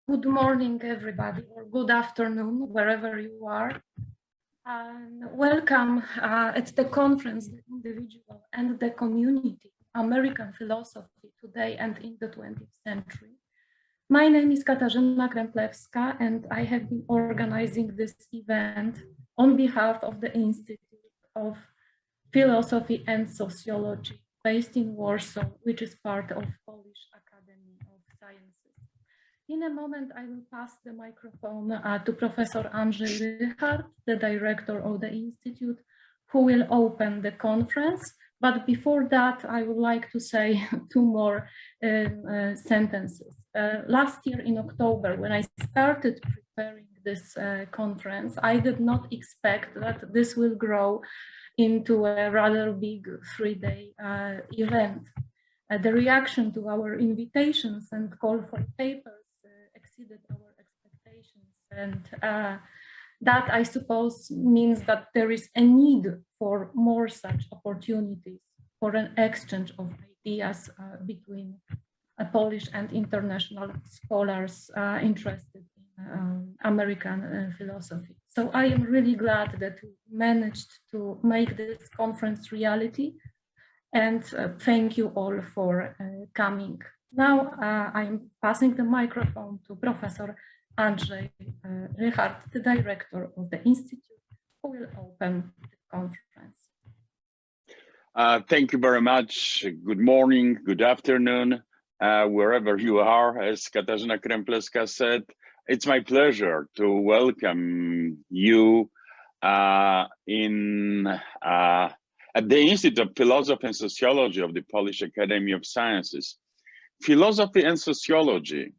Good morning, everybody, or good afternoon, wherever you are. Welcome at the conference, The Individual and the Community, American Philosophy Today and in the 20th Century. My name is Katarzyna Kremplewska, and I have been organizing this event on behalf of the Institute of Philosophy and Sociology, based in Warsaw, which is part of Polish Academy of Sciences. In a moment, I will pass the microphone to Professor Andrzej Rychard, the director of the Institute, who will open the conference. But before that, I would like to say two more sentences. Last year in October, when I started preparing this conference, I did not expect that this will grow into a rather big 3-day event. The reaction to our invitations and call for papers exceeded our expectations, and that, I suppose, means that there is a need for more such opportunities for an exchange of ideas between Polish and international scholars interested in American philosophy. So I am really glad that we managed to make this conference reality, and thank you all for coming. Now I'm passing the microphone to Professor Andrzej Rychard, the director of the Institute, who will open the conference. Thank you very much. Good morning, good afternoon, wherever you are, as Katarzyna Kremplewska said. It's my pleasure to welcome you at the Institute of Philosophy and Sociology of the Polish Academy of Sciences. Philosophy and sociology,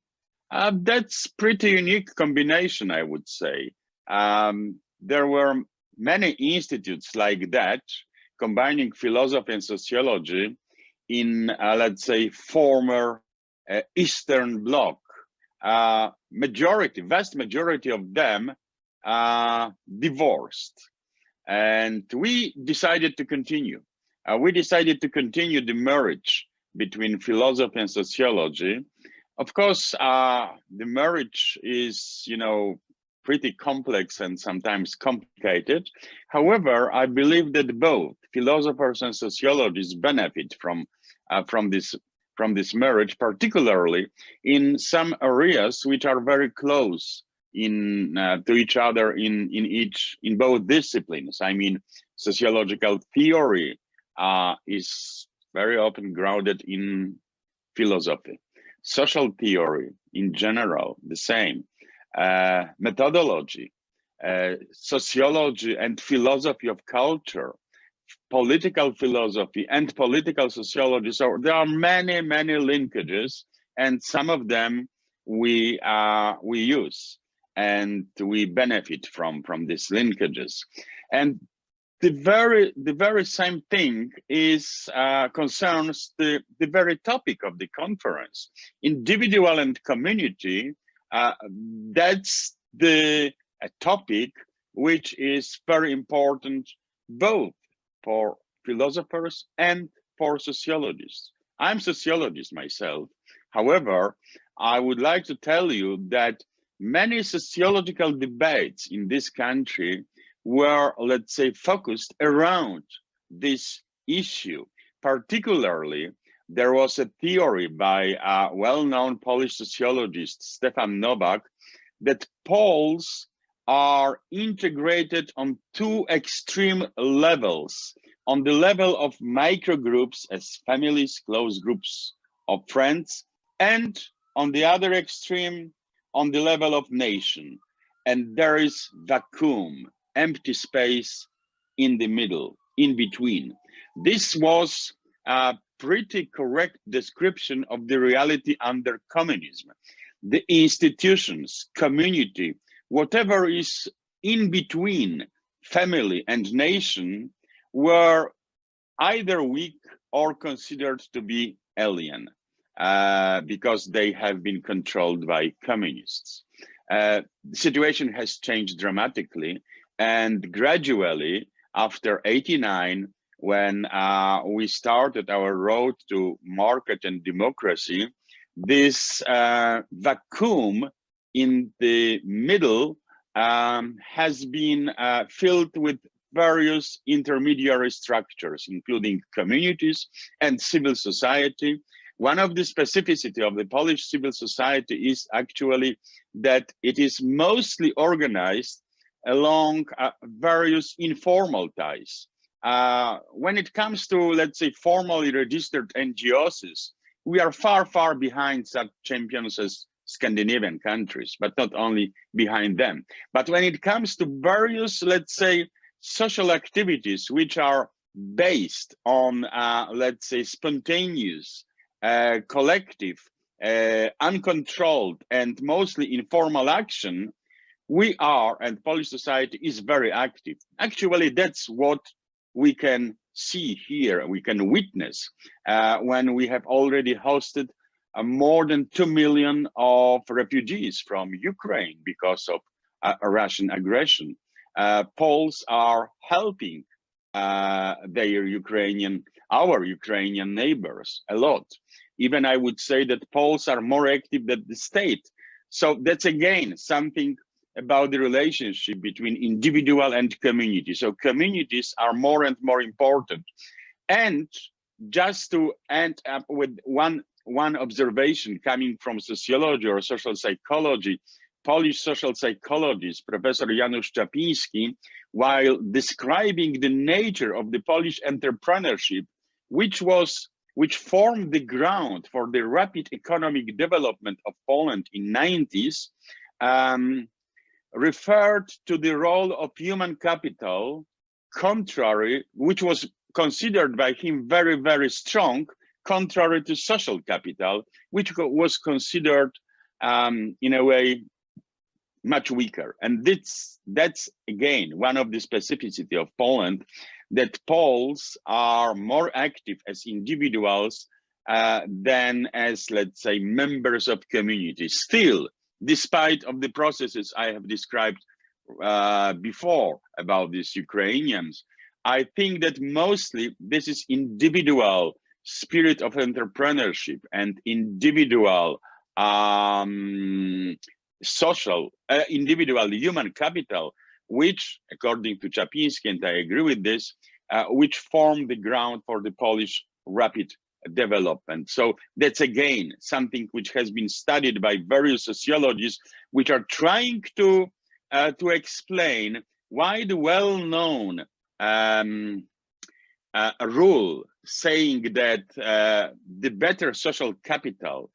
that's pretty unique combination, I would say. There were many institutes like that, combining philosophy and sociology in, let's say, former Eastern Bloc. Vast majority of them divorced. And we decided to continue. We decided to continue the marriage between philosophy and sociology. Of course, the marriage is, pretty complex and sometimes complicated. However, I believe that both philosophers and sociologists benefit from this marriage, particularly in some areas which are very close to each other in both disciplines. I mean, sociological theory is very often grounded in philosophy. Social theory in general, the same. Methodology, sociology and philosophy of culture, political philosophy and political sociology. So there are many, many linkages, and some of them we use and we benefit from these linkages. And the very same thing is concerns the very topic of the conference, individual and community. That's the topic which is very important both for philosophers and for sociologists. I'm a sociologist myself. However, I would like to tell you that many sociological debates in this country were, let's say, focused around this issue. Particularly, there was a theory by a well-known Polish sociologist, Stefan Nowak, that Poles are integrated on two extreme levels. On the level of microgroups as families, close groups of friends, and on the other extreme, on the level of nation. And there is vacuum, empty space in the middle, in between. This was a pretty correct description of the reality under communism. The institutions, community, whatever is in between family and nation were either weak or considered to be alien because they have been controlled by communists. The situation has changed dramatically, and gradually after '89, when we started our road to market and democracy, this vacuum in the middle has been filled with various intermediary structures, including communities and civil society. One of the specificity of the Polish civil society is actually that it is mostly organized along various informal ties. When it comes to, let's say, formally registered NGOs, we are far, far behind such champions as Scandinavian countries, but not only behind them. But when it comes to various, let's say, social activities which are based on, let's say, spontaneous, collective, uncontrolled, and mostly informal action, we are, and Polish society is very active. Actually, that's what we can see here, we can witness when we have already hosted more than 2 million of refugees from Ukraine because of Russian aggression. Poles are helping our Ukrainian neighbors a lot. Even I would say that Poles are more active than the state. So that's again something about the relationship between individual and community. So communities are more and more important. And just to end up with one observation coming from sociology or social psychology, Polish social psychologist, Professor Janusz Czapiński, while describing the nature of the Polish entrepreneurship, which formed the ground for the rapid economic development of Poland in the 90s, referred to the role of human capital, which was considered by him very, very strong, contrary to social capital, which was considered in a way much weaker. And that's again one of the specificity of Poland, that Poles are more active as individuals than as, let's say, members of communities. Still, despite of the processes I have described before about these Ukrainians, I think that mostly this is individual spirit of entrepreneurship and individual individual human capital, which, according to Czapiński, and I agree with this, which form the ground for the Polish rapid development. So that's again something which has been studied by various sociologists, which are trying to explain why the well-known rule saying that the better social capital,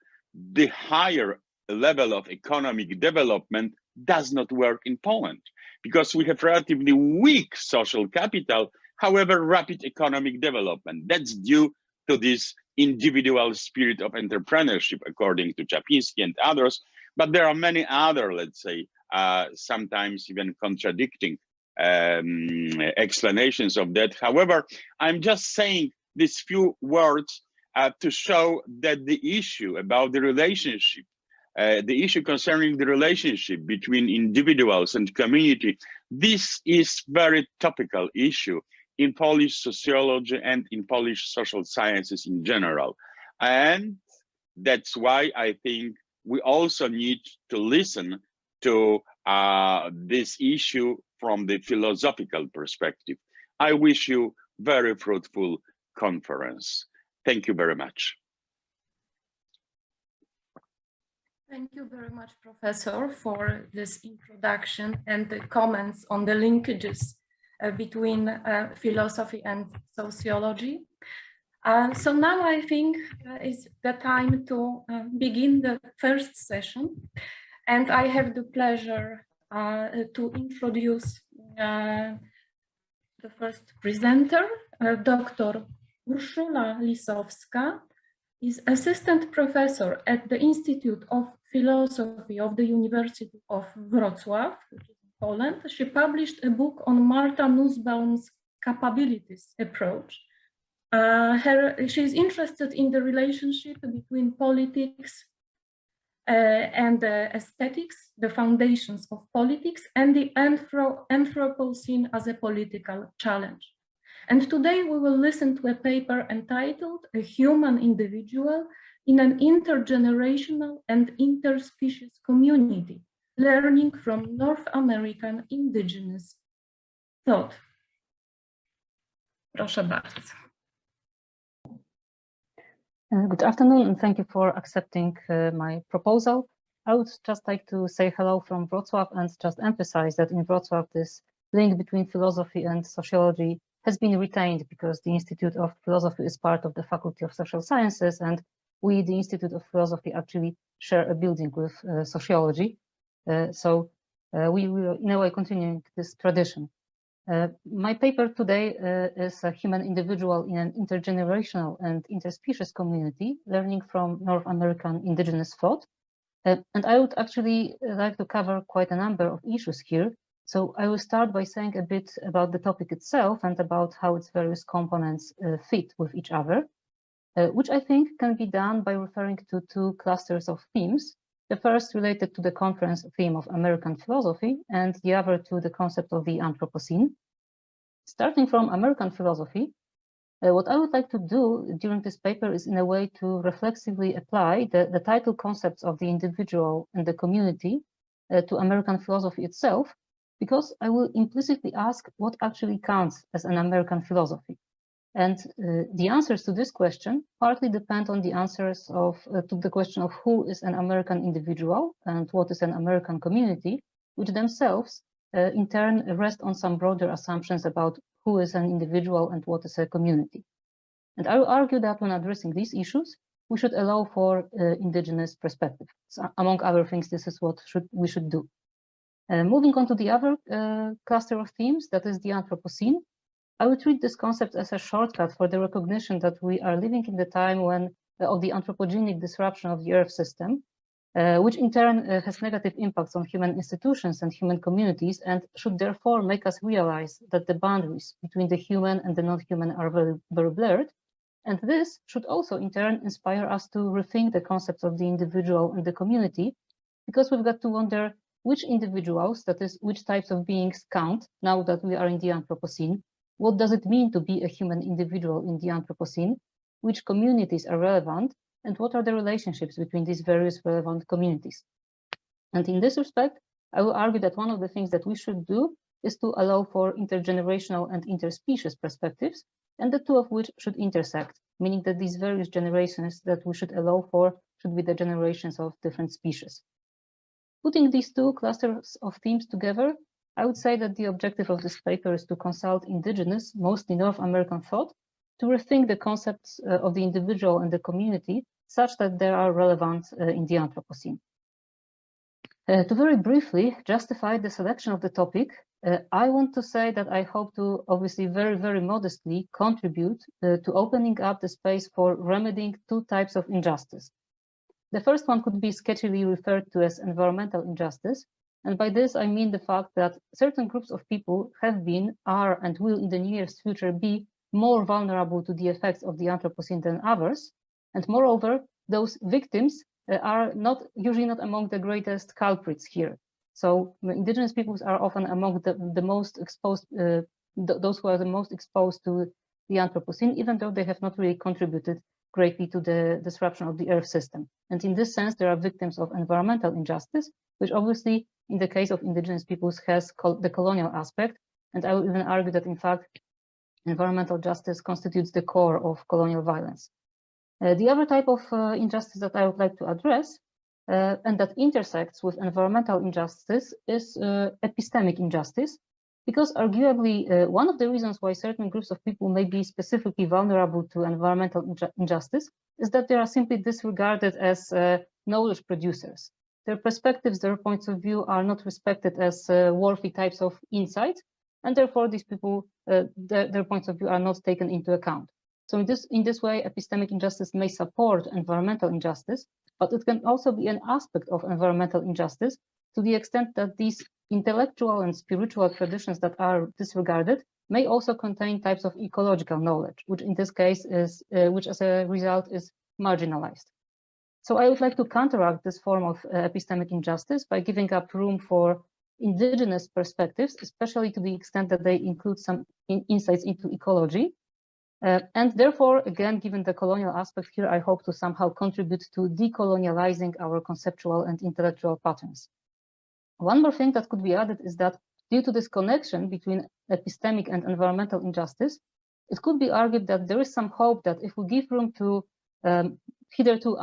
the higher level of economic development does not work in Poland, because we have relatively weak social capital, however rapid economic development. That's due to this individual spirit of entrepreneurship, according to Czapiński and others. But there are many other, let's say, sometimes even contradicting explanations of that. However, I'm just saying these few words to show that the issue about the relationship, the issue concerning the relationship between individuals and community, this is very topical issue in Polish sociology and in Polish social sciences in general. And that's why I think we also need to listen to this issue from the philosophical perspective. I wish you very fruitful conference. Thank you very much. Thank you very much, Professor, for this introduction and the comments on the linkages between philosophy and sociology. So now I think is the time to begin the first session. And I have the pleasure to introduce the first presenter, Dr. Urszula Lisowska, is assistant professor at the Institute of Philosophy of the University of Wrocław, which is in Poland. She published a book on Marta Nussbaum's capabilities approach. She is interested in the relationship between politics and aesthetics, the foundations of politics, and the Anthropocene as a political challenge. And today we will listen to a paper entitled A Human Individual in an Intergenerational and Interspecies Community, learning from North American indigenous thought. Proszę bardzo. Good afternoon, and thank you for accepting my proposal. I would just like to say hello from Wrocław and just emphasize that in Wrocław, this link between philosophy and sociology has been retained because the Institute of Philosophy is part of the Faculty of Social Sciences, and we, the Institute of Philosophy, actually share a building with sociology. So we will, in a way, continuing this tradition. My paper today is a human individual in an intergenerational and interspecies community, learning from North American indigenous thought. And I would actually like to cover quite a number of issues here. So I will start by saying a bit about the topic itself and about how its various components fit with each other, which I think can be done by referring to two clusters of themes. The first related to the conference theme of American philosophy, and the other to the concept of the Anthropocene. Starting from American philosophy, what I would like to do during this paper is in a way to reflexively apply the title concepts of the individual and the community to American philosophy itself, because I will implicitly ask what actually counts as an American philosophy. And the answers to this question partly depend on the answers to the question of who is an American individual and what is an American community, which themselves in turn rest on some broader assumptions about who is an individual and what is a community. And I will argue that when addressing these issues, we should allow for indigenous perspective. So, among other things, this is what we should do. Moving on to the other cluster of themes, that is the Anthropocene, I would treat this concept as a shortcut for the recognition that we are living in the time when of the anthropogenic disruption of the Earth system, which in turn has negative impacts on human institutions and human communities, and should therefore make us realize that the boundaries between the human and the non-human are very, very blurred. And this should also in turn inspire us to rethink the concepts of the individual and the community, because we've got to wonder which individuals, that is, which types of beings count now that we are in the Anthropocene. What does it mean to be a human individual in the Anthropocene? Which communities are relevant? And what are the relationships between these various relevant communities? And in this respect, I will argue that one of the things that we should do is to allow for intergenerational and interspecies perspectives, and the two of which should intersect, meaning that these various generations that we should allow for should be the generations of different species. Putting these two clusters of themes together, I would say that the objective of this paper is to consult indigenous, mostly North American thought, to rethink the concepts of the individual and the community such that they are relevant in the Anthropocene. To very briefly justify the selection of the topic, I want to say that I hope to obviously very, very modestly contribute to opening up the space for remedying two types of injustice. The first one could be sketchily referred to as environmental injustice, and by this I mean the fact that certain groups of people have been, are, and will in the nearest future be more vulnerable to the effects of the Anthropocene than others, and moreover, those victims are usually not among the greatest culprits here. So indigenous peoples are often among the most exposed, those who are the most exposed to the Anthropocene, even though they have not really contributed greatly to the disruption of the Earth system. And in this sense, they are victims of environmental injustice, which obviously, in the case of indigenous peoples, has the colonial aspect. And I will even argue that, in fact, environmental justice constitutes the core of colonial violence. The other type of injustice that I would like to address, and that intersects with environmental injustice, is epistemic injustice, because arguably one of the reasons why certain groups of people may be specifically vulnerable to environmental injustice is that they are simply disregarded as knowledge producers. Their perspectives, their points of view are not respected as worthy types of insight, and therefore these people, their points of view are not taken into account. So in this way, epistemic injustice may support environmental injustice, but it can also be an aspect of environmental injustice to the extent that these intellectual and spiritual traditions that are disregarded may also contain types of ecological knowledge, which in this case is, which as a result is marginalized. So I would like to counteract this form of epistemic injustice by giving up room for indigenous perspectives, especially to the extent that they include some insights into ecology. And therefore, again, given the colonial aspect here, I hope to somehow contribute to decolonializing our conceptual and intellectual patterns. One more thing that could be added is that due to this connection between epistemic and environmental injustice, it could be argued that there is some hope that if we give room to hitherto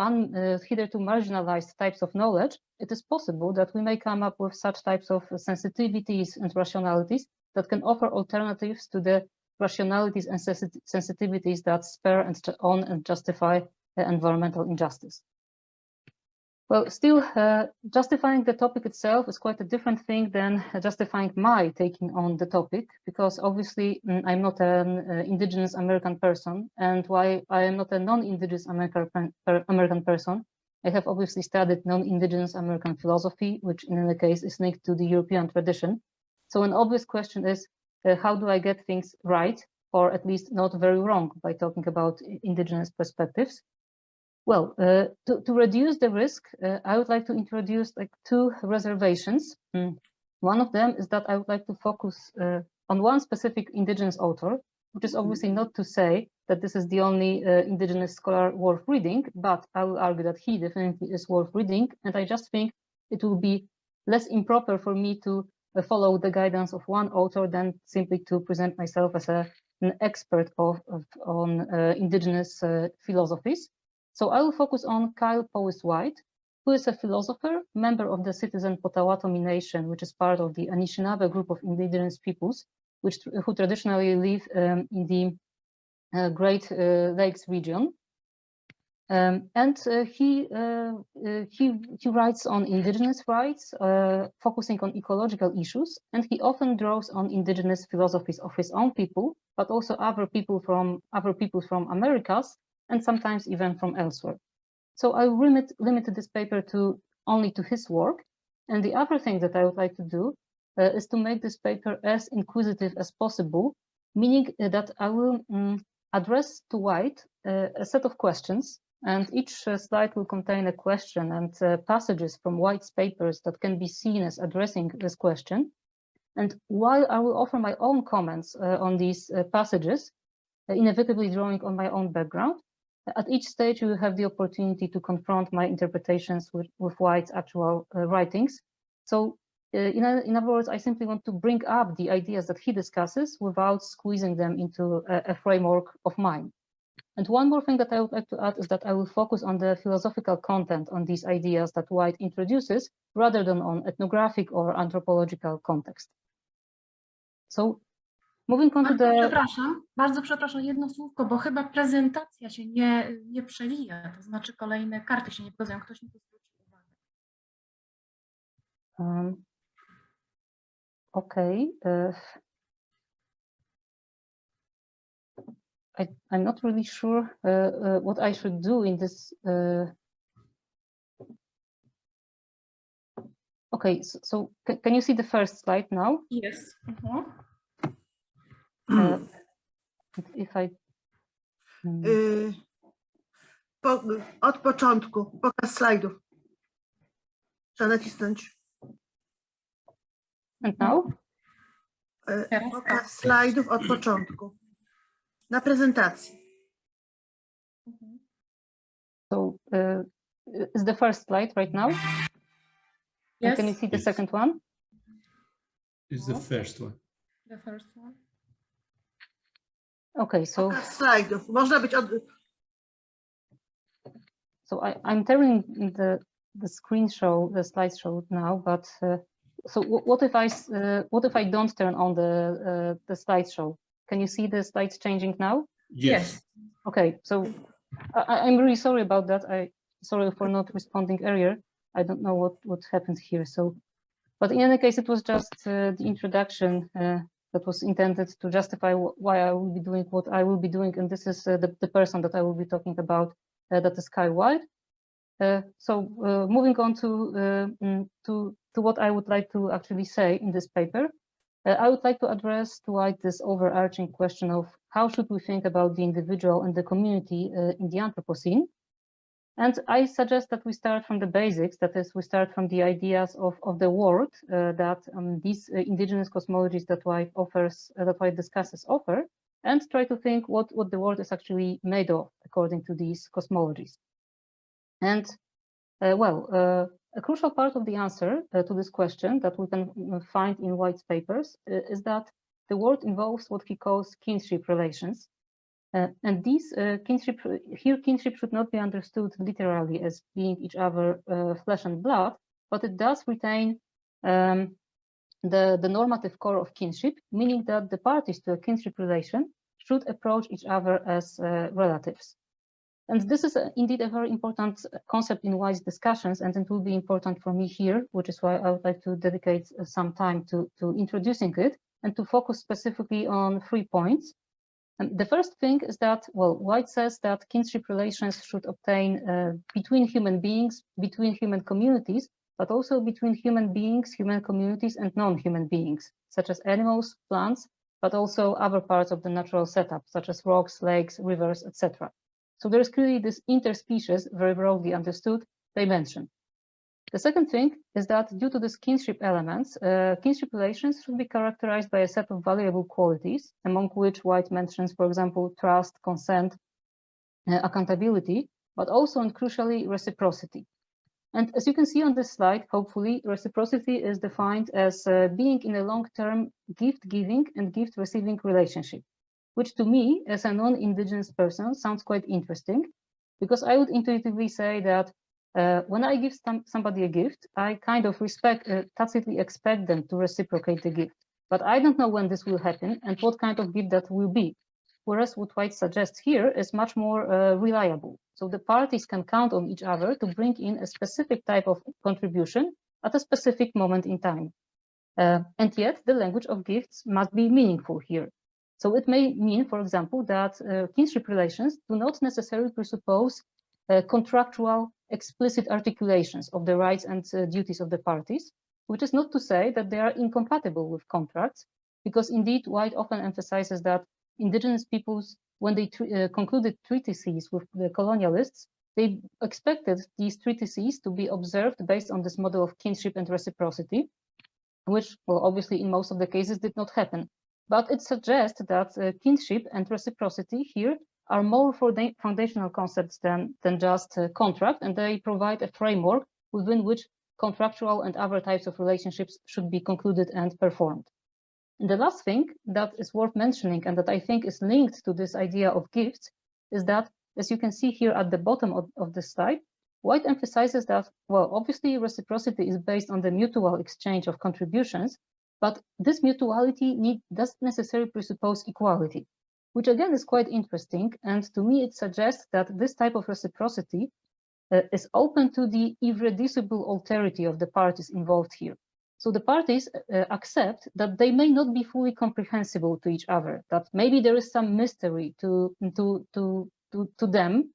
marginalized types of knowledge, it is possible that we may come up with such types of sensitivities and rationalities that can offer alternatives to the rationalities and sensitivities that spur and justify environmental injustice. Well, still, justifying the topic itself is quite a different thing than justifying my taking on the topic, because obviously I'm not an indigenous American person, and while I am not a non-indigenous American person, I have obviously studied non-indigenous American philosophy, which in any case is linked to the European tradition. So an obvious question is, how do I get things right, or at least not very wrong, by talking about indigenous perspectives? Well, to reduce the risk, I would like to introduce two reservations. One of them is that I would like to focus on one specific indigenous author, which is obviously not to say that this is the only indigenous scholar worth reading, but I will argue that he definitely is worth reading, and I just think it will be less improper for me to follow the guidance of one author than simply to present myself as an expert on indigenous philosophies. So I will focus on Kyle Powys-White, who is a philosopher, member of the Citizen Potawatomi Nation, which is part of the Anishinaabe group of indigenous peoples, who traditionally live in the Great Lakes region. He writes on indigenous rights, focusing on ecological issues, and he often draws on indigenous philosophies of his own people, but also other peoples from Americas, and sometimes even from elsewhere. So I limited this paper only to his work. And the other thing that I would like to do is to make this paper as inquisitive as possible, meaning that I will address to White a set of questions, and each slide will contain a question and passages from White's papers that can be seen as addressing this question. And while I will offer my own comments on these passages, inevitably drawing on my own background, at each stage, you will have the opportunity to confront my interpretations with White's actual writings. So in other words, I simply want to bring up the ideas that he discusses without squeezing them into a framework of mine. And one more thing that I would like to add is that I will focus on the philosophical content on these ideas that White introduces, rather than on ethnographic or anthropological context. So moving on to the... Bardzo przepraszam, jedno słówko, bo chyba prezentacja się nie przewija, to znaczy kolejne karty się nie pokazują. Ktoś mi to zwrócił uwagę. Okay. I'm not really sure what I should do in this. Okay, so can you see the first slide now? Yes. If I... Od początku, pokaz slajdów. Trzeba nacisnąć. And now? Pokaz slajdów od początku. Na prezentacji. So is the first slide right now? Yes. And can you see the second one? Is the first one. The first one. Okay, so... Pokaz slajdów. Można być od... So I'm turning the the slideshow now, but so what if I don't turn on the slideshow? Can you see the slides changing now? Yes. Okay, so I'm really sorry about that. Sorry for not responding earlier. I don't know what happened here. So, but in any case, it was just the introduction that was intended to justify why I will be doing what I will be doing, and this is the person that I will be talking about. That is Kyle White. So moving on to what I would like to actually say in this paper, I would like to address to White this overarching question of how should we think about the individual and the community in the Anthropocene. And I suggest that we start from the basics, that is, we start from the ideas of the world that these indigenous cosmologies that White discusses offer, and try to think what the world is actually made of according to these cosmologies. And a crucial part of the answer to this question that we can find in White's papers is that the word involves what he calls kinship relations. And these kinship should not be understood literally as being each other flesh and blood, but it does retain the normative core of kinship, meaning that the parties to a kinship relation should approach each other as relatives. And this is indeed a very important concept in White's discussions, and it will be important for me here, which is why I would like to dedicate some time to introducing it and to focus specifically on 3 points. And the first thing is that, well, White says that kinship relations should obtain between human beings, between human communities, but also between human beings, human communities, and non-human beings, such as animals, plants, but also other parts of the natural setup, such as rocks, lakes, rivers, etc. So there is clearly this interspecies, very broadly understood, dimension. The second thing is that due to these kinship elements, kinship relations should be characterized by a set of valuable qualities, among which White mentions, for example, trust, consent, accountability, but also and crucially reciprocity. And as you can see on this slide, hopefully, reciprocity is defined as being in a long-term gift-giving and gift-receiving relationship, which to me, as a non-Indigenous person, sounds quite interesting, because I would intuitively say that when I give somebody a gift, I kind of tacitly expect them to reciprocate the gift. But I don't know when this will happen and what kind of gift that will be. Whereas what White suggests here is much more reliable. So the parties can count on each other to bring in a specific type of contribution at a specific moment in time. And yet the language of gifts must be meaningful here. So it may mean, for example, that kinship relations do not necessarily presuppose contractual explicit articulations of the rights and duties of the parties, which is not to say that they are incompatible with contracts, because indeed White often emphasizes that Indigenous peoples, when they concluded treaties with the colonialists, they expected these treaties to be observed based on this model of kinship and reciprocity, which, well, obviously in most of the cases did not happen. But it suggests that kinship and reciprocity here are more foundational concepts than just contract, and they provide a framework within which contractual and other types of relationships should be concluded and performed. And the last thing that is worth mentioning, and that I think is linked to this idea of gifts, is that, as you can see here at the bottom of the slide, White emphasizes that, well, obviously reciprocity is based on the mutual exchange of contributions, but this mutuality doesn't necessarily presuppose equality, which again is quite interesting. And to me, it suggests that this type of reciprocity is open to the irreducible alterity of the parties involved here. So the parties accept that they may not be fully comprehensible to each other, that maybe there is some mystery to them.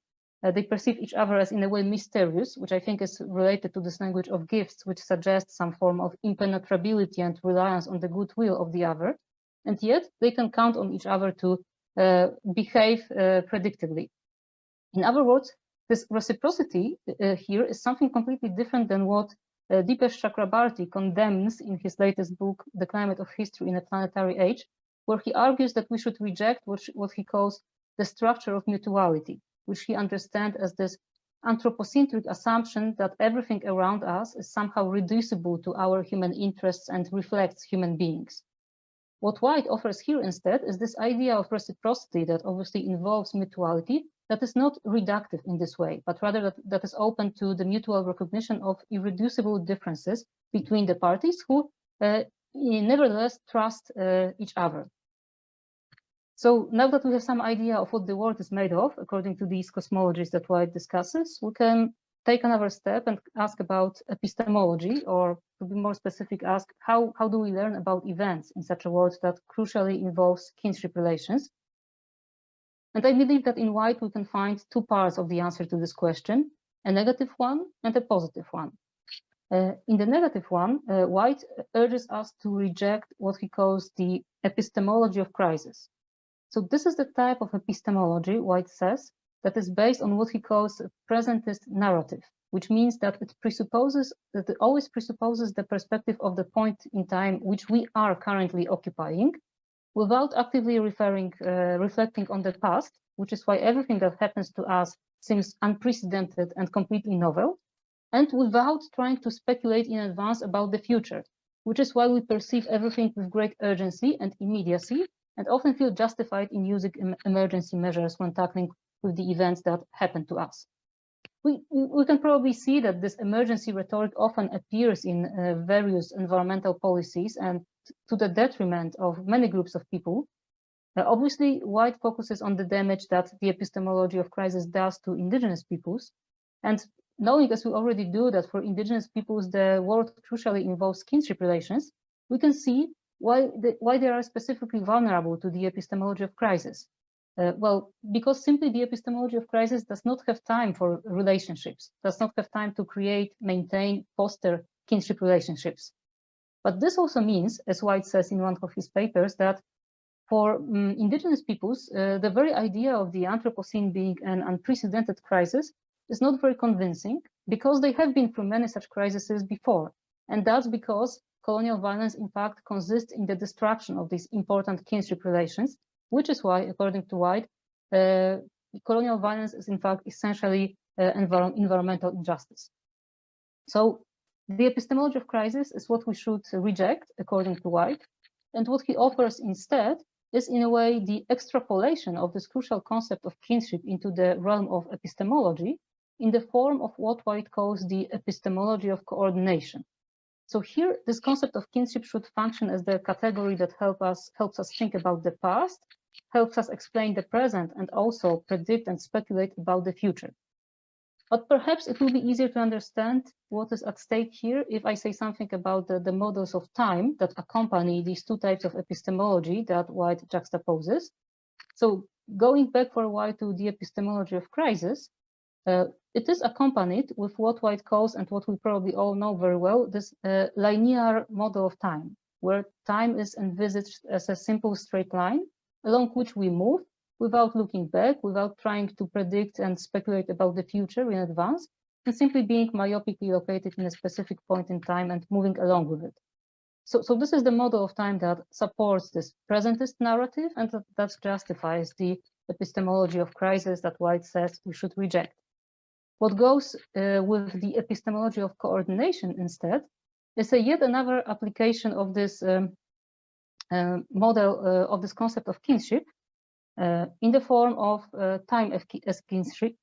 They perceive each other as in a way mysterious, which I think is related to this language of gifts, which suggests some form of impenetrability and reliance on the goodwill of the other. And yet they can count on each other to behave predictably. In other words, this reciprocity here is something completely different than what Dipesh Chakrabarty condemns in his latest book, The Climate of History in a Planetary Age, where he argues that we should reject what he calls the structure of mutuality, which he understands as this anthropocentric assumption that everything around us is somehow reducible to our human interests and reflects human beings. What White offers here instead is this idea of reciprocity that obviously involves mutuality, that is not reductive in this way, but rather that is open to the mutual recognition of irreducible differences between the parties who nevertheless trust each other. So now that we have some idea of what the world is made of, according to these cosmologies that White discusses, we can take another step and ask about epistemology, or to be more specific, ask how do we learn about events in such a world that crucially involves kinship relations? And I believe that in White we can find two parts of the answer to this question, a negative one and a positive one. In the negative one, White urges us to reject what he calls the epistemology of crisis. So this is the type of epistemology, White says, that is based on what he calls a presentist narrative, which means that it always presupposes the perspective of the point in time which we are currently occupying, without actively reflecting on the past, which is why everything that happens to us seems unprecedented and completely novel, and without trying to speculate in advance about the future, which is why we perceive everything with great urgency and immediacy, and often feel justified in using emergency measures when tackling with the events that happen to us. We can probably see that this emergency rhetoric often appears in various environmental policies and to the detriment of many groups of people. Obviously, White focuses on the damage that the epistemology of crisis does to indigenous peoples. And knowing, as we already do, that for indigenous peoples, the world crucially involves kinship relations, we can see why they are specifically vulnerable to the epistemology of crisis. Well, because simply the epistemology of crisis does not have time for relationships, does not have time to create, maintain, foster kinship relationships. But this also means, as White says in one of his papers, that for indigenous peoples, the very idea of the Anthropocene being an unprecedented crisis is not very convincing, because they have been through many such crises before. And that's because colonial violence, in fact, consists in the destruction of these important kinship relations, which is why, according to White, colonial violence is, in fact, essentially environmental injustice. So the epistemology of crisis is what we should reject, according to White. And what he offers instead is, in a way, the extrapolation of this crucial concept of kinship into the realm of epistemology in the form of what White calls the epistemology of coordination. So here, this concept of kinship should function as the category that helps us think about the past, helps us explain the present, and also predict and speculate about the future. But perhaps it will be easier to understand what is at stake here if I say something about the models of time that accompany these two types of epistemology that White juxtaposes. So going back for a while to the epistemology of crisis, it is accompanied with what White calls, and what we probably all know very well, this linear model of time, where time is envisaged as a simple straight line along which we move without looking back, without trying to predict and speculate about the future in advance, and simply being myopically located in a specific point in time and moving along with it. So this is the model of time that supports this presentist narrative, and that justifies the epistemology of crisis that White says we should reject. What goes with the epistemology of coordination instead is yet another application of this model of this concept of kinship in the form of time as kinship,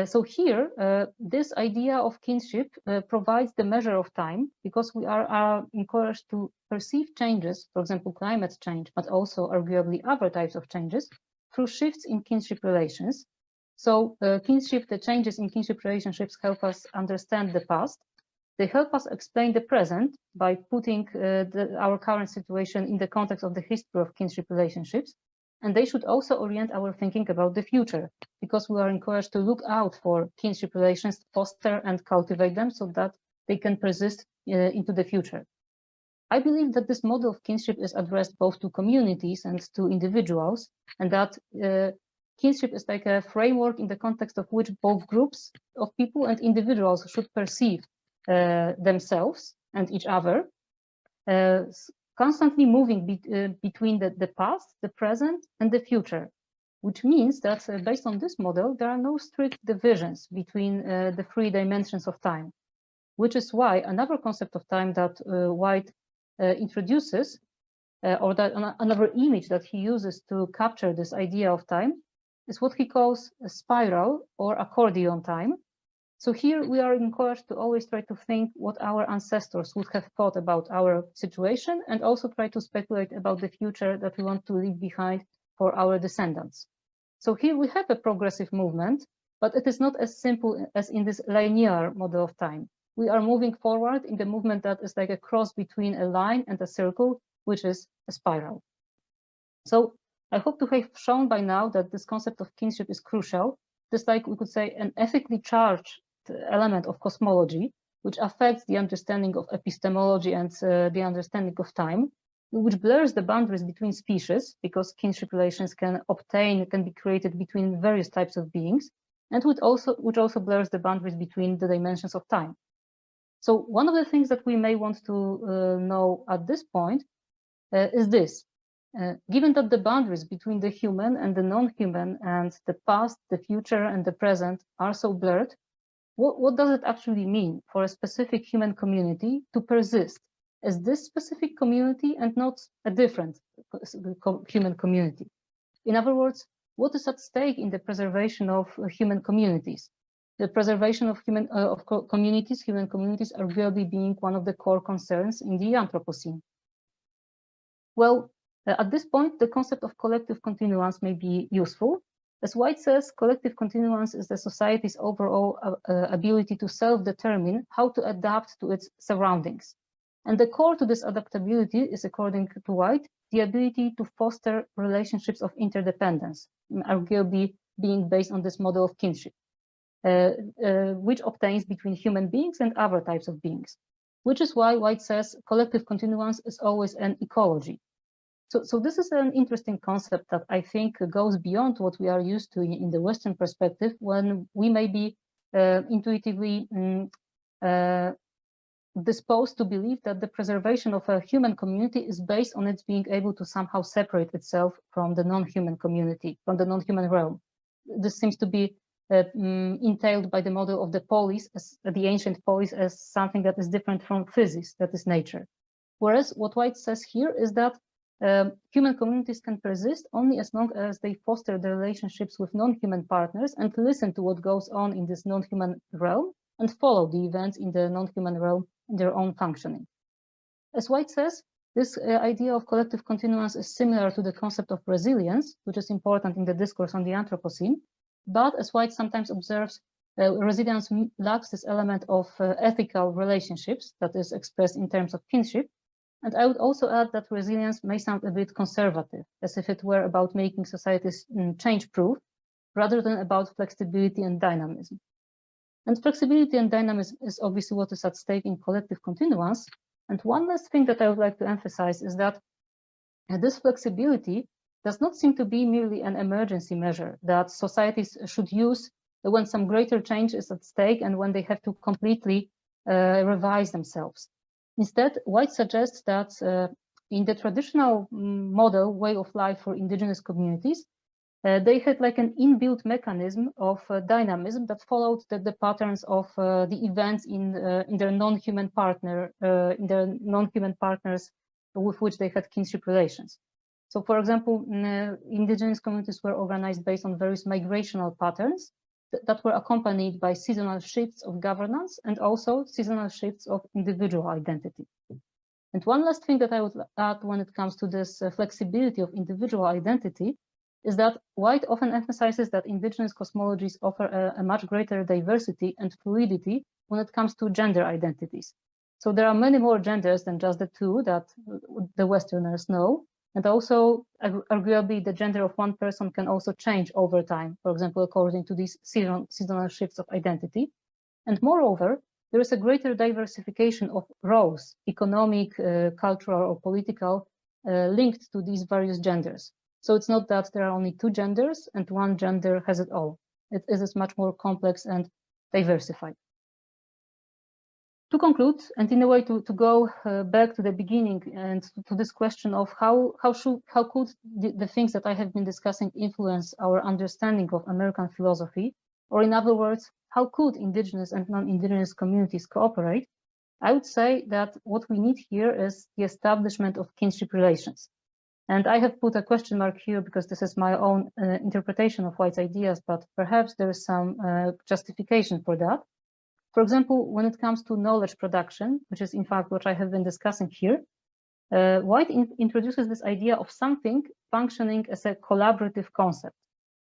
So here, this idea of kinship provides the measure of time, because we are encouraged to perceive changes, for example, climate change, but also arguably other types of changes, through shifts in kinship relations. So the changes in kinship relationships help us understand the past. They help us explain the present by putting our current situation in the context of the history of kinship relationships. And they should also orient our thinking about the future, because we are encouraged to look out for kinship relations, foster and cultivate them so that they can persist into the future. I believe that this model of kinship is addressed both to communities and to individuals, and that kinship is like a framework in the context of which both groups of people and individuals should perceive themselves and each other, constantly moving between the past, the present, and the future, which means that based on this model, there are no strict divisions between the three dimensions of time, which is why another concept of time that White introduces, or that another image that he uses to capture this idea of time, is what he calls a spiral or accordion time. So here we are encouraged to always try to think what our ancestors would have thought about our situation, and also try to speculate about the future that we want to leave behind for our descendants. So here we have a progressive movement, but it is not as simple as in this linear model of time. We are moving forward in the movement that is like a cross between a line and a circle, which is a spiral. So I hope to have shown by now that this concept of kinship is crucial, just like we could say an ethically charged element of cosmology, which affects the understanding of epistemology and the understanding of time, which blurs the boundaries between species, because kinship relations can be created between various types of beings, and which also blurs the boundaries between the dimensions of time. So one of the things that we may want to know at this point is this. Given that the boundaries between the human and the non-human and the past, the future and the present are so blurred, what does it actually mean for a specific human community to persist as this specific community and not a different human community? In other words, what is at stake in the preservation of human communities? The preservation of human communities arguably being one of the core concerns in the Anthropocene. Well, at this point, the concept of collective continuance may be useful. As White says, collective continuance is the society's overall ability to self-determine how to adapt to its surroundings. And the core to this adaptability is, according to White, the ability to foster relationships of interdependence, arguably being based on this model of kinship, which obtains between human beings and other types of beings, which is why White says collective continuance is always an ecology. So this is an interesting concept that I think goes beyond what we are used to in the Western perspective, when we may be intuitively disposed to believe that the preservation of a human community is based on its being able to somehow separate itself from the non-human community, from the non-human realm. This seems to be entailed by the model of the polis, the ancient polis, as something that is different from physis, that is nature. Whereas what White says here is that human communities can persist only as long as they foster their relationships with non-human partners and listen to what goes on in this non-human realm and follow the events in the non-human realm in their own functioning. As White says, this idea of collective continuance is similar to the concept of resilience, which is important in the discourse on the Anthropocene. But as White sometimes observes, resilience lacks this element of ethical relationships that is expressed in terms of kinship. And I would also add that resilience may sound a bit conservative, as if it were about making societies change-proof, rather than about flexibility and dynamism. And flexibility and dynamism is obviously what is at stake in collective continuance. And one last thing that I would like to emphasize is that this flexibility does not seem to be merely an emergency measure that societies should use when some greater change is at stake and when they have to completely revise themselves. Instead, White suggests that in the traditional model way of life for indigenous communities, they had like an inbuilt mechanism of dynamism that followed the patterns of the events in their non-human partners with which they had kinship relations. So, for example, indigenous communities were organized based on various migrational patterns that were accompanied by seasonal shifts of governance and also seasonal shifts of individual identity. And one last thing that I would add when it comes to this flexibility of individual identity is that White often emphasizes that indigenous cosmologies offer a much greater diversity and fluidity when it comes to gender identities. So there are many more genders than just the two that the Westerners know. And also, arguably, the gender of one person can also change over time, for example, according to these seasonal shifts of identity. And moreover, there is a greater diversification of roles, economic, cultural, or political, linked to these various genders. So it's not that there are only two genders and one gender has it all. It is much more complex and diversified. To conclude, and in a way to go back to the beginning and to this question of how could the things that I have been discussing influence our understanding of American philosophy, or in other words, how could indigenous and non-indigenous communities cooperate, I would say that what we need here is the establishment of kinship relations. And I have put a question mark here because this is my own interpretation of White's ideas, but perhaps there is some justification for that. For example, when it comes to knowledge production, which is in fact what I have been discussing here, White introduces this idea of something functioning as a collaborative concept.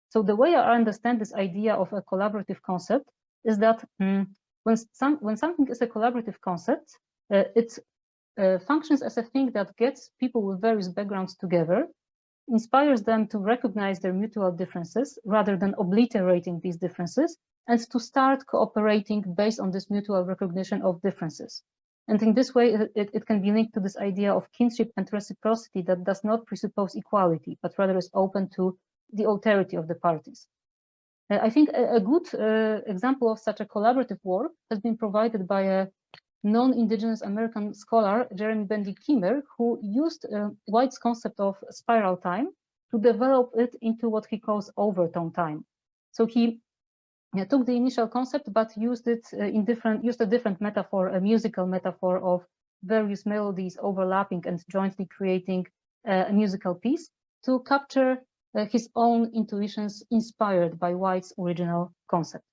So the way I understand this idea of a collaborative concept is that when something is a collaborative concept, it functions as a thing that gets people with various backgrounds together, inspires them to recognize their mutual differences rather than obliterating these differences, and to start cooperating based on this mutual recognition of differences. And in this way, it can be linked to this idea of kinship and reciprocity that does not presuppose equality, but rather is open to the alterity of the parties. I think a good example of such a collaborative work has been provided by a non-Indigenous American scholar, Jeremy Bendy-Kimmer, who used White's concept of spiral time to develop it into what he calls overtone time. So he took the initial concept, but used it used a different metaphor, a musical metaphor of various melodies overlapping and jointly creating a musical piece to capture his own intuitions inspired by White's original concept.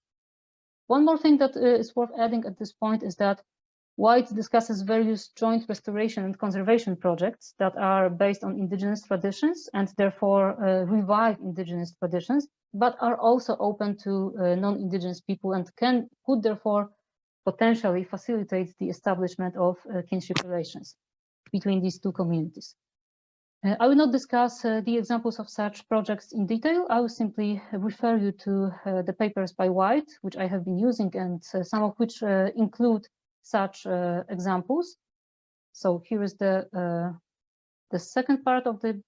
One more thing that is worth adding at this point is that White discusses various joint restoration and conservation projects that are based on Indigenous traditions and therefore revive Indigenous traditions, but are also open to non-Indigenous people and could therefore potentially facilitate the establishment of kinship relations between these two communities. I will not discuss the examples of such projects in detail. I will simply refer you to the papers by White, which I have been using, and some of which include such examples. So here is the second part of the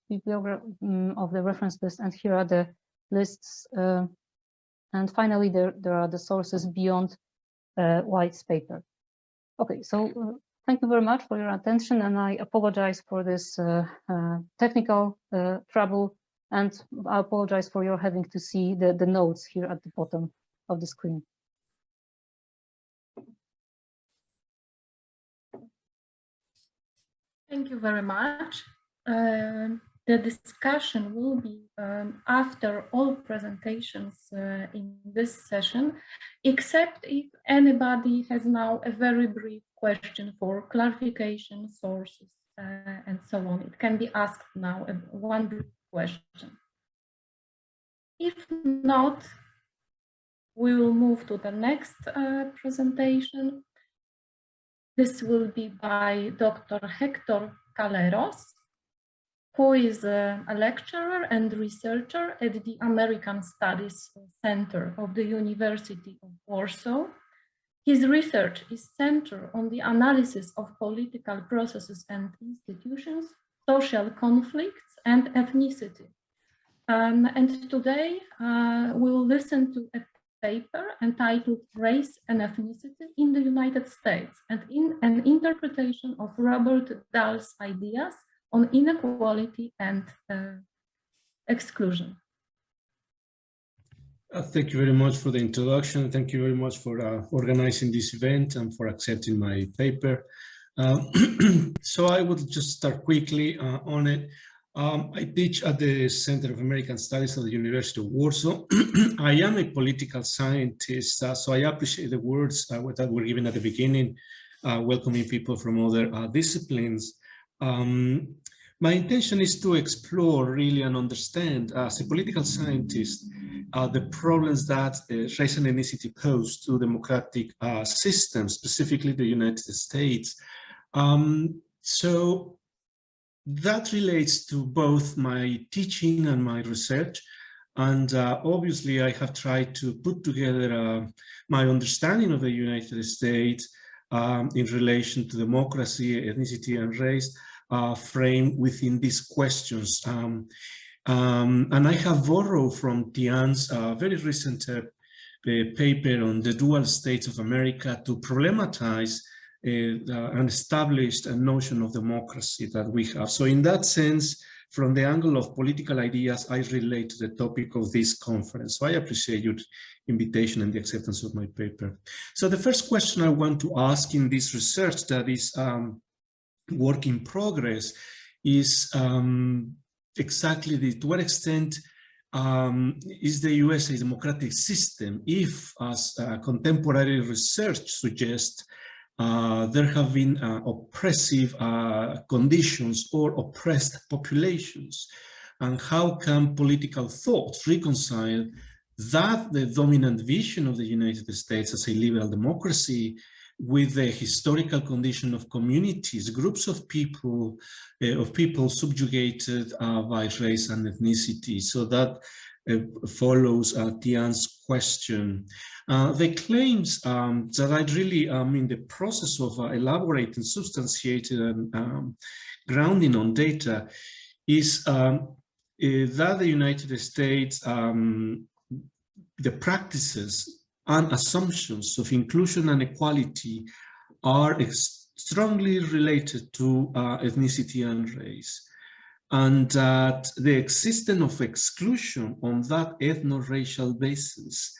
reference list, and here are the lists. And finally, there are the sources beyond White's paper. Okay, so thank you very much for your attention, and I apologize for this technical trouble, and I apologize for your having to see the notes here at the bottom of the screen. Thank you very much. The discussion will be after all presentations in this session, except if anybody has now a very brief question for clarification, sources, and so on. It can be asked now, one brief question. If not, we will move to the next presentation. This will be by Dr. Hector Calleros, who is a lecturer and researcher at the American Studies Center of the University of Warsaw. His research is centered on the analysis of political processes and institutions, social conflicts, and ethnicity. And today we will listen to a paper entitled Race and Ethnicity in the United States, and in an interpretation of Robert Dahl's ideas on inequality and exclusion. Thank you very much for the introduction. Thank you very much for organizing this event and for accepting my paper. So I would just start quickly on it. I teach at the Center of American Studies at the University of Warsaw. I am a political scientist, so I appreciate the words that were given at the beginning, welcoming people from other disciplines. My intention is to explore really and understand, as a political scientist, the problems that race and ethnicity pose to democratic systems, specifically the United States. So that relates to both my teaching and my research. And obviously, I have tried to put together my understanding of the United States in relation to democracy, ethnicity, and race, framed within these questions. And I have borrowed from Tian's very recent paper on the dual states of America to problematize an established notion of democracy that we have. So in that sense, from the angle of political ideas, I relate to the topic of this conference. So I appreciate your invitation and the acceptance of my paper. So the first question I want to ask in this research that is work in progress is exactly to what extent is the US a democratic system if, as contemporary research suggests, there have been oppressive conditions or oppressed populations, and how can political thought reconcile that the dominant vision of the United States as a liberal democracy with the historical condition of communities, groups of people subjugated by race and ethnicity. So that follows Tian's question. The claims that I really am in the process of elaborating, substantiating, and grounding on data is that the United States, the practices and assumptions of inclusion and equality are strongly related to ethnicity and race, and that the existence of exclusion on that ethno-racial basis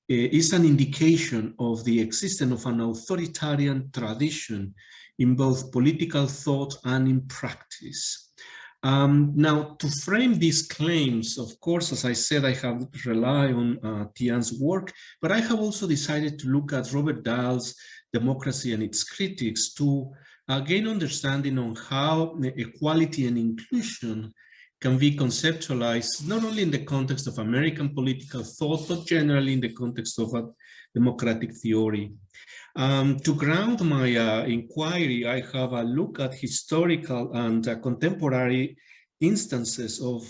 is an indication of the existence of an authoritarian tradition in both political thought and in practice. Now, to frame these claims, of course, as I said, I have relied on Tian's work, but I have also decided to look at Robert Dahl's Democracy and its Critics to gain understanding on how equality and inclusion can be conceptualized, not only in the context of American political thought, but generally in the context of a democratic theory. To ground my inquiry, I have a look at historical and contemporary instances of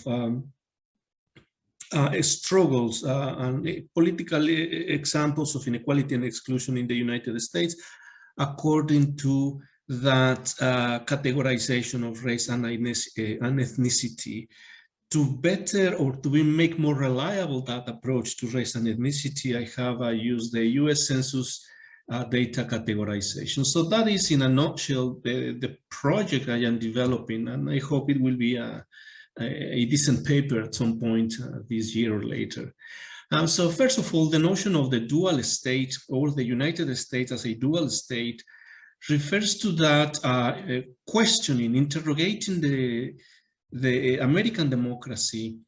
struggles and political examples of inequality and exclusion in the United States, according to that categorization of race and ethnicity. To better or to make more reliable that approach to race and ethnicity, I have used the US Census data categorization. So that is, in a nutshell, the project I am developing, and I hope it will be a decent paper at some point this year or later. So first of all, the notion of the dual state, or the United States as a dual state, refers to that questioning, interrogating the American democracy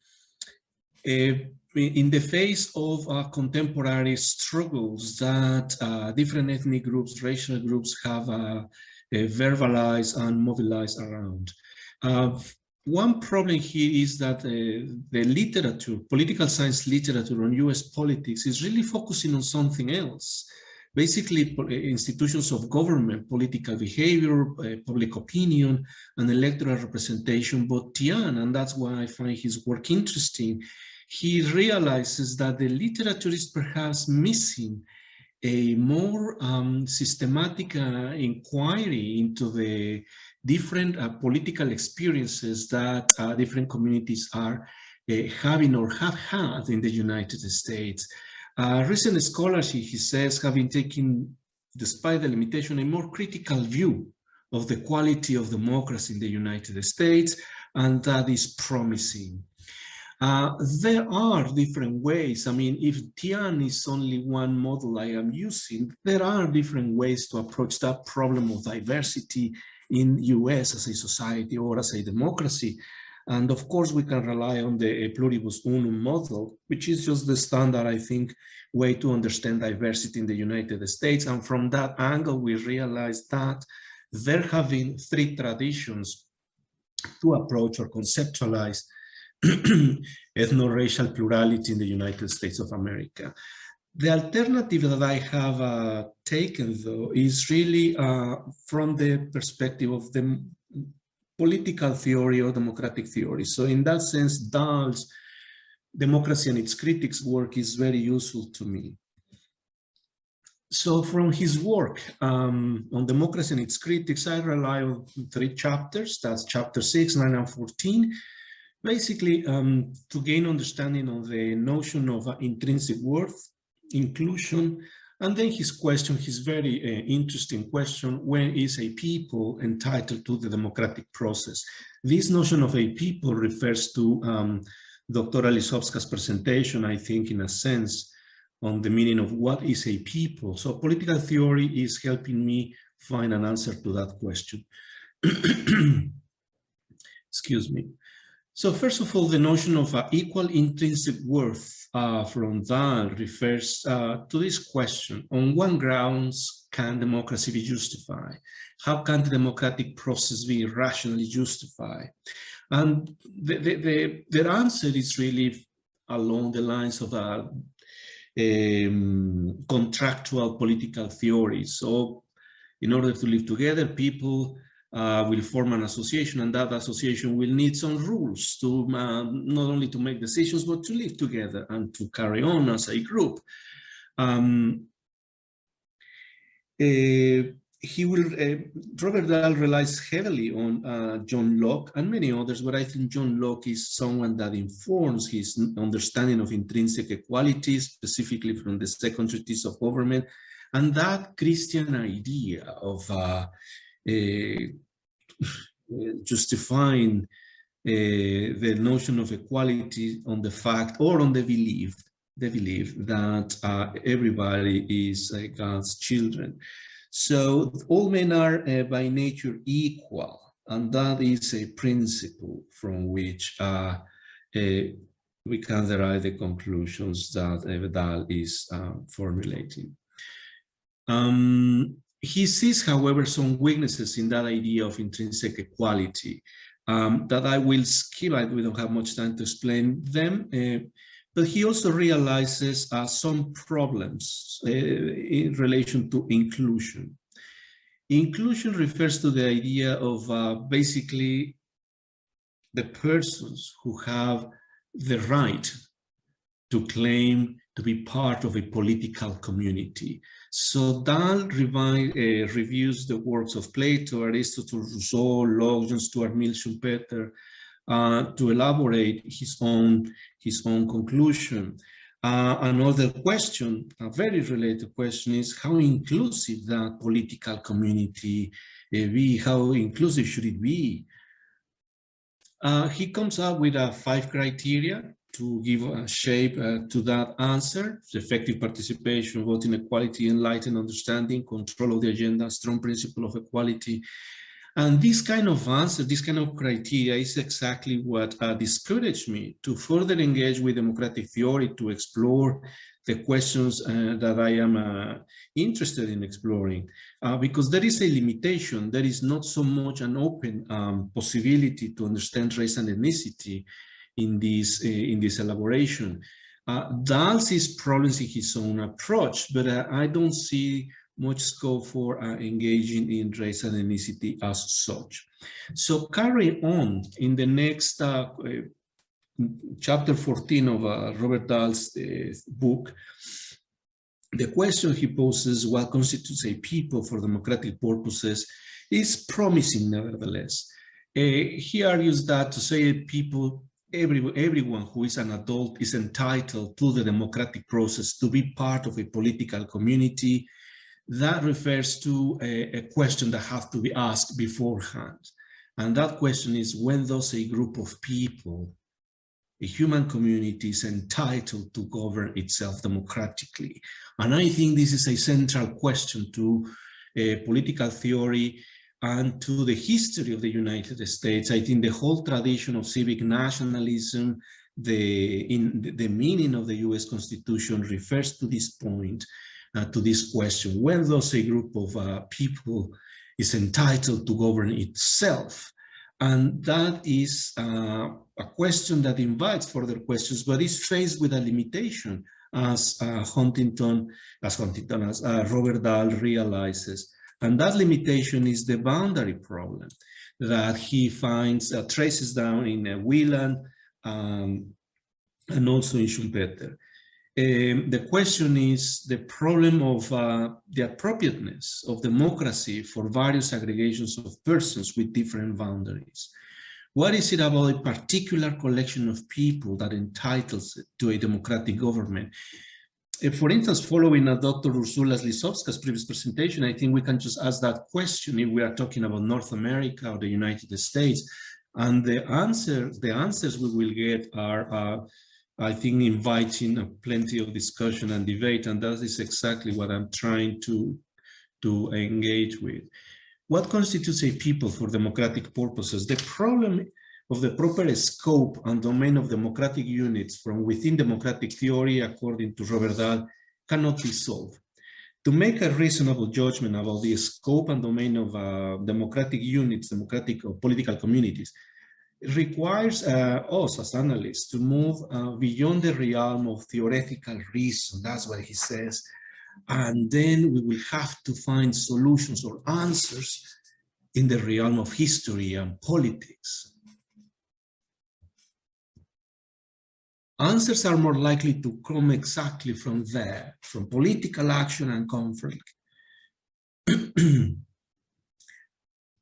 in the face of contemporary struggles that different ethnic groups, racial groups have verbalized and mobilized around. One problem here is that the literature, political science literature on US politics is really focusing on something else. Basically, institutions of government, political behavior, public opinion, and electoral representation. But Tian, and that's why I find his work interesting, he realizes that the literature is perhaps missing a more systematic inquiry into the different political experiences that different communities are having or have had in the United States. Recent scholarship, he says, have been taking, despite the limitation, a more critical view of the quality of democracy in the United States, and that is promising. There are different ways. I mean, if Tian is only one model I am using, there are different ways to approach that problem of diversity in US as a society or as a democracy. And of course, we can rely on the pluribus unum model, which is just the standard, I think, way to understand diversity in the United States. And from that angle, we realize that there have been three traditions to approach or conceptualize ethno-racial plurality in the United States of America. The alternative that I have taken, though, is really from the perspective of the political theory or democratic theory. So in that sense, Dahl's Democracy and its Critics work is very useful to me. So from his work on Democracy and its Critics, I rely on three chapters. That's chapter 6, 9, and 14. Basically, to gain understanding of the notion of intrinsic worth, inclusion, and then his question, his very interesting question, when is a people entitled to the democratic process? This notion of a people refers to Dr. Lisowska's presentation, I think, in a sense, on the meaning of what is a people. So political theory is helping me find an answer to that question. Excuse me. So first of all, the notion of equal intrinsic worth from Dahl refers to this question. On what grounds can democracy be justified? How can the democratic process be rationally justified? And their answer is really along the lines of contractual political theory. So in order to live together, people will form an association, and that association will need some rules to not only to make decisions, but to live together and to carry on as a group. Robert Dahl relies heavily on John Locke and many others, but I think John Locke is someone that informs his understanding of intrinsic equality, specifically from the Second Treatise of Government, And that Christian idea of justifying the notion of equality on the fact or on the belief that everybody is God's children. So all men are by nature equal, and that is a principle from which we can derive the conclusions that Dahl is formulating. He sees, however, some weaknesses in that idea of intrinsic equality that I will skip. We don't have much time to explain them, but he also realizes some problems in relation to inclusion. Inclusion refers to the idea of basically the persons who have the right to claim to be part of a political community. So Dahl reviews the works of Plato, Aristotle, Rousseau, Locke, John Stuart Mill, Schumpeter, to elaborate his own conclusion. Another question, a very related question, is how inclusive that political community be? How inclusive should it be? He comes up with 5 criteria to give a shape to that answer: effective participation, voting equality, enlightened understanding, control of the agenda, strong principle of equality. And this kind of answer, this kind of criteria is exactly what discouraged me to further engage with democratic theory, to explore the questions that I am interested in exploring, because there is a limitation. There is not so much an open possibility to understand race and ethnicity in this elaboration. Dahl sees problems in his own approach, but I don't see much scope for engaging in race and ethnicity as such. So carry on in the next chapter 14 of Robert Dahl's book. The question he poses, what constitutes a people for democratic purposes, is promising nevertheless. He argues that to say people, everyone who is an adult is entitled to the democratic process to be part of a political community. That refers to a question that has to be asked beforehand. And that question is, when does a group of people, a human community, is entitled to govern itself democratically? And I think this is a central question to political theory and to the history of the United States. I think the whole tradition of civic nationalism, the meaning of the US Constitution refers to this point, to this question: when does a group of people is entitled to govern itself? And that is a question that invites further questions, but is faced with a limitation, as Robert Dahl realizes. And that limitation is the boundary problem that he finds, traces down in Wieland and also in Schumpeter. The question is the problem of the appropriateness of democracy for various aggregations of persons with different boundaries. What is it about a particular collection of people that entitles it to a democratic government? For instance, following Dr. Urszula's Lisowska's previous presentation, I think we can just ask that question if we are talking about North America or the United States. And the answers we will get are, I think, inviting plenty of discussion and debate, and that is exactly what I'm trying to engage with. What constitutes a people for democratic purposes? The problem of the proper scope and domain of democratic units from within democratic theory, according to Robert Dahl, cannot be solved. To make a reasonable judgment about the scope and domain of democratic units, democratic or political communities, it requires us as analysts to move beyond the realm of theoretical reason. That's what he says. And then we will have to find solutions or answers in the realm of history and politics. Answers are more likely to come exactly from there, from political action and conflict.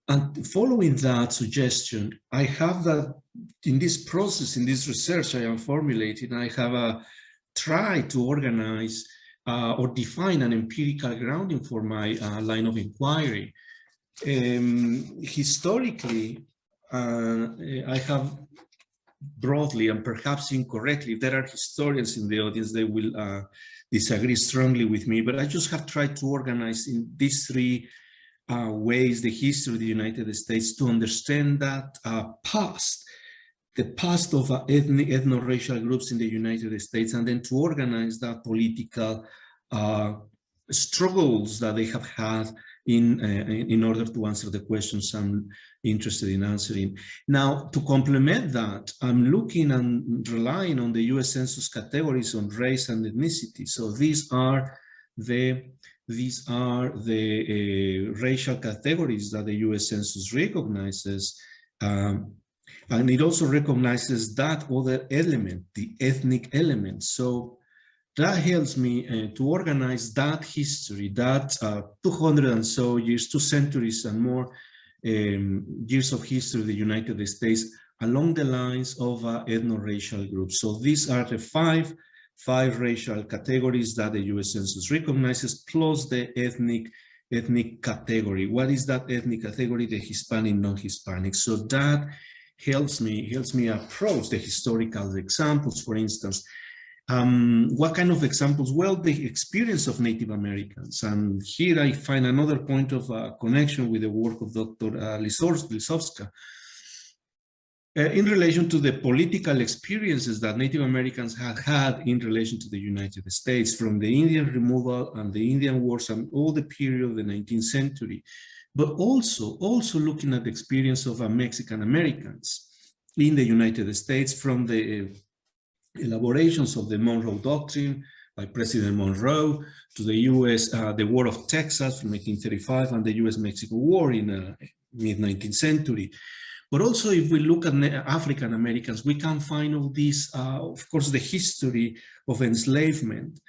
And following that suggestion, I have that in this process, in this research I am formulating, I have tried to organize or define an empirical grounding for my line of inquiry. Historically, I have broadly and perhaps incorrectly, if there are historians in the audience, they will disagree strongly with me, but I just have tried to organize in these three ways the history of the United States to understand that the past of ethno-racial groups in the United States, and then to organize that political struggles that they have had in order to answer the questions I'm interested in answering. Now, to complement that, I'm looking and relying on the US Census categories on race and ethnicity. So these are the racial categories that the US Census recognizes, and it also recognizes that other element, the ethnic element. So that helps me to organize that history, that 200 and so years, 2 centuries and more years of history of the United States along the lines of ethno-racial groups. So these are the five racial categories that the US Census recognizes, plus the ethnic category. What is that ethnic category? The Hispanic, non-Hispanic. So that helps me approach the historical examples. For instance, what kind of examples? Well, the experience of Native Americans. And here I find another point of connection with the work of Dr. Lisowska in relation to the political experiences that Native Americans had had in relation to the United States, from the Indian removal and the Indian Wars and all the period of the 19th century, but also looking at the experience of Mexican Americans in the United States, from the elaborations of the Monroe Doctrine by President Monroe to the US, the War of Texas from 1835 and the US-Mexico War in mid-19th century. But also, if we look at African Americans, we can find all these, of course, the history of enslavement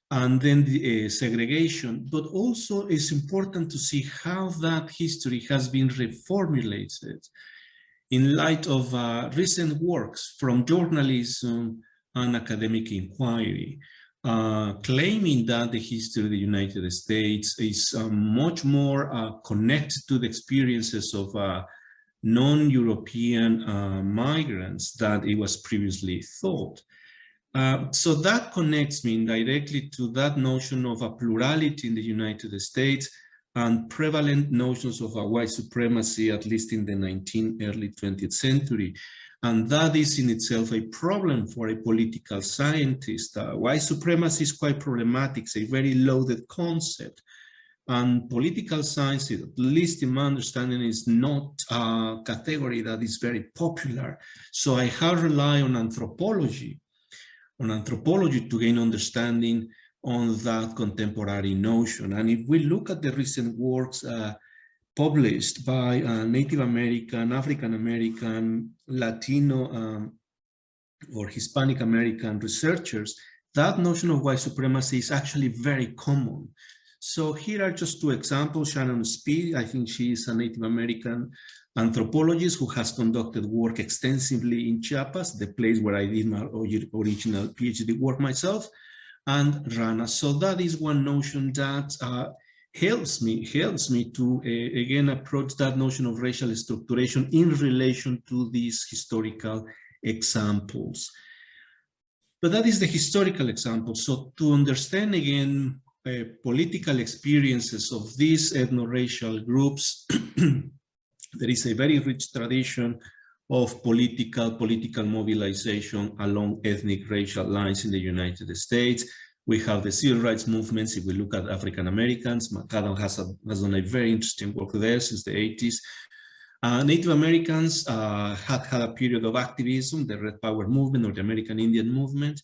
and then the segregation, but also it's important to see how that history has been reformulated in light of recent works from journalism and academic inquiry, claiming that the history of the United States is much more connected to the experiences of non-European migrants than it was previously thought. So that connects me indirectly to that notion of a plurality in the United States and prevalent notions of a white supremacy, at least in the early 20th century. And that is in itself a problem for a political scientist. White supremacy is quite problematic. It's a very loaded concept. And political science, at least in my understanding, is not a category that is very popular. So I have relied on anthropology to gain understanding on that contemporary notion. And if we look at the recent works published by Native American, African American, Latino, or Hispanic American researchers, that notion of white supremacy is actually very common. So here are just 2 examples. Shannon Speed, I think she is a Native American anthropologist who has conducted work extensively in Chiapas, the place where I did my original PhD work myself, and Rana. So that is one notion that helps me to again approach that notion of racial structuration in relation to these historical examples. But that is the historical example. So to understand again political experiences of these ethno-racial groups, there is a very rich tradition of political mobilization along ethnic racial lines in the United States. We have the civil rights movements. If we look at African Americans, McAdam has done a very interesting work there since the 80s. Native Americans had a period of activism, the Red Power movement or the American Indian movement.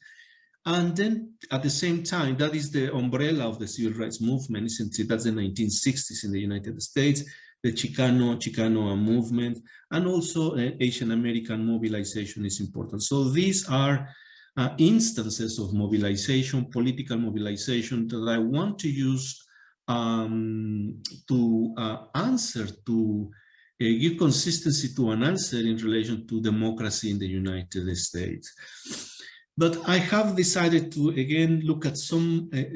And then at the same time, that is the umbrella of the civil rights movement, isn't it? That's the 1960s in the United States, the Chicano movement, and also Asian American mobilization is important. So these are instances of mobilization, political mobilization, that I want to use to answer, to give consistency to an answer in relation to democracy in the United States. But I have decided to again look at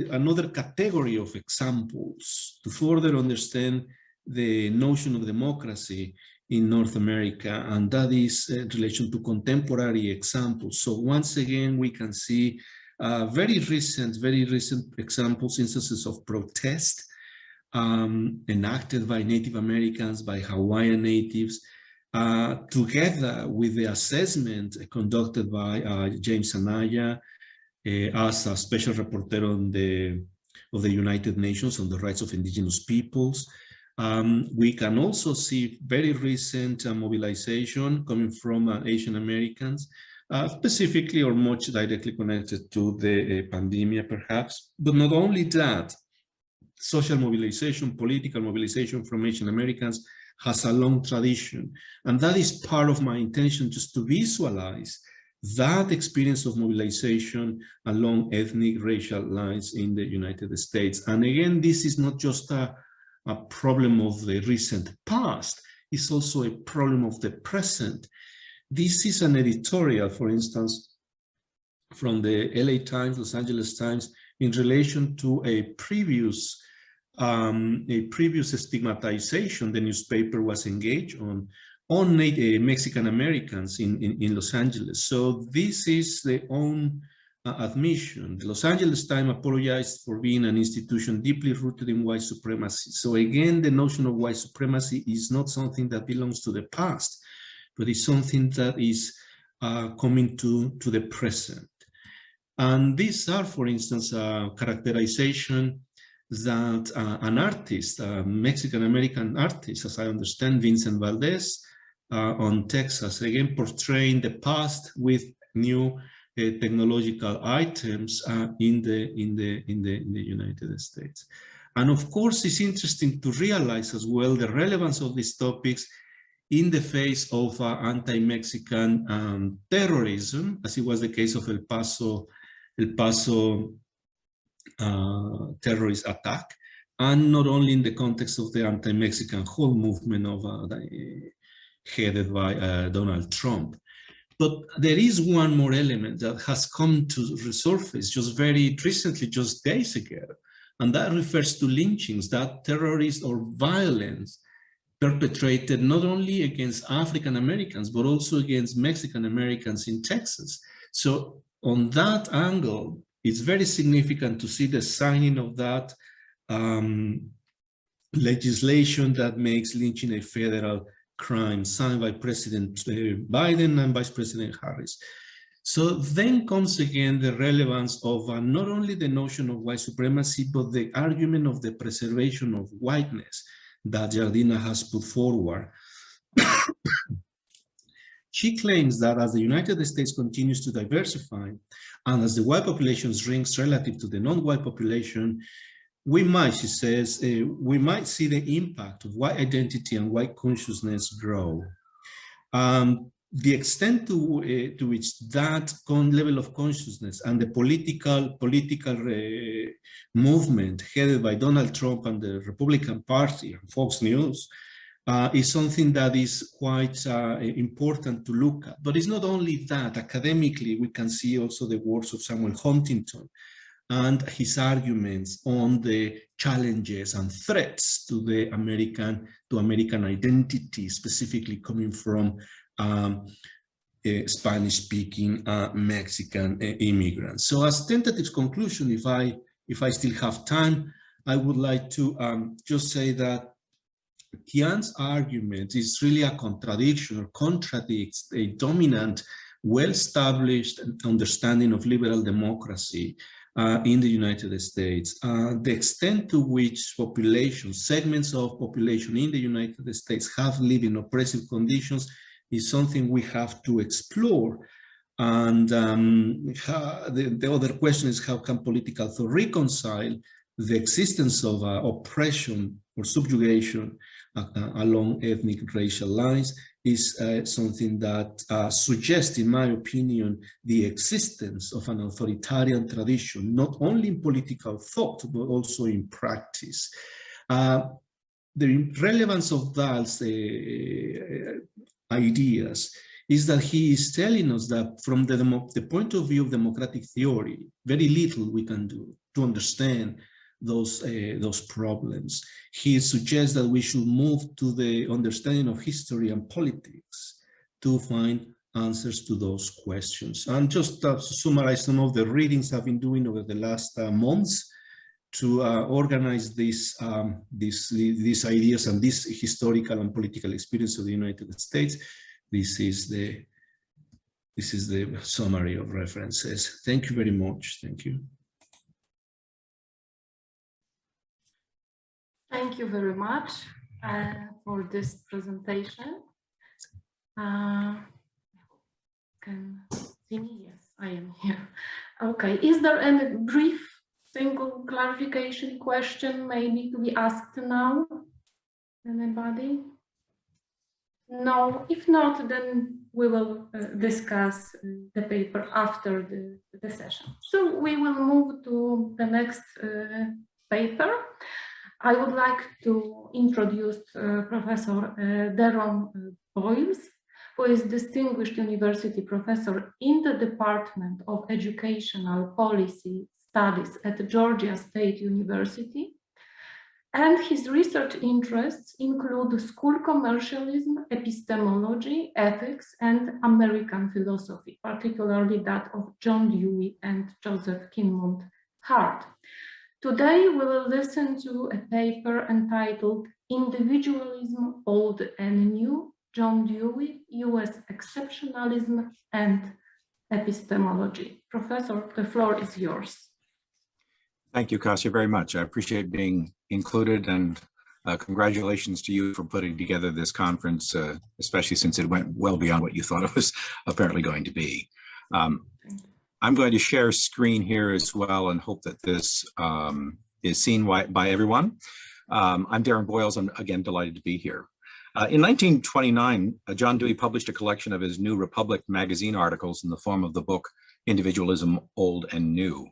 another category of examples to further understand the notion of democracy in North America, and that is in relation to contemporary examples. So once again, we can see very recent examples, instances of protest enacted by Native Americans, by Hawaiian natives, together with the assessment conducted by James Anaya as a special rapporteur of the United Nations on the rights of indigenous peoples. We can also see very recent mobilization coming from Asian Americans, specifically or much directly connected to the pandemic, perhaps. But not only that, social mobilization, political mobilization from Asian Americans has a long tradition. And that is part of my intention, just to visualize that experience of mobilization along ethnic, racial lines in the United States. And again, this is not just a problem of the recent past, it's also a problem of the present. This is an editorial, for instance, from the LA Times, Los Angeles Times, in relation to a previous stigmatization the newspaper was engaged on Mexican Americans in Los Angeles. So this is their own admission. The Los Angeles Times apologized for being an institution deeply rooted in white supremacy. So again, the notion of white supremacy is not something that belongs to the past, but it's something that is coming to the present. And these are, for instance, characterization that an artist, a Mexican-American artist, as I understand, Vincent Valdez, on Texas, again portraying the past with new technological items in the United States. And of course, it's interesting to realize as well the relevance of these topics in the face of anti-Mexican terrorism, as it was the case of El Paso terrorist attack, and not only in the context of the anti-Mexican whole movement headed by Donald Trump. But there is one more element that has come to resurface just very recently, just days ago, and that refers to lynchings, that terrorist or violence perpetrated not only against African Americans, but also against Mexican Americans in Texas. So on that angle, it's very significant to see the signing of that legislation that makes lynching a federal crime, signed by President Biden and Vice President Harris. So then comes again the relevance of not only the notion of white supremacy, but the argument of the preservation of whiteness that Jardina has put forward. She claims that as the United States continues to diversify, and as the white population shrinks relative to the non-white population, we might, she says, we might see the impact of white identity and white consciousness grow. The extent to which that level of consciousness and the political movement headed by Donald Trump and the Republican Party and Fox News is something that is quite important to look at. But it's not only that. Academically, we can see also the works of Samuel Huntington and his arguments on the challenges and threats to the American identity, specifically coming from Spanish-speaking Mexican immigrants. So as tentative conclusion, if I still have time, I would like to just say that Tian's argument is really a contradiction or contradicts a dominant, well-established understanding of liberal democracy in the United States. The extent to which segments of population in the United States have lived in oppressive conditions is something we have to explore. And the other question is, how can political thought reconcile the existence of oppression or subjugation along ethnic racial lines is something that suggests, in my opinion, the existence of an authoritarian tradition, not only in political thought, but also in practice. The relevance of Dahl's ideas is that he is telling us that from the point of view of democratic theory, very little we can do to understand those problems. He suggests that we should move to the understanding of history and politics to find answers to those questions. And just to summarize some of the readings I've been doing over the last months to organize these ideas and this historical and political experience of the United States. This is the summary of references. Thank you very much. Thank you. Thank you very much for this presentation. Can see me? Yes, I am here. Okay, is there any brief single clarification question maybe to be asked now? Anybody? No, if not, then we will discuss the paper after the session. So we will move to the next paper. I would like to introduce Professor Deron Boyles, who is Distinguished University Professor in the Department of Educational Policy Studies at Georgia State University. And his research interests include school commercialism, epistemology, ethics, and American philosophy, particularly that of John Dewey and Joseph Kinmont Hart. Today, we will listen to a paper entitled Individualism, Old and New, John Dewey, U.S. Exceptionalism and Epistemology. Professor, the floor is yours. Thank you, Kasia, very much. I appreciate being included, and congratulations to you for putting together this conference, especially since it went well beyond what you thought it was apparently going to be. I'm going to share screen here as well and hope that this is seen by everyone. I'm Deron Boyles. I'm again delighted to be here. In 1929, John Dewey published a collection of his New Republic magazine articles in the form of the book Individualism, Old and New.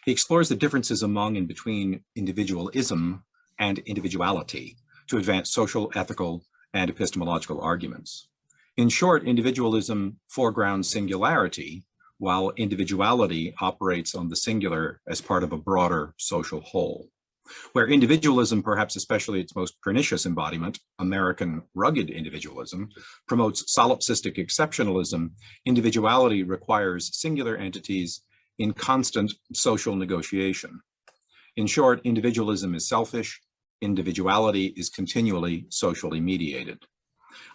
He explores the differences among and between individualism and individuality to advance social, ethical, and epistemological arguments. In short, individualism foregrounds singularity, while individuality operates on the singular as part of a broader social whole. Where individualism, perhaps especially its most pernicious embodiment, American rugged individualism, promotes solipsistic exceptionalism, individuality requires singular entities in constant social negotiation. In short, individualism is selfish, individuality is continually socially mediated.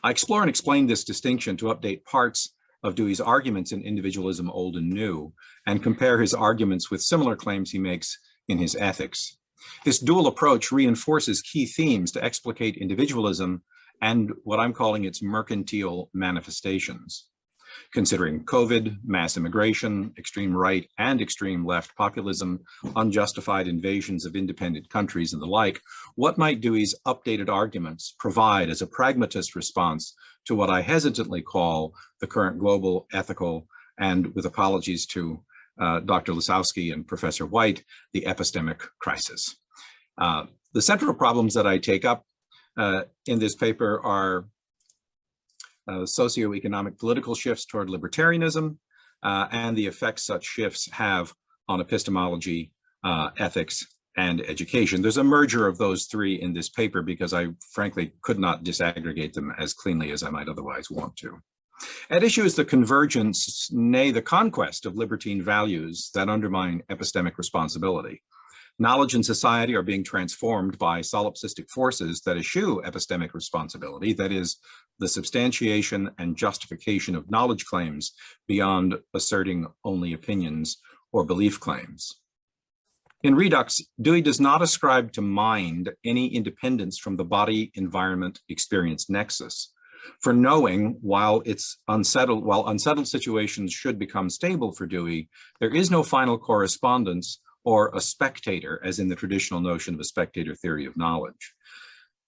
I explore and explain this distinction to update parts of Dewey's arguments in Individualism, Old and New, and compare his arguments with similar claims he makes in his Ethics. This dual approach reinforces key themes to explicate individualism and what I'm calling its mercantile manifestations. Considering COVID, mass immigration, extreme right and extreme left populism, unjustified invasions of independent countries and the like, what might Dewey's updated arguments provide as a pragmatist response to what I hesitantly call the current global, ethical, and with apologies to Dr. Lisowski and Professor White, the epistemic crisis. The central problems that I take up in this paper are socioeconomic political shifts toward libertarianism and the effects such shifts have on epistemology, ethics, and education. There's a merger of those three in this paper because I frankly could not disaggregate them as cleanly as I might otherwise want to. At issue is the convergence, nay, the conquest of libertine values that undermine epistemic responsibility. Knowledge and society are being transformed by solipsistic forces that eschew epistemic responsibility, that is, the substantiation and justification of knowledge claims beyond asserting only opinions or belief claims. In Redux, Dewey does not ascribe to mind any independence from the body-environment-experience nexus. For knowing, while unsettled situations should become stable for Dewey, there is no final correspondence or a spectator, as in the traditional notion of a spectator theory of knowledge.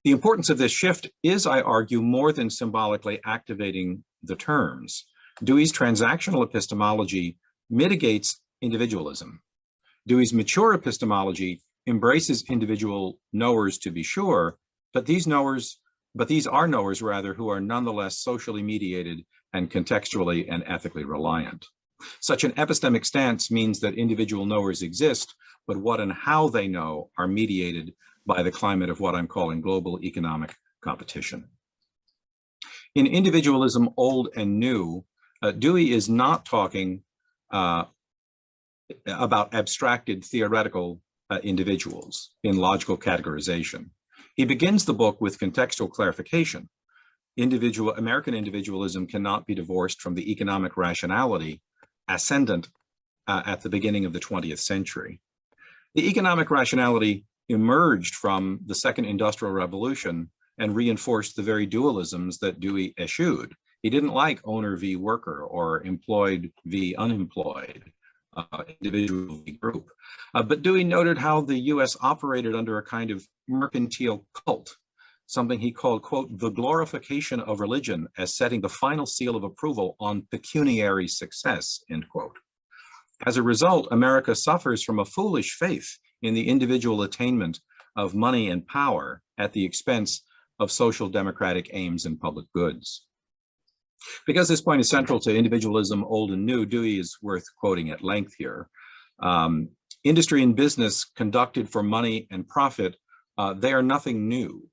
The importance of this shift is, I argue, more than symbolically activating the terms. Dewey's transactional epistemology mitigates individualism. Dewey's mature epistemology embraces individual knowers to be sure, but these knowers but these are knowers rather who are nonetheless socially mediated and contextually and ethically reliant. Such an epistemic stance means that individual knowers exist, but what and how they know are mediated by the climate of what I'm calling global economic competition. In Individualism, Old and New, Dewey is not talking about abstracted theoretical individuals in logical categorization. He begins the book with contextual clarification. American individualism cannot be divorced from the economic rationality ascendant at the beginning of the 20th century. The economic rationality emerged from the Second Industrial Revolution and reinforced the very dualisms that Dewey eschewed. He didn't like owner v. worker or employed v. unemployed, individual v. group. But Dewey noted how the US operated under a kind of mercantile cult, something he called, quote, the glorification of religion as setting the final seal of approval on pecuniary success, end quote. As a result, America suffers from a foolish faith in the individual attainment of money and power at the expense of social democratic aims and public goods. Because this point is central to Individualism, Old and New, Dewey is worth quoting at length here. Industry and business conducted for money and profit, they are nothing new.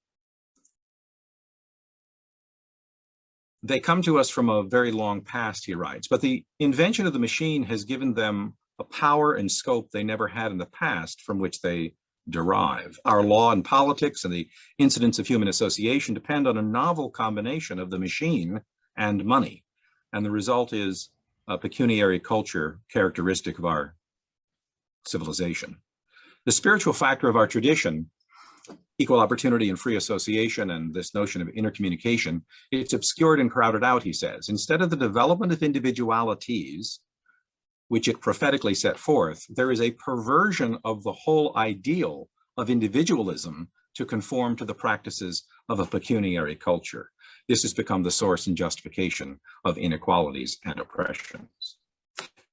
They come to us from a very long past, he writes, but the invention of the machine has given them a power and scope they never had in the past from which they derive. Our law and politics and the incidents of human association depend on a novel combination of the machine and money. And the result is a pecuniary culture characteristic of our civilization. The spiritual factor of our tradition, equal opportunity and free association, and this notion of intercommunication, it's obscured and crowded out, he says. Instead of the development of individualities, which it prophetically set forth, there is a perversion of the whole ideal of individualism to conform to the practices of a pecuniary culture. This has become the source and justification of inequalities and oppressions.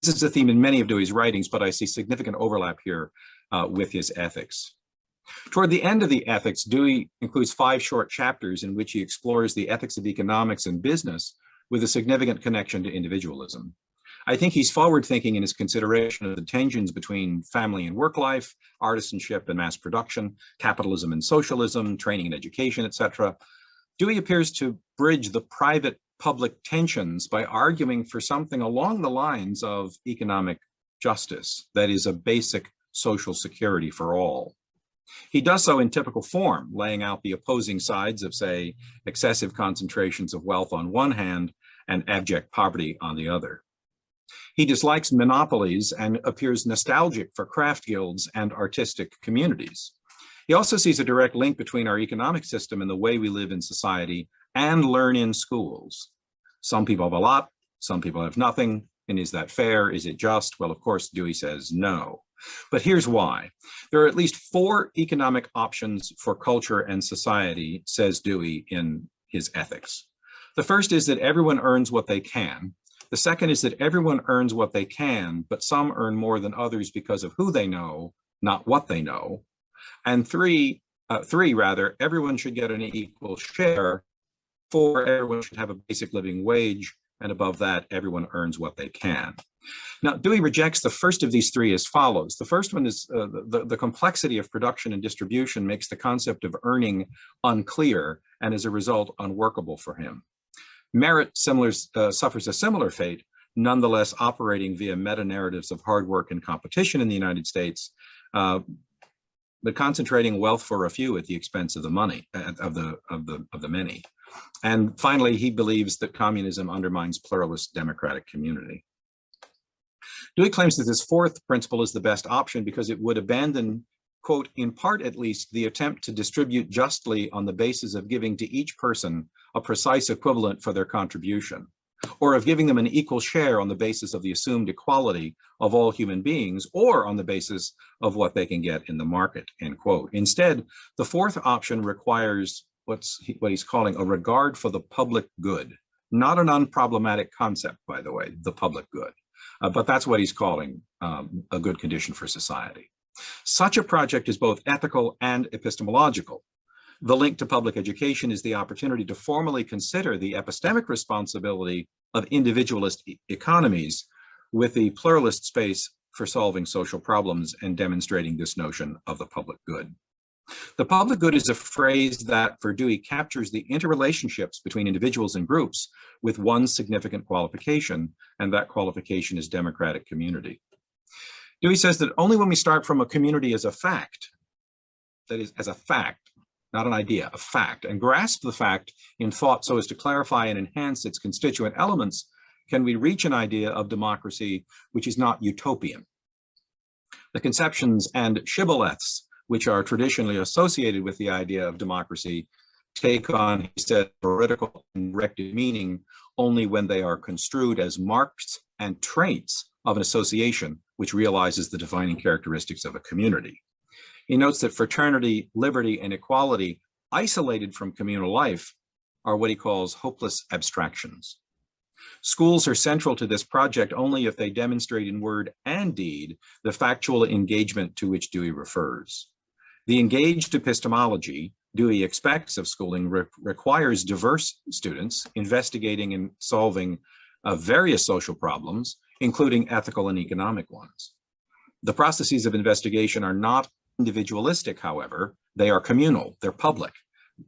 This is a theme in many of Dewey's writings, but I see significant overlap here with his ethics. Toward the end of the ethics, Dewey includes 5 short chapters in which he explores the ethics of economics and business with a significant connection to individualism. I think he's forward-thinking in his consideration of the tensions between family and work life, artisanship and mass production, capitalism and socialism, training and education, etc. Dewey appears to bridge the private-public tensions by arguing for something along the lines of economic justice, that is, a basic social security for all. He does so in typical form, laying out the opposing sides of, say, excessive concentrations of wealth on one hand and abject poverty on the other. He dislikes monopolies and appears nostalgic for craft guilds and artistic communities. He also sees a direct link between our economic system and the way we live in society and learn in schools. Some people have a lot, some people have nothing, and is that fair? Is it just? Well, of course, Dewey says no. But here's why. There are at least 4 economic options for culture and society, says Dewey in his ethics. The first is that everyone earns what they can. The second is that everyone earns what they can, but some earn more than others because of who they know, not what they know. And three, everyone should get an equal share. 4, everyone should have a basic living wage. And above that, everyone earns what they can. Now, Dewey rejects the first of these 3 as follows. The first one is the complexity of production and distribution makes the concept of earning unclear and as a result unworkable for him. Merit suffers a similar fate, nonetheless operating via meta-narratives of hard work and competition in the United States, but concentrating wealth for a few at the expense of the money, of the many. And finally, he believes that communism undermines pluralist democratic community. Dewey claims that this 4th principle is the best option because it would abandon, quote, in part at least, the attempt to distribute justly on the basis of giving to each person a precise equivalent for their contribution, or of giving them an equal share on the basis of the assumed equality of all human beings, or on the basis of what they can get in the market, end quote. Instead, the 4th option requires what he's calling a regard for the public good, not an unproblematic concept, by the way, the public good. But that's what he's calling a good condition for society. Such a project is both ethical and epistemological. The link to public education is the opportunity to formally consider the epistemic responsibility of individualist economies with the pluralist space for solving social problems and demonstrating this notion of the public good. The public good is a phrase that, for Dewey, captures the interrelationships between individuals and groups with one significant qualification, and that qualification is democratic community. Dewey says that only when we start from a community as a fact, that is, as a fact, not an idea, a fact, and grasp the fact in thought so as to clarify and enhance its constituent elements, can we reach an idea of democracy which is not utopian. The conceptions and shibboleths which are traditionally associated with the idea of democracy take on, he said, political and directed meaning only when they are construed as marks and traits of an association which realizes the defining characteristics of a community. He notes that fraternity, liberty, and equality, isolated from communal life, are what he calls hopeless abstractions. Schools are central to this project only if they demonstrate in word and deed the factual engagement to which Dewey refers. The engaged epistemology Dewey expects of schooling requires diverse students investigating and solving various social problems, including ethical and economic ones. The processes of investigation are not individualistic, however. They are communal, they're public,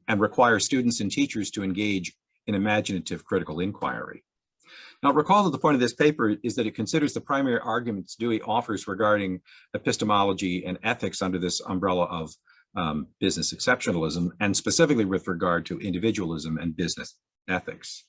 and require students and teachers to engage in imaginative critical inquiry. Now, recall that the point of this paper is that it considers the primary arguments Dewey offers regarding epistemology and ethics under this umbrella of business exceptionalism, and specifically with regard to individualism and business ethics.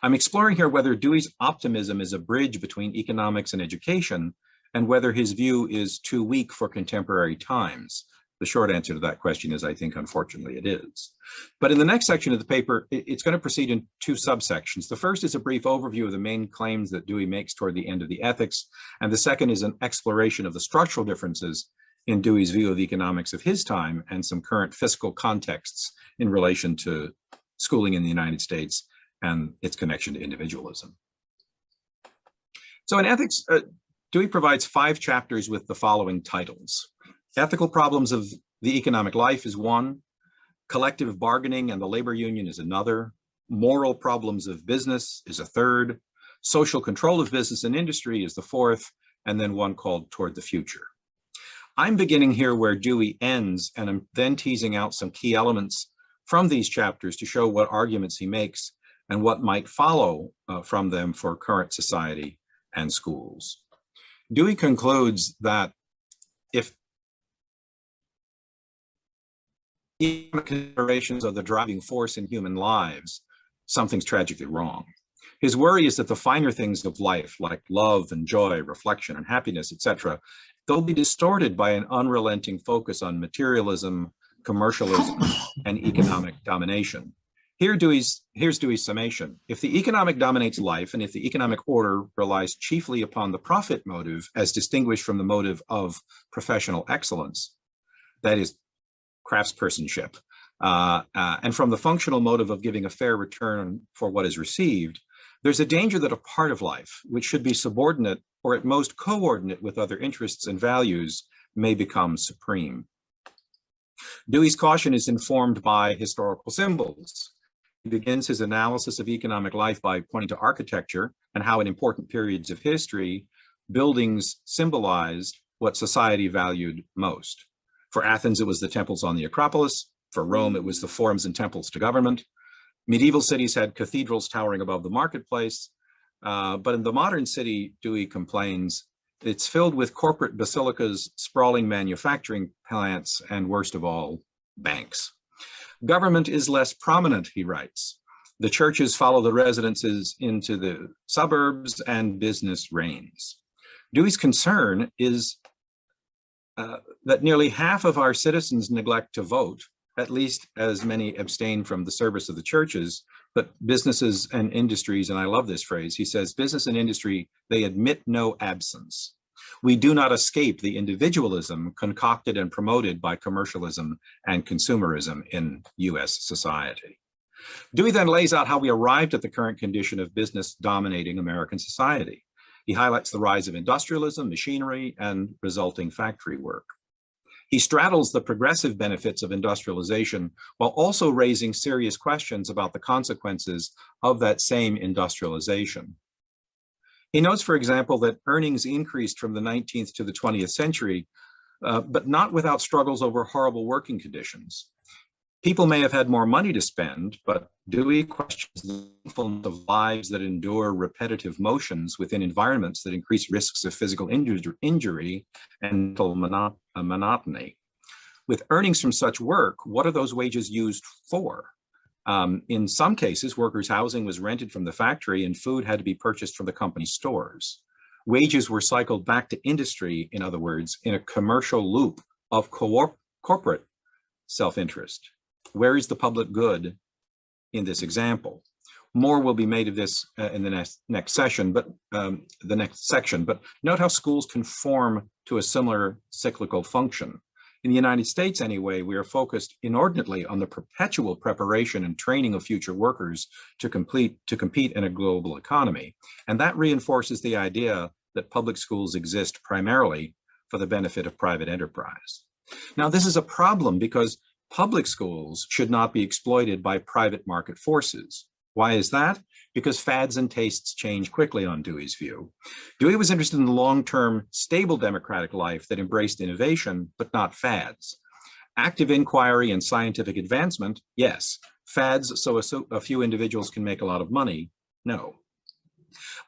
I'm exploring here whether Dewey's optimism is a bridge between economics and education, and whether his view is too weak for contemporary times. The short answer to that question is, I think, unfortunately, it is. But in the next section of the paper, it's going to proceed in two subsections. The first is a brief overview of the main claims that Dewey makes toward the end of the ethics, and the second is an exploration of the structural differences in Dewey's view of the economics of his time and some current fiscal contexts in relation to schooling in the United States and its connection to individualism. So in ethics, Dewey provides 5 chapters with the following titles. Ethical problems of the economic life is one, collective bargaining and the labor union is another, moral problems of business is a third, social control of business and industry is the fourth, and then one called Toward the Future. I'm beginning here where Dewey ends, and I'm then teasing out some key elements from these chapters to show what arguments he makes and what might follow from them for current society and schools. Dewey concludes that if economic considerations are the driving force in human lives, something's tragically wrong. His worry is that the finer things of life, like love and joy, reflection and happiness, etc., they'll be distorted by an unrelenting focus on materialism, commercialism, and economic domination. Here's Dewey's summation. If the economic dominates life, and if the economic order relies chiefly upon the profit motive as distinguished from the motive of professional excellence, that is craftspersonship, and from the functional motive of giving a fair return for what is received, there's a danger that a part of life, which should be subordinate or at most coordinate with other interests and values, may become supreme. Dewey's caution is informed by historical symbols. He begins his analysis of economic life by pointing to architecture and how in important periods of history, buildings symbolized what society valued most. For Athens, it was the temples on the Acropolis. For Rome, it was the forums and temples to government. Medieval cities had cathedrals towering above the marketplace. But in the modern city, Dewey complains, it's filled with corporate basilicas, sprawling manufacturing plants, and worst of all, banks. Government is less prominent, he writes. The churches follow the residences into the suburbs and business reigns. Dewey's concern is that nearly half of our citizens neglect to vote, at least as many abstain from the service of the churches, but businesses and industries, and I love this phrase, he says, business and industry, they admit no absence. We do not escape the individualism concocted and promoted by commercialism and consumerism in US society. Dewey then lays out how we arrived at the current condition of business dominating American society. He highlights the rise of industrialism, machinery, and resulting factory work. He straddles the progressive benefits of industrialization while also raising serious questions about the consequences of that same industrialization. He notes, for example, that earnings increased from the 19th to the 20th century, but not without struggles over horrible working conditions. People may have had more money to spend, but Dewey questions the meaningfulness of lives that endure repetitive motions within environments that increase risks of physical injury and mental monotony. With earnings from such work, what are those wages used for? In some cases, workers' housing was rented from the factory and food had to be purchased from the company stores. Wages were cycled back to industry, in other words, in a commercial loop of corporate self-interest. Where is the public good in this example? More will be made of this in the next session, but the next section. But note how schools conform to a similar cyclical function. In the United States, anyway, we are focused inordinately on the perpetual preparation and training of future workers to compete in a global economy, and that reinforces the idea that public schools exist primarily for the benefit of private enterprise. Now, this is a problem because public schools should not be exploited by private market forces. Why is that? Because fads and tastes change quickly on Dewey's view. Dewey was interested in the long-term, stable democratic life that embraced innovation, but not fads. Active inquiry and scientific advancement, yes. Fads so a few individuals can make a lot of money, no.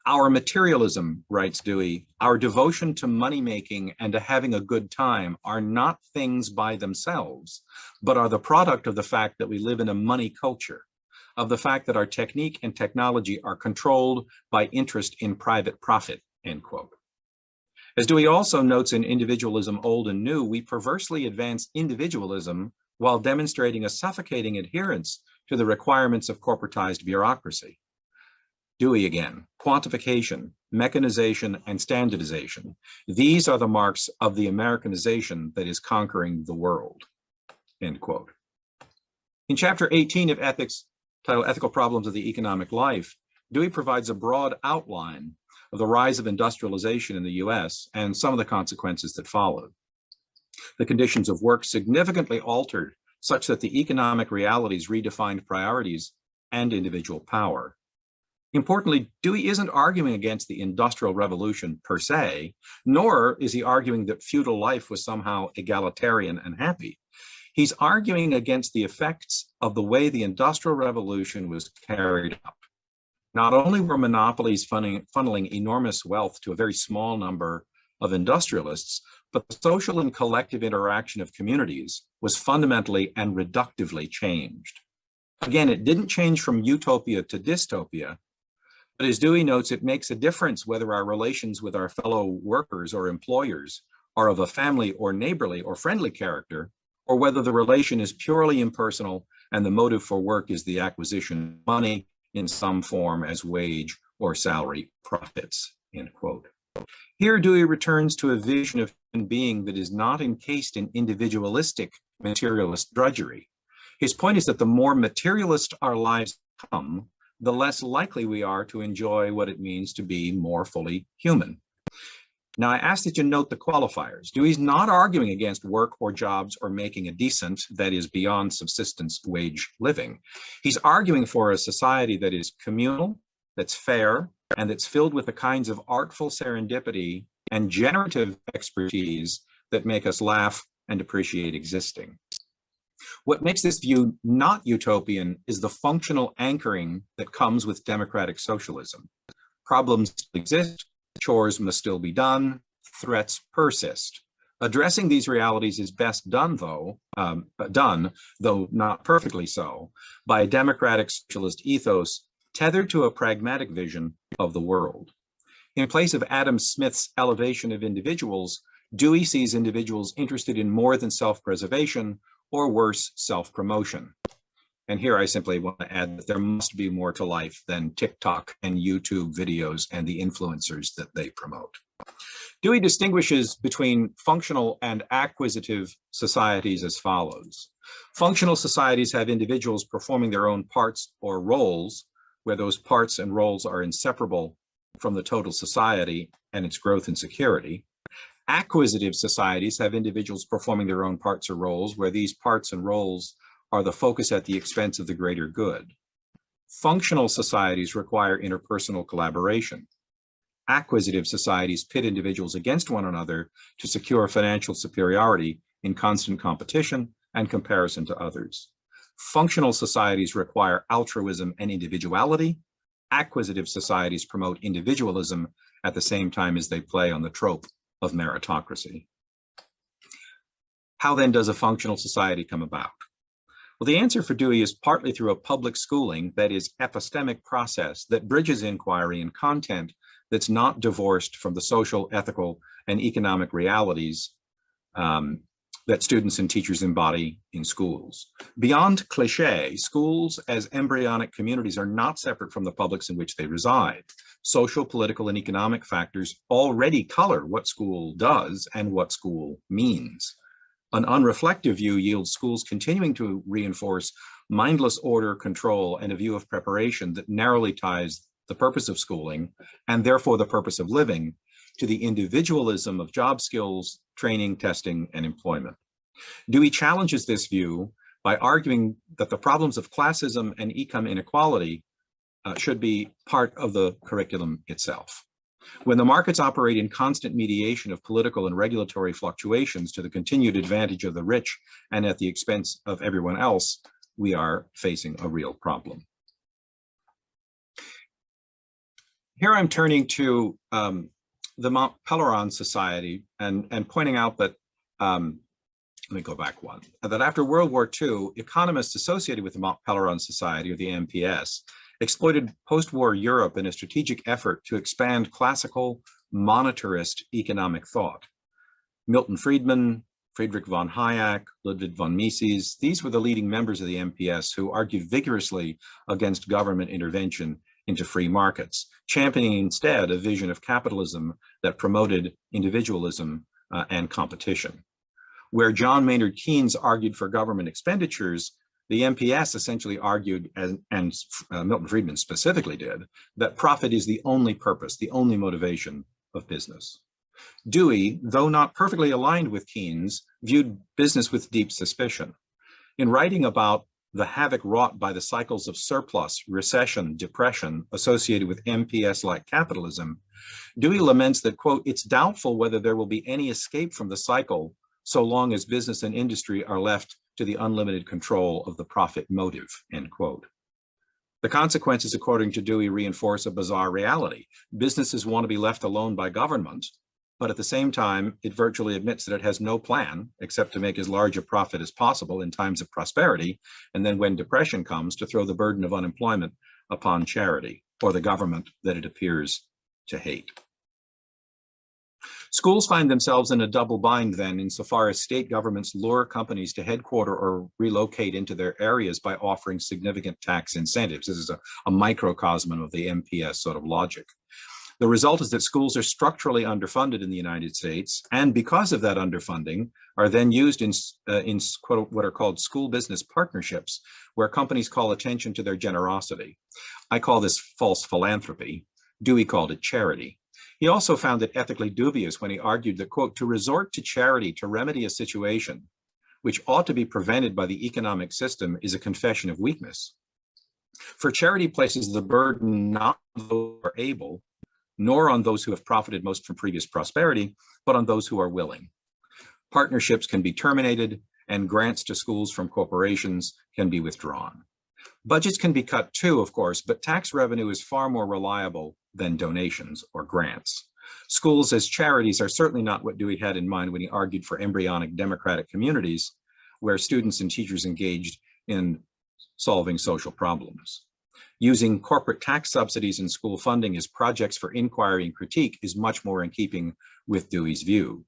Our materialism, writes Dewey, our devotion to money-making and to having a good time are not things by themselves, but are the product of the fact that we live in a money culture, of the fact that our technique and technology are controlled by interest in private profit, end quote. As Dewey also notes in Individualism, Old and New, we perversely advance individualism while demonstrating a suffocating adherence to the requirements of corporatized bureaucracy. Dewey again, quantification, mechanization, and standardization. These are the marks of the Americanization that is conquering the world, end quote. In chapter 18 of Ethics, titled Ethical Problems of the Economic Life, Dewey provides a broad outline of the rise of industrialization in the US and some of the consequences that followed. The conditions of work significantly altered such that the economic realities redefined priorities and individual power. Importantly, Dewey isn't arguing against the Industrial Revolution per se, nor is he arguing that feudal life was somehow egalitarian and happy. He's arguing against the effects of the way the Industrial Revolution was carried out. Not only were monopolies funneling enormous wealth to a very small number of industrialists, but the social and collective interaction of communities was fundamentally and reductively changed. Again, it didn't change from utopia to dystopia, but as Dewey notes, it makes a difference whether our relations with our fellow workers or employers are of a family or neighborly or friendly character, or whether the relation is purely impersonal and the motive for work is the acquisition of money in some form as wage or salary profits, end quote. Here, Dewey returns to a vision of human being that is not encased in individualistic materialist drudgery. His point is that the more materialist our lives become, the less likely we are to enjoy what it means to be more fully human. Now, I ask that you note the qualifiers. Dewey's not arguing against work or jobs or making a decent, that is beyond subsistence wage living. He's arguing for a society that is communal, that's fair, and that's filled with the kinds of artful serendipity and generative expertise that make us laugh and appreciate existing. What makes this view not utopian is the functional anchoring that comes with democratic socialism. Problems exist, chores must still be done, threats persist. Addressing these realities is best done, though not perfectly so, by a democratic socialist ethos tethered to a pragmatic vision of the world. In place of Adam Smith's elevation of individuals, Dewey sees individuals interested in more than self-preservation, or worse, self-promotion. And here I simply want to add that there must be more to life than TikTok and YouTube videos and the influencers that they promote. Dewey distinguishes between functional and acquisitive societies as follows. Functional societies have individuals performing their own parts or roles, where those parts and roles are inseparable from the total society and its growth and security. Acquisitive societies have individuals performing their own parts or roles, where these parts and roles are the focus at the expense of the greater good. Functional societies require interpersonal collaboration. Acquisitive societies pit individuals against one another to secure financial superiority in constant competition and comparison to others. Functional societies require altruism and individuality. Acquisitive societies promote individualism at the same time as they play on the trope of meritocracy. How then does a functional society come about? Well, the answer for Dewey is partly through a public schooling, that is, epistemic process that bridges inquiry and content that's not divorced from the social, ethical, and economic realities that students and teachers embody in schools. Beyond cliché, schools as embryonic communities are not separate from the publics in which they reside. Social, political, and economic factors already color what school does and what school means. An unreflective view yields schools continuing to reinforce mindless order, control, and a view of preparation that narrowly ties the purpose of schooling, and therefore the purpose of living, to the individualism of job skills, training, testing, and employment. Dewey challenges this view by arguing that the problems of classism and income inequality should be part of the curriculum itself. When the markets operate in constant mediation of political and regulatory fluctuations to the continued advantage of the rich and at the expense of everyone else, we are facing a real problem. Here I'm turning to the Mont Pelerin Society and pointing out that, let me go back one, that after World War II, economists associated with the Mont Pelerin Society, or the MPS, exploited post-war Europe in a strategic effort to expand classical monetarist economic thought. Milton Friedman, Friedrich von Hayek, Ludwig von Mises, these were the leading members of the MPS who argued vigorously against government intervention into free markets, championing instead a vision of capitalism that promoted individualism and competition. Where John Maynard Keynes argued for government expenditures, the MPS essentially argued, and Milton Friedman specifically did, that profit is the only purpose, the only motivation of business. Dewey, though not perfectly aligned with Keynes, viewed business with deep suspicion. In writing about the havoc wrought by the cycles of surplus, recession, depression associated with MPS-like capitalism, Dewey laments that, quote, "It's doubtful whether there will be any escape from the cycle so long as business and industry are left to the unlimited control of the profit motive," end quote. The consequences, according to Dewey, reinforce a bizarre reality. Businesses want to be left alone by government, but at the same time, it virtually admits that it has no plan except to make as large a profit as possible in times of prosperity, and then when depression comes, to throw the burden of unemployment upon charity or the government that it appears to hate. Schools find themselves in a double bind then, insofar as state governments lure companies to headquarter or relocate into their areas by offering significant tax incentives. This is a microcosm of the MPS sort of logic. The result is that schools are structurally underfunded in the United States, and because of that underfunding, are then used in quote, what are called school business partnerships, where companies call attention to their generosity. I call this false philanthropy. Dewey called it charity. He also found it ethically dubious when he argued that, quote, "To resort to charity to remedy a situation which ought to be prevented by the economic system is a confession of weakness. For charity places the burden not on those who are able, nor on those who have profited most from previous prosperity, but on those who are willing. Partnerships can be terminated, and grants to schools from corporations can be withdrawn. Budgets can be cut too, of course, but tax revenue is far more reliable than donations or grants. Schools as charities are certainly not what Dewey had in mind when he argued for embryonic democratic communities where students and teachers engaged in solving social problems. Using corporate tax subsidies and school funding as projects for inquiry and critique is much more in keeping with Dewey's view,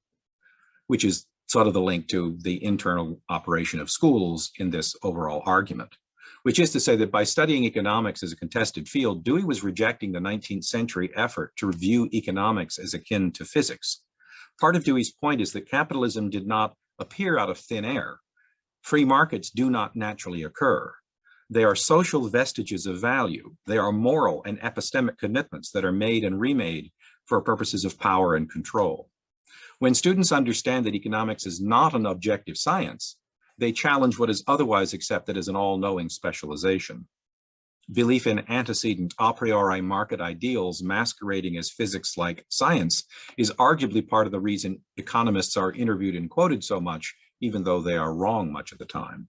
which is sort of the link to the internal operation of schools in this overall argument. Which is to say that by studying economics as a contested field, Dewey was rejecting the 19th century effort to view economics as akin to physics. Part of Dewey's point is that capitalism did not appear out of thin air. Free markets do not naturally occur. They are social vestiges of value. They are moral and epistemic commitments that are made and remade for purposes of power and control. When students understand that economics is not an objective science, they challenge what is otherwise accepted as an all-knowing specialization. Belief in antecedent a priori market ideals masquerading as physics-like science is arguably part of the reason economists are interviewed and quoted so much, even though they are wrong much of the time.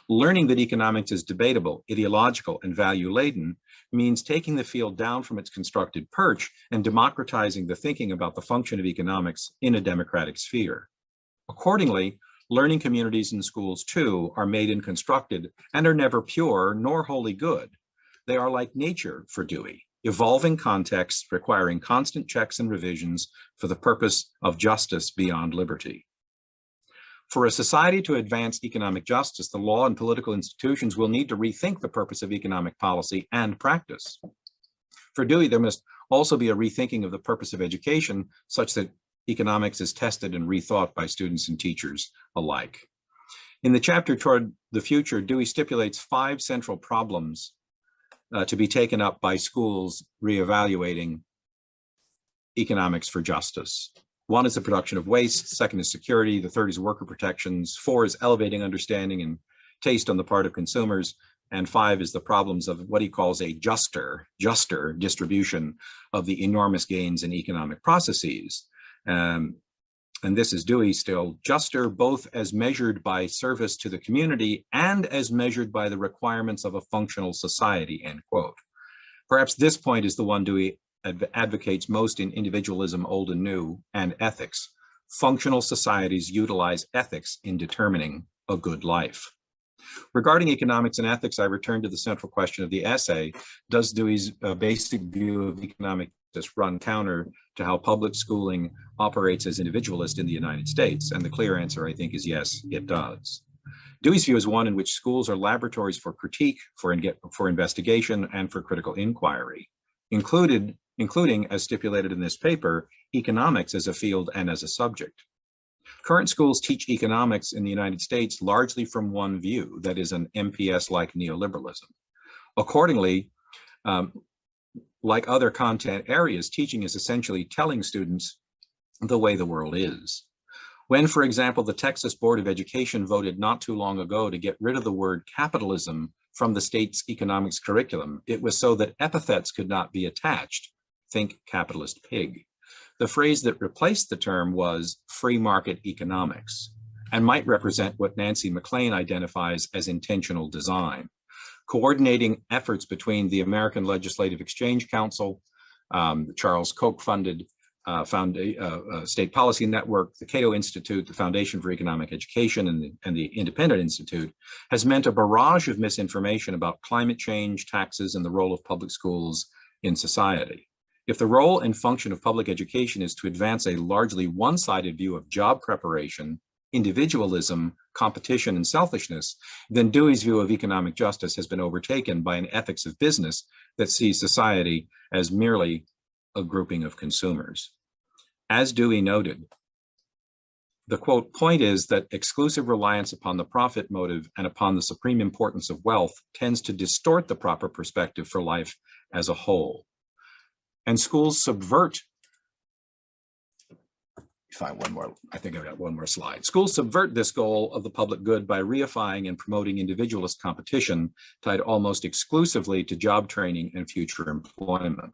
Learning that economics is debatable, ideological, and value-laden means taking the field down from its constructed perch and democratizing the thinking about the function of economics in a democratic sphere. Accordingly, learning communities in schools, too, are made and constructed and are never pure nor wholly good. They are like nature for Dewey, evolving contexts requiring constant checks and revisions for the purpose of justice beyond liberty. For a society to advance economic justice, the law and political institutions will need to rethink the purpose of economic policy and practice. For Dewey, there must also be a rethinking of the purpose of education such that economics is tested and rethought by students and teachers alike. In the chapter Toward the Future, Dewey stipulates 5 central problems to be taken up by schools reevaluating economics for justice. 1 is the production of waste, 2nd is security, the 3rd is worker protections, 4 is elevating understanding and taste on the part of consumers, and 5 is the problems of what he calls a juster distribution of the enormous gains in economic processes. And this is Dewey still, juster both as measured by service to the community and as measured by the requirements of a functional society, end quote. Perhaps this point is the one Dewey advocates most in Individualism, Old and New, and Ethics. Functional societies utilize ethics in determining a good life. Regarding economics and ethics, I return to the central question of the essay. Does Dewey's basic view of economic justice run counter to how public schooling operates as individualist in the United States? And the clear answer, I think, is yes, it does. Dewey's view is one in which schools are laboratories for critique, for investigation, and for critical inquiry, including, as stipulated in this paper, economics as a field and as a subject. Current schools teach economics in the United States largely from one view, that is an MPS-like neoliberalism. Accordingly, like other content areas, teaching is essentially telling students the way the world is. When, for example, the Texas Board of Education voted not too long ago to get rid of the word capitalism from the state's economics curriculum, it was so that epithets could not be attached. Think capitalist pig. The phrase that replaced the term was free market economics and might represent what Nancy McLean identifies as intentional design. Coordinating efforts between the American Legislative Exchange Council, the Charles Koch-funded State Policy Network, the Cato Institute, the Foundation for Economic Education, and the Independent Institute, has meant a barrage of misinformation about climate change, taxes, and the role of public schools in society. If the role and function of public education is to advance a largely one-sided view of job preparation, individualism, competition, and selfishness, then Dewey's view of economic justice has been overtaken by an ethics of business that sees society as merely a grouping of consumers. As Dewey noted, the quote, point is that exclusive reliance upon the profit motive and upon the supreme importance of wealth tends to distort the proper perspective for life as a whole. And schools subvert, find one more, I think I've got one more slide. Schools subvert this goal of the public good by reifying and promoting individualist competition tied almost exclusively to job training and future employment.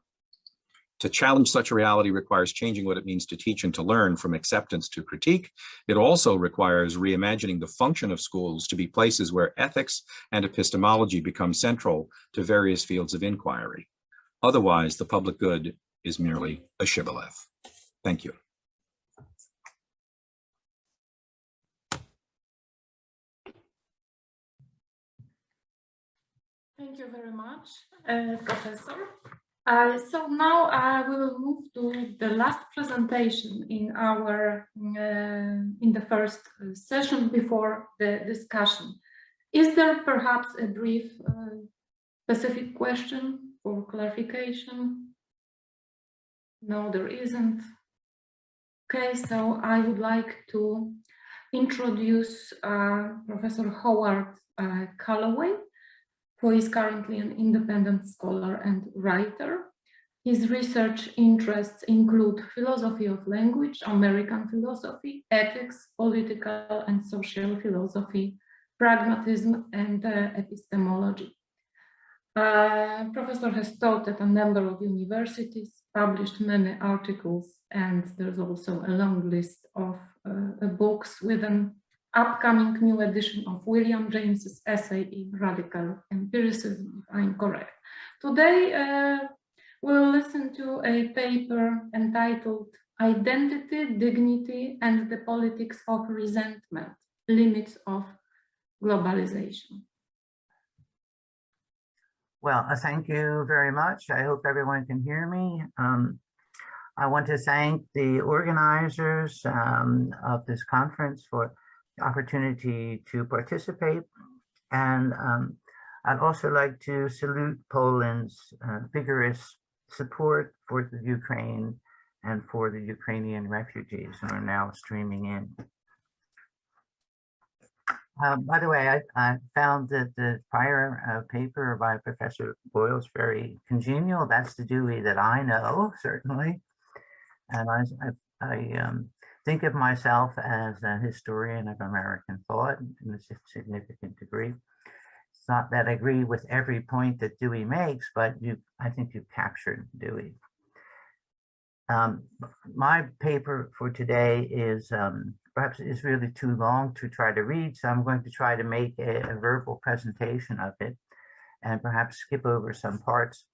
To challenge such a reality requires changing what it means to teach and to learn, from acceptance to critique. It also requires reimagining the function of schools to be places where ethics and epistemology become central to various fields of inquiry. Otherwise, the public good is merely a shibboleth. Thank you. Thank you very much, Professor. So now we will move to the last presentation in our in the first session before the discussion. Is there perhaps a brief specific question for clarification? No, there isn't. Okay, so I would like to introduce Professor Howard Callaway, who is currently an independent scholar and writer. His research interests include philosophy of language, American philosophy, ethics, political and social philosophy, pragmatism, and epistemology. Professor has taught at a number of universities, published many articles, and there's also a long list of books with an upcoming new edition of William James's essay in Radical Empiricism, if I'm correct. Today, we'll listen to a paper entitled Identity, Dignity, and the Politics of Resentment, Limits of Globalization. Well, thank you very much. I hope everyone can hear me. I want to thank the organizers of this conference for the opportunity to participate. And I'd also like to salute Poland's vigorous support for the Ukraine and for the Ukrainian refugees who are now streaming in. By the way, I found that the prior paper by Professor Boyles very congenial. That's the Dewey that I know, certainly. And I think of myself as a historian of American thought in a significant degree. It's not that I agree with every point that Dewey makes, but I think you've captured Dewey. My paper for today is perhaps is really too long to try to read, so I'm going to try to make a verbal presentation of it and perhaps skip over some parts.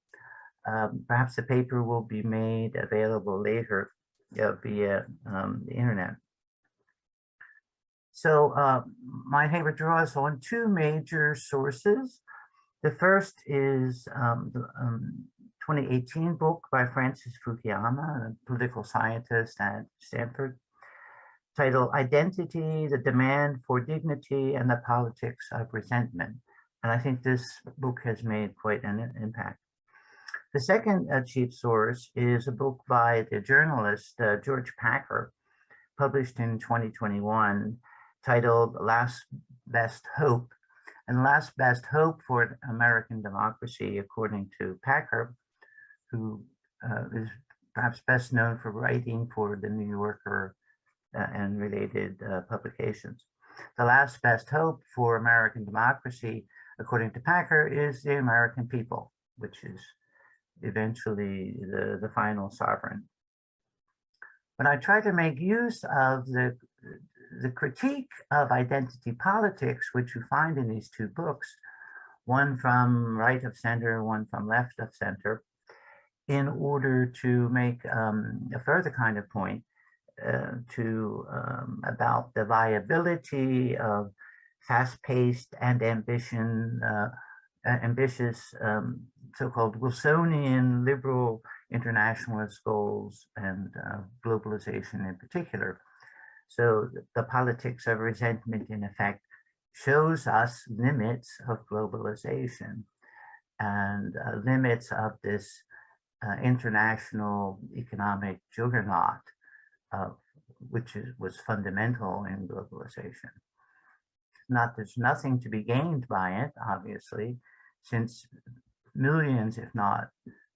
Perhaps the paper will be made available later via the internet. So my paper draws on two major sources. The first is the 2018 book by Francis Fukuyama, a political scientist at Stanford, titled Identity, the Demand for Dignity and the Politics of Resentment. And I think this book has made quite an impact. The second chief source is a book by the journalist George Packer, published in 2021, titled Last Best Hope. And Last Best Hope for American Democracy, according to Packer, who is perhaps best known for writing for the New Yorker and related publications. The last best hope for American democracy, according to Packer, is the American people, which is eventually the final sovereign. But I try to make use of the critique of identity politics, which you find in these two books, one from right of center, one from left of center, in order to make a further kind of point about the viability of fast-paced and ambitious so-called Wilsonian liberal internationalist goals and globalization in particular. So the politics of resentment, in effect, shows us limits of globalization and limits of this international economic juggernaut, which was fundamental in globalization. There's nothing to be gained by it, obviously, since millions, if not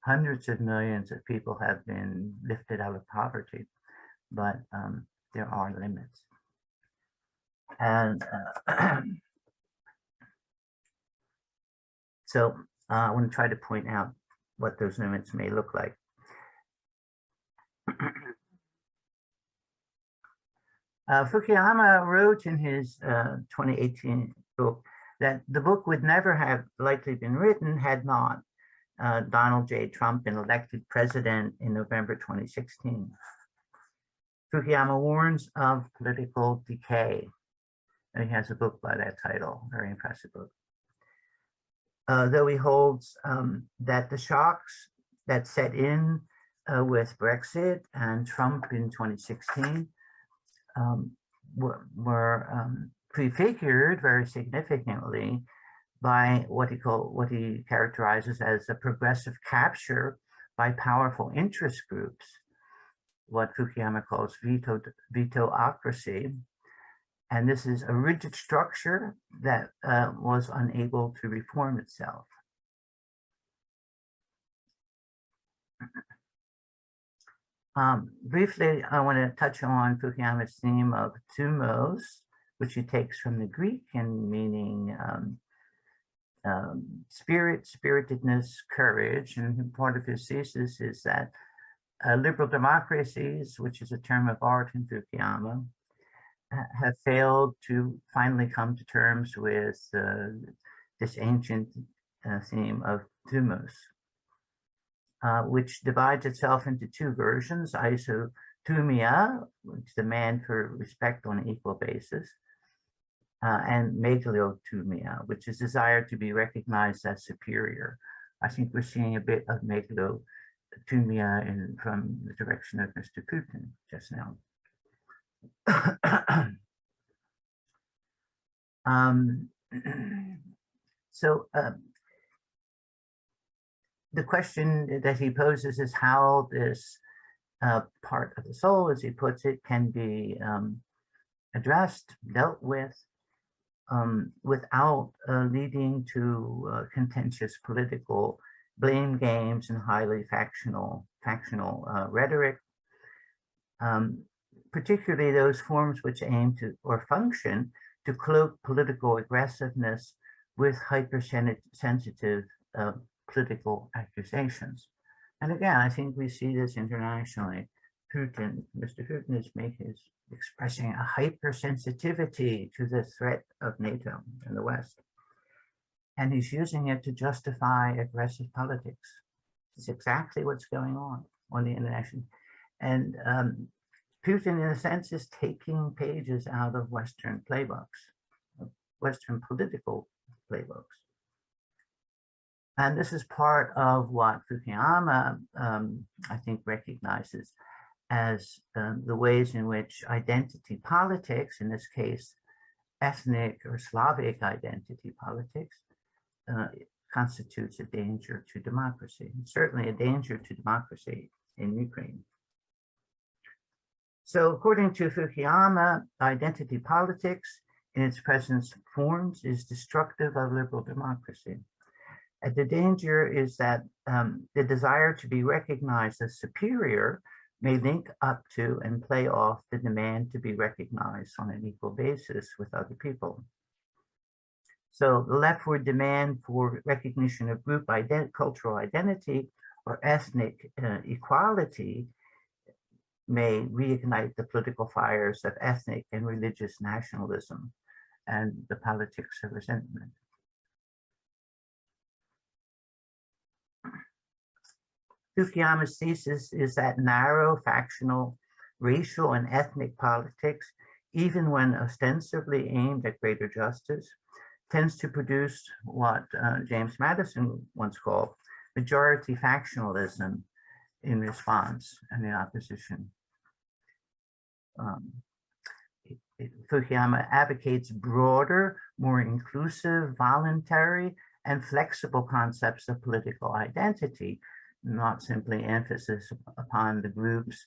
hundreds of millions of people have been lifted out of poverty, but there are limits. And so I want to try to point out what those limits may look like. Fukuyama wrote in his 2018 book that the book would never have likely been written had not Donald J. Trump been elected president in November 2016. Fukuyama warns of political decay, and he has a book by that title, very impressive book. Though he holds that the shocks that set in with Brexit and Trump in 2016 were prefigured very significantly by what he characterizes as a progressive capture by powerful interest groups, what Fukuyama calls veto-ocracy. And this is a rigid structure that was unable to reform itself. Briefly, I want to touch on Fukuyama's theme of thumos, which he takes from the Greek and meaning spirit, spiritedness, courage. And part of his thesis is that liberal democracies, which is a term of art in Fukuyama, have failed to finally come to terms with this ancient theme of thumos, which divides itself into two versions: isothumia, which demand for respect on an equal basis, and megalothumia, which is desire to be recognized as superior. I think we're seeing a bit of megalothumia from the direction of Mr. Putin just now. The question that he poses is how this part of the soul, as he puts it, can be addressed, dealt with, without leading to contentious political blame games and highly factional rhetoric, particularly those forms which aim to or function to cloak political aggressiveness with hypersensitive political accusations. And again, I think we see this internationally. Mr. Putin is expressing a hypersensitivity to the threat of NATO in the West. And he's using it to justify aggressive politics. It's exactly what's going on the international. And Putin, in a sense, is taking pages out of Western playbooks, Western political playbooks. And this is part of what Fukuyama, I think, recognizes as the ways in which identity politics, in this case, ethnic or Slavic identity politics, constitutes a danger to democracy, certainly a danger to democracy in Ukraine. So according to Fukuyama, identity politics in its present forms is destructive of liberal democracy. And the danger is that the desire to be recognized as superior may link up to and play off the demand to be recognized on an equal basis with other people. So the leftward demand for recognition of group cultural identity or ethnic equality may reignite the political fires of ethnic and religious nationalism and the politics of resentment. Fukuyama's thesis is that narrow, factional, racial, and ethnic politics, even when ostensibly aimed at greater justice, tends to produce what James Madison once called majority factionalism in response and in opposition. Fukuyama advocates broader, more inclusive, voluntary, and flexible concepts of political identity, not simply emphasis upon the groups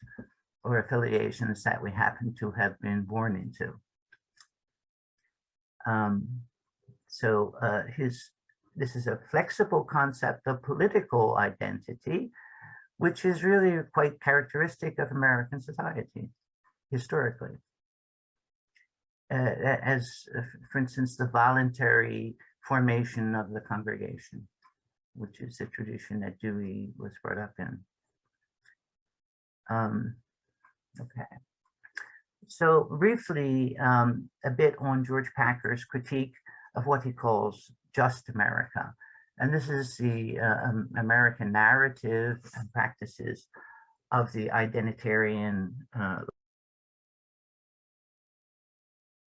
or affiliations that we happen to have been born into. This is a flexible concept of political identity, which is really quite characteristic of American society historically. As, for instance, the voluntary formation of the congregation, which is a tradition that Dewey was brought up in. Okay. So briefly, a bit on George Packer's critique of what he calls just America. And this is the American narrative and practices of the identitarian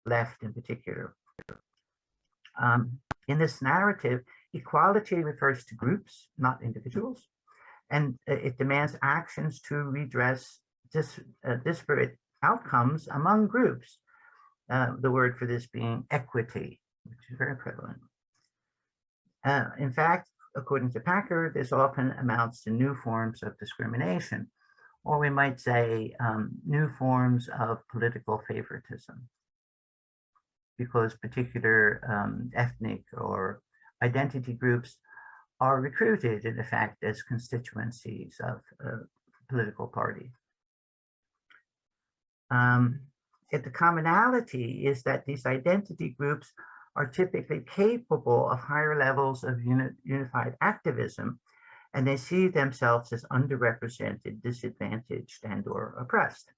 left in particular. In this narrative, equality refers to groups, not individuals, and it demands actions to redress disparate outcomes among groups. The word for this being equity, which is very prevalent. In fact, according to Packer, this often amounts to new forms of discrimination, or we might say new forms of political favoritism, because particular ethnic or identity groups are recruited, in effect, as constituencies of a political party. The commonality is that these identity groups are typically capable of higher levels of unified activism, and they see themselves as underrepresented, disadvantaged, and/or oppressed.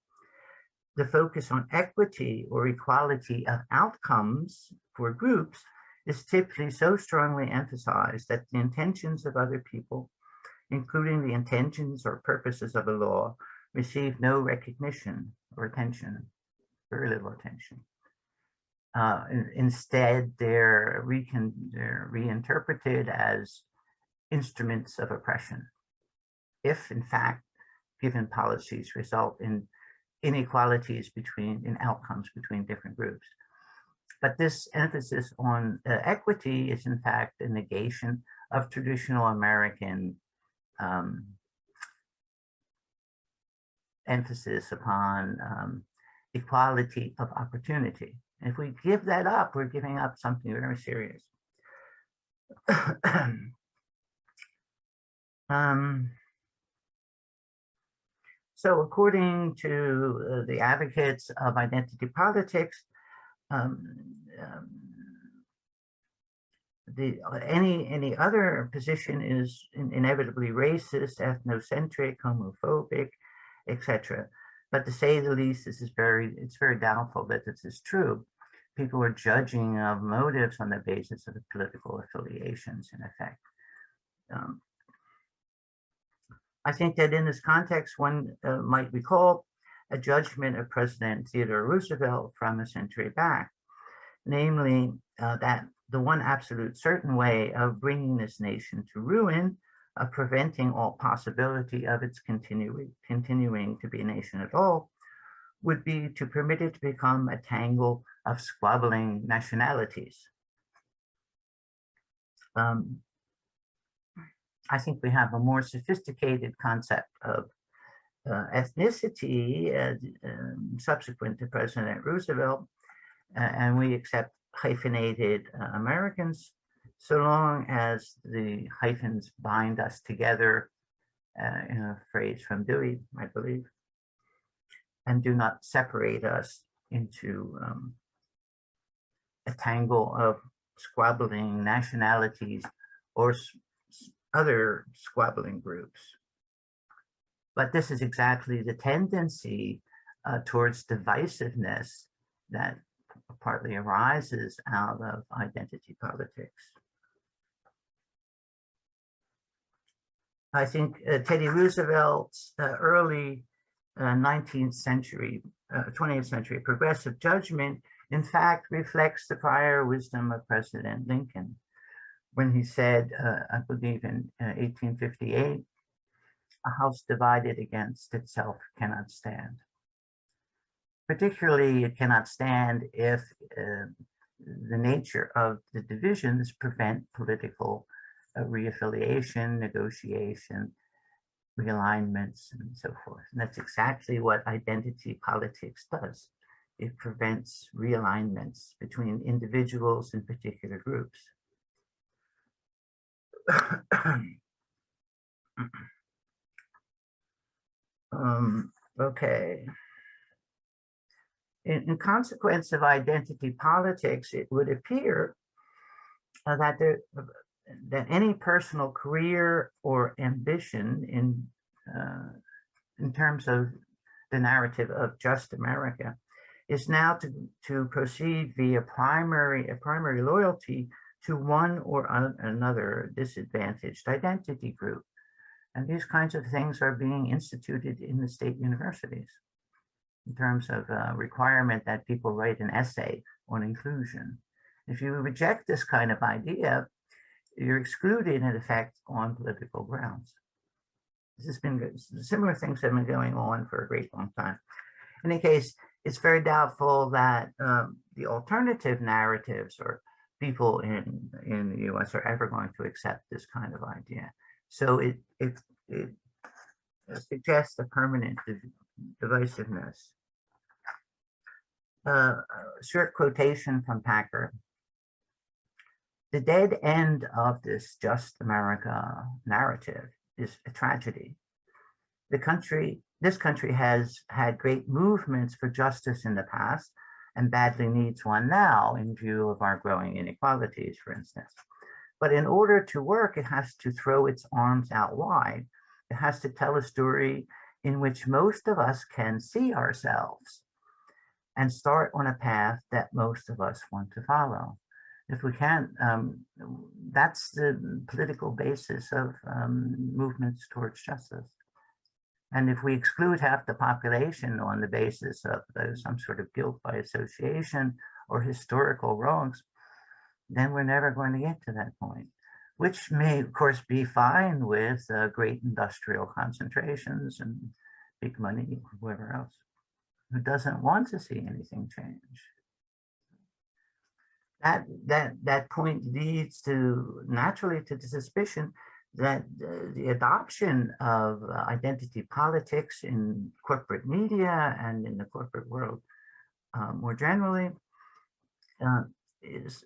The focus on equity or equality of outcomes for groups is typically so strongly emphasized that the intentions of other people, including the intentions or purposes of a law, receive no recognition or attention, very little attention. Instead, they're reinterpreted as instruments of oppression, if in fact given policies result in inequalities in outcomes between different groups. But this emphasis on equity is in fact a negation of traditional American emphasis upon equality of opportunity. If we give that up, we're giving up something very serious. So according to the advocates of identity politics, any other position is inevitably racist, ethnocentric, homophobic, etc. But to say the least, it's very doubtful that this is true. People are judging of motives on the basis of the political affiliations, in effect. I think that in this context, one might recall a judgment of President Theodore Roosevelt from a century back, namely that the one absolute certain way of bringing this nation to ruin, of preventing all possibility of its continuing to be a nation at all, would be to permit it to become a tangle of squabbling nationalities. I think we have a more sophisticated concept of ethnicity subsequent to President Roosevelt, and we accept hyphenated Americans so long as the hyphens bind us together, in a phrase from Dewey, I believe, and do not separate us into a tangle of squabbling nationalities or other squabbling groups. But this is exactly the tendency towards divisiveness that partly arises out of identity politics. I think Teddy Roosevelt's early 19th century, 20th century progressive judgment, in fact, reflects the prior wisdom of President Lincoln, when he said, I believe in 1858, a house divided against itself cannot stand. Particularly, it cannot stand if the nature of the divisions prevent political reaffiliation, negotiation, realignments, and so forth. And that's exactly what identity politics does. It prevents realignments between individuals and particular groups. Okay. In consequence of identity politics, it would appear that any personal career or ambition in terms of the narrative of just America is now to proceed via primary loyalty to one or another disadvantaged identity group. And these kinds of things are being instituted in the state universities in terms of requirement that people write an essay on inclusion. If you reject this kind of idea, you're excluded in effect on political grounds. This has been, similar things have been going on for a great long time. In any case, it's very doubtful that the alternative narratives or people in the US are ever going to accept this kind of idea. So it suggests a permanent divisiveness. Short quotation from Packer. The dead end of this just America narrative is a tragedy. The country this country has had great movements for justice in the past and badly needs one now in view of our growing inequalities, for instance. But in order to work, it has to throw its arms out wide. It has to tell a story in which most of us can see ourselves and start on a path that most of us want to follow. If we can't, that's the political basis of movements towards justice. And if we exclude half the population on the basis of some sort of guilt by association or historical wrongs, then we're never going to get to that point, which may, of course, be fine with great industrial concentrations and big money, whoever else, who doesn't want to see anything change. That point leads to, naturally, to the suspicion that the adoption of identity politics in corporate media and in the corporate world more generally is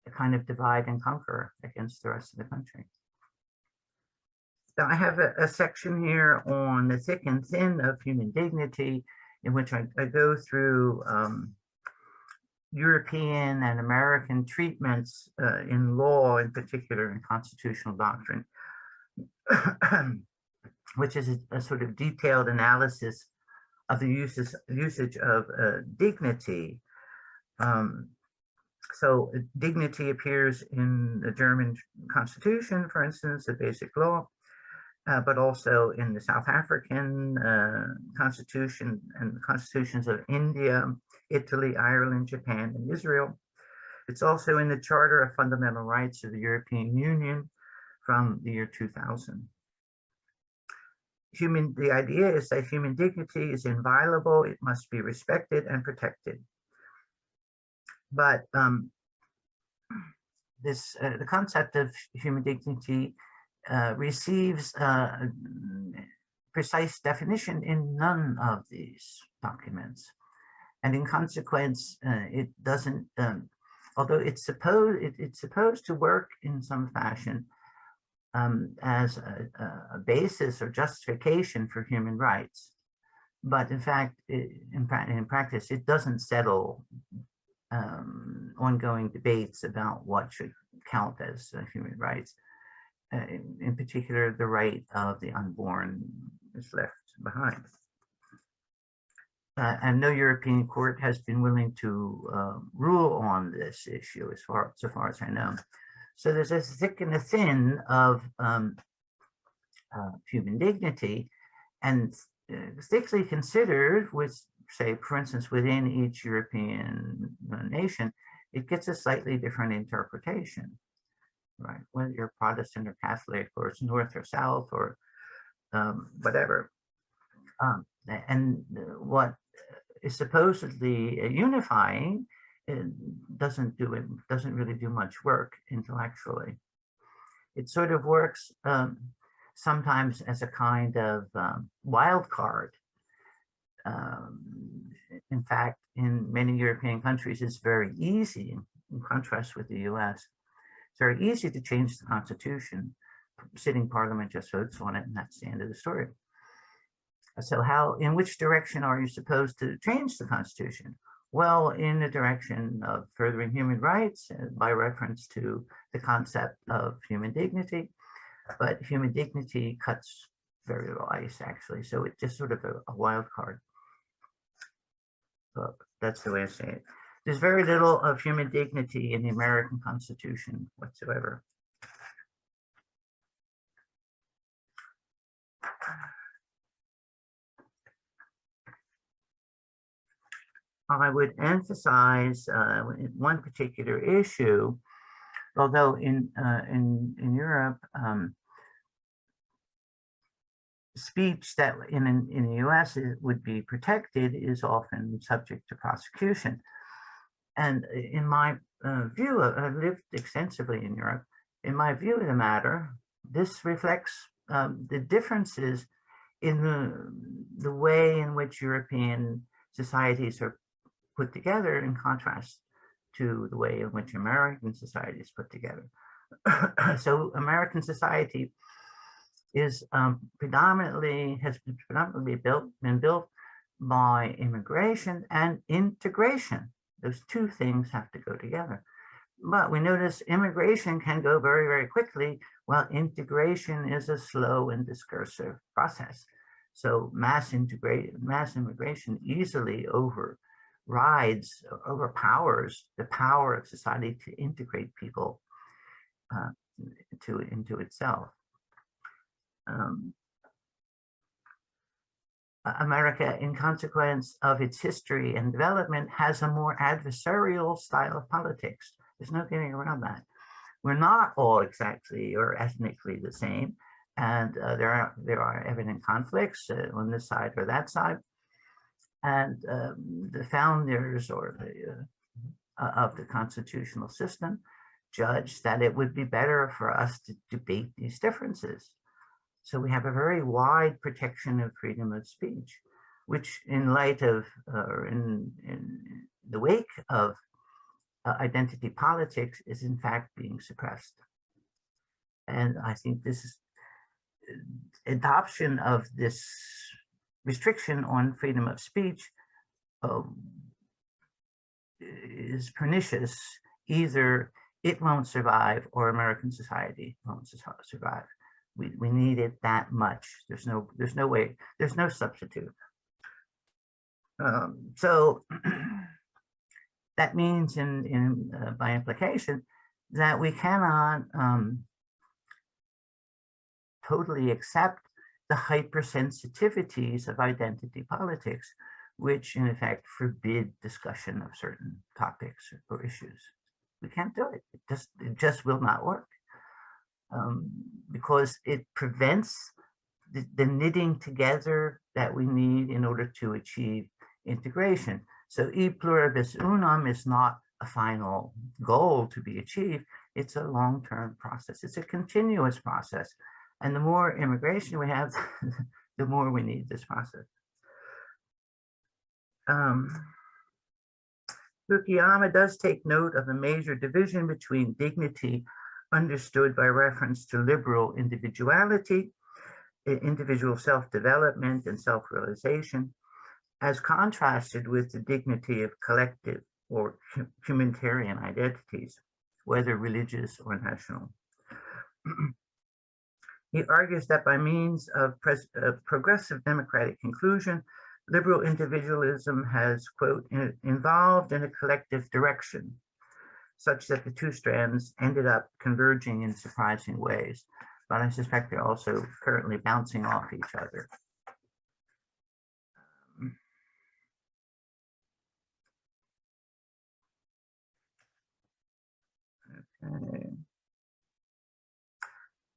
a kind of divide and conquer against the rest of the country. So I have a section here on the thick and thin of human dignity, in which I go through European and American treatments in law, in particular in constitutional doctrine, which is a sort of detailed analysis of the usage of dignity. So dignity appears in the German Constitution, for instance, the Basic Law, but also in the South African Constitution and the constitutions of India, Italy, Ireland, Japan, and Israel. It's also in the Charter of Fundamental Rights of the European Union from the year 2000. The idea is that human dignity is inviolable, it must be respected and protected. But the concept of human dignity receives precise definition in none of these documents. And in consequence, it doesn't, although it's supposed to work in some fashion as a basis or justification for human rights. But in fact, in practice, it doesn't settle ongoing debates about what should count as human rights. In particular, the right of the unborn is left behind. And no European court has been willing to rule on this issue, so far as I know. So there's a thick and a thin of human dignity, and thickly considered with, say, for instance, within each European nation, it gets a slightly different interpretation, right? Whether you're Protestant or Catholic, or it's North or South, or whatever. And what is supposedly unifying, it doesn't really do much work intellectually. It sort of works sometimes as a kind of wild card. In fact, in many European countries, it's very easy, in contrast with the US, it's very easy to change the constitution. Sitting parliament just votes on it, and that's the end of the story. So in which direction are you supposed to change the constitution? Well, in the direction of furthering human rights by reference to the concept of human dignity, but human dignity cuts very little ice, actually. So it's just sort of a wild card. So that's the way I say it. There's very little of human dignity in the American Constitution whatsoever. I would emphasize one particular issue, although in Europe, speech that in the US would be protected is often subject to prosecution. And in my view, I've lived extensively in Europe. In my view of the matter, this reflects the differences in the way in which European societies are put together, in contrast to the way in which American society is put together. So American society is has been predominantly been built by immigration and integration. Those two things have to go together. But we notice immigration can go very, very quickly, while integration is a slow and discursive process. So mass immigration easily overpowers the power of society to integrate people into itself. America, in consequence of its history and development, has a more adversarial style of politics. There's no getting around that. We're not all exactly or ethnically the same, and there are evident conflicts on this side or that side. And the founders of the constitutional system judged that it would be better for us to debate these differences. So we have a very wide protection of freedom of speech, which in light of, in the wake of identity politics, is in fact being suppressed. And I think this is adoption of this restriction on freedom of speech is pernicious. Either it won't survive or American society won't survive. We need it that much. There's no way, there's no substitute. So that means by implication that we cannot totally accept the hypersensitivities of identity politics, which in effect forbid discussion of certain topics or issues. We can't do it. It just will not work. Because it prevents the knitting together that we need in order to achieve integration. So e pluribus unum is not a final goal to be achieved. It's a long-term process. It's a continuous process. And the more immigration we have, the more we need this process. Fukuyama does take note of a major division between dignity understood by reference to liberal individuality, individual self-development and self-realization, as contrasted with the dignity of collective or humanitarian identities, whether religious or national. He argues that by means of progressive democratic conclusion, liberal individualism has, quote, involved in a collective direction, such that the two strands ended up converging in surprising ways. But I suspect they're also currently bouncing off each other. Okay.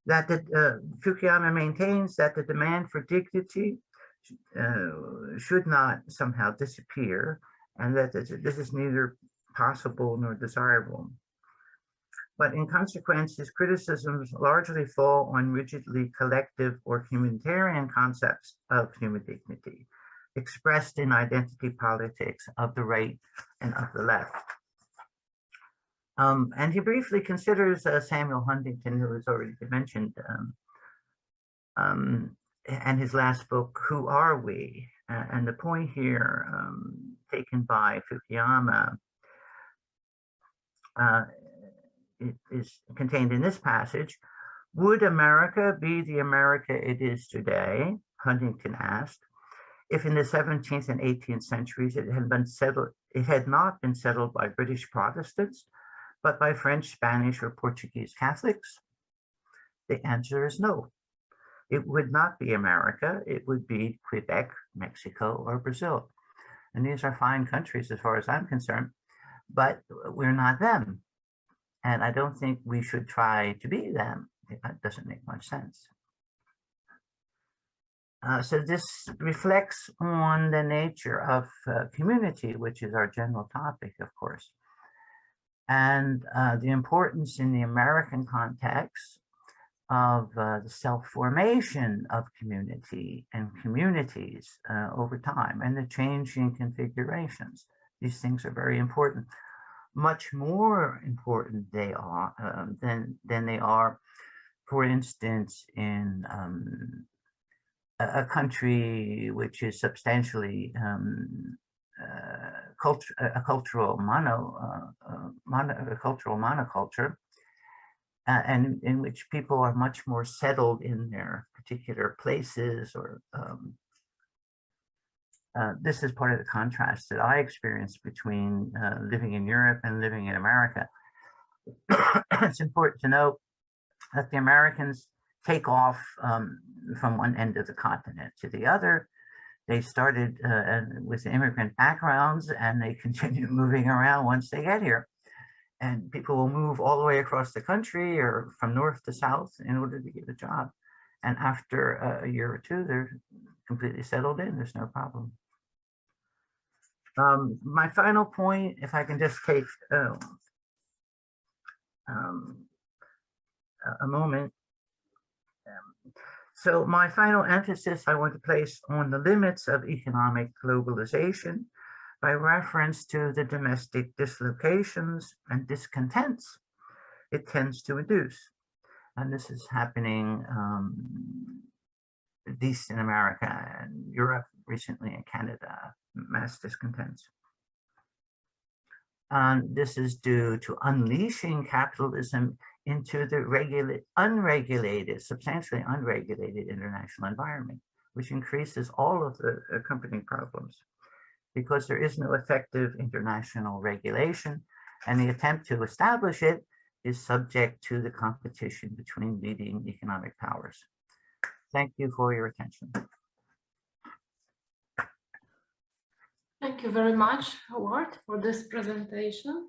That Fukuyama maintains that the demand for dignity should not somehow disappear, and that this is neither possible nor desirable. But in consequence, his criticisms largely fall on rigidly collective or humanitarian concepts of human dignity, expressed in identity politics of the right and of the left. And he briefly considers Samuel Huntington, who has already been mentioned, and his last book, Who Are We? And the point here taken by Fukuyama it is contained in this passage. Would America be the America it is today, Huntington asked, if in the 17th and 18th centuries it had not been settled by British Protestants, but by French, Spanish, or Portuguese Catholics? The answer is no. It would not be America. It would be Quebec, Mexico, or Brazil. And these are fine countries as far as I'm concerned, but we're not them. And I don't think we should try to be them. That doesn't make much sense. So this reflects on the nature of community, which is our general topic, of course. And the importance in the American context of the self-formation of community and communities over time, and the changing configurations. These things are very important. Much more important they are than they are for instance, in a country which is substantially a cultural monoculture, and in which people are much more settled in their particular places, or this is part of the contrast that I experienced between living in Europe and living in America. It's important to note that the Americans take off from one end of the continent to the other. They started with immigrant backgrounds, and they continue moving around once they get here. And people will move all the way across the country or from north to south in order to get a job. And after a year or two, they're completely settled in. There's no problem. My final point, if I can just take a moment. So my final emphasis I want to place on the limits of economic globalization by reference to the domestic dislocations and discontents it tends to induce. And this is happening at least in America and Europe, recently in Canada, mass discontents. This is due to unleashing capitalism into the unregulated, substantially unregulated international environment, which increases all of the accompanying problems, because there is no effective international regulation, and the attempt to establish it is subject to the competition between leading economic powers. Thank you for your attention. Thank you very much, Howard, for this presentation.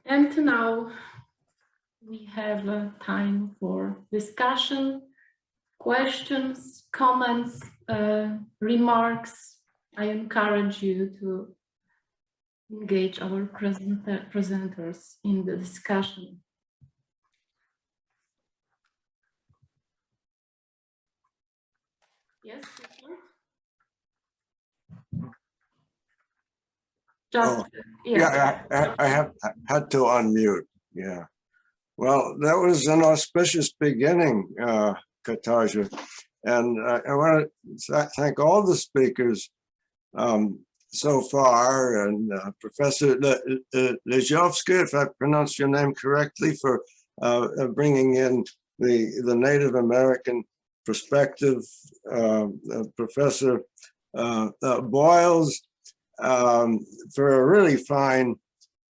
And now we have time for discussion, questions, comments, remarks. I encourage you to engage our presenters in the discussion. Yes, just, I have had to unmute. Yeah. Well, that was an auspicious beginning, Katarzyna. And I want to thank all the speakers so far, and Professor Lisowska, if I pronounced your name correctly, for bringing in the Native American perspective, Professor Boyles, for a really fine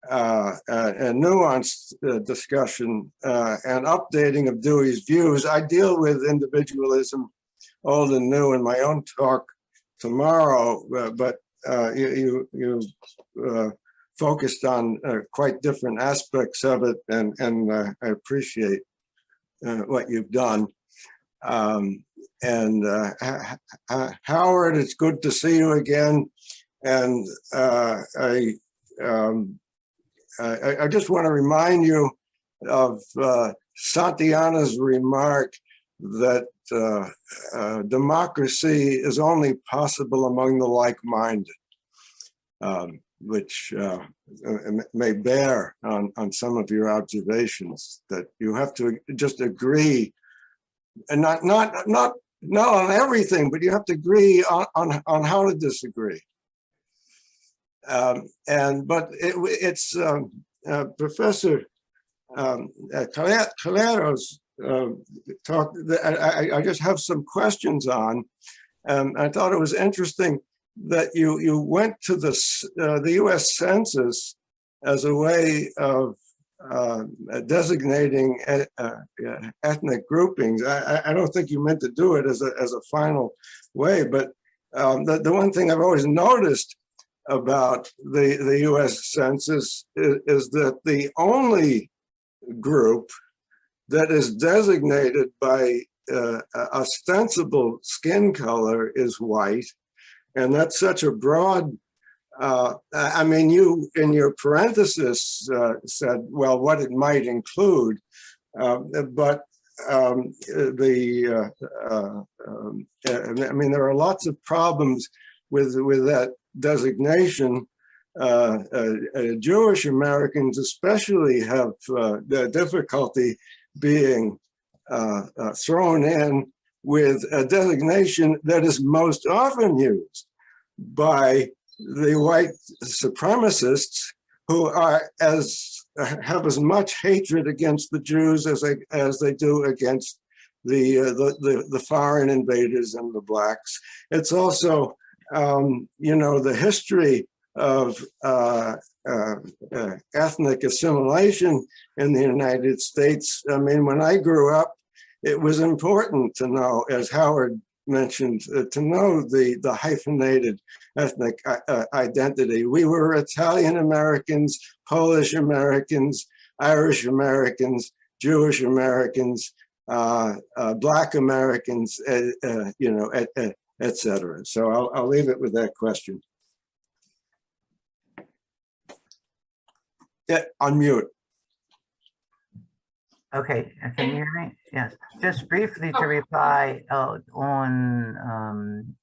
and nuanced discussion and updating of Dewey's views. I deal with individualism, old and new, in my own talk tomorrow, but you focused on quite different aspects of it, and I appreciate what you've done. Howard, it's good to see you again. And I just want to remind you of Santayana's remark that democracy is only possible among the like-minded, which may bear on some of your observations, that you have to just agree, and not on everything, but you have to agree on how to disagree. It's Professor Calleros talk that I just have some questions on. I thought it was interesting that you went to the U.S. Census as a way of designating ethnic groupings. I don't think you meant to do it as a final way, but the one thing I've always noticed about the U.S. Census is that the only group that is designated by ostensible skin color is white, and that's such a broad. I mean, you in your parenthesis said, well, what it might include, but I mean, there are lots of problems with that designation. Jewish Americans especially have the difficulty being thrown in with a designation that is most often used by the white supremacists who are have as much hatred against the Jews as they do against the foreign invaders and the blacks. It's also, you know, the history of ethnic assimilation in the United States. I mean, when I grew up, it was important to know, as Howard mentioned, to know the hyphenated ethnic identity. We were Italian Americans, Polish Americans, Irish Americans, Jewish Americans, Black Americans, you know, et cetera. So I'll leave it with that question. Yeah, unmute. Okay, can you hear me? Yes, just briefly to reply on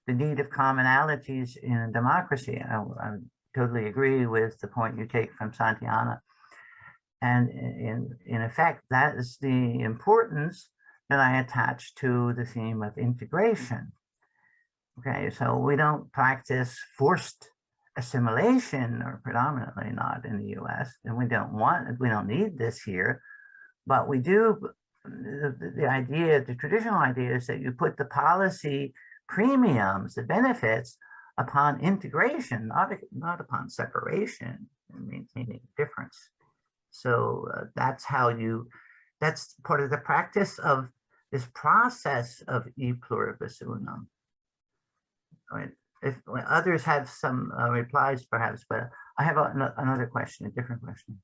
the need of commonalities in democracy. I totally agree with the point you take from Santiana. And in effect, that is the importance that I attach to the theme of integration. Okay, so we don't practice forced assimilation, or predominantly not in the US, and we don't need this here. But we do, the traditional idea is that you put the policy premiums, the benefits, upon integration, not upon separation and maintaining difference. So that's part of the practice of this process of e pluribus unum. If others have some replies, perhaps, but I have another question, a different question.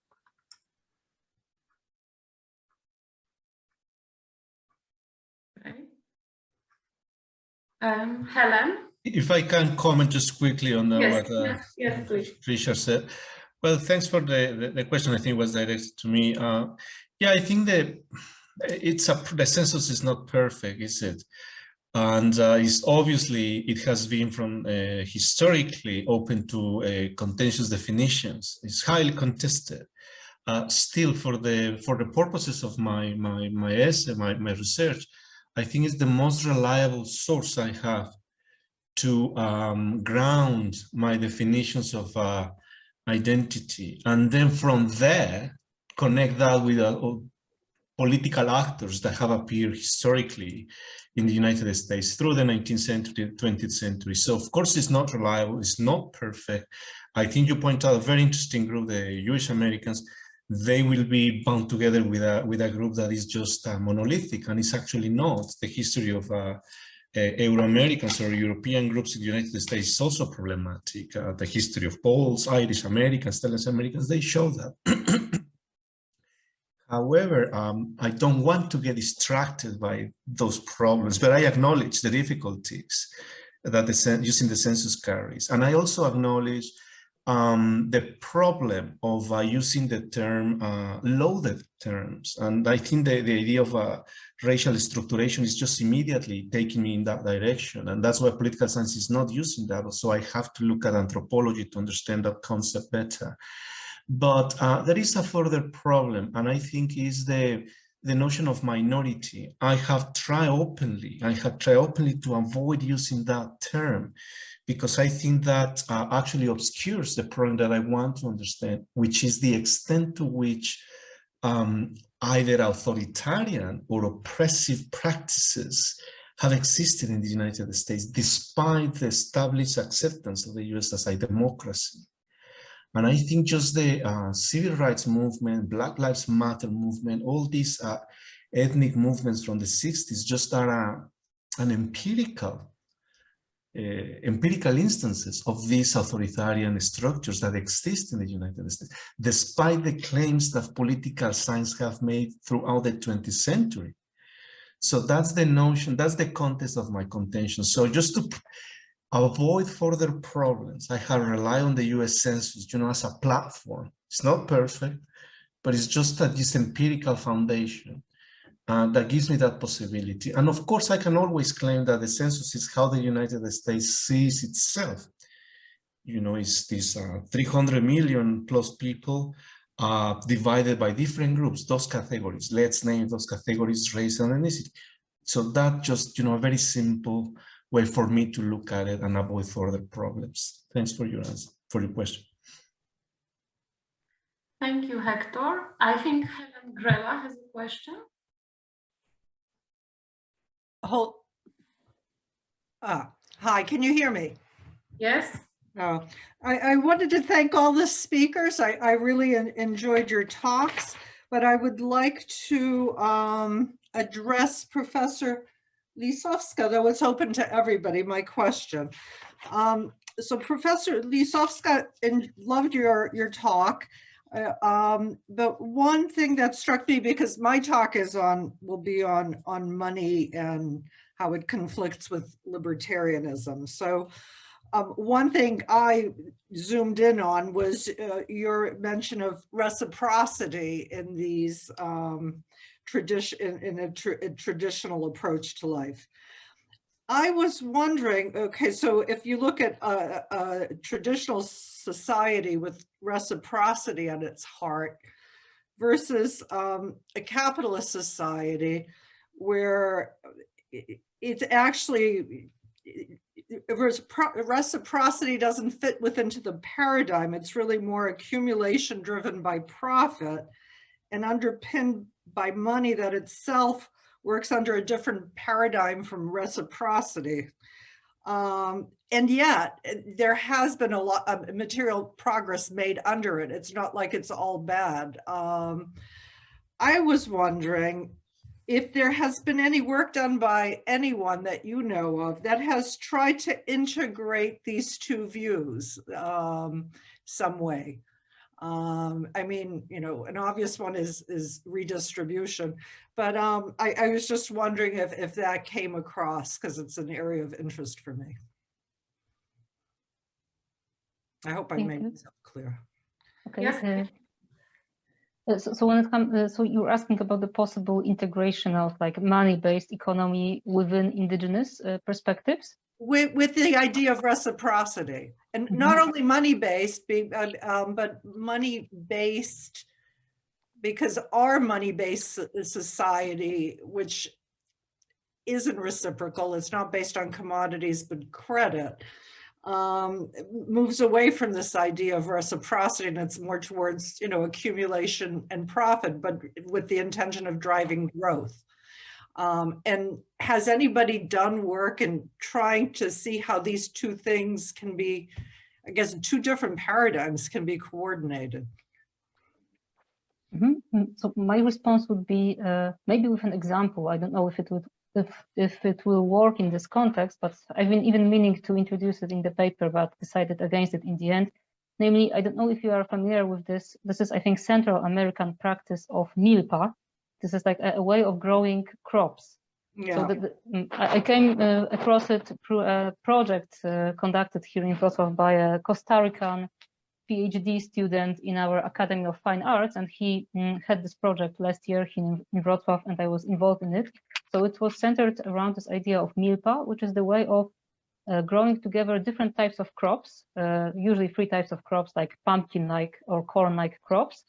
Helen? If I can comment just quickly on Yes, what yes, please. Rychard said. Well, thanks for the question. I think was directed to me. Yeah, I think that the census is not perfect, is it? And it's obviously, it has been from historically open to contentious definitions. It's highly contested. Still, for the purposes of my essay, my research, I think it's the most reliable source I have to ground my definitions of identity, and then from there connect that with political actors that have appeared historically in the United States through the 19th century, 20th century. So of course it's not reliable, it's not perfect. I think you point out a very interesting group, the Jewish Americans. They will be bound together with a group that is just monolithic, and it's actually not. The history of Euro-Americans or European groups in the United States is also problematic. The history of Poles, Irish Americans, Stellan Americans, they show that. However, I don't want to get distracted by those problems, but I acknowledge the difficulties that using the census carries. And I also acknowledge the problem of using the term loaded terms. And I think the idea of racial structuration is just immediately taking me in that direction. And that's why political science is not using that. So I have to look at anthropology to understand that concept better. But there is a further problem, and I think is the notion of minority. I have tried openly to avoid using that term, because I think that actually obscures the problem that I want to understand, which is the extent to which either authoritarian or oppressive practices have existed in the United States, despite the established acceptance of the US as a democracy. And I think just the civil rights movement, Black Lives Matter movement, all these ethnic movements from the 60s just are an empirical instances of these authoritarian structures that exist in the United States, despite the claims that political science have made throughout the 20th century. So that's the notion, that's the context of my contention. So just to avoid further problems, I have relied on the US Census, as a platform. It's not perfect, but it's just this empirical foundation that gives me that possibility. And of course, I can always claim that the census is how the United States sees itself. It's these 300 million plus people, divided by different groups, those categories. Let's name those categories race and ethnicity. So that just, a very simple way for me to look at it and avoid further problems. Thanks for your answer, for your question. Thank you, Hector. I think Helen Grella has a question. Hi, can you hear me? Yes. Oh, I wanted to thank all the speakers. I really enjoyed your talks, but I would like to address Professor Lisowska, though it's open to everybody, my question. So Professor Lisowska, loved your talk. But one thing that struck me, because my talk will be on money and how it conflicts with libertarianism. So one thing I zoomed in on was your mention of reciprocity in these traditional approach to life. I was wondering, okay, so if you look at a traditional society with reciprocity at its heart versus a capitalist society where it's actually, reciprocity doesn't fit within the paradigm. It's really more accumulation driven by profit and underpinned by money that itself works under a different paradigm from reciprocity. And yet there has been a lot of material progress made under it. It's not like it's all bad. I was wondering if there has been any work done by anyone that you know of that has tried to integrate these two views some way. I mean, an obvious one is redistribution, but I was just wondering if that came across, because it's an area of interest for me. I hope I made myself clear. Okay. Yes. So when it comes, so you're asking about the possible integration of like money-based economy within indigenous perspectives? With the idea of reciprocity, and not only money-based, but money-based, because our money-based society, which isn't reciprocal, it's not based on commodities but credit, moves away from this idea of reciprocity, and it's more towards accumulation and profit, but with the intention of driving growth. And has anybody done work in trying to see how these two things can be, I guess, two different paradigms can be coordinated? So my response would be maybe with an example. I don't know if it would, if it will work in this context, but I've been even meaning to introduce it in the paper, but decided against it in the end. Namely, I don't know if you are familiar with this. This is, I think, Central American practice of milpa. This is like a way of growing crops. Yeah. So I came across it through a project conducted here in Wrocław by a Costa Rican PhD student in our Academy of Fine Arts, and he had this project last year here in Wrocław, and I was involved in it. So it was centered around this idea of milpa, which is the way of growing together different types of crops, usually 3 types of crops, like pumpkin-like or corn-like crops.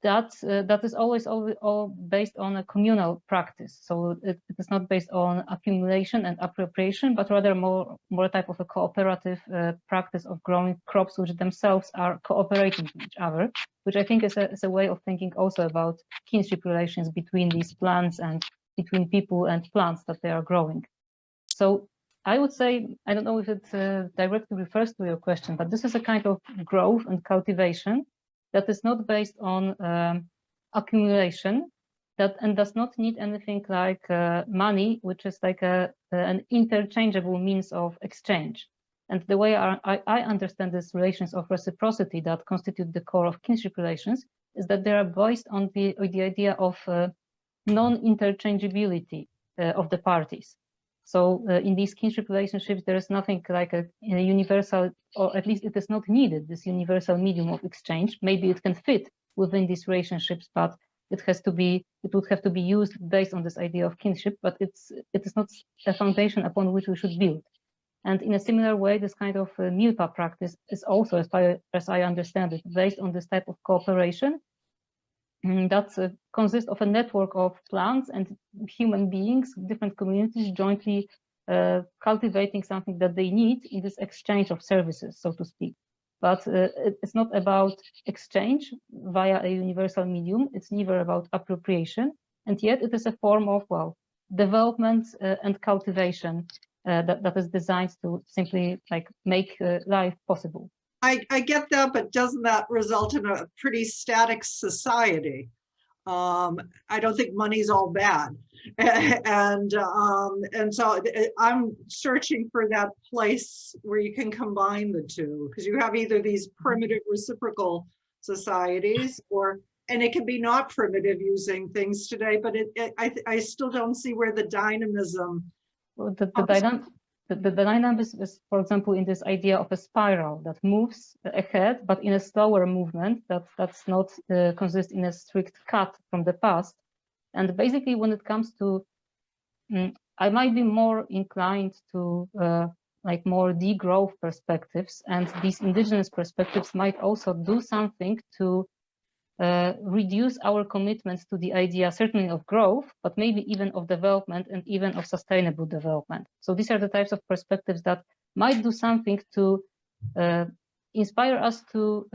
That is always all based on a communal practice. So it is not based on accumulation and appropriation, but rather more type of a cooperative practice of growing crops which themselves are cooperating with each other, which I think is a way of thinking also about kinship relations between these plants and between people and plants that they are growing. So I would say, I don't know if it directly refers to your question, but this is a kind of growth and cultivation that is not based on accumulation, and does not need anything like money, which is like an interchangeable means of exchange. And the way I understand these relations of reciprocity that constitute the core of kinship relations is that they are based on the idea of non-interchangeability of the parties. So in these kinship relationships, there is nothing like a universal, or at least it is not needed, this universal medium of exchange. Maybe it can fit within these relationships, but it would have to be used based on this idea of kinship, but it is not a foundation upon which we should build. And in a similar way, this kind of milpa practice is also, as far as I understand it, based on this type of cooperation that consists of a network of plants and human beings, different communities jointly cultivating something that they need in this exchange of services, so to speak. But it's not about exchange via a universal medium. It's neither about appropriation, and yet it is a form of, well, development and cultivation that is designed to simply like make life possible. I get that, but doesn't that result in a pretty static society? I don't think money's all bad, and so I'm searching for that place where you can combine the two, because you have either these primitive reciprocal societies, and it can be not primitive using things today, but I still don't see where the dynamism. Well, the dynamic is, for example, in this idea of a spiral that moves ahead, but in a slower movement that's not consist in a strict cut from the past. And basically, when it comes to, I might be more inclined to like more degrowth perspectives, and these indigenous perspectives might also do something to reduce our commitments to the idea certainly of growth, but maybe even of development and even of sustainable development. So these are the types of perspectives that might do something to inspire us to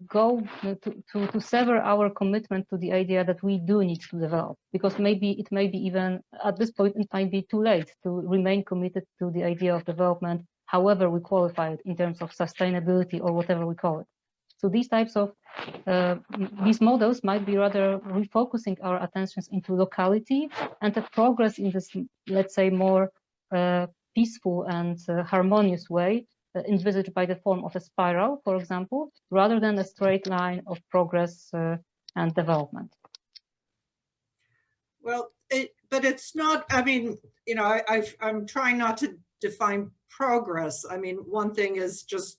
go to sever our commitment to the idea that we do need to develop, because maybe it may be even at this point it might be too late to remain committed to the idea of development, however we qualify it in terms of sustainability or whatever we call it. So these types of these models might be rather refocusing our attentions into locality and a progress in this, let's say, more peaceful and harmonious way envisaged by the form of a spiral, for example, rather than a straight line of progress and development. Well, but it's not, I mean, you know, I'm trying not to define progress. I mean, one thing is just,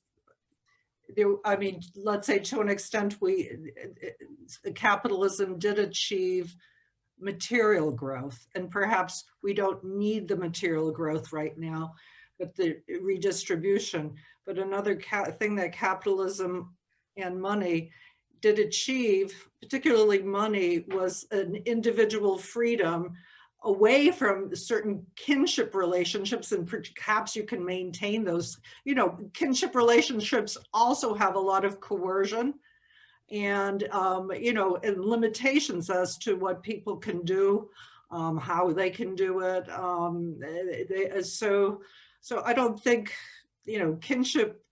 I mean, let's say to an extent capitalism did achieve material growth, and perhaps we don't need the material growth right now, but the redistribution. But another thing that capitalism and money did achieve, particularly money, was an individual freedom away from certain kinship relationships, and perhaps you can maintain those. You know, kinship relationships also have a lot of coercion and, you know, and limitations as to what people can do, how they can do it. So I don't think, you know, kinship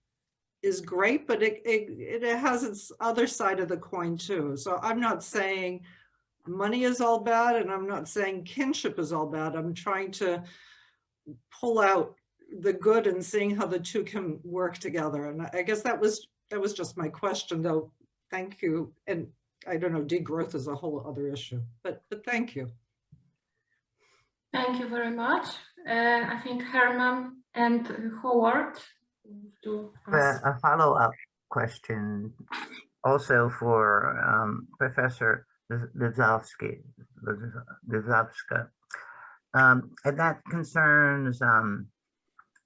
is great, but it has its other side of the coin too. So I'm not saying money is all bad, and I'm not saying kinship is all bad. I'm trying to pull out the good and seeing how the two can work together. And I guess that was just my question, though. Thank you. And I don't know, degrowth is a whole other issue, but thank you. Thank you very much. I think Herman and Howard do a follow-up question also for Professor Lisowska, and that concerns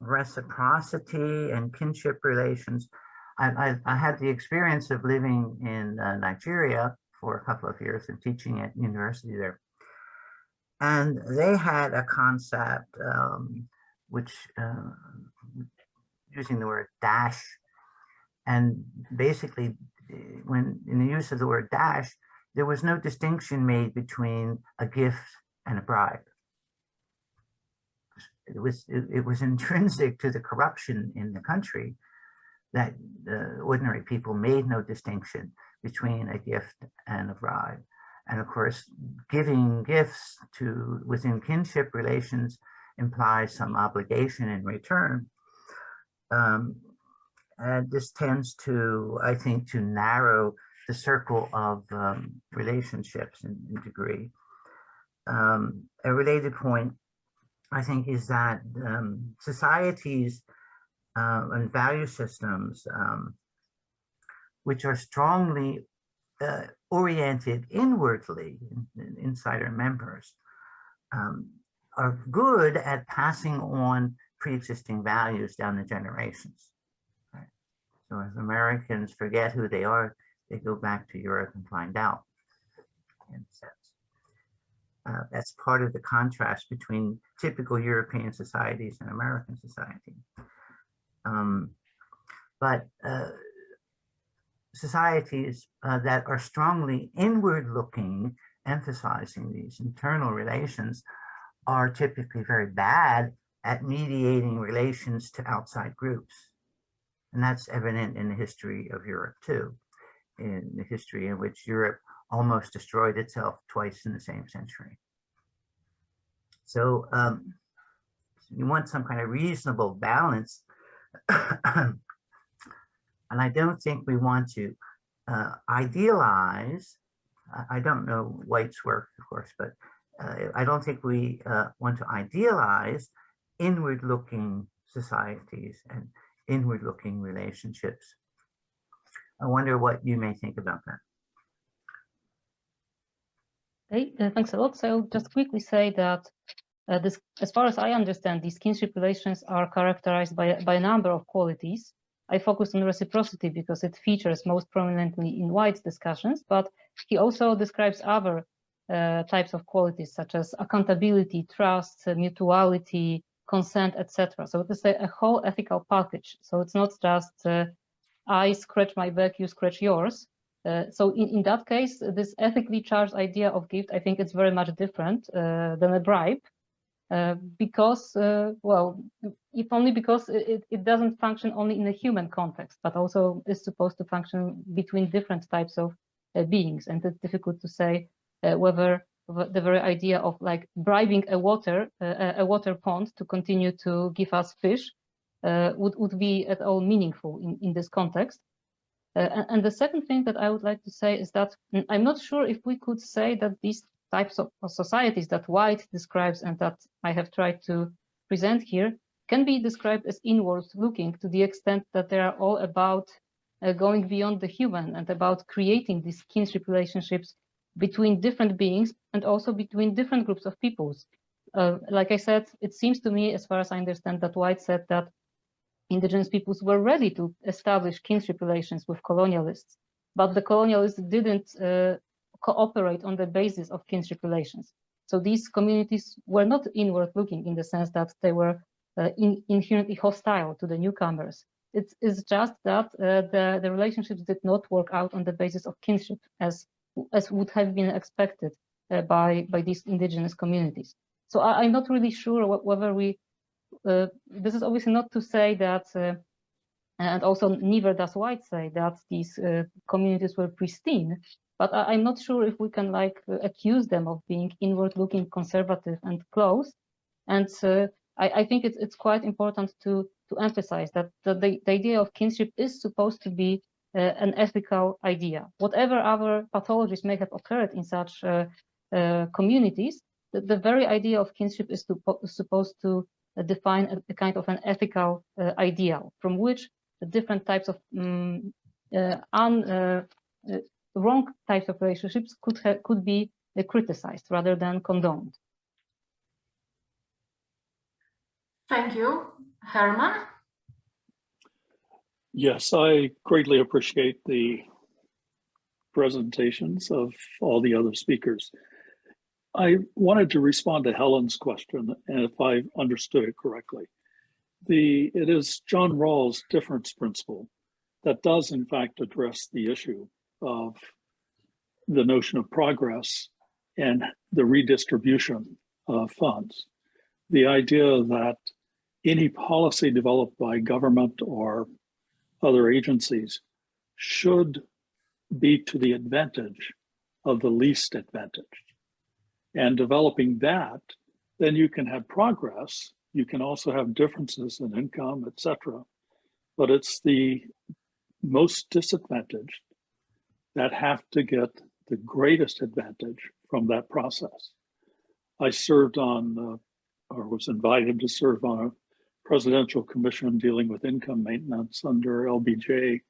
reciprocity and kinship relations. I had the experience of living in Nigeria for a couple of years and teaching at university there. And they had a concept which, using the word dash, and basically when in the use of the word dash, there was no distinction made between a gift and a bribe. It was intrinsic to the corruption in the country that ordinary people made no distinction between a gift and a bribe. And of course, giving gifts within kinship relations implies some obligation in return. And this tends to, I think, to narrow the circle of relationships in degree. A related point, I think, is that societies and value systems which are strongly oriented inwardly inside our members are good at passing on pre-existing values down the generations. Right? So as Americans forget who they are, they go back to Europe and find out. In a sense. That's part of the contrast between typical European societies and American society. But societies that are strongly inward-looking, emphasizing these internal relations, are typically very bad at mediating relations to outside groups. And that's evident in the history of Europe too, in the history in which Europe almost destroyed itself twice in the same century. So you want some kind of reasonable balance. And I don't think we want to idealize, I don't know White's work, of course, but I don't think we want to idealize inward-looking societies and inward-looking relationships. I wonder what you may think about that. Okay, thanks a lot. So I'll just quickly say that this, as far as I understand, these kinship relations are characterized by a number of qualities. I focus on reciprocity because it features most prominently in White's discussions, but he also describes other types of qualities such as accountability, trust, mutuality, consent, etc. So it is a whole ethical package. So it's not just I scratch my back, you scratch yours. So in that case, this ethically charged idea of gift, I think it's very much different than a bribe. Because, well, if only because it doesn't function only in a human context, but also is supposed to function between different types of beings. And it's difficult to say whether the very idea of like bribing a water pond to continue to give us fish would be at all meaningful in this context. And the second thing that I would like to say is that I'm not sure if we could say that these types of societies that White describes and that I have tried to present here can be described as inward looking, to the extent that they are all about going beyond the human and about creating these kinship relationships between different beings and also between different groups of peoples. Like I said, it seems to me, as far as I understand, that White said that indigenous peoples were ready to establish kinship relations with colonialists, but the colonialists didn't cooperate on the basis of kinship relations. So these communities were not inward looking in the sense that they were inherently hostile to the newcomers. It's just that the relationships did not work out on the basis of kinship as would have been expected by these indigenous communities. So I'm not really sure whether we, this is obviously not to say that, and also neither does White say that these communities were pristine, but I'm not sure if we can like accuse them of being inward-looking, conservative, and closed. And I think it's quite important to emphasize that the idea of kinship is supposed to be an ethical idea. Whatever other pathologies may have occurred in such communities, the very idea of kinship is supposed to define a kind of an ethical ideal from which the different types of wrong types of relationships could be criticized rather than condoned. Thank you. Herman? Yes, I greatly appreciate the presentations of all the other speakers. I wanted to respond to Helen's question, and if I understood it correctly. It is John Rawls' difference principle that does in fact address the issue of the notion of progress and the redistribution of funds. The idea that any policy developed by government or other agencies should be to the advantage of the least advantaged. And developing that, then you can have progress. You can also have differences in income, etc. But it's the most disadvantaged that have to get the greatest advantage from that process. I served on, or was invited to serve on a presidential commission dealing with income maintenance under LBJ,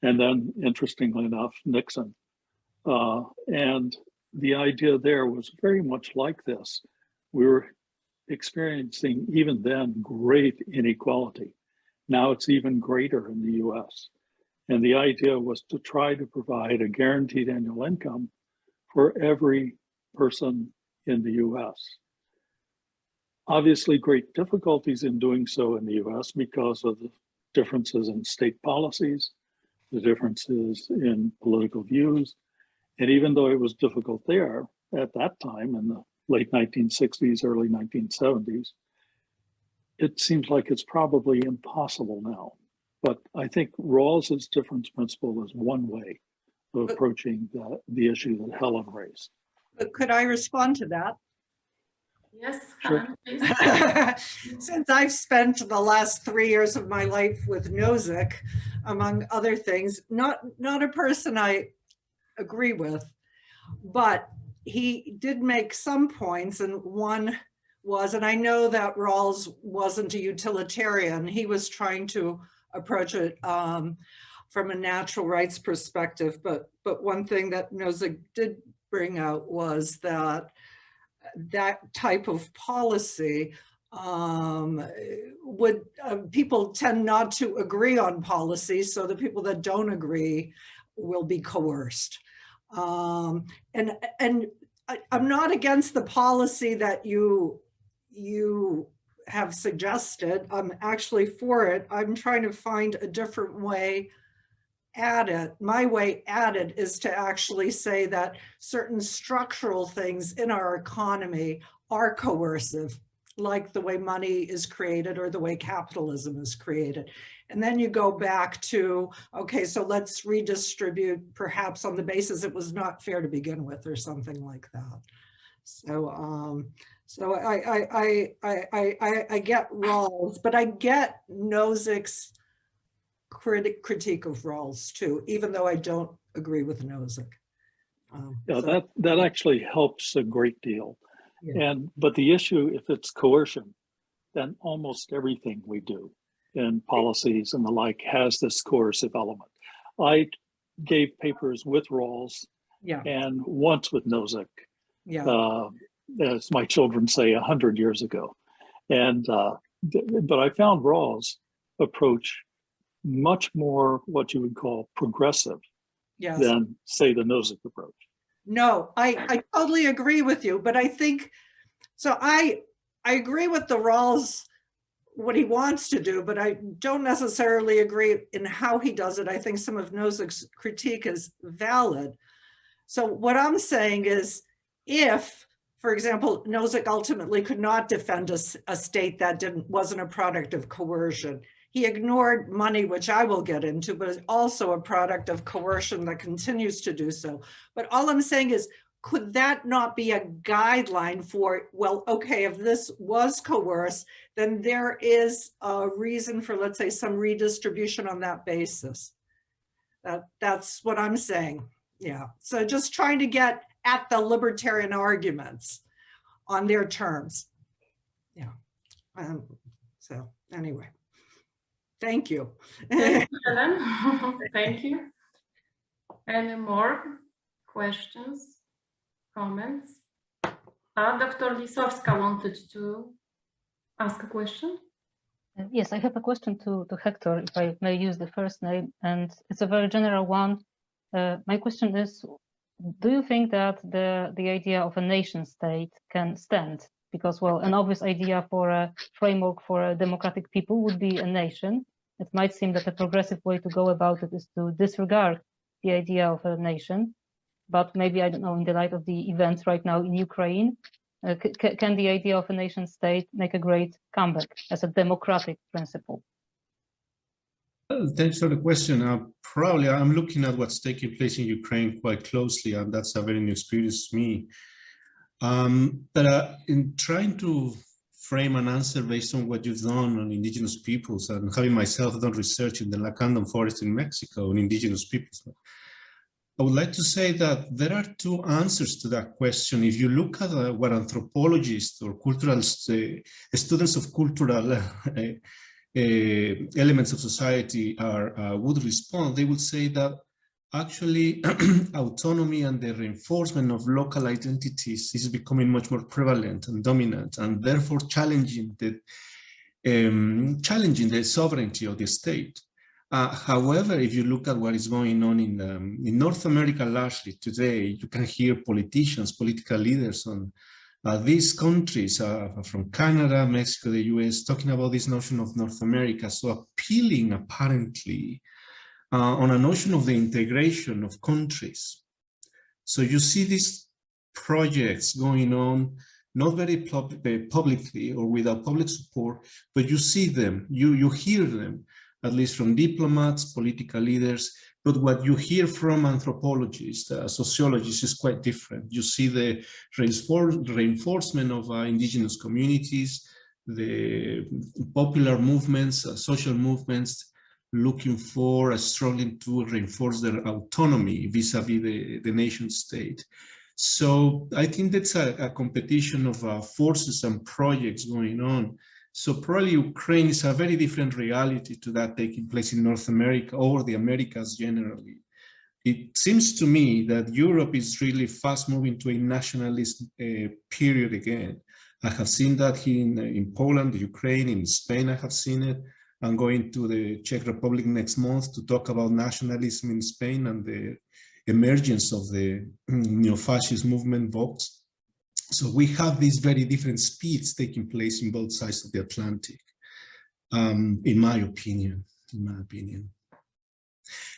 and then, interestingly enough, Nixon. And the idea there was very much like this. We were experiencing even then great inequality. Now it's even greater in the US. And the idea was to try to provide a guaranteed annual income for every person in the US. Obviously, great difficulties in doing so in the US because of the differences in state policies, the differences in political views. And even though it was difficult there at that time in the late 1960s, early 1970s, it seems like it's probably impossible now. But I think Rawls's difference principle is one way of approaching the issue that Helen raised. But could I respond to that? Yes, Sure. Helen, Since I've spent the last 3 years of my life with Nozick, among other things, not a person I agree with, but he did make some points, and one was, and I know that Rawls wasn't a utilitarian, he was trying to approach it from a natural rights perspective, but one thing that Nozick did bring out was that type of policy would people tend not to agree on policy, so the people that don't agree will be coerced. And I'm not against the policy that you have suggested. I'm actually for it. I'm trying to find a different way at it. My way at it is to actually say that certain structural things in our economy are coercive, like the way money is created or the way capitalism is created. And then you go back to, okay, so let's redistribute perhaps on the basis it was not fair to begin with or something like that. So, so I get Rawls, but I get Nozick's critique of Rawls too, even though I don't agree with Nozick. Yeah, So, that actually helps a great deal. yeah. But the issue, if it's coercion, then almost everything we do in policies and the like has this coercive element. I gave papers with Rawls Yeah, and once with Nozick, yeah, as my children say, 100 years ago. And but I found Rawls' approach much more what you would call progressive yes. than, say, the Nozick approach. No, I totally agree with you, but I think, so I agree with the Rawls, what he wants to do, but I don't necessarily agree in how he does it. I think some of Nozick's critique is valid. So what I'm saying is, if, for example, Nozick ultimately could not defend a state that wasn't a product of coercion. He ignored money, which I will get into, but is also a product of coercion that continues to do so. But all I'm saying is, could that not be a guideline for, well, okay, if this was coerced, then there is a reason for, let's say, some redistribution on that basis. That's what I'm saying. Yeah. So just trying to get at the libertarian arguments on their terms. Yeah. So anyway. Thank you. Thank you, Helen. Thank you. Any more questions, comments? Dr. Lisowska wanted to ask a question. Yes, I have a question to Hector, if I may use the first name, and it's a very general one. My question is, do you think that the idea of a nation state can stand? Because, well, an obvious idea for a framework for a democratic people would be a nation. It might seem that a progressive way to go about it is to disregard the idea of a nation. But maybe, I don't know, in the light of the events right now in Ukraine, can the idea of a nation state make a great comeback as a democratic principle? Thanks for the question. Probably I'm looking at what's taking place in Ukraine quite closely, and that's a very new experience to me. But in trying to frame an answer based on what you've done on indigenous peoples, and having myself done research in the Lacandon forest in Mexico on indigenous peoples, I would like to say that there are two answers to that question. If you look at what anthropologists or cultural students of cultural elements of society would respond, they would say that actually autonomy and the reinforcement of local identities is becoming much more prevalent and dominant, and therefore challenging the sovereignty of the state. However, if you look at what is going on in North America largely today, you can hear politicians, political leaders on these countries from Canada, Mexico, the US, talking about this notion of North America, so appealing apparently on a notion of the integration of countries. So you see these projects going on, not very publicly or without public support, but you see them, you hear them, at least from diplomats, political leaders, but what you hear from anthropologists, sociologists is quite different. You see the reinforcement of indigenous communities, the popular movements, social movements, looking for, struggling to reinforce their autonomy vis-a-vis the nation state. So I think that's a competition of forces and projects going on. So probably Ukraine is a very different reality to that taking place in North America or the Americas generally. It seems to me that Europe is really fast moving to a nationalist period again. I have seen that here in Poland, Ukraine, in Spain, I have seen it. I'm going to the Czech Republic next month to talk about nationalism in Spain and the emergence of the neo-fascist movement, Vox. So we have these very different speeds taking place in both sides of the Atlantic, in my opinion.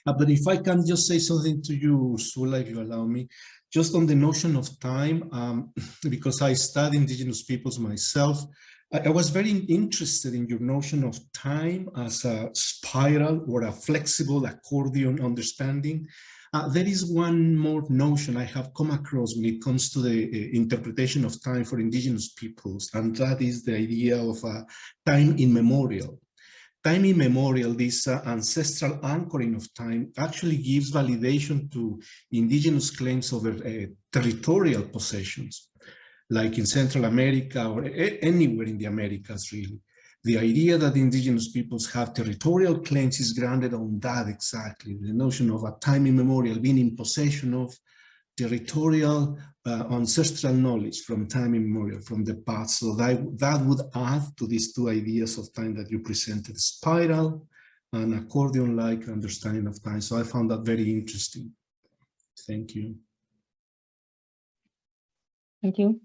But if I can just say something to you, Urszula, if you allow me, just on the notion of time, because I study indigenous peoples myself, I was very interested in your notion of time as a spiral or a flexible accordion understanding. There is one more notion I have come across when it comes to the interpretation of time for indigenous peoples, and that is the idea of time immemorial. Time immemorial, this ancestral anchoring of time, actually gives validation to indigenous claims over territorial possessions, like in Central America or anywhere in the Americas, really. The idea that indigenous peoples have territorial claims is grounded on that exactly, the notion of a time immemorial, being in possession of territorial ancestral knowledge from time immemorial, from the past. So that would add to these two ideas of time that you presented, spiral and accordion-like understanding of time. So I found that very interesting. Thank you. Thank you.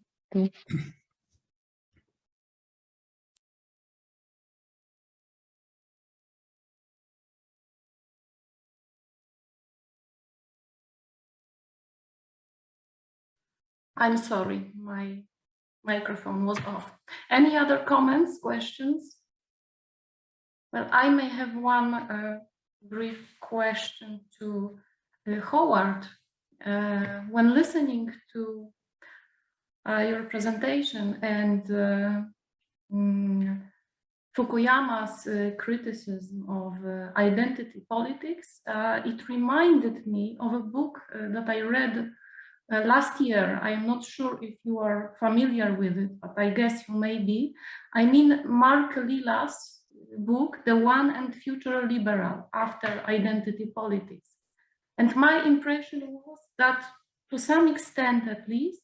I'm sorry, my microphone was off. Any other comments, questions? Well, I may have one brief question to Howard. When listening to your presentation and Fukuyama's criticism of identity politics, it reminded me of a book that I read last year. I am not sure if you are familiar with it, but I guess you may be. I mean Mark Lila's book, The One and Future Liberal, After Identity Politics. And my impression was that to some extent at least,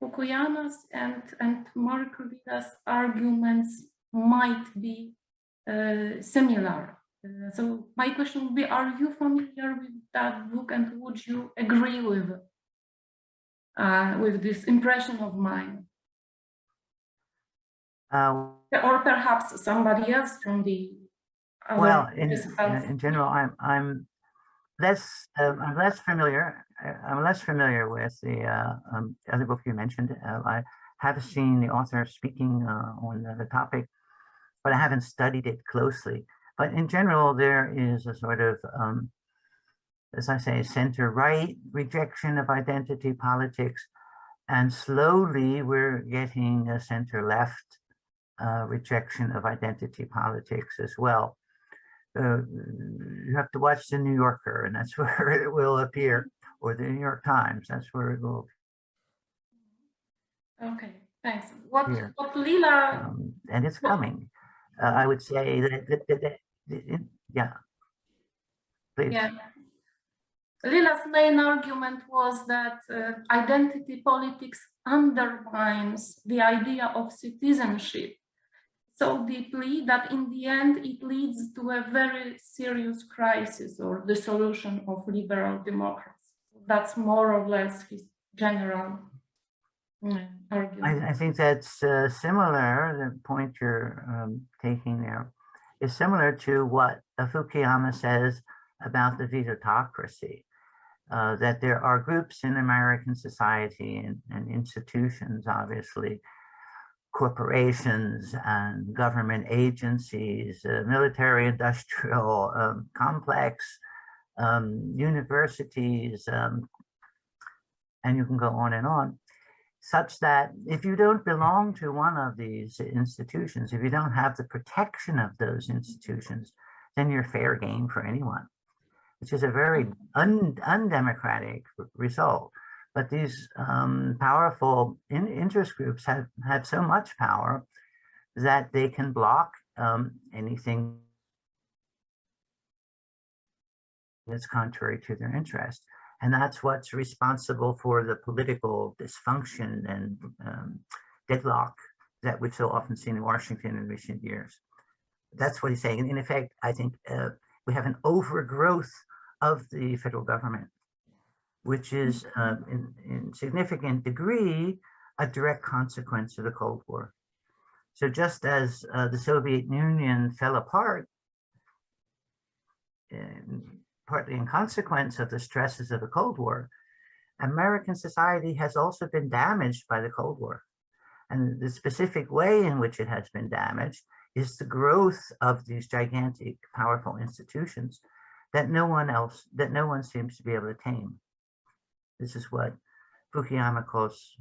Fukuyama's and Mark Lila's arguments might be similar. So my question would be, are you familiar with that book, and would you agree with this impression of mine? Or perhaps somebody else from the other well, in general, I'm less familiar. I'm less familiar with the other book you mentioned. I have seen the author speaking on the topic, but I haven't studied it closely. But in general, there is a sort of, as I say, center-right rejection of identity politics, and slowly we're getting a center-left rejection of identity politics as well. You have to watch the New Yorker, and that's where it will appear, or the New York Times, that's where it will appear. Okay, thanks. What Lila... and it's coming. I would say that yeah, please. Yeah. Lila's main argument was that identity politics undermines the idea of citizenship so deeply that in the end it leads to a very serious crisis or dissolution of liberal democracy. That's more or less his general argument. I think that's similar, the point you're taking there is similar to what Fukuyama says about the vetotocracy, that there are groups in American society and institutions, obviously, corporations and government agencies, military industrial complex, universities, and you can go on, such that if you don't belong to one of these institutions, if you don't have the protection of those institutions, then you're fair game for anyone, which is a very undemocratic result. But these powerful interest groups have so much power that they can block anything that's contrary to their interest. And that's what's responsible for the political dysfunction and deadlock that we've so often seen in Washington in recent years. That's what he's saying. In effect, I think we have an overgrowth of the federal government, which is in significant degree a direct consequence of the Cold War. So just as the Soviet Union fell apart, partly in consequence of the stresses of the Cold War, American society has also been damaged by the Cold War. And the specific way in which it has been damaged is the growth of these gigantic, powerful institutions that no one seems to be able to tame. This is what Fukuyama calls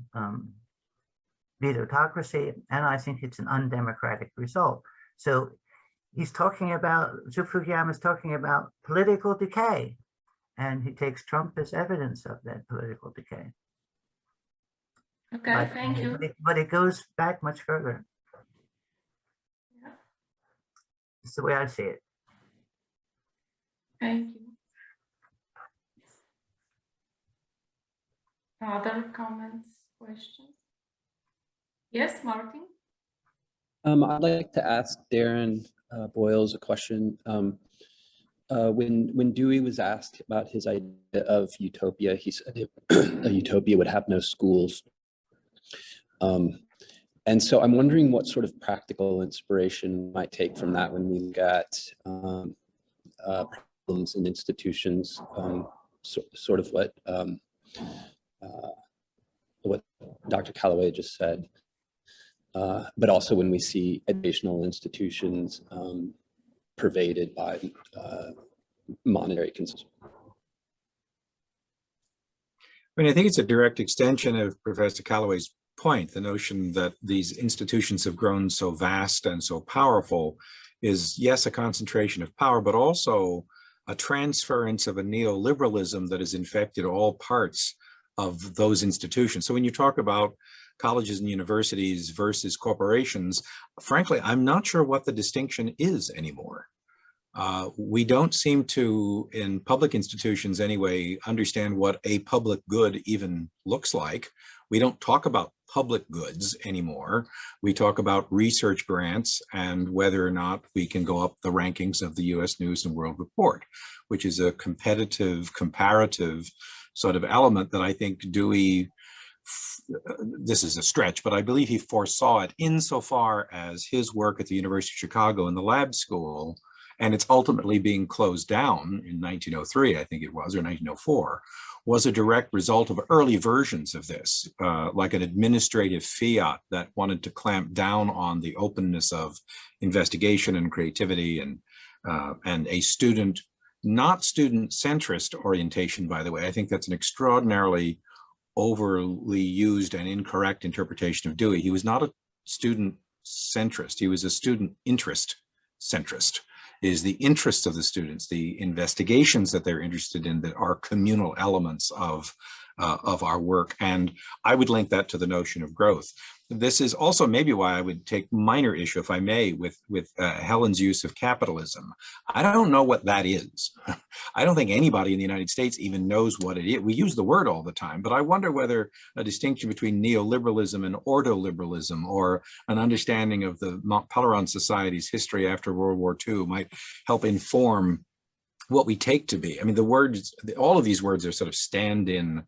vetotocracy, and I think it's an undemocratic result. So Fukuyama is talking about political decay, and he takes Trump as evidence of that political decay. Okay, thank you. But it goes back much further. Yeah. It's the way I see it. Thank you. Other comments, questions? Yes, Martin? I'd like to ask Deron Boyles a question. When Dewey was asked about his idea of utopia, he said a utopia would have no schools. And so I'm wondering what sort of practical inspiration we might take from that when we look at problems in institutions, sort of what Dr. Callaway just said, but also when we see educational institutions pervaded by monetary concerns. I mean, I think it's a direct extension of Professor Callaway's point. The notion that these institutions have grown so vast and so powerful is, yes, a concentration of power, but also a transference of a neoliberalism that has infected all parts of those institutions. So when you talk about colleges and universities versus corporations, frankly, I'm not sure what the distinction is anymore. We don't seem to, in public institutions anyway, understand what a public good even looks like. We don't talk about public goods anymore. We talk about research grants and whether or not we can go up the rankings of the US News and World Report, which is a competitive, comparative sort of element that I think Dewey, this is a stretch, but I believe he foresaw it insofar as his work at the University of Chicago in the lab school, and it's ultimately being closed down in 1903, I think it was, or 1904, was a direct result of early versions of this, like an administrative fiat that wanted to clamp down on the openness of investigation and creativity, and a student, not student-centrist orientation, by the way. I think that's an extraordinarily overly used and incorrect interpretation of Dewey. He was not a student centrist, he was a student interest centrist. It is the interests of the students, the investigations that they're interested in that are communal elements of of our work. And I would link that to the notion of growth. This is also maybe why I would take minor issue, if I may, with Helen's use of capitalism. I don't know what that is. I don't think anybody in the United States even knows what it is. We use the word all the time, but I wonder whether a distinction between neoliberalism and ordoliberalism, or an understanding of the Peleron Society's history after World War II, might help inform what we take to be. I mean, the words, all of these words are sort of stand-in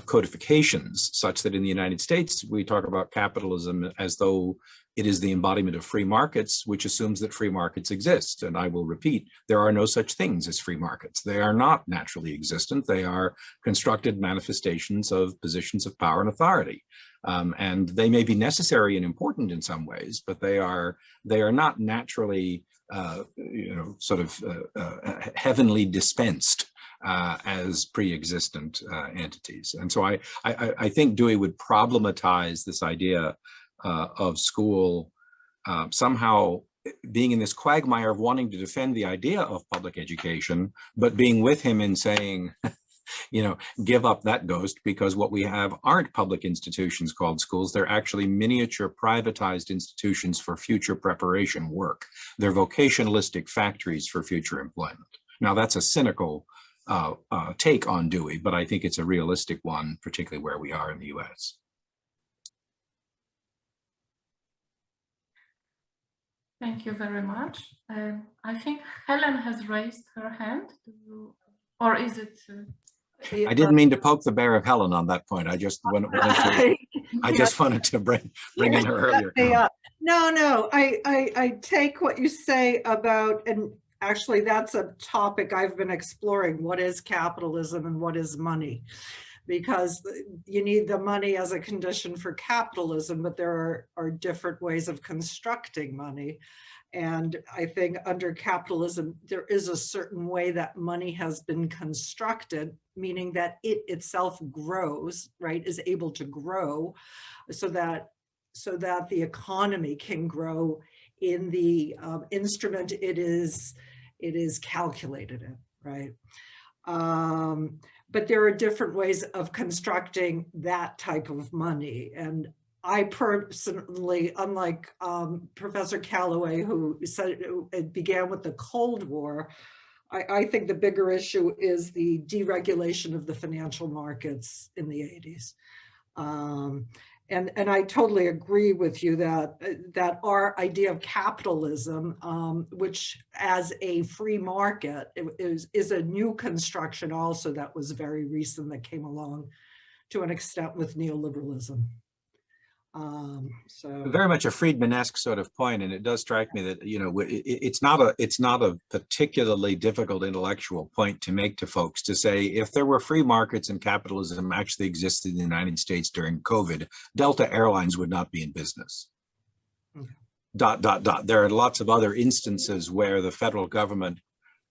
codifications, such that in the United States, we talk about capitalism as though it is the embodiment of free markets, which assumes that free markets exist. And I will repeat, there are no such things as free markets. They are not naturally existent. They are constructed manifestations of positions of power and authority. And they may be necessary and important in some ways, but they are not naturally heavenly dispensed as pre-existent entities. And so I think Dewey would problematize this idea of school somehow being in this quagmire of wanting to defend the idea of public education, but being with him in saying, give up that ghost, because what we have aren't public institutions called schools. They're actually miniature privatized institutions for future preparation work. They're vocationalistic factories for future employment. Now, that's a cynical take on Dewey, but I think it's a realistic one, particularly where we are in the US. Thank you very much. I think Helen has raised her hand, or is it? I didn't mean to poke the bear of Helen on that point. I just wanted to bring in her earlier comment. No, I take what you say about, and actually that's a topic I've been exploring. What is capitalism and what is money? Because you need the money as a condition for capitalism, but there are different ways of constructing money. And I think under capitalism, there is a certain way that money has been constructed, meaning that it itself grows, right, is able to grow so that the economy can grow in the instrument it is calculated in, right? But there are different ways of constructing that type of money. And I personally, unlike Professor Calloway, who said it began with the Cold War, I think the bigger issue is the deregulation of the financial markets in the 80s. And I totally agree with you that our idea of capitalism, which as a free market, is a new construction also that was very recent, that came along to an extent with neoliberalism. So very much a Friedman-esque sort of point, and it does strike me that it's not a particularly difficult intellectual point to make to folks to say, if there were free markets and capitalism actually existed in the United States during COVID, Delta Airlines would not be in business. Okay. ... There are lots of other instances where the federal government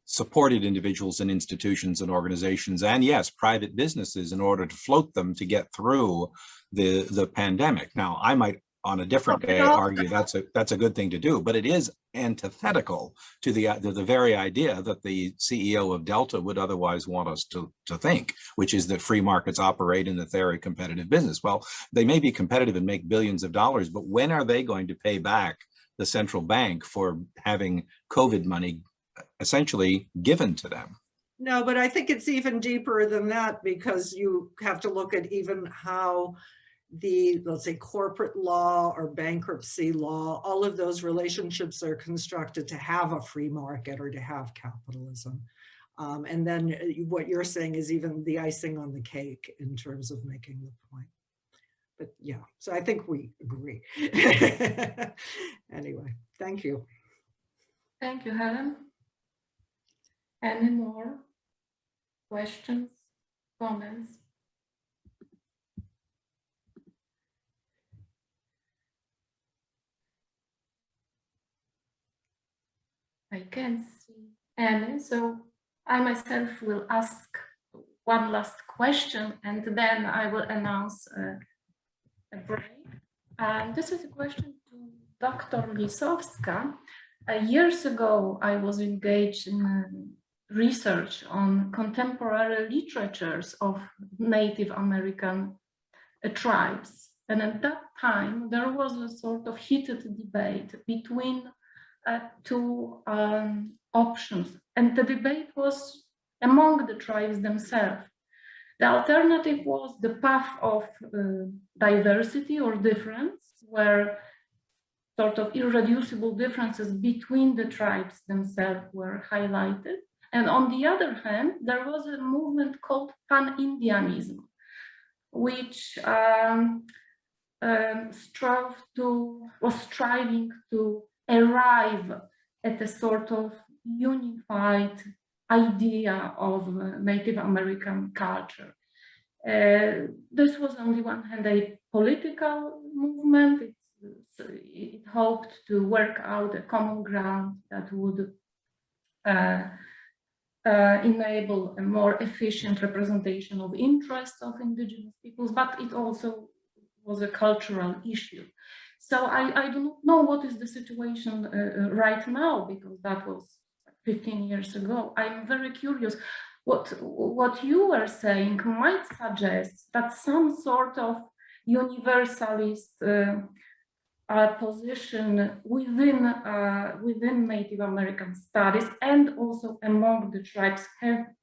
supported individuals and institutions and organizations, and yes, private businesses, in order to float them to get through the pandemic. Now, I might on a different day argue that's a good thing to do, but it is antithetical to the very idea that the CEO of Delta would otherwise want us to think, which is that free markets operate and that they're a competitive business. Well, they may be competitive and make billions of dollars, but when are they going to pay back the central bank for having COVID money essentially given to them? No, but I think it's even deeper than that, because you have to look at even how the, let's say, corporate law or bankruptcy law, all of those relationships are constructed to have a free market or to have capitalism. And then what you're saying is even the icing on the cake in terms of making the point. But yeah, so I think we agree. Anyway, thank you. Thank you, Helen. Any more questions, comments? I can't see any, so I myself will ask one last question, and then I will announce a break. This is a question to Dr. Lisowska. Years ago, I was engaged in research on contemporary literatures of Native American tribes. And at that time, there was a sort of heated debate between two options. And the debate was among the tribes themselves. The alternative was the path of diversity or difference, where sort of irreducible differences between the tribes themselves were highlighted. And on the other hand, there was a movement called Pan-Indianism, which was striving to arrive at a sort of unified idea of Native American culture. This was on the one hand a political movement. It hoped to work out a common ground that would enable a more efficient representation of interests of indigenous peoples, but it also was a cultural issue. So I do not know what is the situation right now, because that was 15 years ago. I'm very curious. What you were saying might suggest that some sort of universalist position within Native American studies and also among the tribes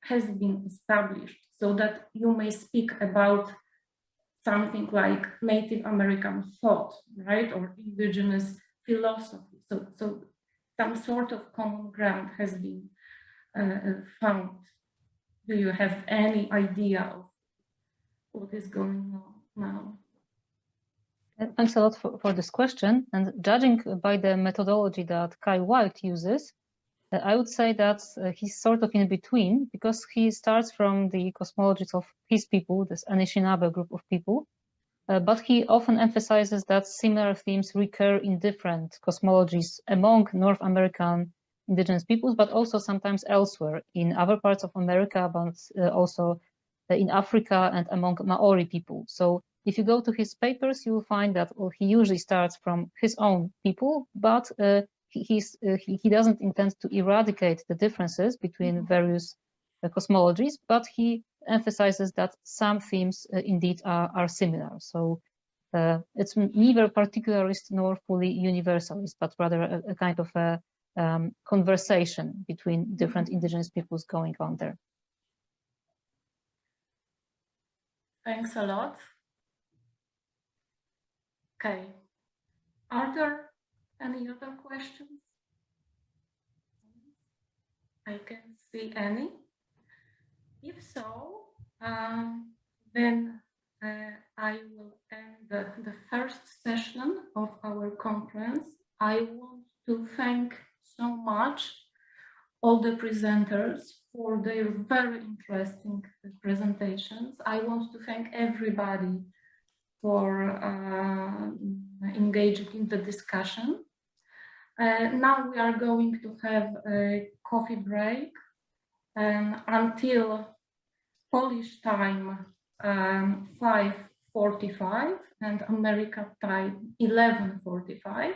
has been established, so that you may speak about something like Native American thought, right, or indigenous philosophy. So some sort of common ground has been found. Do you have any idea of what is going on now? Thanks a lot for this question. And judging by the methodology that Kai White uses, I would say that he's sort of in between, because he starts from the cosmologies of his people, this Anishinaabe group of people, but he often emphasizes that similar themes recur in different cosmologies among North American indigenous peoples, but also sometimes elsewhere in other parts of America, but also in Africa and among Maori people. So if you go to his papers, you will find that he usually starts from his own people, but he doesn't intend to eradicate the differences between various cosmologies, but he emphasizes that some themes indeed are similar. So it's neither particularist nor fully universalist, but rather a kind of a conversation between different indigenous peoples going on there. Thanks a lot. Okay. Are there any other questions? I can't see any. If so, then I will end the first session of our conference. I want to thank so much all the presenters for their very interesting presentations. I want to thank everybody for engaging in the discussion. Now we are going to have a coffee break until Polish time 5:45 and American time 11:45.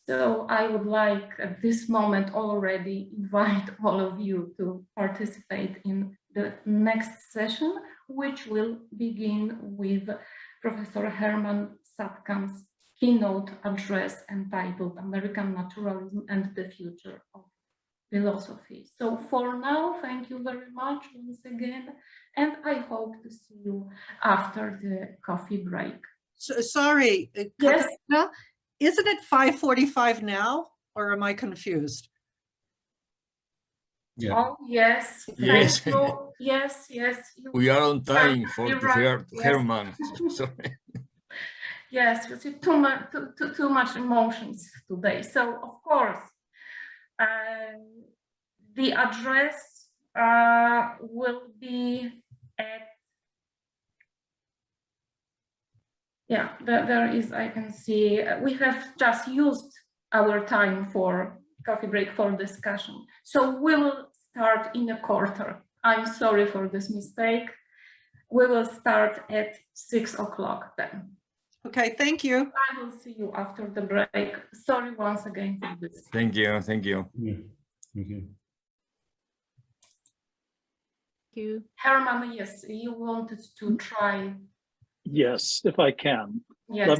So I would like at this moment already invite all of you to participate in the next session, which will begin with Professor Herman Satkam's keynote address entitled American Naturalism and the Future of Philosophy. So for now, thank you very much once again, and I hope to see you after the coffee break. So, sorry, Yes. Katarzyna, isn't it 5:45 now, or am I confused? Yeah. Oh, yes. Yes. Thank you. Yes, yes. We are on time for You're to right. hear Yes. Herman. Sorry. Yes, you see too much emotions today. So, of course, the address will be at, yeah, there is, I can see, we have just used our time for coffee break for discussion. So we will start in a quarter. I'm sorry for this mistake. We will start at 6 o'clock then. Okay, thank you. I will see you after the break. Sorry once again for this. Thank you. Thank you. Yeah. Thank you. you. Herman, yes, you wanted to try. Yes, if I can. Yes.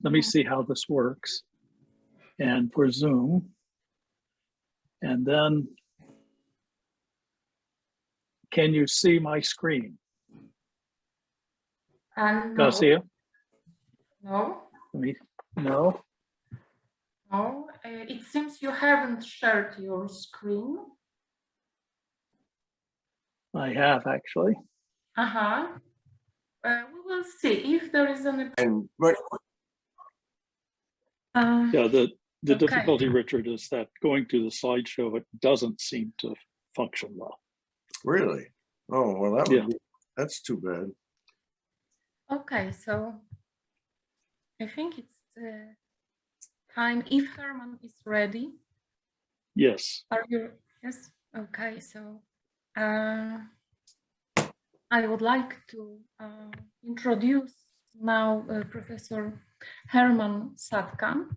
Let me see how this works. And for Zoom, and then can you see my screen? No. Garcia? No. No. No. It seems you haven't shared your screen. I have actually. Uh-huh. We will see if there is any. Yeah, the okay. difficulty, Richard, is that going to the slideshow, it doesn't seem to function well. Really? Oh, well, that's too bad. Okay, so I think it's time if Herman is ready. Yes. Are you? Yes. Okay, so I would like to introduce now Professor Herman Satkamp,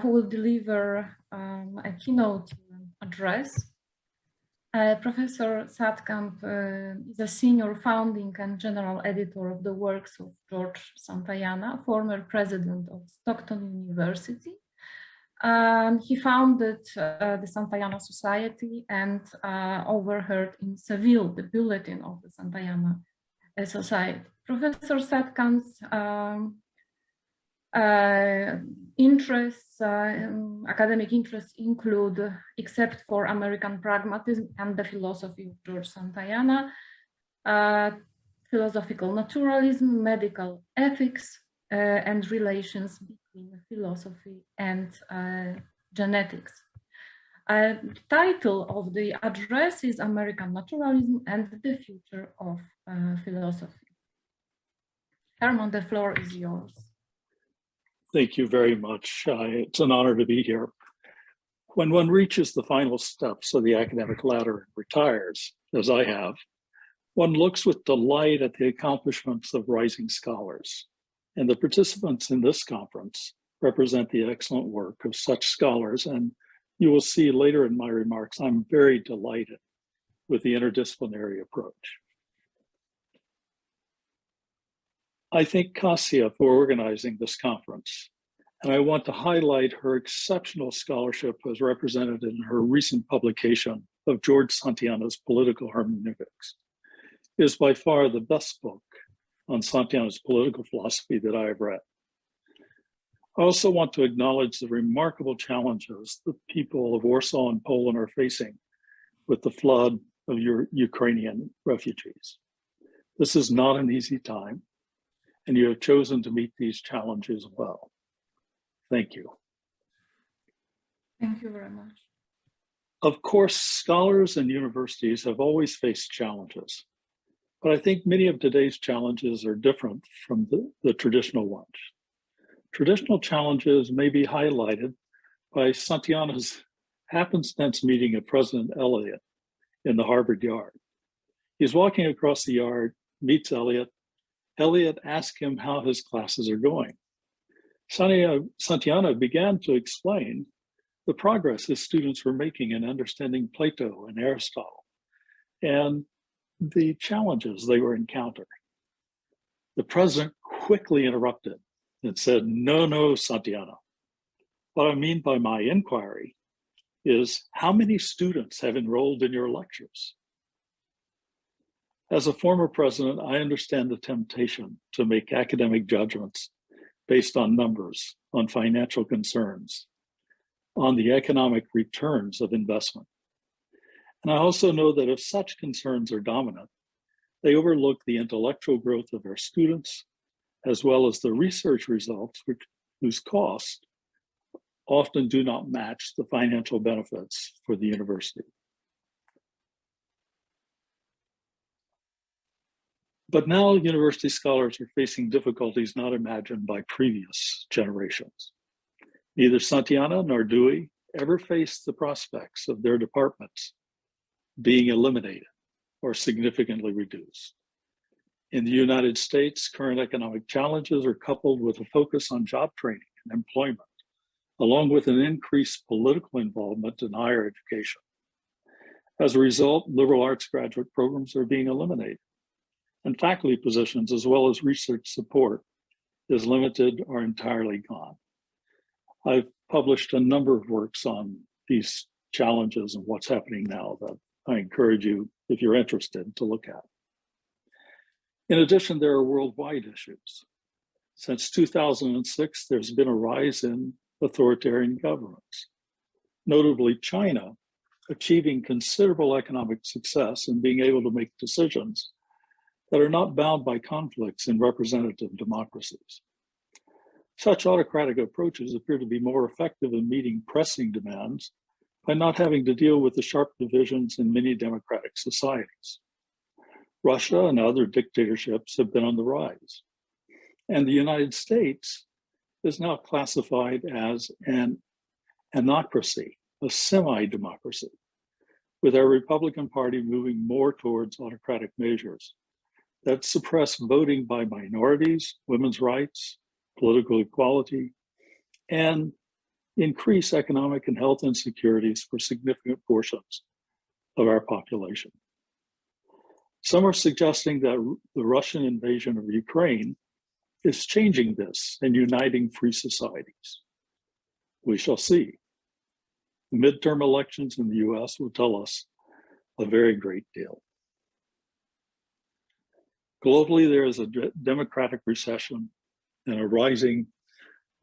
who will deliver a keynote address. Professor Satkamp is a senior founding and general editor of the works of George Santayana, former president of Stockton University. He founded the Santayana Society and overheard in Seville the bulletin of the Santayana Society. Professor Satkamp's academic interests include, except for American pragmatism and the philosophy of George Santayana, philosophical naturalism, medical ethics, and relations between philosophy and genetics. The title of the address is American Naturalism and the Future of Philosophy. Herman, the floor is yours. Thank you very much. It's an honor to be here. When one reaches the final steps of the academic ladder and retires, as I have, one looks with delight at the accomplishments of rising scholars. And the participants in this conference represent the excellent work of such scholars. And you will see later in my remarks, I'm very delighted with the interdisciplinary approach. I thank Kasia for organizing this conference, and I want to highlight her exceptional scholarship as represented in her recent publication of George Santayana's Political Hermeneutics. It is by far the best book on Santayana's political philosophy that I have read. I also want to acknowledge the remarkable challenges the people of Warsaw and Poland are facing with the flood of Ukrainian refugees. This is not an easy time, and you have chosen to meet these challenges well. Thank you. Thank you very much. Of course, scholars and universities have always faced challenges, but I think many of today's challenges are different from the traditional ones. Traditional challenges may be highlighted by Santayana's happenstance meeting of President Eliot in the Harvard Yard. He's walking across the yard, meets Eliot asks him how his classes are going. Santayana began to explain the progress his students were making in understanding Plato and Aristotle and the challenges they were encountering. The president quickly interrupted and said, no, Santayana. What I mean by my inquiry is how many students have enrolled in your lectures? As a former president, I understand the temptation to make academic judgments based on numbers, on financial concerns, on the economic returns of investment. And I also know that if such concerns are dominant, they overlook the intellectual growth of our students, as well as the research results whose cost often do not match the financial benefits for the university. But now university scholars are facing difficulties not imagined by previous generations. Neither Santayana nor Dewey ever faced the prospects of their departments being eliminated or significantly reduced. In the United States, current economic challenges are coupled with a focus on job training and employment, along with an increased political involvement in higher education. As a result, liberal arts graduate programs are being eliminated, and faculty positions as well as research support is limited or entirely gone. I've published a number of works on these challenges and what's happening now that I encourage you, if you're interested, to look at. In addition, there are worldwide issues. Since 2006, there's been a rise in authoritarian governments, notably China, achieving considerable economic success and being able to make decisions that are not bound by conflicts in representative democracies. Such autocratic approaches appear to be more effective in meeting pressing demands by not having to deal with the sharp divisions in many democratic societies. Russia and other dictatorships have been on the rise, and the United States is now classified as an anocracy, a semi-democracy, with our Republican Party moving more towards autocratic measures that suppress voting by minorities, women's rights, political equality, and increase economic and health insecurities for significant portions of our population. Some are suggesting that the Russian invasion of Ukraine is changing this and uniting free societies. We shall see. The midterm elections in the US will tell us a very great deal. Globally, there is a democratic recession and a rising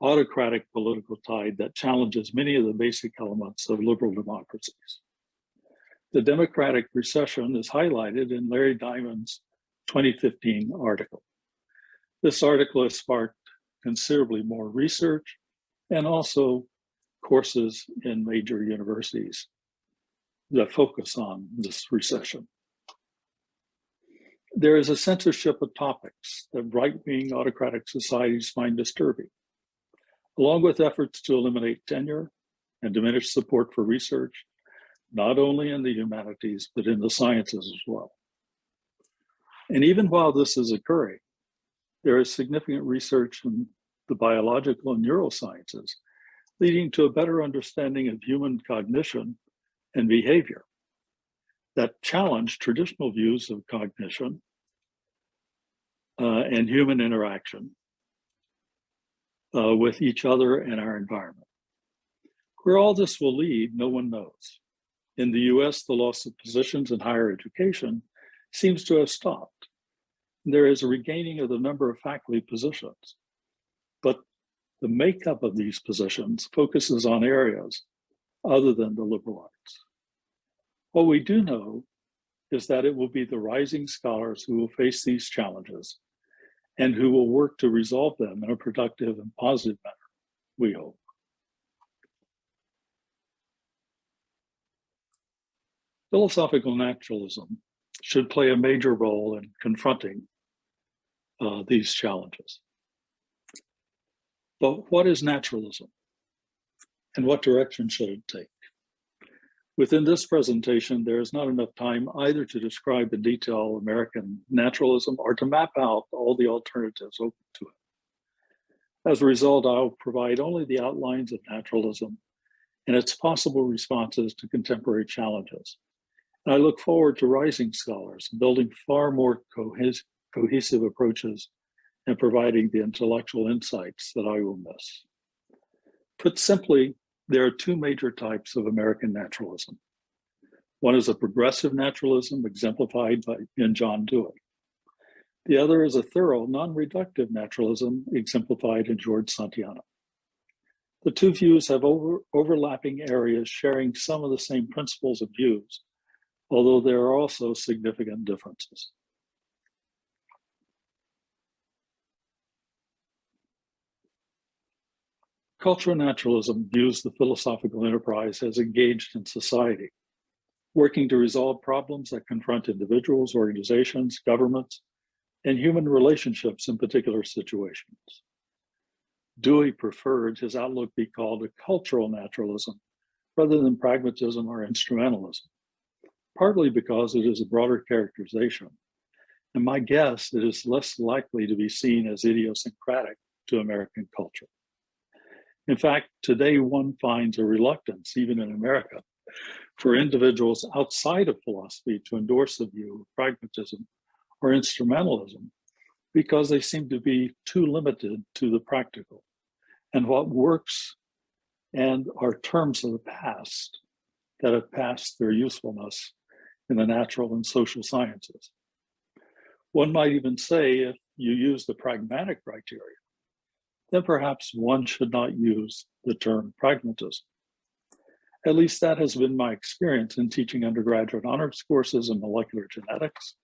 autocratic political tide that challenges many of the basic elements of liberal democracies. The democratic recession is highlighted in Larry Diamond's 2015 article. This article has sparked considerably more research and also courses in major universities that focus on this recession. There is a censorship of topics that right-wing autocratic societies find disturbing, along with efforts to eliminate tenure and diminish support for research, not only in the humanities, but in the sciences as well. And even while this is occurring, there is significant research in the biological and neurosciences, leading to a better understanding of human cognition and behavior that challenge traditional views of cognition and human interaction with each other and our environment. Where all this will lead, no one knows. In the US, the loss of positions in higher education seems to have stopped. There is a regaining of the number of faculty positions, but the makeup of these positions focuses on areas other than the liberal arts. What we do know is that it will be the rising scholars who will face these challenges and who will work to resolve them in a productive and positive manner, we hope. Philosophical naturalism should play a major role in confronting these challenges. But what is naturalism and what direction should it take? Within this presentation, there is not enough time either to describe in detail American naturalism or to map out all the alternatives open to it. As a result, I'll provide only the outlines of naturalism and its possible responses to contemporary challenges. And I look forward to rising scholars building far more cohesive approaches and providing the intellectual insights that I will miss. Put simply, there are two major types of American naturalism. One is a progressive naturalism exemplified in John Dewey. The other is a thorough, non-reductive naturalism exemplified in George Santayana. The two views have overlapping areas sharing some of the same principles of views, although there are also significant differences. Cultural naturalism views the philosophical enterprise as engaged in society, working to resolve problems that confront individuals, organizations, governments, and human relationships in particular situations. Dewey preferred his outlook be called a cultural naturalism rather than pragmatism or instrumentalism, partly because it is a broader characterization. And my guess, it is less likely to be seen as idiosyncratic to American culture. In fact, today one finds a reluctance, even in America, for individuals outside of philosophy to endorse the view of pragmatism or instrumentalism because they seem to be too limited to the practical and what works and are terms of the past that have passed their usefulness in the natural and social sciences. One might even say if you use the pragmatic criteria, then perhaps one should not use the term pragmatism. At least that has been my experience in teaching undergraduate honors courses in molecular genetics,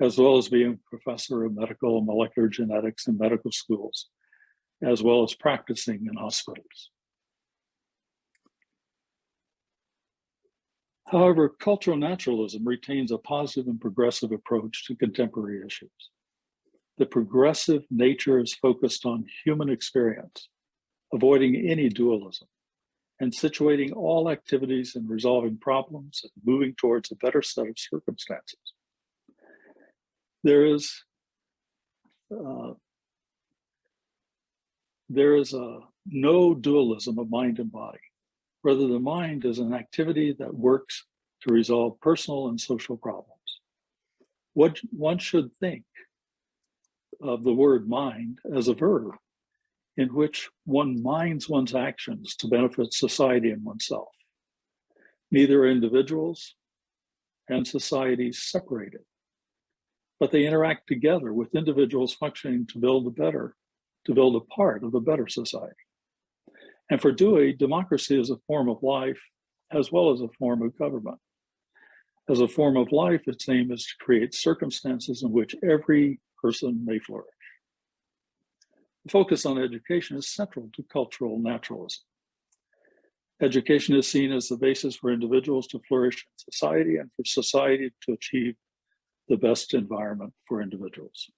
as well as being a professor of medical and molecular genetics in medical schools, as well as practicing in hospitals. However, cultural naturalism retains a positive and progressive approach to contemporary issues. The progressive nature is focused on human experience, avoiding any dualism, and situating all activities in resolving problems and moving towards a better set of circumstances. There is no dualism of mind and body. Rather, the mind is an activity that works to resolve personal and social problems. What one should think of the word mind as a verb in which one minds one's actions to benefit society and oneself. Neither are individuals and societies separated, but they interact together with individuals functioning to build a part of a better society. And for Dewey, democracy is a form of life as well as a form of government. As a form of life, its aim is to create circumstances in which every person may flourish. The focus on education is central to cultural naturalism. Education is seen as the basis for individuals to flourish in society and for society to achieve the best environment for individuals.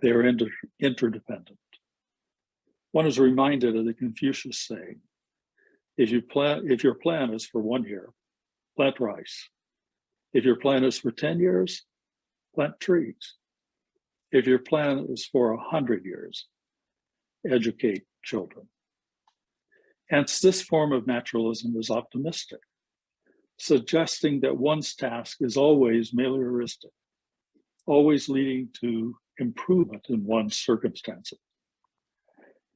They are interdependent. One is reminded of the Confucius saying, if your plan is for 1 year, plant rice. If your plan is for 10 years, plant trees. If your plan is for 100 years, educate children. Hence, this form of naturalism is optimistic, suggesting that one's task is always melioristic, always leading to improvement in one's circumstances.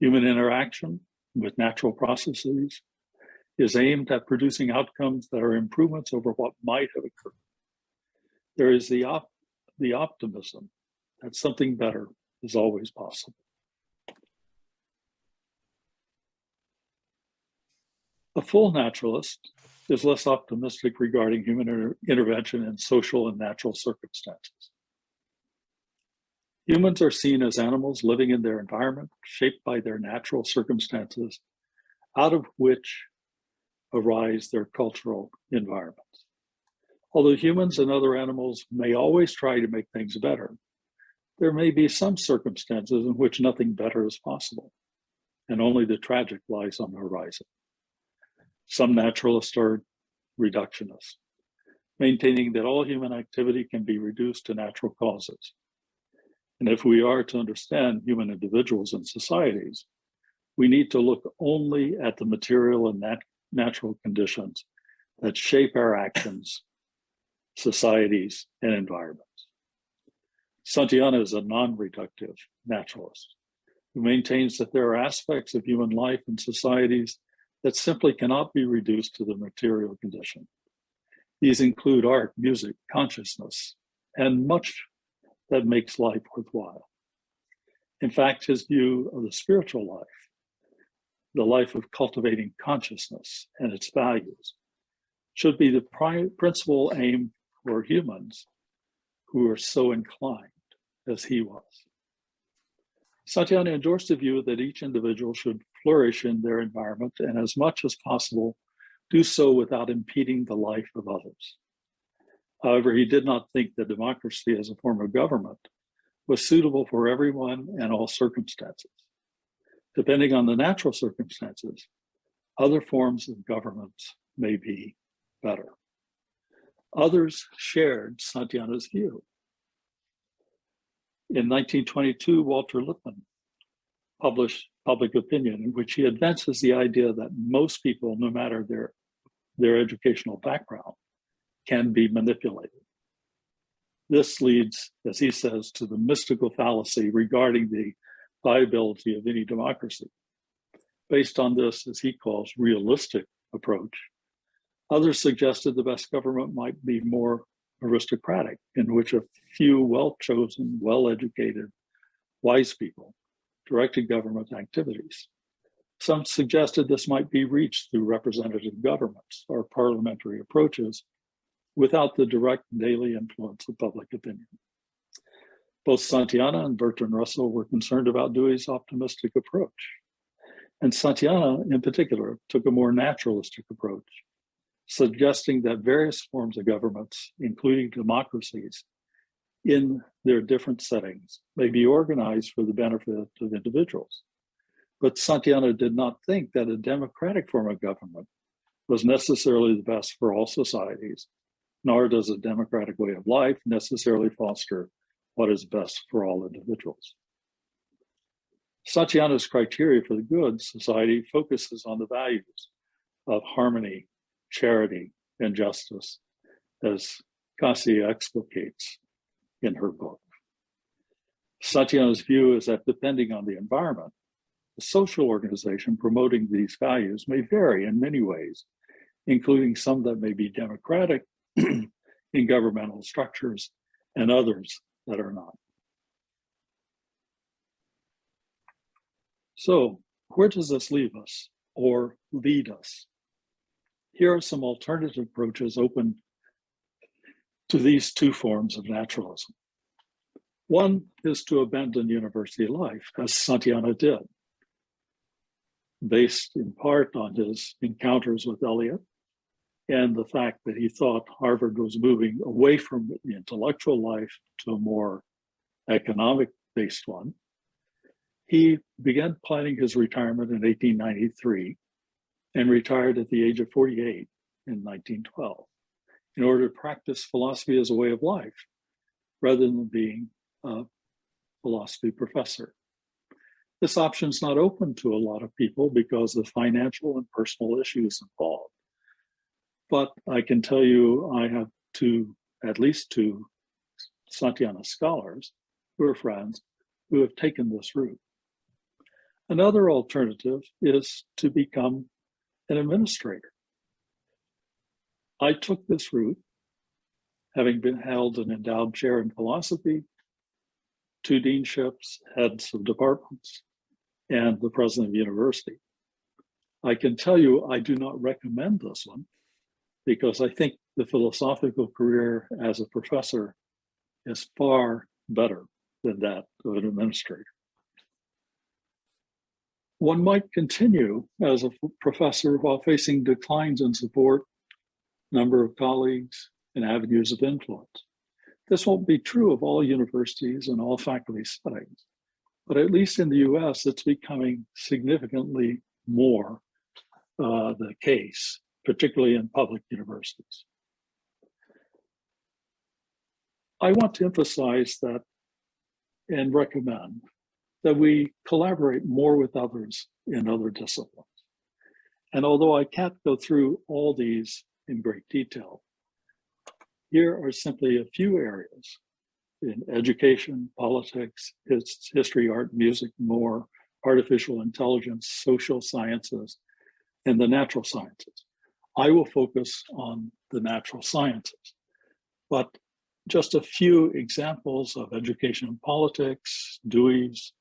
Human interaction with natural processes is aimed at producing outcomes that are improvements over what might have occurred. There is the optimism that something better is always possible. A full naturalist is less optimistic regarding human intervention in social and natural circumstances. Humans are seen as animals living in their environment, shaped by their natural circumstances, out of which arise their cultural environments. Although humans and other animals may always try to make things better, there may be some circumstances in which nothing better is possible, and only the tragic lies on the horizon. Some naturalists are reductionists, maintaining that all human activity can be reduced to natural causes. And if we are to understand human individuals and societies, we need to look only at the material and natural conditions that shape our actions, societies, and environments. Santayana is a non-reductive naturalist who maintains that there are aspects of human life and societies that simply cannot be reduced to the material condition. These include art, music, consciousness, and much that makes life worthwhile. In fact, his view of the spiritual life, the life of cultivating consciousness and its values, should be the principal aim for humans who are so inclined as he was. Santayana endorsed the view that each individual should flourish in their environment and as much as possible do so without impeding the life of others. However, he did not think that democracy as a form of government was suitable for everyone and all circumstances. Depending on the natural circumstances, other forms of government may be better. Others shared Santayana's view. In 1922, Walter Lippmann published Public Opinion, in which he advances the idea that most people, no matter their their educational background can be manipulated. This leads, as he says, to the mystical fallacy regarding the viability of any democracy. Based on this, as he calls, realistic approach, others suggested the best government might be more aristocratic, in which a few well-chosen, well-educated, wise people directed government activities. Some suggested this might be reached through representative governments or parliamentary approaches without the direct daily influence of public opinion. Both Santayana and Bertrand Russell were concerned about Dewey's optimistic approach. And Santayana, in particular, took a more naturalistic approach, suggesting that various forms of governments, including democracies, in their different settings, may be organized for the benefit of individuals. But Santayana did not think that a democratic form of government was necessarily the best for all societies, nor does a democratic way of life necessarily foster what is best for all individuals. Santayana's criteria for the good society focuses on the values of harmony, charity, and justice, as Cassie explicates in her book. Santayana's view is that depending on the environment, the social organization promoting these values may vary in many ways, including some that may be democratic in governmental structures and others that are not. So, where does this leave us or lead us? Here are some alternative approaches open to these two forms of naturalism. One is to abandon university life, as Santayana did, based in part on his encounters with Eliot and the fact that he thought Harvard was moving away from the intellectual life to a more economic-based one. He began planning his retirement in 1893 and retired at the age of 48 in 1912 in order to practice philosophy as a way of life rather than being a philosophy professor. This option is not open to a lot of people because of financial and personal issues involved. But I can tell you, I have at least two Santayana scholars who are friends who have taken this route. Another alternative is to become an administrator. I took this route, having been held an endowed chair in philosophy, 2 deanships, heads of departments, and the president of the university. I can tell you I do not recommend this one because I think the philosophical career as a professor is far better than that of an administrator. One might continue as a professor while facing declines in support, number of colleagues, and avenues of influence. This won't be true of all universities and all faculty settings, but at least in the US, it's becoming significantly more the case, particularly in public universities. I want to emphasize that and recommend that we collaborate more with others in other disciplines. And although I can't go through all these in great detail, here are simply a few areas in education, politics, history, art, music, more, artificial intelligence, social sciences, and the natural sciences. I will focus on the natural sciences, but just a few examples of education and politics, Dewey's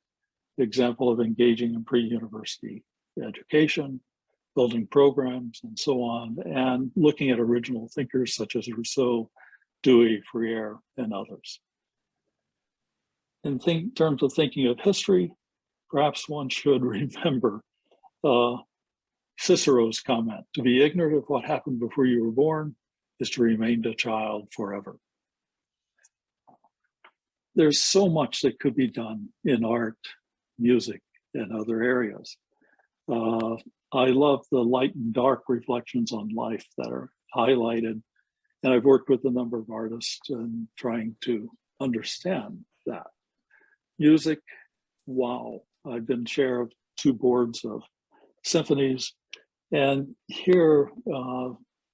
example of engaging in pre-university education, building programs, and so on, and looking at original thinkers such as Rousseau, Dewey, Freire, and others. In terms of thinking of history, perhaps one should remember Cicero's comment, to be ignorant of what happened before you were born is to remain a child forever. There's so much that could be done in art, music, and other areas. I love the light and dark reflections on life that are highlighted. And I've worked with a number of artists in trying to understand that. Music, wow. I've been chair of 2 boards of symphonies. And here,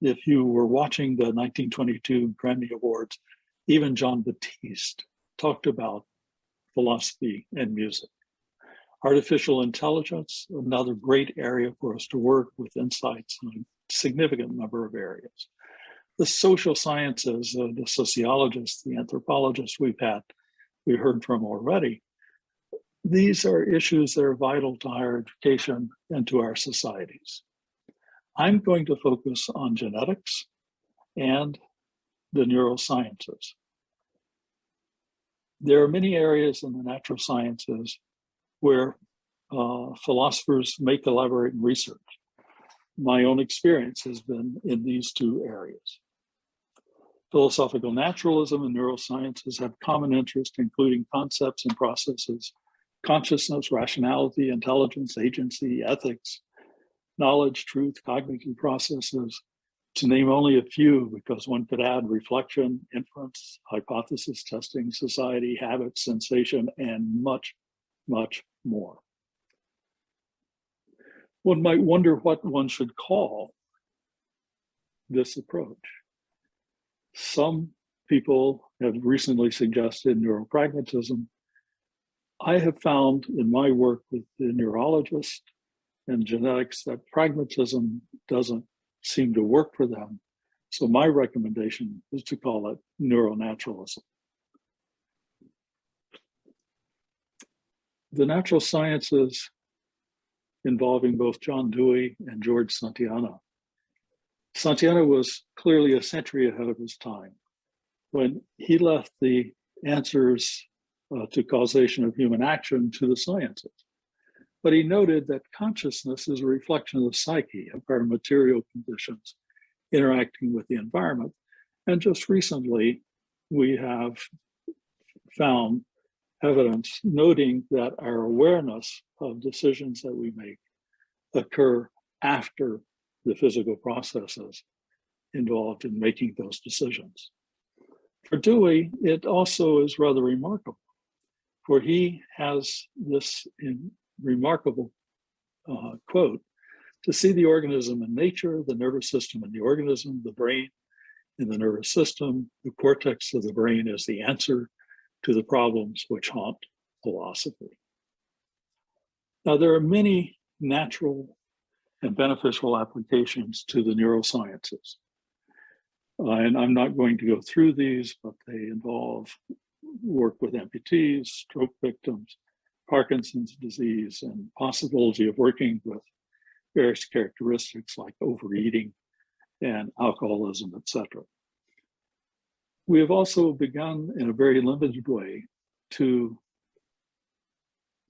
if you were watching the 1922 Grammy Awards, even John Batiste talked about philosophy and music. Artificial intelligence, another great area for us to work with insights in a significant number of areas. The social sciences, the sociologists, the anthropologists we heard from already, these are issues that are vital to higher education and to our societies. I'm going to focus on genetics and the neurosciences. There are many areas in the natural sciences where philosophers may collaborate in research. My own experience has been in these two areas. Philosophical naturalism and neurosciences have common interests, including concepts and processes, consciousness, rationality, intelligence, agency, ethics, knowledge, truth, cognitive processes, to name only a few, because one could add reflection, inference, hypothesis testing, society, habit, sensation, and much, much more. One might wonder what one should call this approach. Some people have recently suggested neuropragmatism. I have found in my work with the neurologist and genetics that pragmatism doesn't seem to work for them. So my recommendation is to call it neuronaturalism. The natural sciences involving both John Dewey and George Santayana. Santayana was clearly a century ahead of his time when he left the answers to causation of human action to the sciences. But he noted that consciousness is a reflection of the psyche, of our material conditions interacting with the environment. And just recently, we have found evidence noting that our awareness of decisions that we make occur after the physical processes involved in making those decisions. For Dewey, it also is rather remarkable, for he has this remarkable quote, to see the organism in nature, the nervous system in the organism, the brain in the nervous system, the cortex of the brain is the answer to the problems which haunt philosophy. Now, there are many natural and beneficial applications to the neurosciences. And I'm not going to go through these, but they involve work with amputees, stroke victims, Parkinson's disease, and possibility of working with various characteristics like overeating and alcoholism, etc. We have also begun in a very limited way to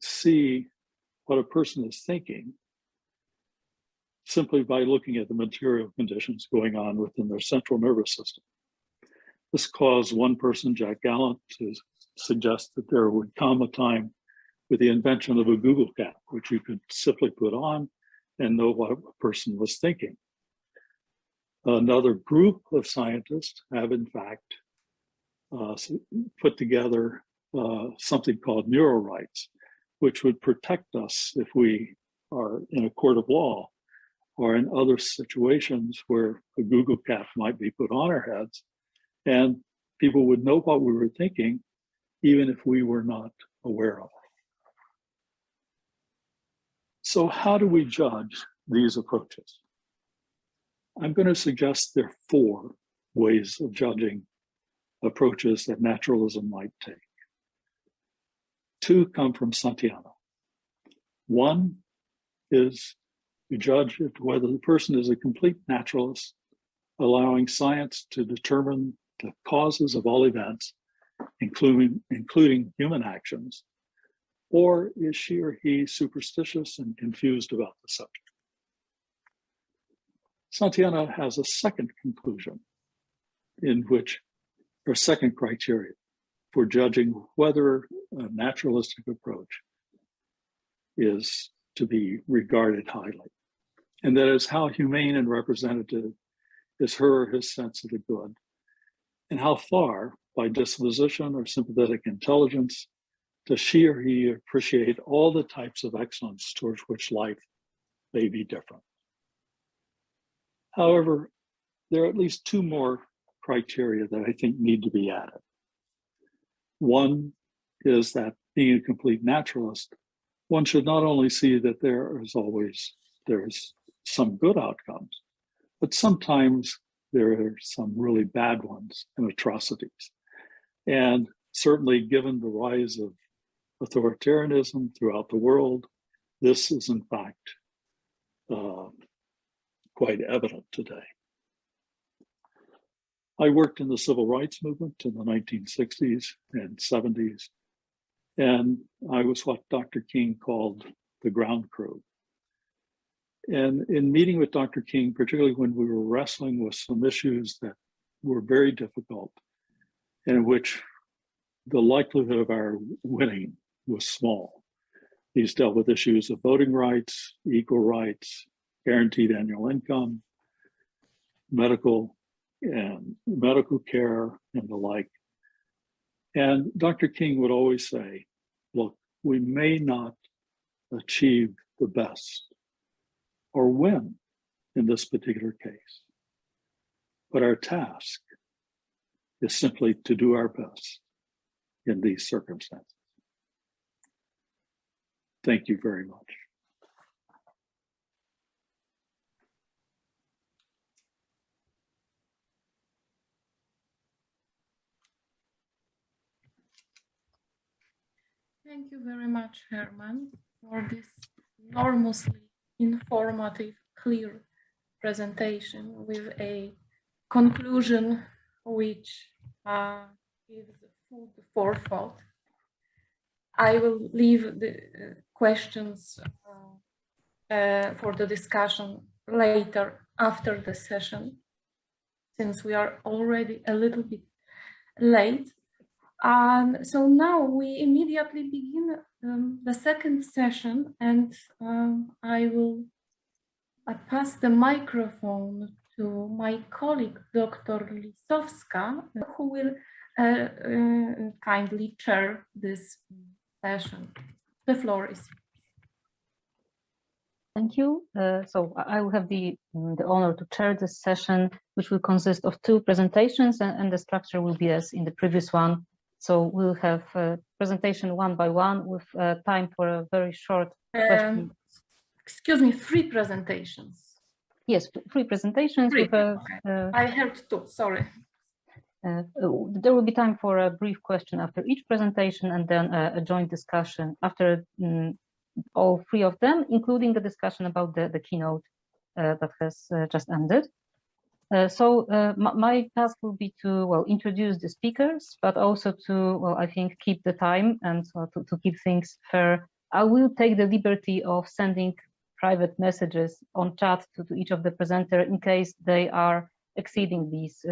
see what a person is thinking simply by looking at the material conditions going on within their central nervous system. This caused one person, Jack Gallant, to suggest that there would come a time with the invention of a Google cap, which you could simply put on and know what a person was thinking. Another group of scientists have in fact put together something called neurorights, which would protect us if we are in a court of law or in other situations where a Google cap might be put on our heads, and people would know what we were thinking, even if we were not aware of it. So how do we judge these approaches? I'm going to suggest there are 4 ways of judging approaches that naturalism might take. 2 come from Santayana. 1 is to judge whether the person is a complete naturalist, allowing science to determine the causes of all events, including human actions, or is she or he superstitious and confused about the subject? Santayana has a second conclusion in which, or second criteria for judging whether a naturalistic approach is to be regarded highly. And that is how humane and representative is her or his sense of the good, and how far, by disposition or sympathetic intelligence, does she or he appreciate all the types of excellence towards which life may be different. However, there are at least two more criteria that I think need to be added. One is that being a complete naturalist, one should not only see that there's some good outcomes, but sometimes there are some really bad ones and atrocities. And certainly given the rise of authoritarianism throughout the world, this is in fact quite evident today. I worked in the civil rights movement in the 1960s and 70s, and I was what Dr. King called the ground crew. And in meeting with Dr. King, particularly when we were wrestling with some issues that were very difficult and in which the likelihood of our winning was small. These dealt with issues of voting rights, equal rights, guaranteed annual income, medical care, and the like. And Dr. King would always say, look, we may not achieve the best or win in this particular case, but our task is simply to do our best in these circumstances. Thank you very much. Thank you very much, Herman, for this enormously informative, clear presentation with a conclusion which gives food for thought. I will leave the questions for the discussion later after the session, since we are already a little bit late. So now we immediately begin the second session, and I will pass the microphone to my colleague, Dr. Lisowska, who will kindly chair this session. The floor is yours. Thank you. So I will have the honor to chair this session, which will consist of two presentations, and the structure will be as in the previous one. So we'll have presentation one by one with time for a very short question. Excuse me, 3 presentations. Yes, 3 presentations. 3. With a, Okay. I heard 2, sorry. There will be time for a brief question after each presentation, and then a joint discussion after all 3 of them, including the discussion about the keynote that has just ended. So my task will be to, well, introduce the speakers, but also to, well, I think, keep the time and to keep things fair. I will take the liberty of sending private messages on chat to each of the presenters in case they are exceeding these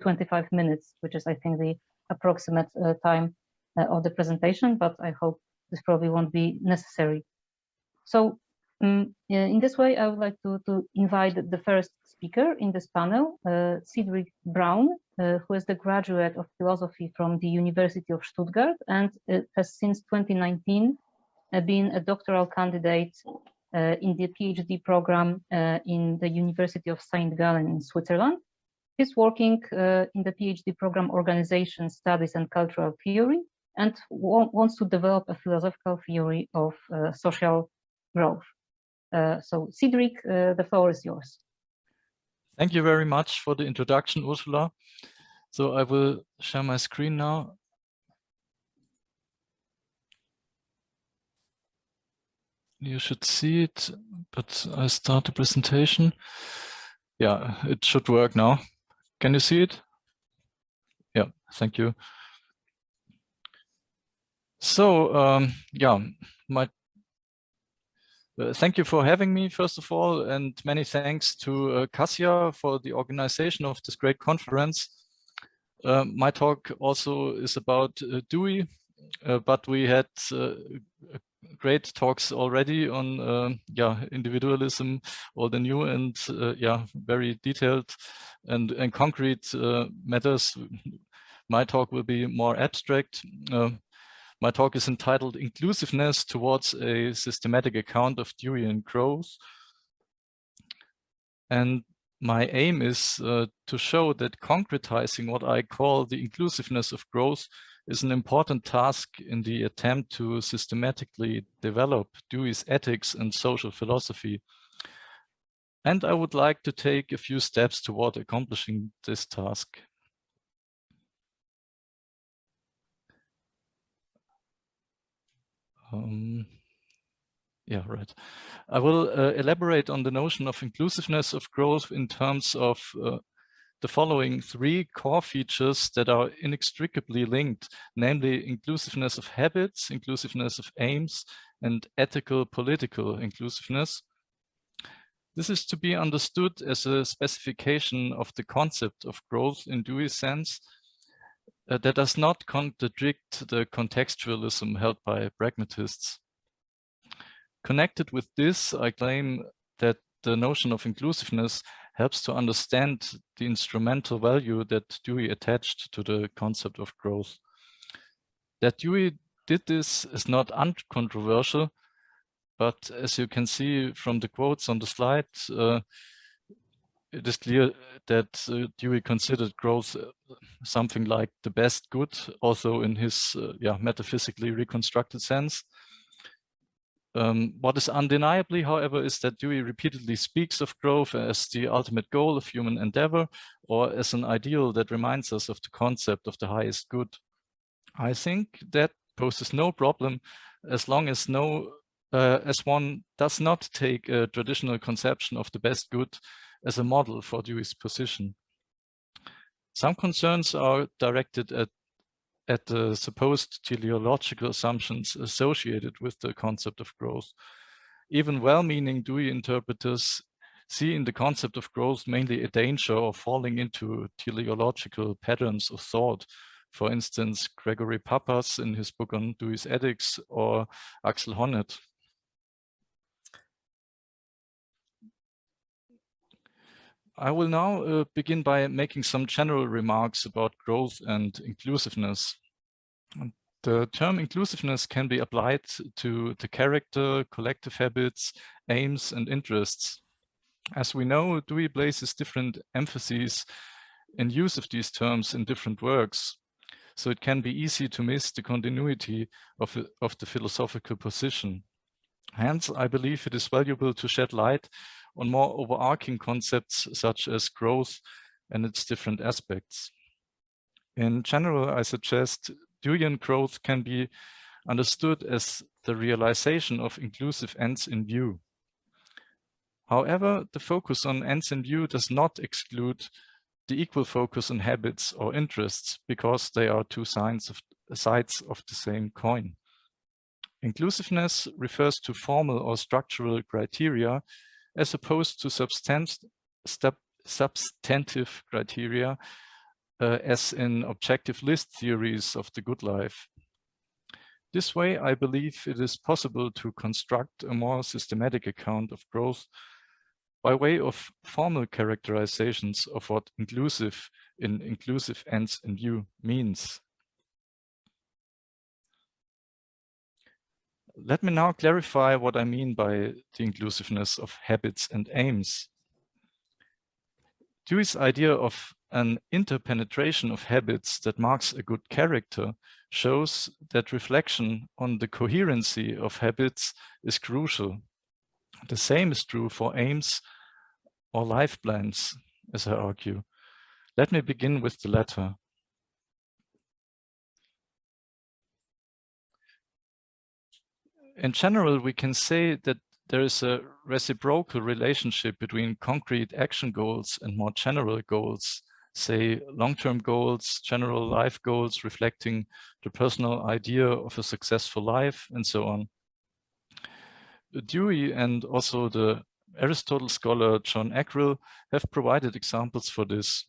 25 minutes, which is, I think, the approximate time of the presentation, but I hope this probably won't be necessary. So in this way, I would like to invite the first speaker in this panel, Cedric Brown, who is the graduate of philosophy from the University of Stuttgart and has since 2019 been a doctoral candidate in the PhD program in the University of St. Gallen in Switzerland. He's working in the PhD program Organization Studies and Cultural Theory and wants to develop a philosophical theory of social growth. So Cedric, the floor is yours. Thank you very much for the introduction, Urszula. So I will share my screen now. You should see it, but I start the presentation. Yeah, it should work now. Can you see it? Yeah, thank you. So, yeah, thank you for having me, first of all, and many thanks to Kasia for the organization of this great conference. My talk also is about Dewey, but we had great talks already on yeah, individualism, all the new and yeah, very detailed and concrete matters. My talk will be more abstract. My talk is entitled Inclusiveness Towards a Systematic Account of Deweyan Growth. And my aim is to show that concretizing what I call the inclusiveness of growth is an important task in the attempt to systematically develop Dewey's ethics and social philosophy. And I would like to take a few steps toward accomplishing this task. Yeah, right. I will elaborate on the notion of inclusiveness of growth in terms of the following three core features that are inextricably linked, namely inclusiveness of habits, inclusiveness of aims, and ethical political inclusiveness. This is to be understood as a specification of the concept of growth in Dewey's sense that does not contradict the contextualism held by pragmatists. Connected with this, I claim that the notion of inclusiveness helps to understand the instrumental value that Dewey attached to the concept of growth. That Dewey did this is not uncontroversial, but as you can see from the quotes on the slide, it is clear that Dewey considered growth something like the best good, also in his metaphysically reconstructed sense. What is undeniably, however, is that Dewey repeatedly speaks of growth as the ultimate goal of human endeavor, or as an ideal that reminds us of the concept of the highest good. I think that poses no problem as long as one does not take a traditional conception of the best good as a model for Dewey's position. Some concerns are directed at the supposed teleological assumptions associated with the concept of growth. Even well-meaning Dewey interpreters see in the concept of growth mainly a danger of falling into teleological patterns of thought. For instance, Gregory Pappas in his book on Dewey's ethics, or Axel Honneth. I will now begin by making some general remarks about growth and inclusiveness. The term inclusiveness can be applied to the character, collective habits, aims, and interests. As we know, Dewey places different emphases in use of these terms in different works, so it can be easy to miss the continuity of the philosophical position. Hence, I believe it is valuable to shed light on more overarching concepts such as growth and its different aspects. In general, I suggest Deweyan growth can be understood as the realization of inclusive ends in view. However, the focus on ends in view does not exclude the equal focus on habits or interests, because they are two sides of the same coin. Inclusiveness refers to formal or structural criteria as opposed to substantive criteria, as in objective list theories of the good life. This way, I believe it is possible to construct a more systematic account of growth by way of formal characterizations of what inclusive in inclusive ends in view means. Let me now clarify what I mean by the inclusiveness of habits and aims. Dewey's idea of an interpenetration of habits that marks a good character shows that reflection on the coherency of habits is crucial. The same is true for aims or life plans, as I argue. Let me begin with the latter. In general, we can say that there is a reciprocal relationship between concrete action goals and more general goals, say long-term goals, general life goals reflecting the personal idea of a successful life, and so on. Dewey and also the Aristotle scholar John Ackrill have provided examples for this.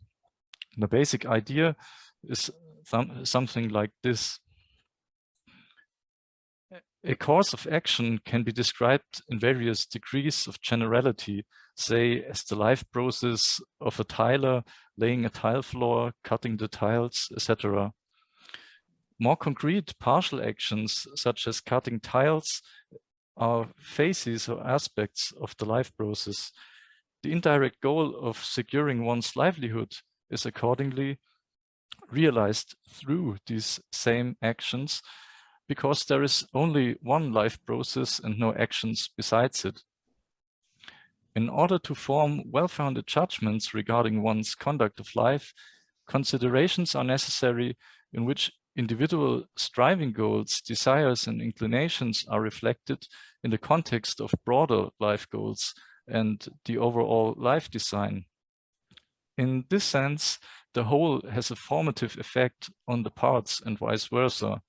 The basic idea is something like this. A course of action can be described in various degrees of generality, say as the life process of a tiler laying a tile floor, cutting the tiles, etc. More concrete partial actions, such as cutting tiles, are phases or aspects of the life process. The indirect goal of securing one's livelihood is accordingly realized through these same actions, because there is only one life process and no actions besides it. In order to form well-founded judgments regarding one's conduct of life, considerations are necessary in which individual striving goals, desires, and inclinations are reflected in the context of broader life goals and the overall life design. In this sense, the whole has a formative effect on the parts and vice versa,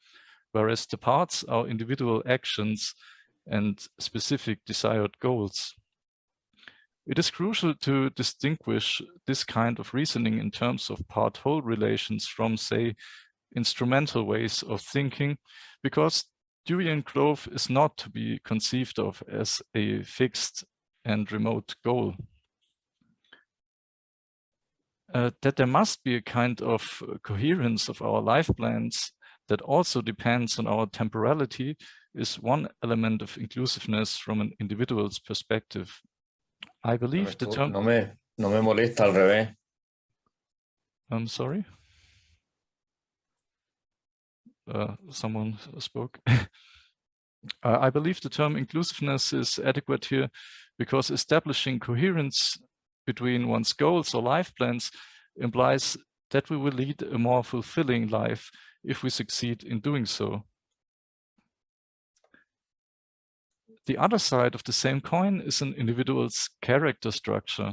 whereas the parts are individual actions and specific desired goals. It is crucial to distinguish this kind of reasoning in terms of part-whole relations from, say, instrumental ways of thinking, because Deweyan growth is not to be conceived of as a fixed and remote goal. That there must be a kind of coherence of our life plans that also depends on our temporality is one element of inclusiveness from an individual's perspective. I believe the term... No me molesta, al revés. I'm sorry? Someone spoke. I believe the term inclusiveness is adequate here because establishing coherence between one's goals or life plans implies that we will lead a more fulfilling life if we succeed in doing so. The other side of the same coin is an individual's character structure.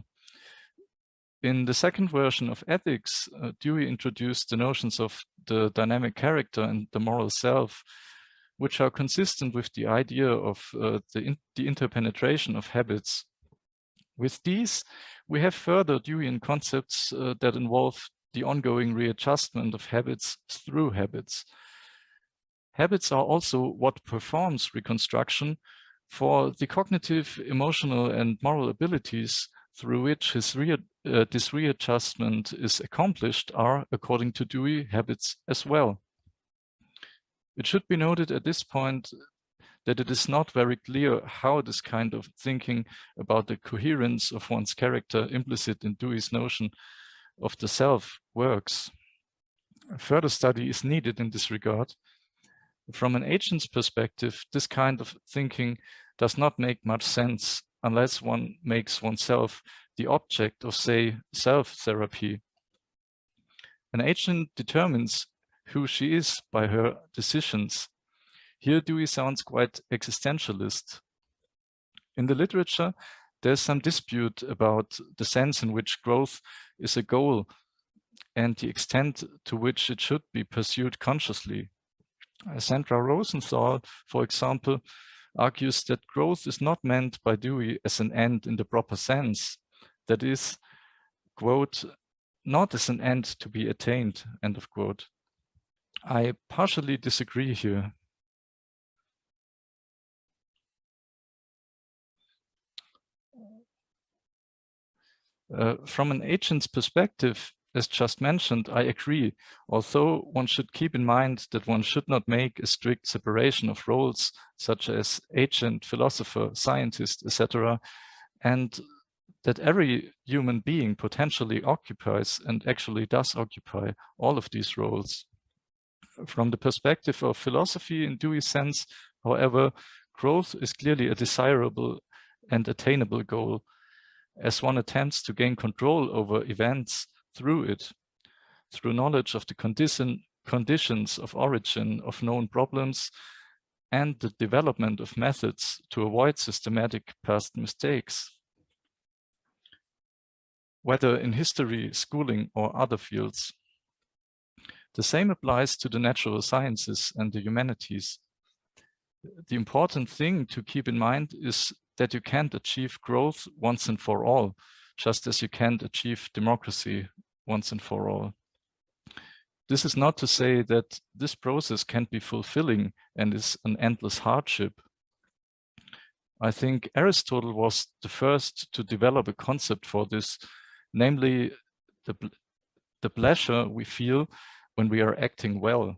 In the second version of ethics, Dewey introduced the notions of the dynamic character and the moral self, which are consistent with the idea of the interpenetration of habits. With these, we have further Deweyan concepts that involve the ongoing readjustment of habits through habits. Habits are also what performs reconstruction for the cognitive, emotional, and moral abilities through which this readjustment is accomplished are, according to Dewey, habits as well. It should be noted at this point that it is not very clear how this kind of thinking about the coherence of one's character implicit in Dewey's notion of the self works. Further study is needed in this regard. From an agent's perspective, this kind of thinking does not make much sense unless one makes oneself the object of, say, self-therapy. An agent determines who she is by her decisions. Here Dewey sounds quite existentialist. In the literature, there's some dispute about the sense in which growth is a goal and the extent to which it should be pursued consciously. Sandra Rosenthal, for example, argues that growth is not meant by Dewey as an end in the proper sense. That is, quote, not as an end to be attained, end of quote. I partially disagree here. From an agent's perspective, as just mentioned, I agree, although one should keep in mind that one should not make a strict separation of roles such as agent, philosopher, scientist, etc., and that every human being potentially occupies and actually does occupy all of these roles. From the perspective of philosophy in Dewey's sense, however, growth is clearly a desirable and attainable goal, as one attempts to gain control over events through it, through knowledge of the conditions of origin of known problems and the development of methods to avoid systematic past mistakes. Whether in history, schooling, or other fields. The same applies to the natural sciences and the humanities. The important thing to keep in mind is that you can't achieve growth once and for all, just as you can't achieve democracy once and for all. This is not to say that this process can't be fulfilling and is an endless hardship. I think Aristotle was the first to develop a concept for this, namely the pleasure we feel when we are acting well.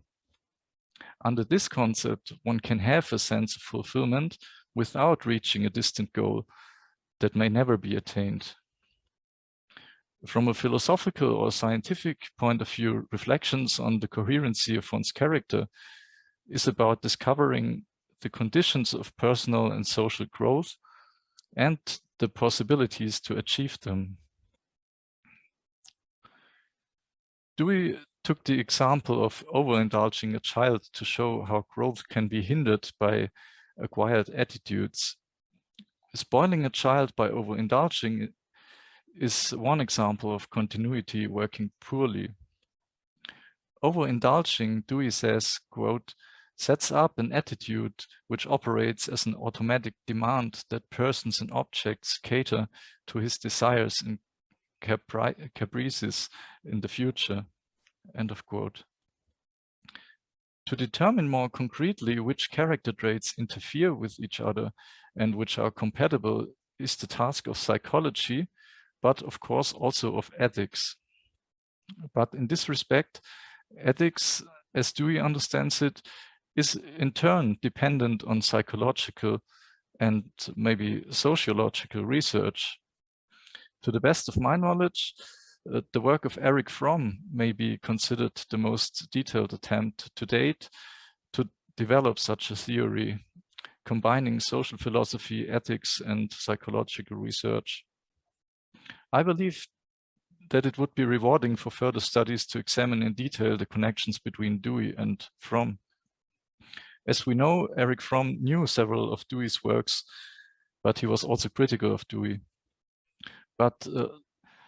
Under this concept, one can have a sense of fulfillment without reaching a distant goal that may never be attained. From a philosophical or scientific point of view, reflections on the coherency of one's character is about discovering the conditions of personal and social growth and the possibilities to achieve them. Dewey took the example of overindulging a child to show how growth can be hindered by acquired attitudes. Spoiling a child by overindulging is one example of continuity working poorly. Overindulging, Dewey says, quote, sets up an attitude which operates as an automatic demand that persons and objects cater to his desires and caprices in the future, end of quote. To determine more concretely which character traits interfere with each other and which are compatible is the task of psychology, but of course also of ethics. But in this respect, ethics, as Dewey understands it, is in turn dependent on psychological and maybe sociological research. To the best of my knowledge, the work of Erich Fromm may be considered the most detailed attempt to date to develop such a theory, combining social philosophy, ethics, and psychological research. I believe that it would be rewarding for further studies to examine in detail the connections between Dewey and Fromm. As we know, Erich Fromm knew several of Dewey's works, but he was also critical of Dewey. But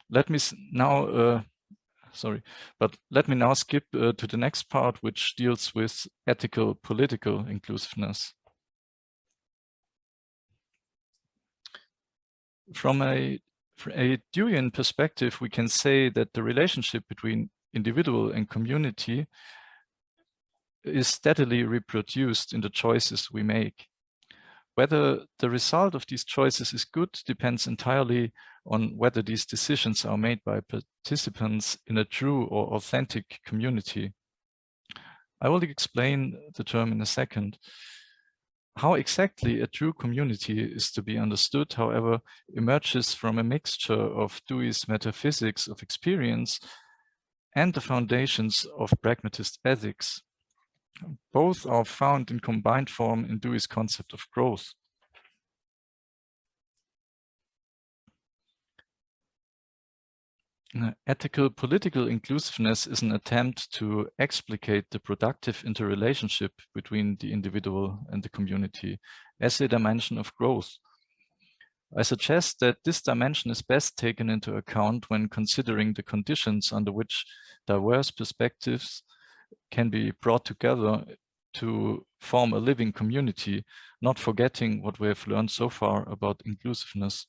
let me now skip to the next part, which deals with ethical political inclusiveness. From a Deweyan perspective, we can say that the relationship between individual and community is steadily reproduced in the choices we make. Whether the result of these choices is good depends entirely on whether these decisions are made by participants in a true or authentic community. I will explain the term in a second. How exactly a true community is to be understood, however, emerges from a mixture of Dewey's metaphysics of experience and the foundations of pragmatist ethics. Both are found in combined form in Dewey's concept of growth. Ethical political inclusiveness is an attempt to explicate the productive interrelationship between the individual and the community as a dimension of growth. I suggest that this dimension is best taken into account when considering the conditions under which diverse perspectives can be brought together to form a living community, not forgetting what we have learned so far about inclusiveness.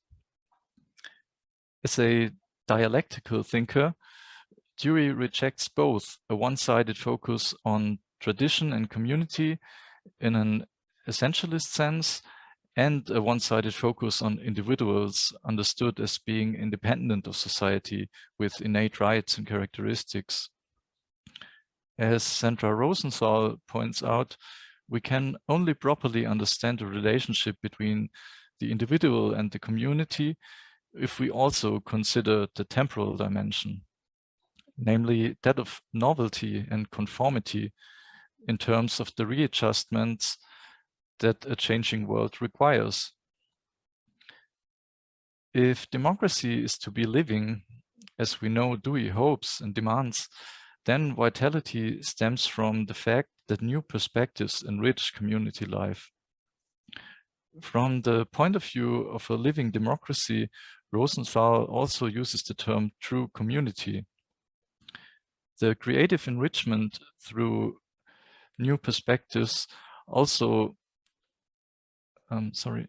As a dialectical thinker, Dewey rejects both a one-sided focus on tradition and community in an essentialist sense and a one-sided focus on individuals understood as being independent of society with innate rights and characteristics. As Sandra Rosenthal points out, we can only properly understand the relationship between the individual and the community if we also consider the temporal dimension, namely that of novelty and conformity in terms of the readjustments that a changing world requires. If democracy is to be living, as we know Dewey hopes and demands, then vitality stems from the fact that new perspectives enrich community life. From the point of view of a living democracy, Rosenthal also uses the term true community. The creative enrichment through new perspectives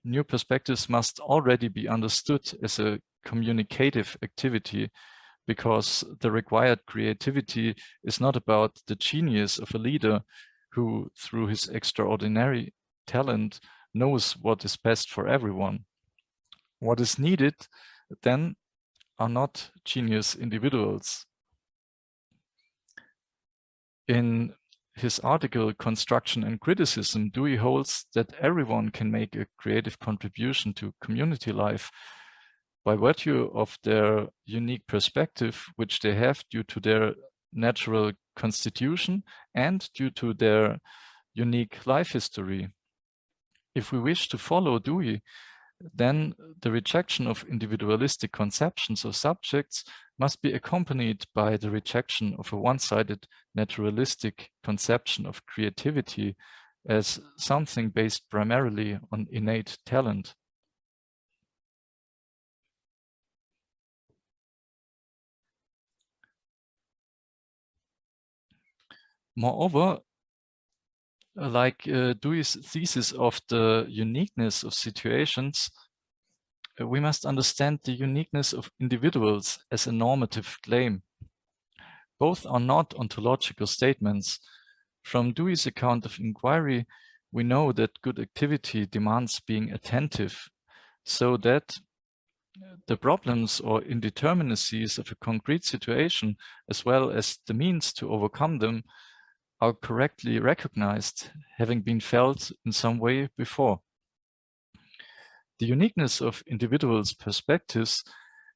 new perspectives must already be understood as a communicative activity, because the required creativity is not about the genius of a leader who, through his extraordinary talent, knows what is best for everyone. What is needed then are not genius individuals. In his article, Construction and Criticism, Dewey holds that everyone can make a creative contribution to community life, by virtue of their unique perspective, which they have due to their natural constitution and due to their unique life history. If we wish to follow Dewey, then the rejection of individualistic conceptions of subjects must be accompanied by the rejection of a one-sided naturalistic conception of creativity as something based primarily on innate talent. Moreover, like Dewey's thesis of the uniqueness of situations, we must understand the uniqueness of individuals as a normative claim. Both are not ontological statements. From Dewey's account of inquiry, we know that good activity demands being attentive, so that the problems or indeterminacies of a concrete situation, as well as the means to overcome them, are correctly recognized, having been felt in some way before. The uniqueness of individuals' perspectives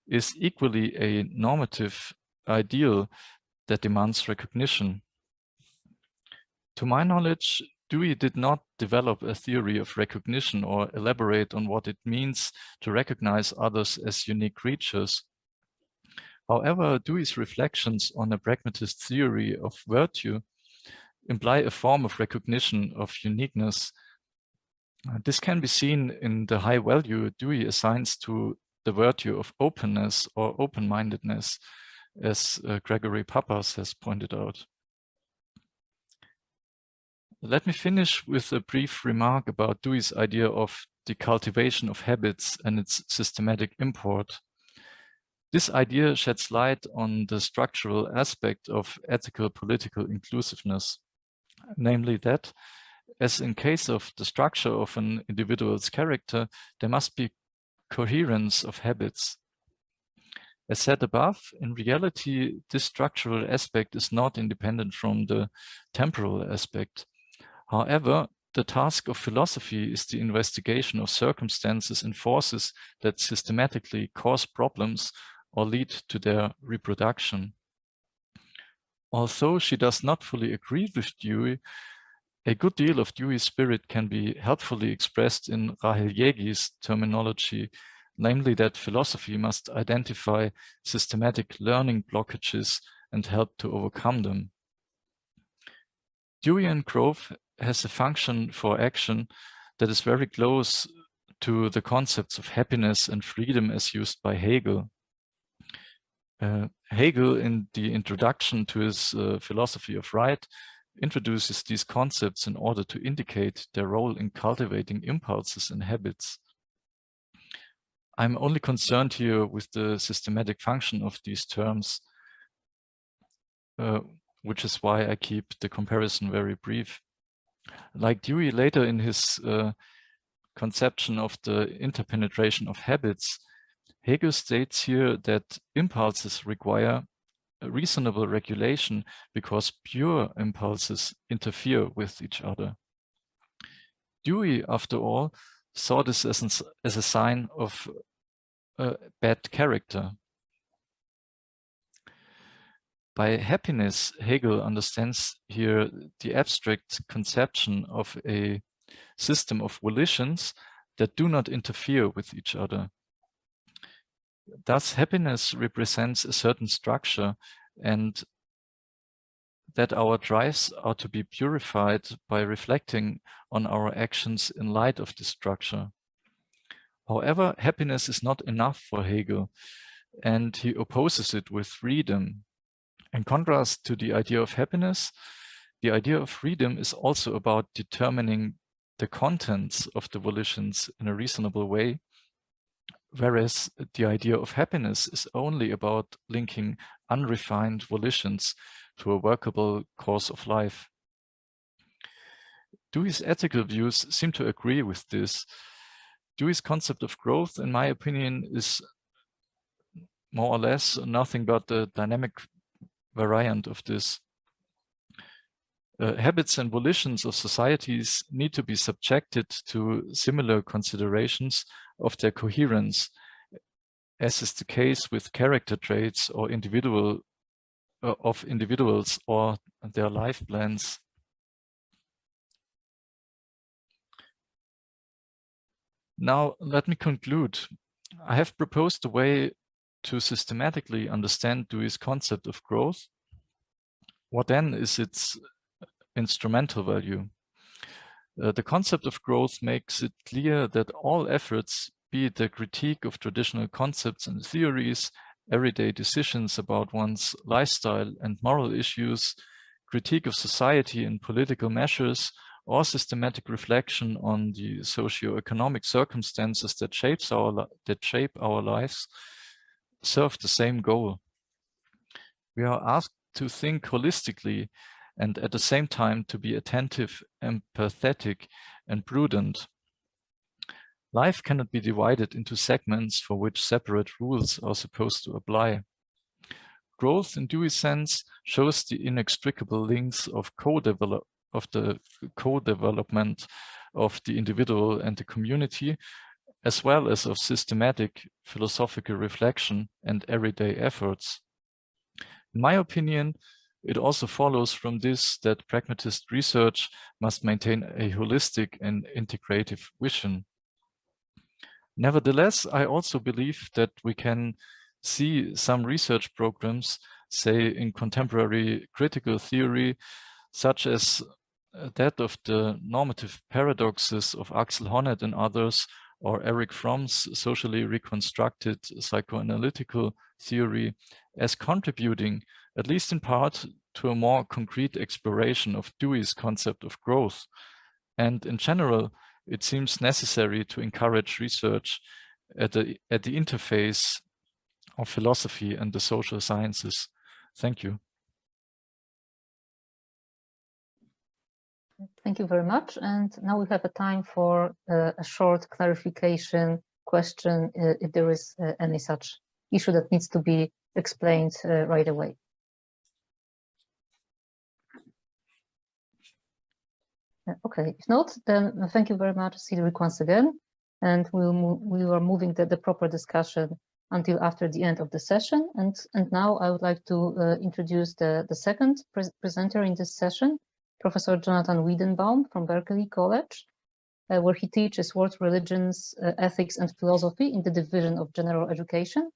is equally a normative ideal that demands recognition. To my knowledge, Dewey did not develop a theory of recognition or elaborate on what it means to recognize others as unique creatures. However, Dewey's reflections on a pragmatist theory of virtue imply a form of recognition of uniqueness. This can be seen in the high value Dewey assigns to the virtue of openness or open-mindedness, as Gregory Pappas has pointed out. Let me finish with a brief remark about Dewey's idea of the cultivation of habits and its systematic import. This idea sheds light on the structural aspect of ethical political inclusiveness, namely that, as in case of the structure of an individual's character, there must be coherence of habits. As said above, in reality, this structural aspect is not independent from the temporal aspect. However, the task of philosophy is the investigation of circumstances and forces that systematically cause problems or lead to their reproduction. Although she does not fully agree with Dewey, a good deal of Dewey's spirit can be helpfully expressed in Rahel Yegi's terminology, namely that philosophy must identify systematic learning blockages and help to overcome them. Deweyan growth has a function for action that is very close to the concepts of happiness and freedom as used by Hegel. Hegel, in the introduction to his philosophy of right, introduces these concepts in order to indicate their role in cultivating impulses and habits. I'm only concerned here with the systematic function of these terms, which is why I keep the comparison very brief. Like Dewey later in his conception of the interpenetration of habits, Hegel states here that impulses require a reasonable regulation because pure impulses interfere with each other. Dewey, after all, saw this as a sign of bad character. By happiness, Hegel understands here the abstract conception of a system of volitions that do not interfere with each other. Thus, happiness represents a certain structure, and that our drives are to be purified by reflecting on our actions in light of this structure. However, happiness is not enough for Hegel, and he opposes it with freedom. In contrast to the idea of happiness, the idea of freedom is also about determining the contents of the volitions in a reasonable way, whereas the idea of happiness is only about linking unrefined volitions to a workable course of life. Dewey's ethical views seem to agree with this. Dewey's concept of growth, in my opinion, is more or less nothing but the dynamic variant of this. Habits and volitions of societies need to be subjected to similar considerations of their coherence, as is the case with character traits or of individuals or their life plans. Now, let me conclude. I have proposed a way to systematically understand Dewey's concept of growth. What then is its instrumental value? The concept of growth makes it clear that all efforts, be it the critique of traditional concepts and theories, everyday decisions about one's lifestyle and moral issues, critique of society and political measures, or systematic reflection on the socio-economic circumstances that shape our lives, serve the same goal. We are asked to think holistically and at the same time to be attentive, empathetic, and prudent. Life cannot be divided into segments for which separate rules are supposed to apply. Growth, in Dewey's sense, shows the inextricable links of the co-development of the individual and the community, as well as of systematic philosophical reflection and everyday efforts. In my opinion, it also follows from this that pragmatist research must maintain a holistic and integrative vision. Nevertheless, I also believe that we can see some research programs, say in contemporary critical theory, such as that of the normative paradoxes of Axel Honneth and others, or Erich Fromm's socially reconstructed psychoanalytical theory, as contributing, at least in part, to a more concrete exploration of Dewey's concept of growth. And in general, it seems necessary to encourage research at the interface of philosophy and the social sciences. Thank you. Thank you very much. And now we have a time for a short clarification question, if there is any such issue that needs to be explained right away. Okay, if not, then thank you very much, Cedric, once again. And we are moving the proper discussion until after the end of the session. And now I would like to introduce the second presenter in this session, Professor Jonathan Wiedenbaum from Berkeley College, where he teaches world religions, ethics, and philosophy in the Division of General Education.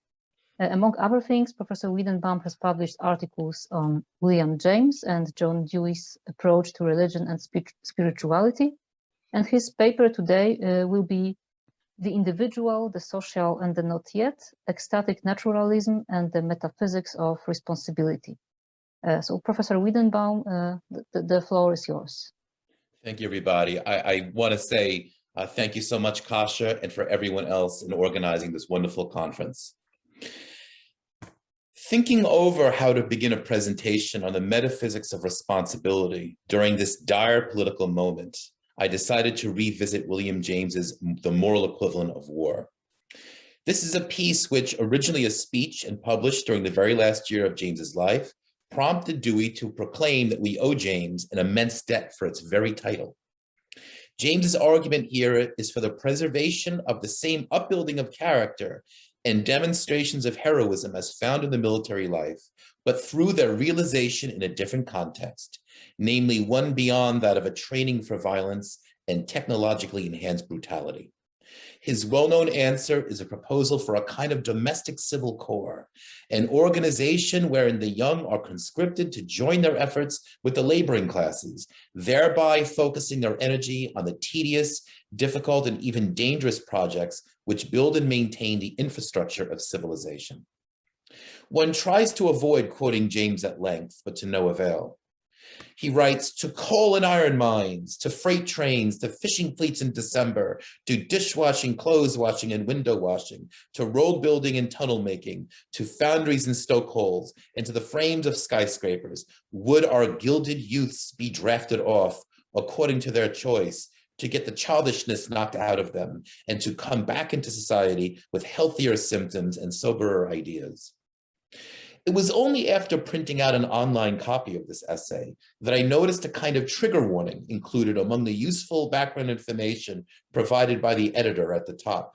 Among other things, Professor Wiedenbaum has published articles on William James and John Dewey's approach to religion and spirituality. And his paper today will be The Individual, the Social, and the Not Yet, Ecstatic Naturalism and the Metaphysics of Responsibility. So Professor Wiedenbaum, the floor is yours. Thank you, everybody. I want to say thank you so much, Kasia, and for everyone else in organizing this wonderful conference. Thinking over how to begin a presentation on the metaphysics of responsibility during this dire political moment, I decided to revisit William James's The Moral Equivalent of War. This is a piece which, originally a speech and published during the very last year of James's life, prompted Dewey to proclaim that we owe James an immense debt for its very title. James's argument here is for the preservation of the same upbuilding of character and demonstrations of heroism as found in the military life, but through their realization in a different context, namely one beyond that of a training for violence and technologically enhanced brutality. His well-known answer is a proposal for a kind of domestic civil corps, an organization wherein the young are conscripted to join their efforts with the laboring classes, thereby focusing their energy on the tedious, difficult, and even dangerous projects which build and maintain the infrastructure of civilization. One tries to avoid quoting James at length, but to no avail. He writes, to coal and iron mines, to freight trains, to fishing fleets in December, to dishwashing, clothes washing, and window washing, to road building and tunnel making, to foundries and stoke holes, and to the frames of skyscrapers, would our gilded youths be drafted off according to their choice, to get the childishness knocked out of them, and to come back into society with healthier symptoms and soberer ideas. It was only after printing out an online copy of this essay that I noticed a kind of trigger warning included among the useful background information provided by the editor at the top.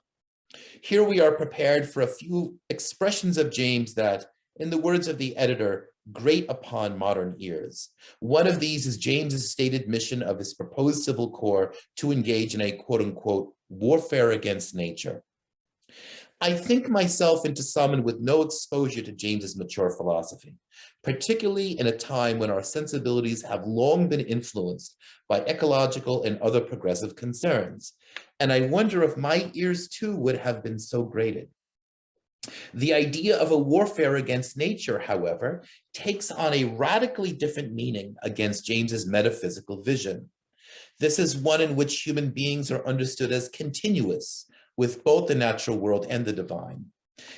Here we are prepared for a few expressions of James that, in the words of the editor, grate upon modern ears. One of these is James's stated mission of his proposed civil corps to engage in a quote unquote warfare against nature. I think myself into someone with no exposure to James's mature philosophy, particularly in a time when our sensibilities have long been influenced by ecological and other progressive concerns. And I wonder if my ears too would have been so grated. The idea of a warfare against nature, however, takes on a radically different meaning against James's metaphysical vision. This is one in which human beings are understood as continuous with both the natural world and the divine,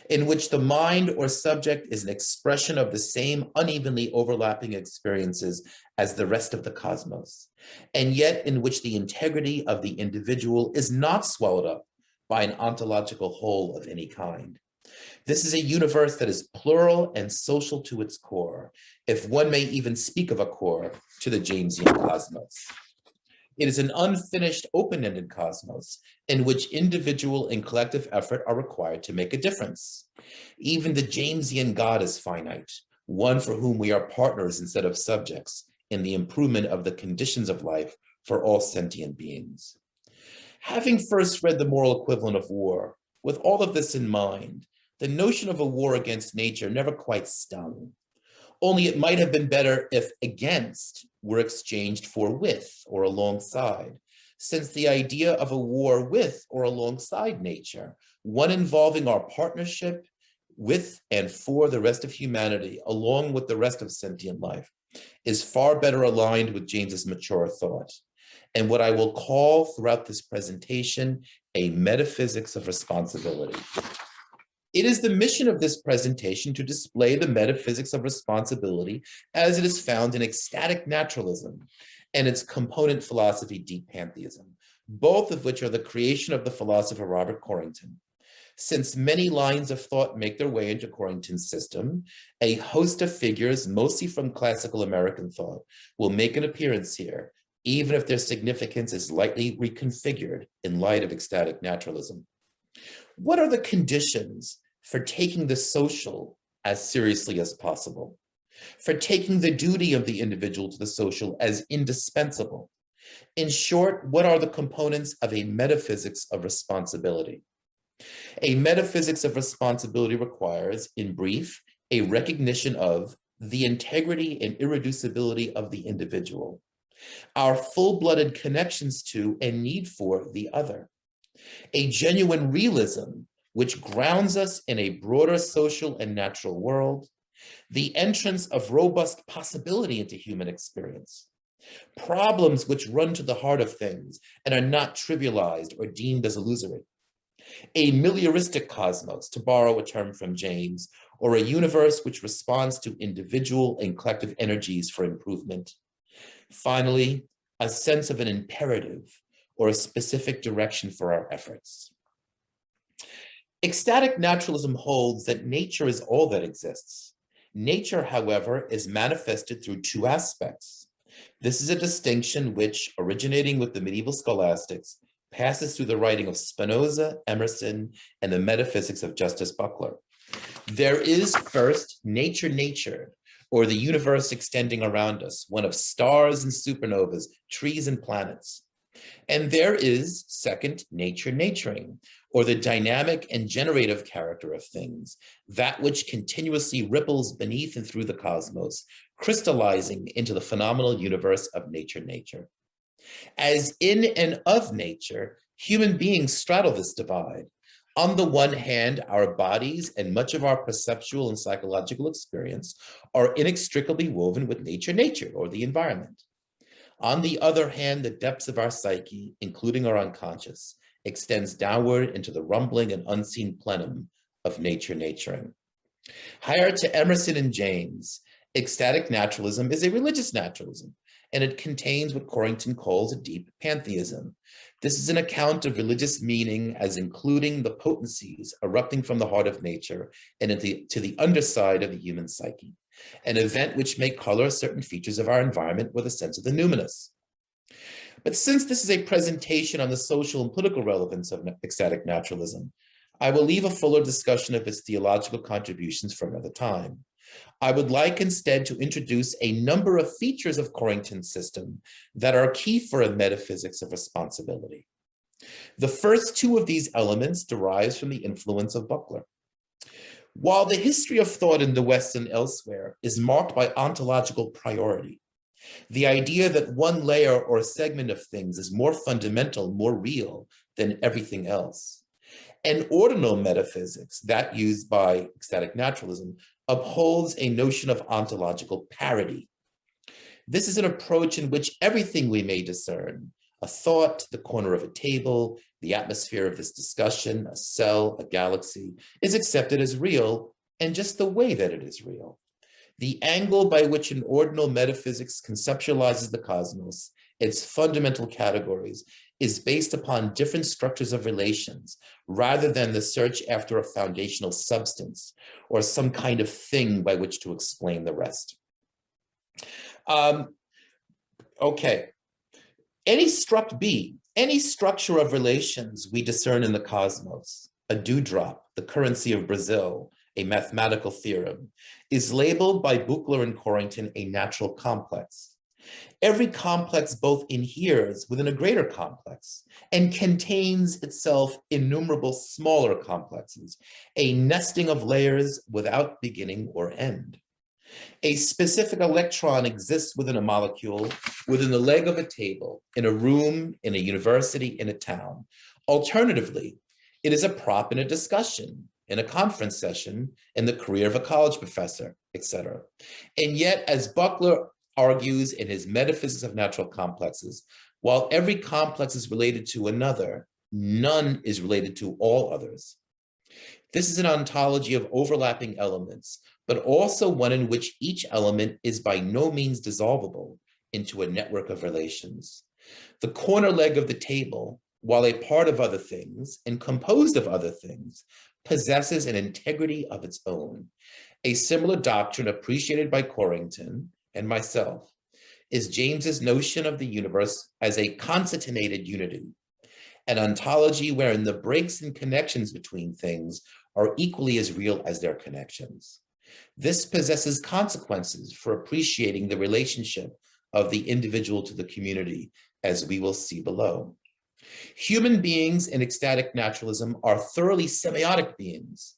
in which the mind or subject is an expression of the same unevenly overlapping experiences as the rest of the cosmos, and yet in which the integrity of the individual is not swallowed up by an ontological whole of any kind. This is a universe that is plural and social to its core, if one may even speak of a core to the Jamesian cosmos. It is an unfinished, open-ended cosmos in which individual and collective effort are required to make a difference. Even the Jamesian God is finite, one for whom we are partners instead of subjects in the improvement of the conditions of life for all sentient beings. Having first read The Moral Equivalent of War, with all of this in mind, the notion of a war against nature never quite stung. Only it might have been better if against were exchanged for with or alongside, since the idea of a war with or alongside nature, one involving our partnership with and for the rest of humanity, along with the rest of sentient life, is far better aligned with James's mature thought, and what I will call throughout this presentation a metaphysics of responsibility. It is the mission of this presentation to display the metaphysics of responsibility as it is found in ecstatic naturalism and its component philosophy, deep pantheism, both of which are the creation of the philosopher Robert Corrington. Since many lines of thought make their way into Corrington's system, a host of figures, mostly from classical American thought, will make an appearance here, even if their significance is lightly reconfigured in light of ecstatic naturalism. What are the conditions for taking the social as seriously as possible, for taking the duty of the individual to the social as indispensable? In short, what are the components of a metaphysics of responsibility? A metaphysics of responsibility requires, in brief, a recognition of the integrity and irreducibility of the individual, our full-blooded connections to and need for the other, a genuine realism which grounds us in a broader social and natural world, the entrance of robust possibility into human experience, problems which run to the heart of things and are not trivialized or deemed as illusory, a melioristic cosmos, to borrow a term from James, or a universe which responds to individual and collective energies for improvement. Finally, a sense of an imperative or a specific direction for our efforts. Ecstatic naturalism holds that nature is all that exists. Nature, however, is manifested through two aspects. This is a distinction which, originating with the medieval scholastics, passes through the writing of Spinoza, Emerson, and the metaphysics of Justice Butler. There is first nature, or the universe extending around us, one of stars and supernovas, trees and planets. And there is, second, naturing, or the dynamic and generative character of things, that which continuously ripples beneath and through the cosmos, crystallizing into the phenomenal universe of nature. As in and of nature, human beings straddle this divide. On the one hand, our bodies and much of our perceptual and psychological experience are inextricably woven with nature, or the environment. On the other hand, the depths of our psyche, including our unconscious, extends downward into the rumbling and unseen plenum of naturing. Higher to Emerson and James, ecstatic naturalism is a religious naturalism, and it contains what Corrington calls a deep pantheism. This is an account of religious meaning as including the potencies erupting from the heart of nature and to the underside of the human psyche, an event which may color certain features of our environment with a sense of the numinous. But since this is a presentation on the social and political relevance of ecstatic naturalism, I will leave a fuller discussion of his theological contributions for another time. I would like instead to introduce a number of features of Corrington's system that are key for a metaphysics of responsibility. The first two of these elements derives from the influence of Buckler. While the history of thought in the West and elsewhere is marked by ontological priority, the idea that one layer or segment of things is more fundamental, more real than everything else, and ordinal metaphysics, that used by ecstatic naturalism, upholds a notion of ontological parity. This is an approach in which everything we may discern, a thought, the corner of a table, the atmosphere of this discussion, a cell, a galaxy, is accepted as real, and just the way that it is real. The angle by which an ordinal metaphysics conceptualizes the cosmos, its fundamental categories, is based upon different structures of relations, rather than the search after a foundational substance or some kind of thing by which to explain the rest. Okay. Any structure of relations we discern in the cosmos, a dewdrop, the currency of Brazil, a mathematical theorem, is labeled by Buchler and Corrington a natural complex. Every complex both inheres within a greater complex and contains itself innumerable smaller complexes, a nesting of layers without beginning or end. A specific electron exists within a molecule, within the leg of a table, in a room, in a university, in a town. Alternatively, it is a prop in a discussion, in a conference session, in the career of a college professor, etc. And yet, as Buckler argues in his Metaphysics of Natural Complexes, while every complex is related to another, none is related to all others. This is an ontology of overlapping elements, but also one in which each element is by no means dissolvable into a network of relations. The corner leg of the table, while a part of other things and composed of other things, possesses an integrity of its own. A similar doctrine appreciated by Corrington and myself is James's notion of the universe as a concatenated unity, an ontology wherein the breaks and connections between things are equally as real as their connections. This possesses consequences for appreciating the relationship of the individual to the community, as we will see below. Human beings in ecstatic naturalism are thoroughly semiotic beings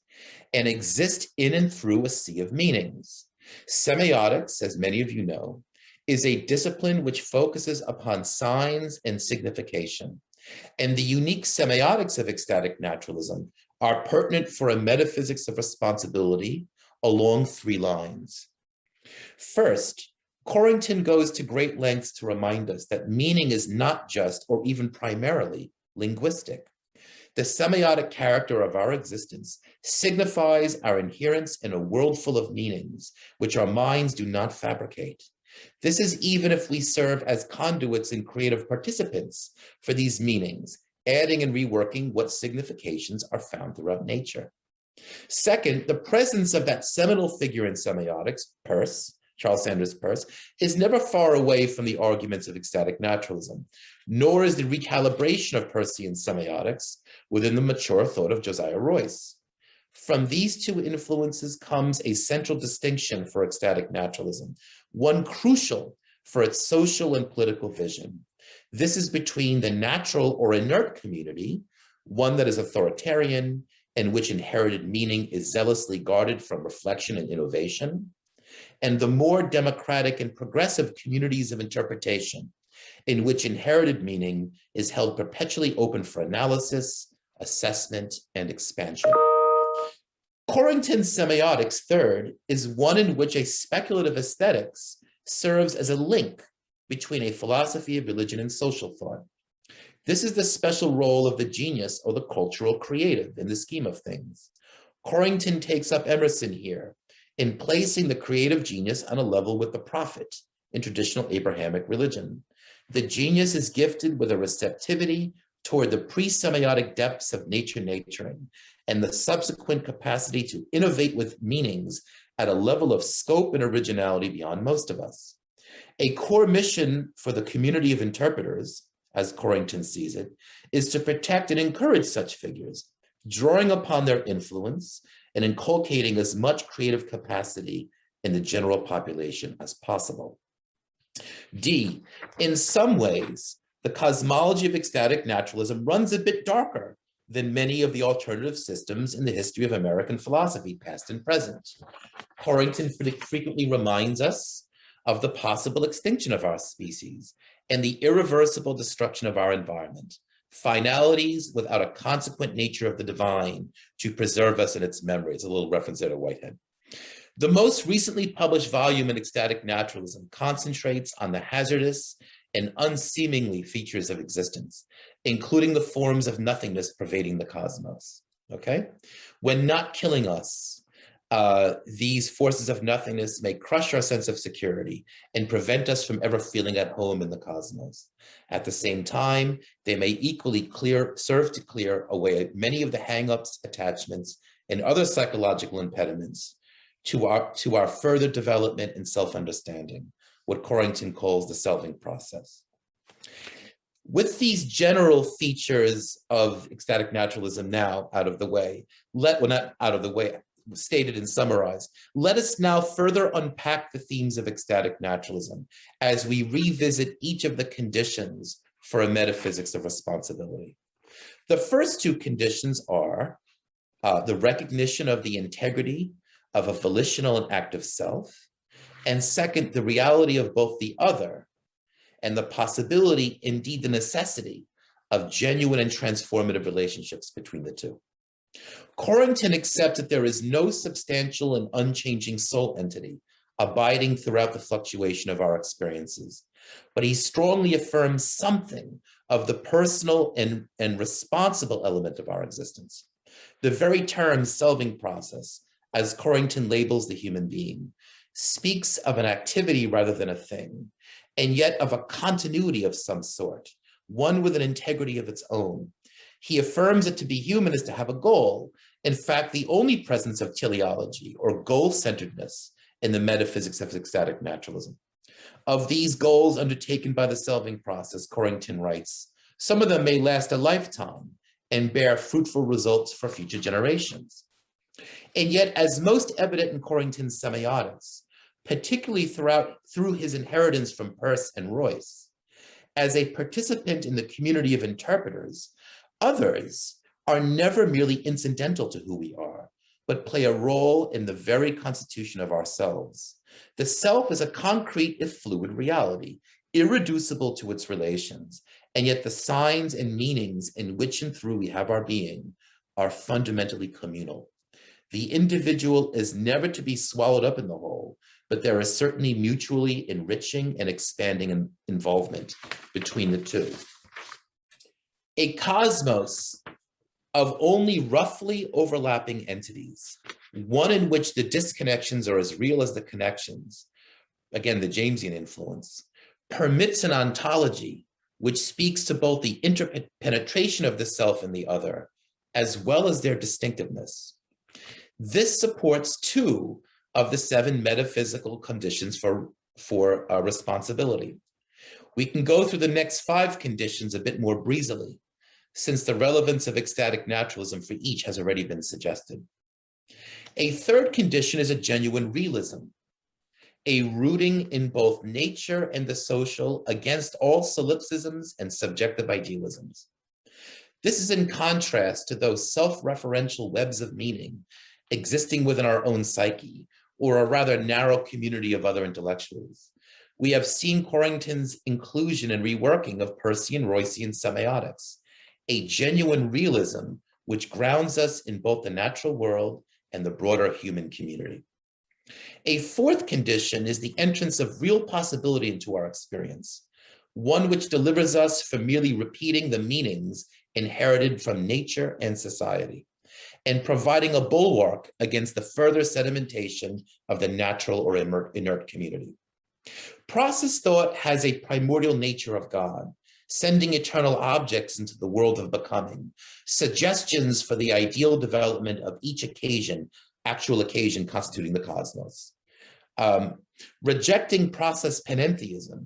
and exist in and through a sea of meanings. Semiotics, as many of you know, is a discipline which focuses upon signs and signification. And the unique semiotics of ecstatic naturalism are pertinent for a metaphysics of responsibility along three lines. First, Corrington goes to great lengths to remind us that meaning is not just or even primarily linguistic. The semiotic character of our existence signifies our inherence in a world full of meanings, which our minds do not fabricate. This is even if we serve as conduits and creative participants for these meanings, adding and reworking what significations are found throughout nature. Second, the presence of that seminal figure in semiotics, Peirce, Charles Sanders Peirce, is never far away from the arguments of ecstatic naturalism, nor is the recalibration of Peircean semiotics within the mature thought of Josiah Royce. From these two influences comes a central distinction for ecstatic naturalism, one crucial for its social and political vision. This is between the natural or inert community, one that is authoritarian, in which inherited meaning is zealously guarded from reflection and innovation, and the more democratic and progressive communities of interpretation, in which inherited meaning is held perpetually open for analysis, assessment, and expansion. Corrington's semiotics, third, is one in which a speculative aesthetics serves as a link between a philosophy of religion and social thought. This is the special role of the genius or the cultural creative in the scheme of things. Corrington takes up Emerson here in placing the creative genius on a level with the prophet in traditional Abrahamic religion. The genius is gifted with a receptivity toward the pre-semiotic depths of nature-naturing and the subsequent capacity to innovate with meanings at a level of scope and originality beyond most of us. A core mission for the community of interpreters, as Corrington sees it, is to protect and encourage such figures, drawing upon their influence and inculcating as much creative capacity in the general population as possible. D, in some ways, the cosmology of ecstatic naturalism runs a bit darker than many of the alternative systems in the history of American philosophy, past and present. Corrington frequently reminds us of the possible extinction of our species and the irreversible destruction of our environment, finalities without a consequent nature of the divine to preserve us in its memory. It's a little reference there to Whitehead. The most recently published volume in ecstatic naturalism concentrates on the hazardous and unseemingly features of existence, including the forms of nothingness pervading the cosmos, okay? When not killing us, these forces of nothingness may crush our sense of security and prevent us from ever feeling at home in the cosmos. At the same time, they may equally serve to clear away many of the hang-ups, attachments, and other psychological impediments to our further development and self-understanding, what Corrington calls the selving process. With these general features of ecstatic naturalism now out of the way, well, not out of the way, stated and summarized, let us now further unpack the themes of ecstatic naturalism as we revisit each of the conditions for a metaphysics of responsibility. The first two conditions are the recognition of the integrity of a volitional and active self, and second, the reality of both the other and the possibility, indeed the necessity, of genuine and transformative relationships between the two. Corrington accepts that there is no substantial and unchanging soul entity abiding throughout the fluctuation of our experiences, but he strongly affirms something of the personal and responsible element of our existence. The very term selving process, as Corrington labels the human being, speaks of an activity rather than a thing, and yet of a continuity of some sort, one with an integrity of its own. He affirms that to be human is to have a goal, in fact, the only presence of teleology or goal-centeredness in the metaphysics of ecstatic naturalism. Of these goals undertaken by the selving process, Corrington writes, some of them may last a lifetime and bear fruitful results for future generations. And yet, as most evident in Corrington's semiotics, particularly through his inheritance from Peirce and Royce, as a participant in the community of interpreters, others are never merely incidental to who we are, but play a role in the very constitution of ourselves. The self is a concrete, if fluid, reality, irreducible to its relations, and yet the signs and meanings in which and through we have our being are fundamentally communal. The individual is never to be swallowed up in the whole, but there is certainly mutually enriching and expanding involvement between the two. A cosmos of only roughly overlapping entities, one in which the disconnections are as real as the connections, again, the Jamesian influence, permits an ontology which speaks to both the interpenetration of the self and the other, as well as their distinctiveness. This supports two of the 7 metaphysical conditions for responsibility. We can go through the next 5 conditions a bit more breezily, since the relevance of ecstatic naturalism for each has already been suggested. A third condition is a genuine realism, a rooting in both nature and the social against all solipsisms and subjective idealisms. This is in contrast to those self-referential webs of meaning existing within our own psyche, or a rather narrow community of other intellectuals. We have seen Corrington's inclusion and reworking of Peircean Roycean semiotics, a genuine realism which grounds us in both the natural world and the broader human community. A fourth condition is the entrance of real possibility into our experience, one which delivers us from merely repeating the meanings inherited from nature and society, and providing a bulwark against the further sedimentation of the natural or inert community. Process thought has a primordial nature of God, sending eternal objects into the world of becoming, suggestions for the ideal development of each occasion, actual occasion constituting the cosmos. Rejecting process panentheism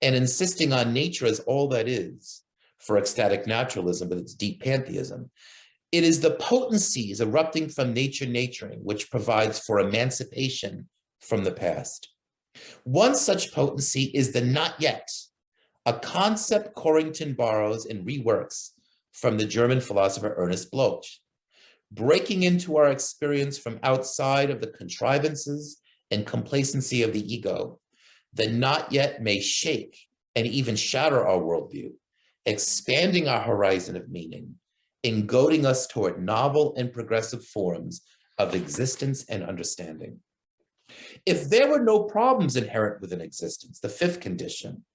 and insisting on nature as all that is for ecstatic naturalism with its deep pantheism, It is the potencies erupting from nature naturing which provides for emancipation from the past. One such potency is the not yet, a concept Corrington borrows and reworks from the German philosopher Ernest Bloch. Breaking into our experience from outside of the contrivances and complacency of the ego, the not yet may shake and even shatter our worldview, expanding our horizon of meaning, and goading us toward novel and progressive forms of existence and understanding. If there were no problems inherent within existence, the fifth condition,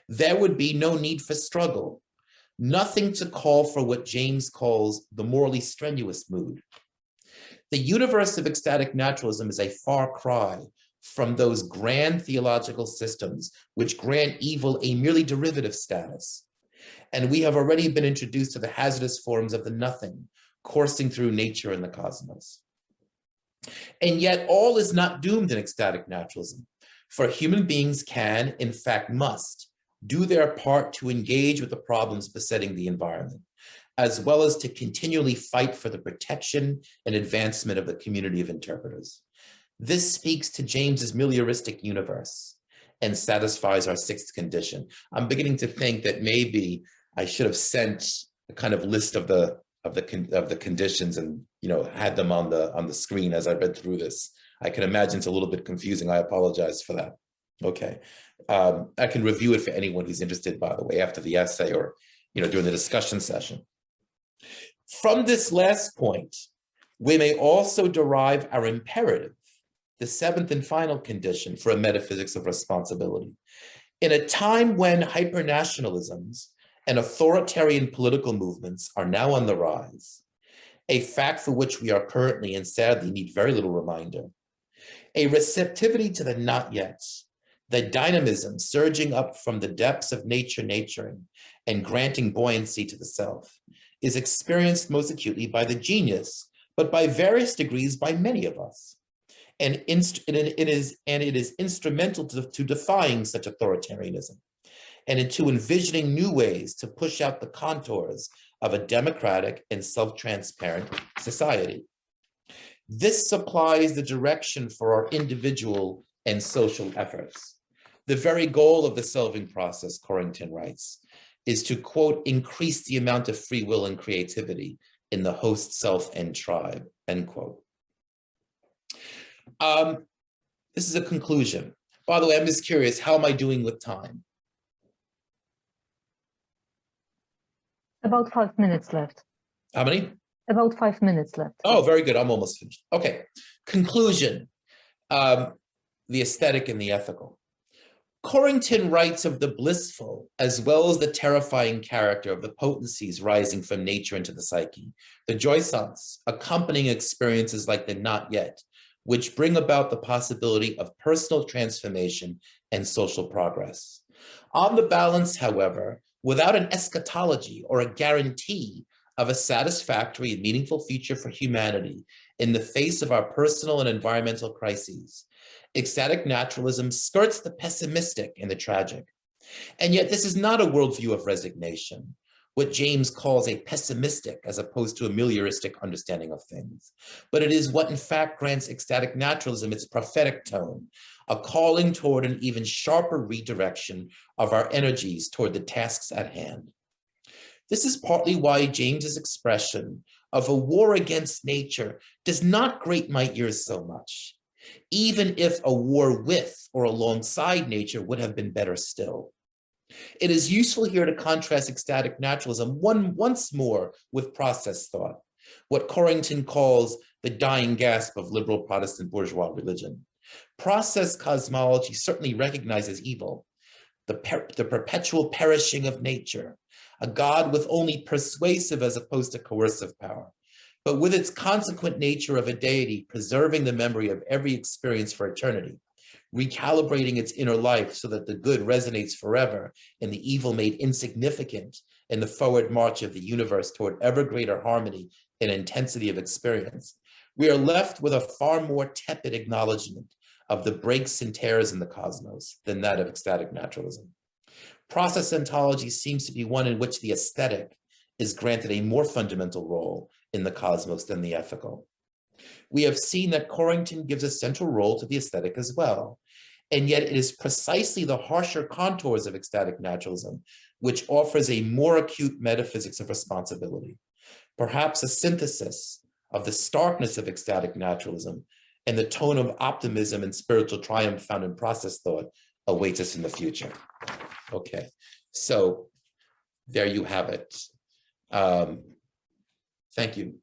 there would be no need for struggle, nothing to call for what James calls the morally strenuous mood. The universe of ecstatic naturalism is a far cry from those grand theological systems which grant evil a merely derivative status. And we have already been introduced to the hazardous forms of the nothing coursing through nature and the cosmos. And yet all is not doomed in ecstatic naturalism, for human beings can, in fact must, do their part to engage with the problems besetting the environment, as well as to continually fight for the protection and advancement of the community of interpreters. This speaks to James's melioristic universe and satisfies our sixth condition. I'm beginning to think that maybe I should have sent a kind of list of the conditions and had them on the screen as I read through this. I can imagine it's a little bit confusing. I apologize for that. Okay, I can review it for anyone who's interested, by the way, after the essay or during the discussion session. From this last point, we may also derive our imperative, the seventh and final condition for a metaphysics of responsibility. In a time when hypernationalisms and authoritarian political movements are now on the rise, a fact for which we are currently and sadly need very little reminder, a receptivity to the not yet, the dynamism surging up from the depths of nature naturing and granting buoyancy to the self, is experienced most acutely by the genius, but by various degrees by many of us. And it is instrumental to defying such authoritarianism and into envisioning new ways to push out the contours of a democratic and self-transparent society. This supplies the direction for our individual and social efforts. The very goal of the solving process, Corrington writes, is to, quote, increase the amount of free will and creativity in the host self and tribe, end quote. This is a conclusion. By the way, I'm just curious, how am I doing with time? About 5 minutes left. How many? About 5 minutes left. Oh, very good. I'm almost finished. Okay. Conclusion. The aesthetic and the ethical. Corrington writes of the blissful as well as the terrifying character of the potencies rising from nature into the psyche, the jouissance, accompanying experiences like the not yet, which bring about the possibility of personal transformation and social progress. On the balance, however, without an eschatology or a guarantee of a satisfactory and meaningful future for humanity in the face of our personal and environmental crises, ecstatic naturalism skirts the pessimistic and the tragic. And yet this is not a worldview of resignation, what James calls a pessimistic as opposed to a melioristic understanding of things, but it is what in fact grants ecstatic naturalism its prophetic tone, a calling toward an even sharper redirection of our energies toward the tasks at hand. This is partly why James's expression of a war against nature does not grate my ears so much, even if a war with or alongside nature would have been better still. It is useful here to contrast ecstatic naturalism once more with process thought, what Corrington calls the dying gasp of liberal Protestant bourgeois religion. Process cosmology certainly recognizes evil, the perpetual perishing of nature, a God with only persuasive as opposed to coercive power, but with its consequent nature of a deity preserving the memory of every experience for eternity, recalibrating its inner life so that the good resonates forever and the evil made insignificant in the forward march of the universe toward ever greater harmony and intensity of experience. We are left with a far more tepid acknowledgement of the breaks and tears in the cosmos than that of ecstatic naturalism. Process ontology seems to be one in which the aesthetic is granted a more fundamental role in the cosmos than the ethical. We have seen that Corrington gives a central role to the aesthetic as well. And yet it is precisely the harsher contours of ecstatic naturalism which offers a more acute metaphysics of responsibility, perhaps a synthesis of the starkness of ecstatic naturalism and the tone of optimism and spiritual triumph found in process thought awaits us in the future. Okay, so there you have it. Thank you.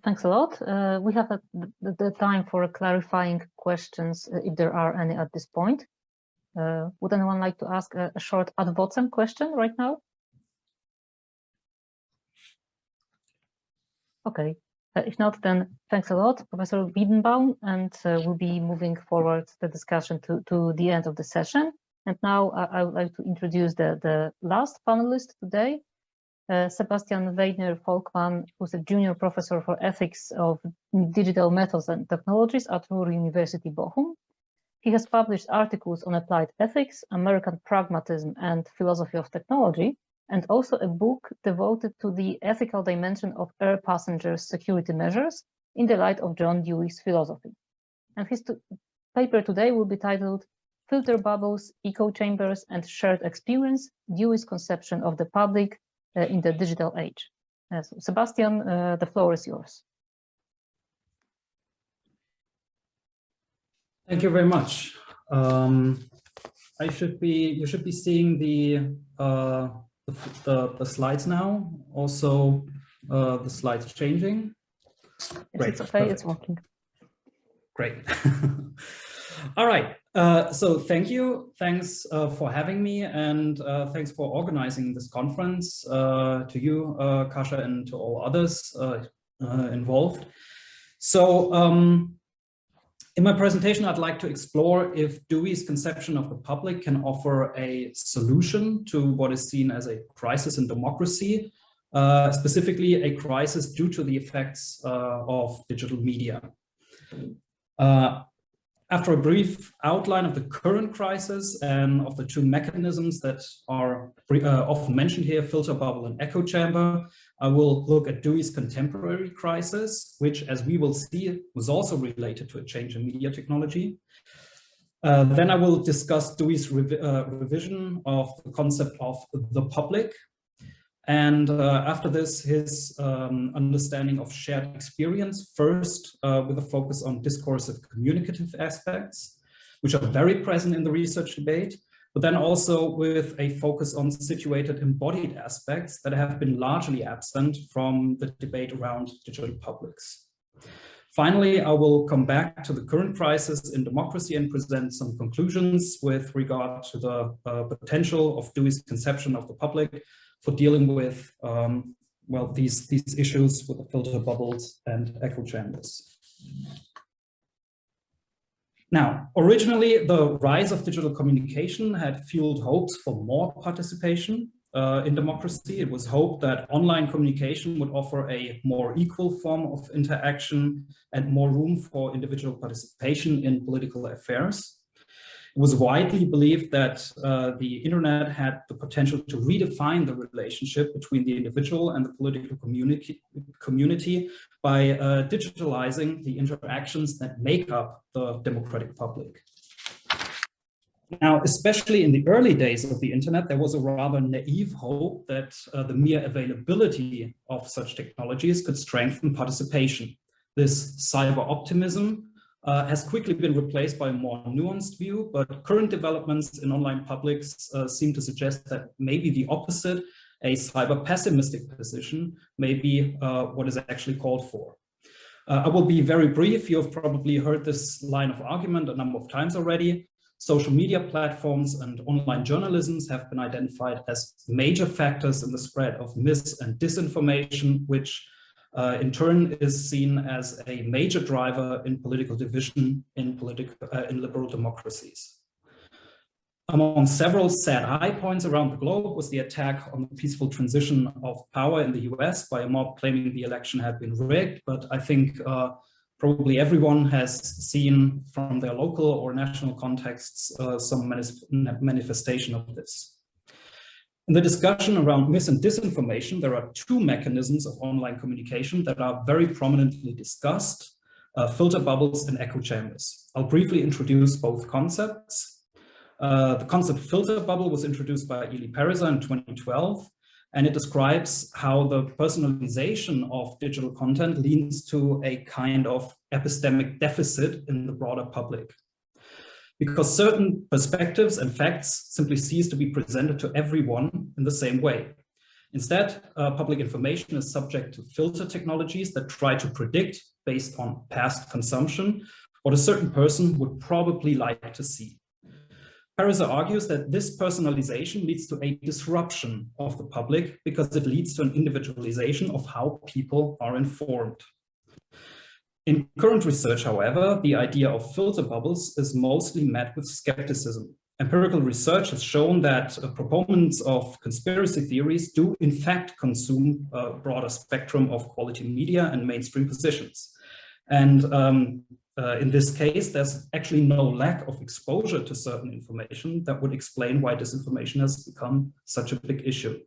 Thanks a lot. We have the time for clarifying questions, if there are any at this point. Would anyone like to ask a short ad vocem question right now? Okay, if not, then thanks a lot, Professor Wiedenbaum, and we'll be moving forward the discussion to the end of the session. And now I would like to introduce the last panelist today, Sebastian Weidner-Volkmann, who's a junior professor for ethics of digital methods and technologies at Ruhr University Bochum. He has published articles on applied ethics, American pragmatism, and philosophy of technology, and also a book devoted to the ethical dimension of air passengers' security measures in the light of John Dewey's philosophy. And his paper today will be titled Filter Bubbles, Echo Chambers, and Shared Experience, Dewey's Conception of the Public in the Digital Age. So Sebastian, the floor is yours. Thank you very much. You should be seeing the slides now. Also, the slides changing. Great. It's okay. Perfect. It's working. Great. All right. So thank you. Thanks for having me, and thanks for organizing this conference. To you, Kasia, and to all others involved. So. In my presentation, I'd like to explore if Dewey's conception of the public can offer a solution to what is seen as a crisis in democracy, specifically a crisis due to the effects of digital media. After a brief outline of the current crisis and of the two mechanisms that are often mentioned here, filter bubble and echo chamber, I will look at Dewey's contemporary crisis, which, as we will see, was also related to a change in media technology. Then I will discuss Dewey's revision of the concept of the public. And after this, his understanding of shared experience, first with a focus on discursive communicative aspects, which are very present in the research debate, but then also with a focus on situated embodied aspects that have been largely absent from the debate around digital publics. Finally, I will come back to the current crisis in democracy and present some conclusions with regard to the potential of Dewey's conception of the public for dealing with, well, these issues with the filter bubbles and echo chambers. Now, originally, the rise of digital communication had fueled hopes for more participation in democracy. It was hoped that online communication would offer a more equal form of interaction and more room for individual participation in political affairs. It was widely believed that the internet had the potential to redefine the relationship between the individual and the political community by digitalizing the interactions that make up the democratic public. Now, especially in the early days of the internet, there was a rather naive hope that the mere availability of such technologies could strengthen participation. This cyber optimism has quickly been replaced by a more nuanced view, but current developments in online publics seem to suggest that maybe the opposite, a cyber pessimistic position, may be what is actually called for. I will be very brief. You have probably heard this line of argument a number of times already. Social media platforms and online journalisms have been identified as major factors in the spread of mis- and disinformation, which in turn is seen as a major driver in political division in liberal democracies. Among several sad high points around the globe was the attack on the peaceful transition of power in the US by a mob claiming the election had been rigged, but I think probably everyone has seen from their local or national contexts some manifestation of this. In the discussion around mis and disinformation, there are two mechanisms of online communication that are very prominently discussed, filter bubbles and echo chambers. I'll briefly introduce both concepts. The concept filter bubble was introduced by Eli Pariser in 2012, and it describes how the personalization of digital content leads to a kind of epistemic deficit in the broader public. Because certain perspectives and facts simply cease to be presented to everyone in the same way. Instead, public information is subject to filter technologies that try to predict, based on past consumption, what a certain person would probably like to see. Pariser argues that this personalization leads to a disruption of the public because it leads to an individualization of how people are informed. In current research, however, the idea of filter bubbles is mostly met with skepticism. Empirical research has shown that proponents of conspiracy theories do in fact consume a broader spectrum of quality media and mainstream positions. And in this case, there's actually no lack of exposure to certain information that would explain why disinformation has become such a big issue.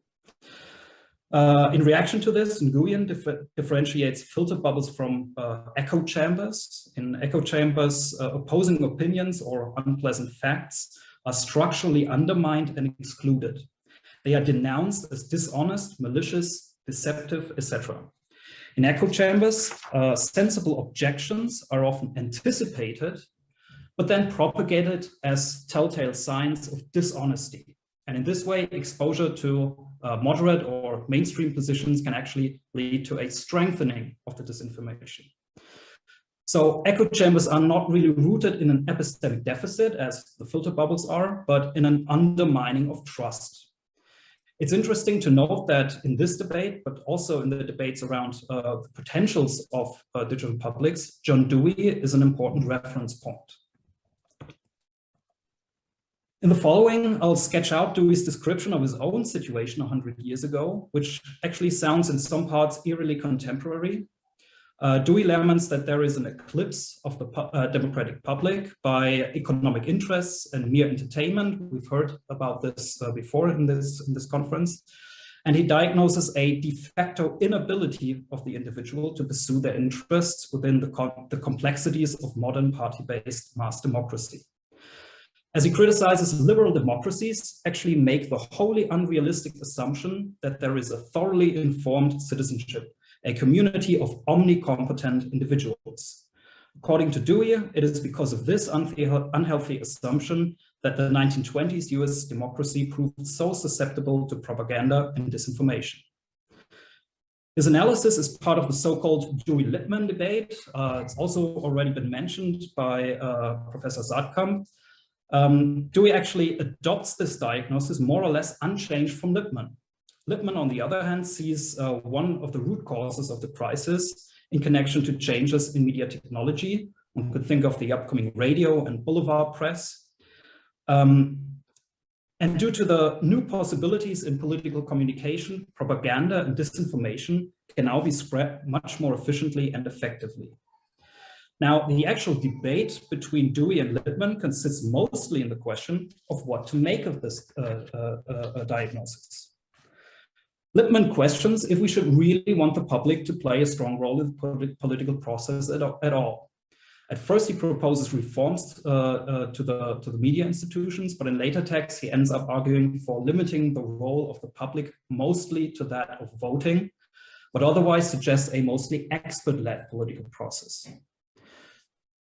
In reaction to this, Nguyen differentiates filter bubbles from echo chambers. In echo chambers, opposing opinions or unpleasant facts are structurally undermined and excluded. They are denounced as dishonest, malicious, deceptive, etc. In echo chambers, sensible objections are often anticipated, but then propagated as telltale signs of dishonesty. And in this way, exposure to moderate or mainstream positions can actually lead to a strengthening of the disinformation. So echo chambers are not really rooted in an epistemic deficit as the filter bubbles are, but in an undermining of trust. It's interesting to note that in this debate, but also in the debates around the potentials of digital publics, John Dewey is an important reference point. In the following, I'll sketch out Dewey's description of his own situation 100 years ago, which actually sounds in some parts eerily contemporary. Dewey laments that there is an eclipse of the democratic public by economic interests and mere entertainment. We've heard about this before in this conference. And he diagnoses a de facto inability of the individual to pursue their interests within the complexities of modern party-based mass democracy. As he criticizes liberal democracies, actually make the wholly unrealistic assumption that there is a thoroughly informed citizenship, a community of omnicompetent individuals. According to Dewey, it is because of this unhealthy assumption that the 1920s US democracy proved so susceptible to propaganda and disinformation. His analysis is part of the so-called Dewey-Lippmann debate. It's also already been mentioned by Professor Saatkamp. Dewey actually adopts this diagnosis more or less unchanged from Lippmann. Lippmann, on the other hand, sees one of the root causes of the crisis in connection to changes in media technology. One could think of the upcoming radio and boulevard press. And due to the new possibilities in political communication, propaganda and disinformation can now be spread much more efficiently and effectively. Now, the actual debate between Dewey and Lippmann consists mostly in the question of what to make of this diagnosis. Lippmann questions if we should really want the public to play a strong role in the political process at all. At first, he proposes reforms to the media institutions, but in later texts, he ends up arguing for limiting the role of the public mostly to that of voting, but otherwise suggests a mostly expert-led political process.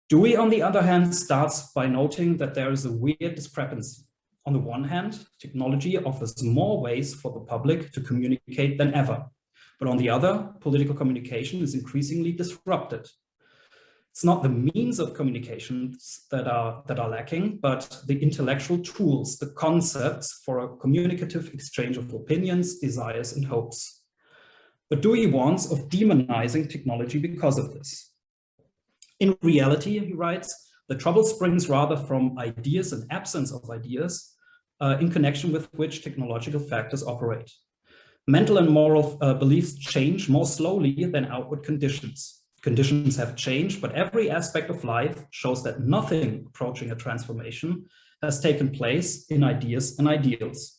Dewey, on the other hand, starts by noting that there is a weird discrepancy. On the one hand, technology offers more ways for the public to communicate than ever. But on the other, political communication is increasingly disrupted. It's not the means of communications that are lacking, but the intellectual tools, the concepts for a communicative exchange of opinions, desires, and hopes. But Dewey warns of demonizing technology because of this. In reality, he writes, the trouble springs rather from ideas and absence of ideas in connection with which technological factors operate. Mental and moral beliefs change more slowly than outward conditions. Conditions have changed, but every aspect of life shows that nothing approaching a transformation has taken place in ideas and ideals.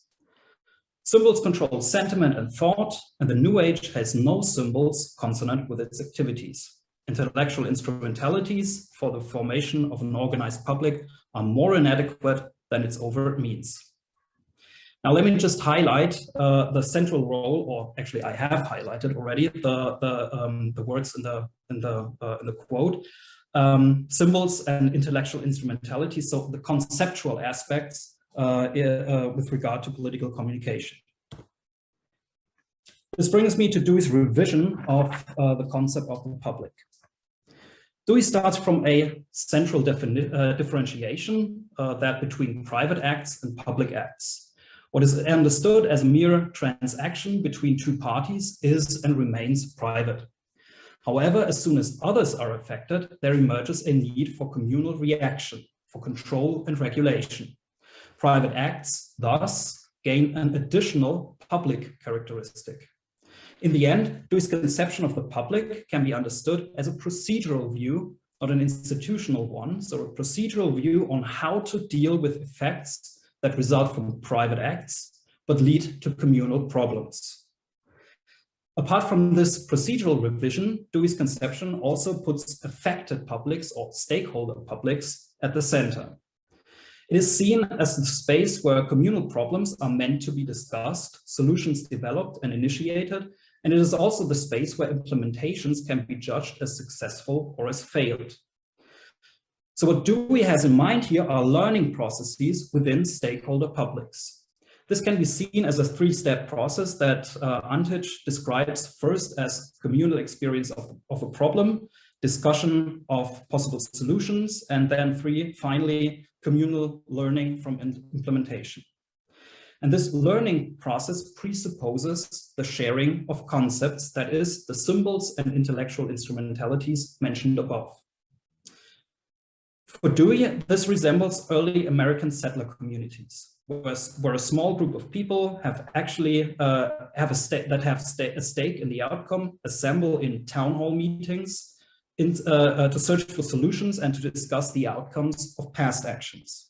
Symbols control sentiment and thought, and the New Age has no symbols consonant with its activities. Intellectual instrumentalities for the formation of an organized public are more inadequate than its overt means. Now, let me just highlight the central role, or actually, I have highlighted already the words in the quote. Symbols and intellectual instrumentalities, so the conceptual aspects with regard to political communication. This brings me to Dewey's revision of the concept of the public. Dewey starts from a central differentiation that between private acts and public acts. What is understood as a mere transaction between two parties is and remains private. However, as soon as others are affected, there emerges a need for communal reaction, for control and regulation. Private acts, thus, gain an additional public characteristic. In the end, Dewey's conception of the public can be understood as a procedural view, not an institutional one, so a procedural view on how to deal with effects that result from private acts, but lead to communal problems. Apart from this procedural revision, Dewey's conception also puts affected publics or stakeholder publics at the center. It is seen as the space where communal problems are meant to be discussed, solutions developed and initiated, and it is also the space where implementations can be judged as successful or as failed. So what Dewey has in mind here are learning processes within stakeholder publics. This can be seen as a three-step process that Andrzej describes first as communal experience of a problem, discussion of possible solutions, and then finally, communal learning from implementation. And this learning process presupposes the sharing of concepts, that is, the symbols and intellectual instrumentalities mentioned above. For Dewey, this resembles early American settler communities, where a small group of people have actually have a stake in the outcome, assemble in town hall meetings to search for solutions and to discuss the outcomes of past actions.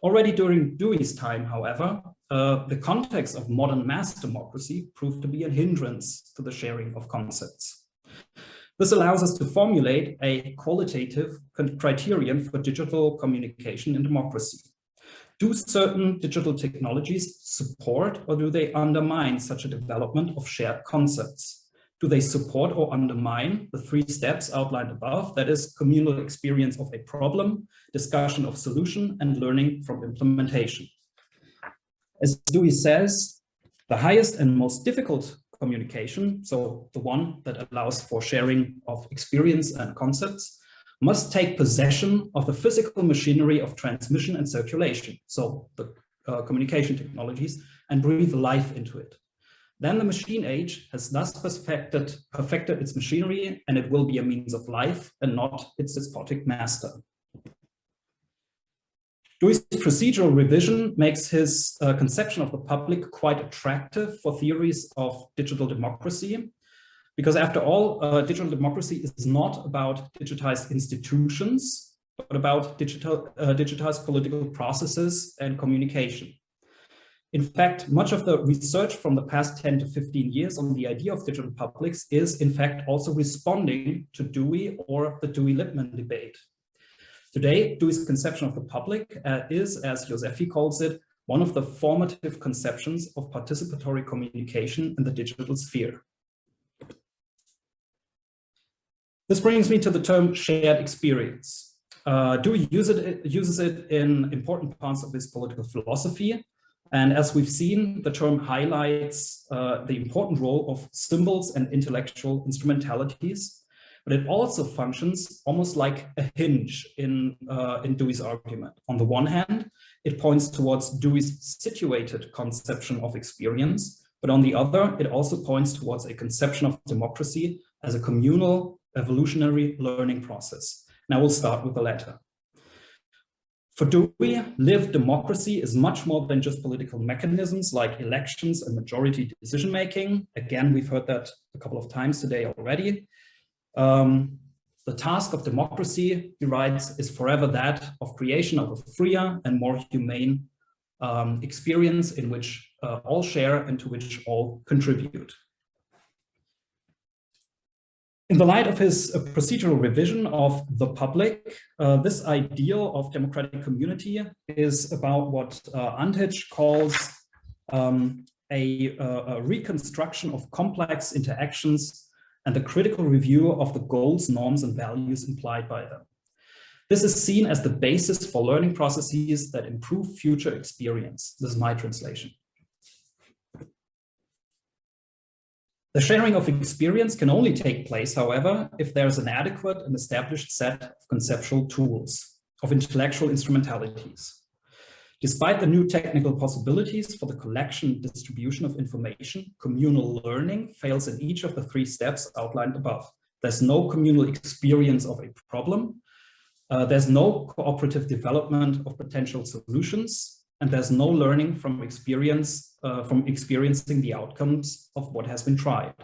Already during Dewey's time, however, the context of modern mass democracy proved to be a hindrance to the sharing of concepts. This allows us to formulate a qualitative criterion for digital communication in democracy. Do certain digital technologies support or do they undermine such a development of shared concepts? Do they support or undermine the three steps outlined above, that is, communal experience of a problem, discussion of solution, and learning from implementation? As Dewey says, the highest and most difficult communication, so the one that allows for sharing of experience and concepts, must take possession of the physical machinery of transmission and circulation, so the communication technologies, and breathe life into it. Then the machine age has thus perfected its machinery, and it will be a means of life and not its despotic master. Dewey's procedural revision makes his conception of the public quite attractive for theories of digital democracy, because after all, digital democracy is not about digitized institutions, but about digitized political processes and communication. In fact, much of the research from the past 10 to 15 years on the idea of digital publics is in fact also responding to Dewey or the Dewey-Lippmann debate. Today, Dewey's conception of the public is, as Józefi calls it, one of the formative conceptions of participatory communication in the digital sphere. This brings me to the term shared experience. Dewey uses it in important parts of his political philosophy. And as we've seen, the term highlights the important role of symbols and intellectual instrumentalities, but it also functions almost like a hinge in Dewey's argument. On the one hand, it points towards Dewey's situated conception of experience, but on the other, it also points towards a conception of democracy as a communal evolutionary learning process. Now we'll start with the latter. For Dewey, lived democracy is much more than just political mechanisms like elections and majority decision-making. Again, we've heard that a couple of times today already. The task of democracy, he writes, is forever that of creation of a freer and more humane experience in which all share and to which all contribute. In the light of his procedural revision of the public, this ideal of democratic community is about what Andrzej calls a reconstruction of complex interactions and the critical review of the goals, norms, and values implied by them. This is seen as the basis for learning processes that improve future experience. This is my translation. The sharing of experience can only take place, however, if there's an adequate and established set of conceptual tools, of intellectual instrumentalities. Despite the new technical possibilities for the collection and distribution of information, communal learning fails in each of the 3 steps outlined above. There's no communal experience of a problem, there's no cooperative development of potential solutions, and there's no learning from experience, from experiencing the outcomes of what has been tried.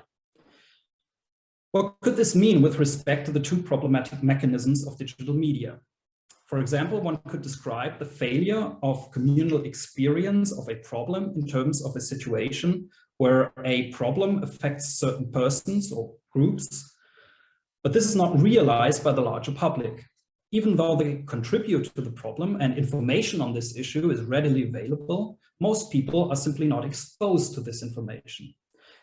What could this mean with respect to the 2 problematic mechanisms of digital media? For example, one could describe the failure of communal experience of a problem in terms of a situation where a problem affects certain persons or groups, but this is not realized by the larger public. Even though they contribute to the problem and information on this issue is readily available, most people are simply not exposed to this information.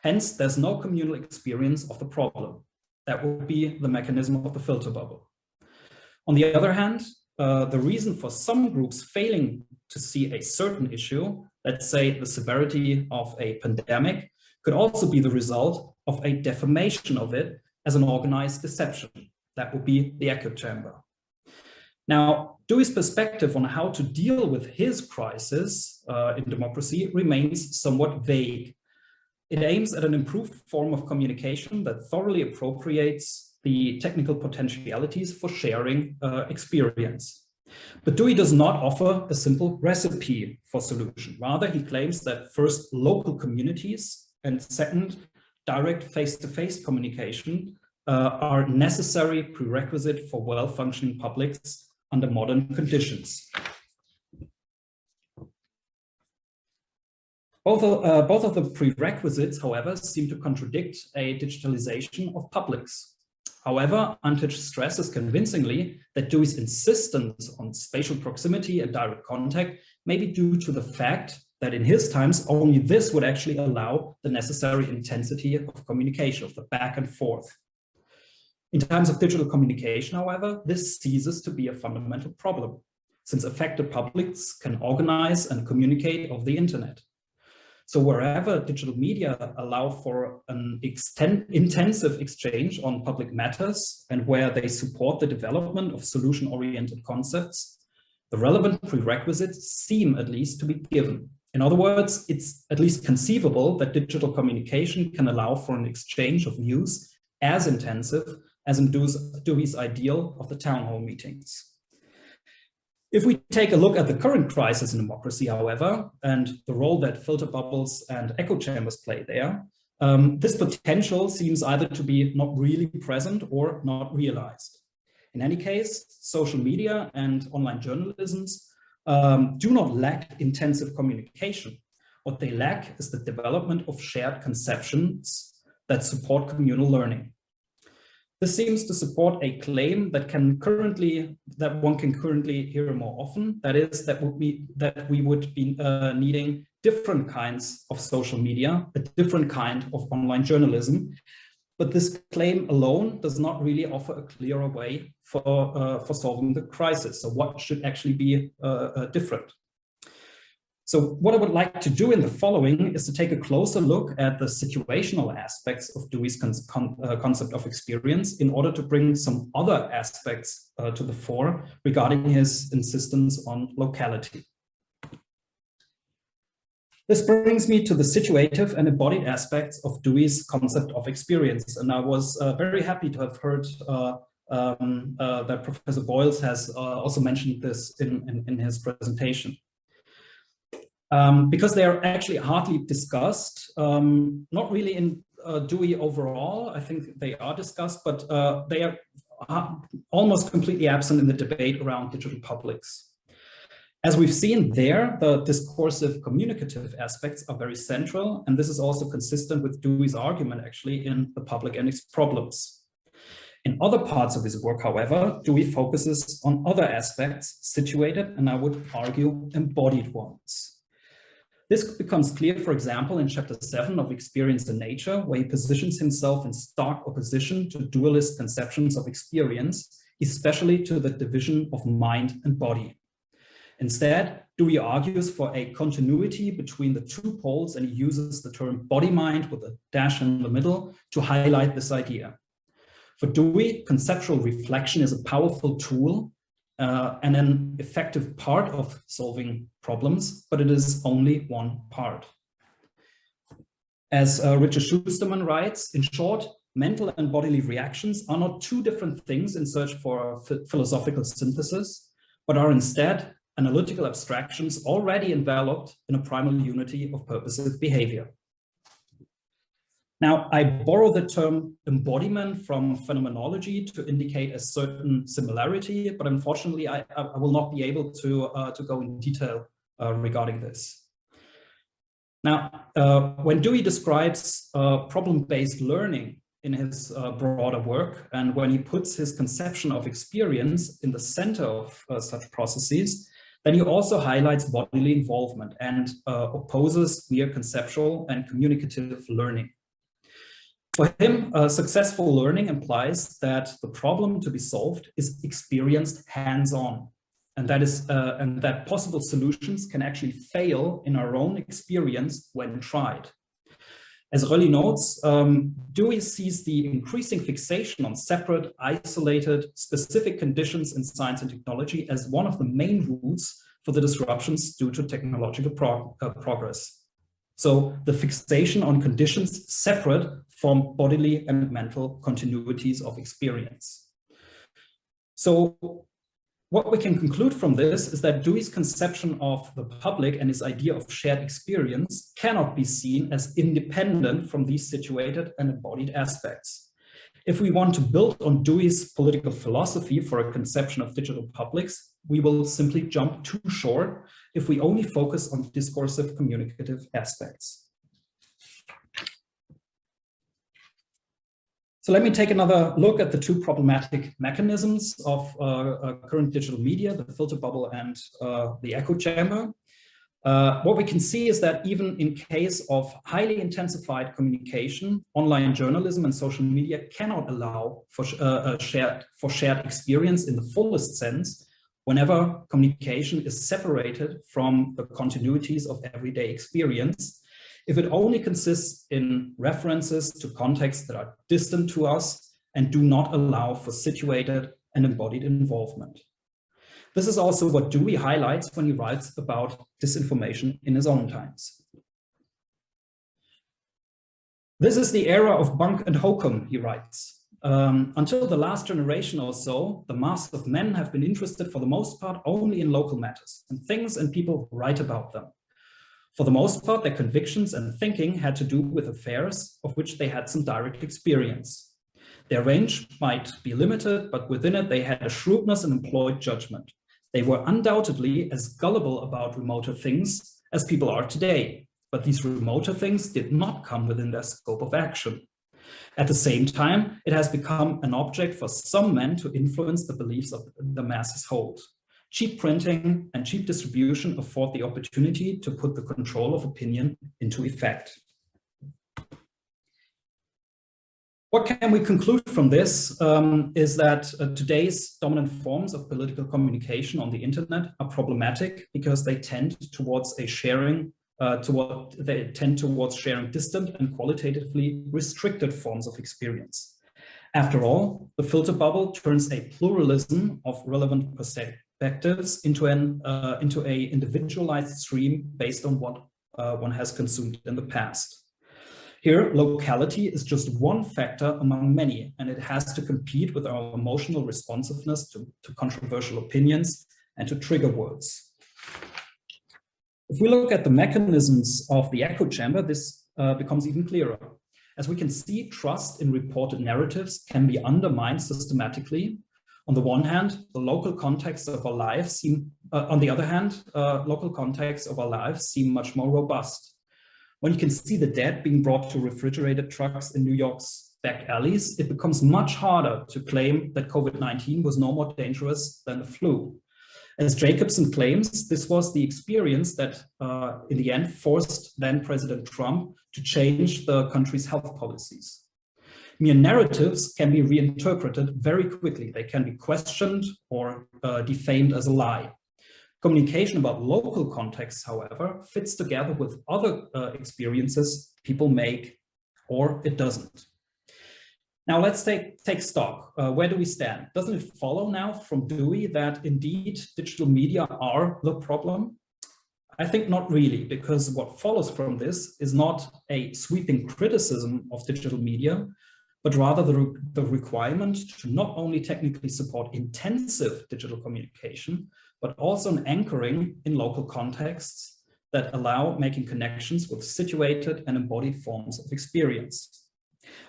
Hence, there's no communal experience of the problem. That would be the mechanism of the filter bubble. On the other hand, the reason for some groups failing to see a certain issue, let's say the severity of a pandemic, could also be the result of a defamation of it as an organized deception. That would be the echo chamber. Now, Dewey's perspective on how to deal with his crisis in democracy remains somewhat vague. It aims at an improved form of communication that thoroughly appropriates the technical potentialities for sharing experience. But Dewey does not offer a simple recipe for solution. Rather, he claims that first, local communities, and second, direct face-to-face communication are necessary prerequisite for well-functioning publics under modern conditions. Both of the prerequisites, however, seem to contradict a digitalization of publics. However, Andrzej stresses convincingly that Dewey's insistence on spatial proximity and direct contact may be due to the fact that in his times, only this would actually allow the necessary intensity of communication, of the back and forth. In times of digital communication, however, this ceases to be a fundamental problem, since affected publics can organize and communicate over the internet. So wherever digital media allow for an intensive exchange on public matters and where they support the development of solution-oriented concepts, the relevant prerequisites seem at least to be given. In other words, it's at least conceivable that digital communication can allow for an exchange of views as intensive as in Dewey's ideal of the town hall meetings. If we take a look at the current crisis in democracy, however, and the role that filter bubbles and echo chambers play there, this potential seems either to be not really present or not realized. In any case, social media and online journalisms do not lack intensive communication. What they lack is the development of shared conceptions that support communal learning. This seems to support a claim that one can currently hear more often. That is, that we would be needing different kinds of social media, a different kind of online journalism. But this claim alone does not really offer a clearer way for solving the crisis. So what should actually be different? So what I would like to do in the following is to take a closer look at the situational aspects of Dewey's concept of experience in order to bring some other aspects to the fore regarding his insistence on locality. This brings me to the situative and embodied aspects of Dewey's concept of experience. And I was very happy to have heard that Professor Boyles has also mentioned this in his presentation. Because they are actually hardly discussed, not really in Dewey overall. I think they are discussed, but they are almost completely absent in the debate around digital publics. As we've seen there, the discursive communicative aspects are very central, and this is also consistent with Dewey's argument actually in The Public and Its Problems. In other parts of his work, however, Dewey focuses on other aspects, situated, and I would argue, embodied ones. This becomes clear, for example, in chapter 7 of Experience in Nature, where he positions himself in stark opposition to dualist conceptions of experience, especially to the division of mind and body. Instead, Dewey argues for a continuity between the two poles, and he uses the term body-mind with a dash in the middle to highlight this idea. For Dewey, conceptual reflection is a powerful tool and an effective part of solving problems, but it is only one part. As Richard Schusterman writes, in short, mental and bodily reactions are not two different things in search for philosophical synthesis, but are instead analytical abstractions already enveloped in a primal unity of purposive behavior. Now, I borrow the term embodiment from phenomenology to indicate a certain similarity, but unfortunately, I will not be able to go in detail regarding this. Now, when Dewey describes problem-based learning in his broader work, and when he puts his conception of experience in the center of such processes, then he also highlights bodily involvement and opposes mere conceptual and communicative learning. For him, successful learning implies that the problem to be solved is experienced hands-on, and that possible solutions can actually fail in our own experience when tried. As Rölli notes, Dewey sees the increasing fixation on separate, isolated, specific conditions in science and technology as one of the main roots for the disruptions due to technological progress. So the fixation on conditions separate from bodily and mental continuities of experience. So what we can conclude from this is that Dewey's conception of the public and his idea of shared experience cannot be seen as independent from these situated and embodied aspects. If we want to build on Dewey's political philosophy for a conception of digital publics, we will simply jump too short if we only focus on discursive communicative aspects. So let me take another look at the two problematic mechanisms of current digital media, the filter bubble and the echo chamber. What we can see is that even in case of highly intensified communication, online journalism and social media cannot allow for shared experience in the fullest sense whenever communication is separated from the continuities of everyday experience, if it only consists in references to contexts that are distant to us and do not allow for situated and embodied involvement. This is also what Dewey highlights when he writes about disinformation in his own times. This is the era of bunk and hokum, he writes. Until the last generation or so, the mass of men have been interested for the most part only in local matters and things and people write about them. For the most part, their convictions and thinking had to do with affairs of which they had some direct experience. Their range might be limited, but within it they had a shrewdness and employed judgment. They were undoubtedly as gullible about remoter things as people are today, but these remoter things did not come within their scope of action. At the same time, it has become an object for some men to influence the beliefs of the masses hold. Cheap printing and cheap distribution afford the opportunity to put the control of opinion into effect. What can we conclude from this is that today's dominant forms of political communication on the internet are problematic because they tend towards a sharing, towards sharing distant and qualitatively restricted forms of experience. After all, the filter bubble turns a pluralism of relevant perspectives into an individualized stream based on what one has consumed in the past. Here, locality is just one factor among many, and it has to compete with our emotional responsiveness to controversial opinions and to trigger words. If we look at the mechanisms of the echo chamber, this becomes even clearer. As we can see, trust in reported narratives can be undermined systematically On the one hand, the local contexts of our lives seem, on the other hand, local contexts of our lives seem much more robust. When you can see the dead being brought to refrigerated trucks in New York's back alleys, it becomes much harder to claim that COVID-19 was no more dangerous than the flu. As Jacobson claims, this was the experience that in the end forced then President Trump to change the country's health policies. Mere narratives can be reinterpreted very quickly. They can be questioned or defamed as a lie. Communication about local contexts, however, fits together with other experiences people make, or it doesn't. Now let's take stock. Where do we stand? Doesn't it follow now from Dewey that indeed digital media are the problem? I think not really, because what follows from this is not a sweeping criticism of digital media, but rather the requirement to not only technically support intensive digital communication, but also an anchoring in local contexts that allow making connections with situated and embodied forms of experience.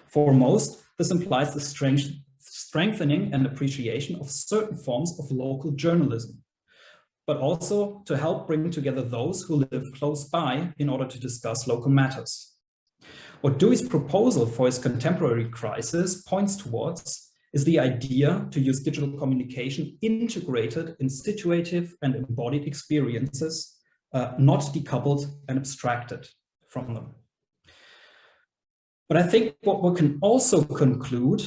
For most, this implies the strengthening and appreciation of certain forms of local journalism, but also to help bring together those who live close by in order to discuss local matters. What Dewey's proposal for his contemporary crisis points towards is the idea to use digital communication integrated in situative and embodied experiences, not decoupled and abstracted from them. But I think what we can also conclude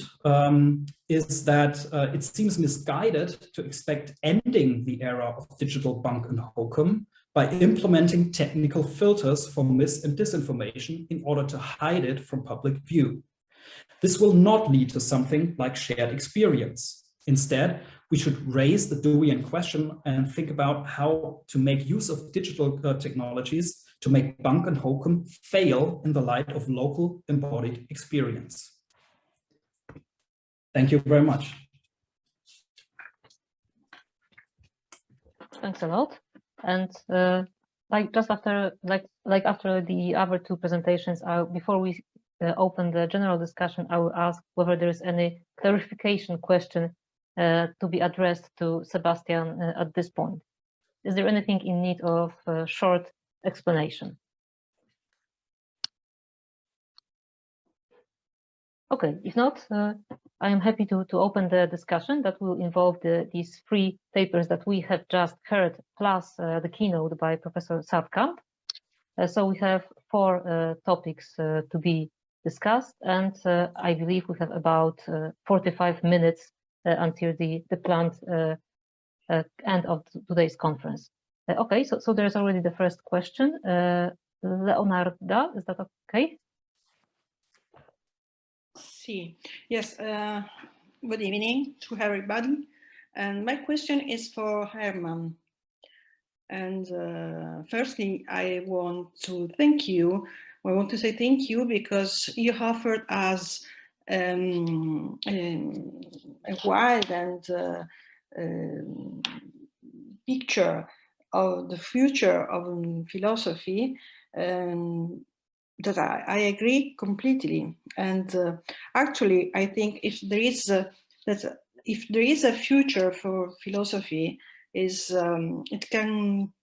is that it seems misguided to expect ending the era of digital bunk and hokum by implementing technical filters for mis- and disinformation in order to hide it from public view. This will not lead to something like shared experience. Instead, we should raise the Deweyan question and think about how to make use of digital technologies to make bunk and hokum fail in the light of local embodied experience. Thank you very much. Thanks a lot. And after the other two presentations, before we open the general discussion, I will ask whether there is any clarification question to be addressed to Sebastian at this point. Is there anything in need of short explanation? Okay, if not, I am happy to open the discussion that will involve these three papers that we have just heard, plus the keynote by Professor Sartkamp. So we have four topics to be discussed, and I believe we have about 45 minutes until the planned end of today's conference. Okay, so there's already the first question. Leonarda, is that okay? See, yes, good evening to everybody. And my question is for Herman. And firstly, I want to thank you. I want to say thank you because you offered us a wide and picture of the future of philosophy that I agree completely. And actually, I think if there is a future for philosophy, it can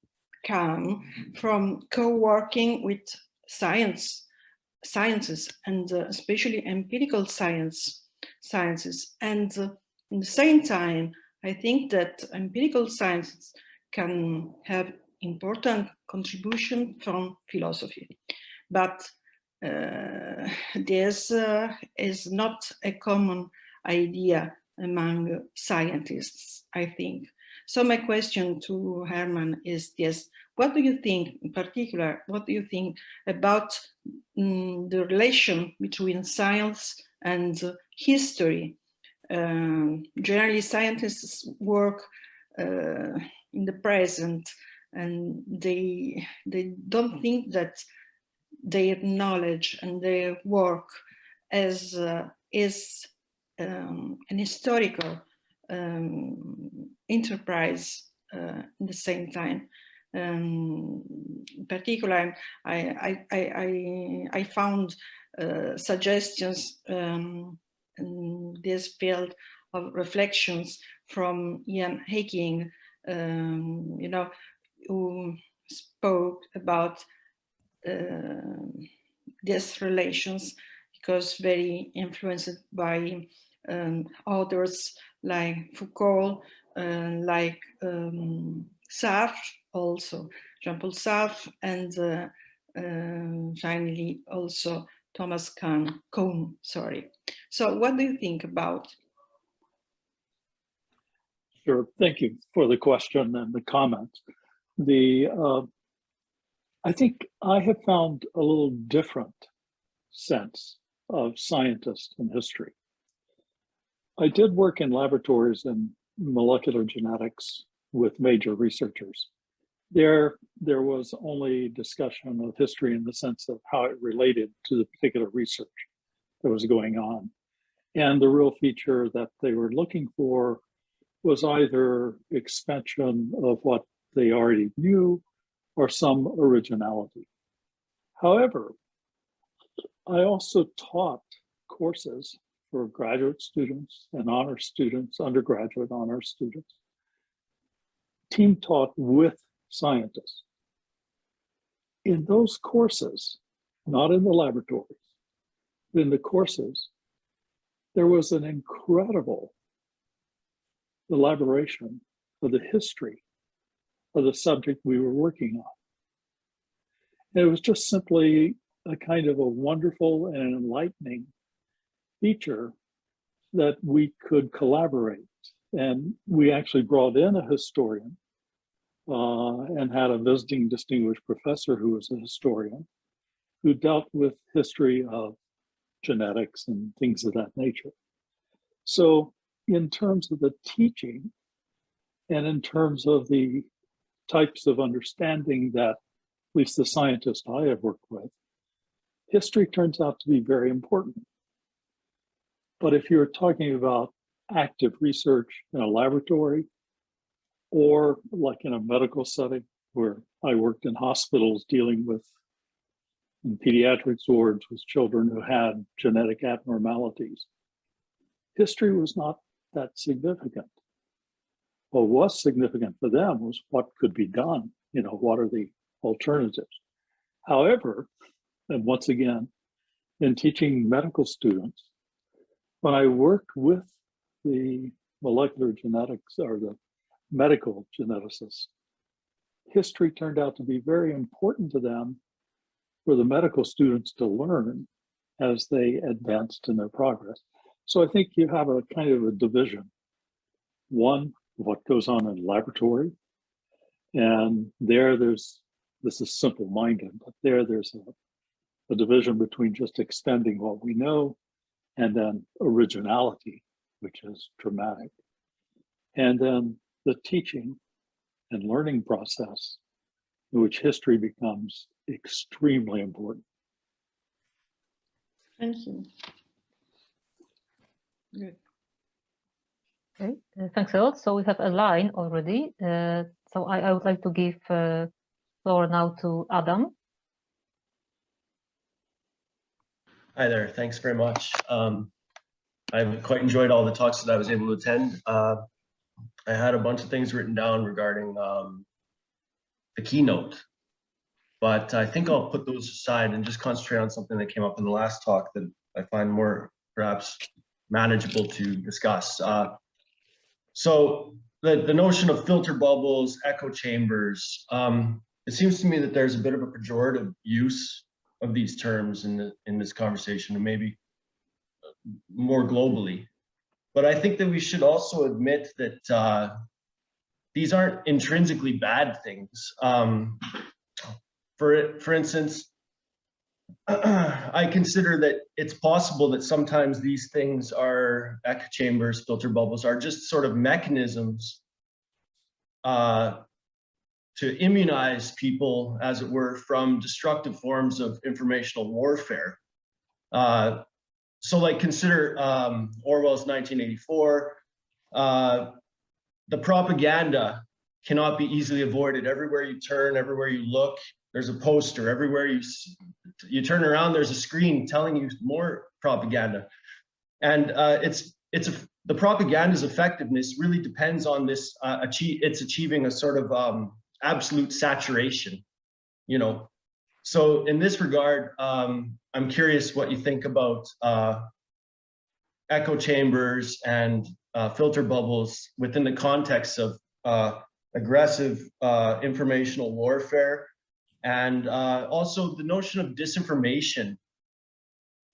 come from co-working with sciences, and especially empirical sciences. And at the same time, I think that empirical sciences can have important contribution from philosophy. But this is not a common idea among scientists, I think. So my question to Herman is this: what do you think, in particular, what do you think about the relation between science and history? Generally, scientists work in the present, and they don't think that their knowledge and their work is an historical enterprise at the same time. In particular, I found suggestions in this field of reflections from Ian Hacking, you know, who spoke about these relations, because very influenced by authors like Foucault, like Sartre, also Jean-Paul Sartre, and finally also Thomas Kuhn, sorry. So what do you think about? Sure, thank you for the question and the comment. I think I have found a little different sense of scientist in history. I did work in laboratories in molecular genetics with major researchers. There was only discussion of history in the sense of how it related to the particular research that was going on. And the real feature that they were looking for was either expansion of what they already knew or some originality. However, I also taught courses for graduate students and honor students, undergraduate honor students, team taught with scientists. In those courses, not in the laboratories, but in the courses, there was an incredible elaboration of the history of the subject we were working on. And it was just simply a kind of a wonderful and enlightening feature that we could collaborate. And we actually brought in a historian and had a visiting distinguished professor who was a historian who dealt with history of genetics and things of that nature. So in terms of the teaching and in terms of the types of understanding that at least the scientists I have worked with, history turns out to be very important. But if you're talking about active research in a laboratory or like in a medical setting where I worked in hospitals dealing with in pediatrics wards with children who had genetic abnormalities, history was not that significant. What was significant for them was what could be done, you know, what are the alternatives. However, and once again, in teaching medical students, when I worked with the molecular genetics or the medical geneticists, history turned out to be very important to them for the medical students to learn as they advanced in their progress. So I think you have a kind of a division. One, what goes on in laboratory, and this is simple-minded, but there's a division between just extending what we know and then originality, which is dramatic. And then the teaching and learning process in which history becomes extremely important. Thank you. Good. Okay, thanks a lot. So we have a line already. So I would like to give floor now to Adam. Hi there, thanks very much. I've quite enjoyed all the talks that I was able to attend. I had a bunch of things written down regarding the keynote, but I think I'll put those aside and just concentrate on something that came up in the last talk that I find more perhaps manageable to discuss. So the notion of filter bubbles, echo chambers, it seems to me that there's a bit of a pejorative use of these terms in this conversation, and maybe more globally. But I think that we should also admit that these aren't intrinsically bad things. For instance, I consider that it's possible that sometimes these things are echo chambers, filter bubbles, are just sort of mechanisms to immunize people, as it were, from destructive forms of informational warfare. So like consider Orwell's 1984, the propaganda cannot be easily avoided. Everywhere you turn, everywhere you look, there's a poster. Everywhere you turn around, there's a screen telling you more propaganda. And it's the propaganda's effectiveness really depends on this, it's achieving a sort of absolute saturation, you know. So in this regard, I'm curious what you think about echo chambers and filter bubbles within the context of aggressive informational warfare, and also the notion of disinformation.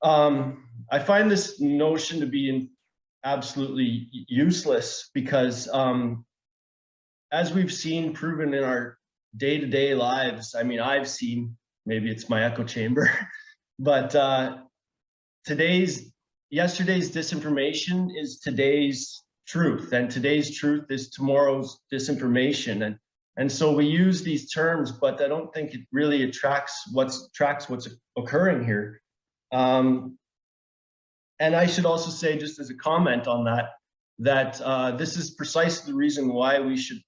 I find this notion to be absolutely useless because as we've seen proven in our day-to-day lives, I mean, I've seen, maybe it's my echo chamber, but yesterday's disinformation is today's truth, and today's truth is tomorrow's disinformation. And so we use these terms, but I don't think it really tracks what's occurring here. And I should also say, just as a comment on that, that this is precisely the reason why we should,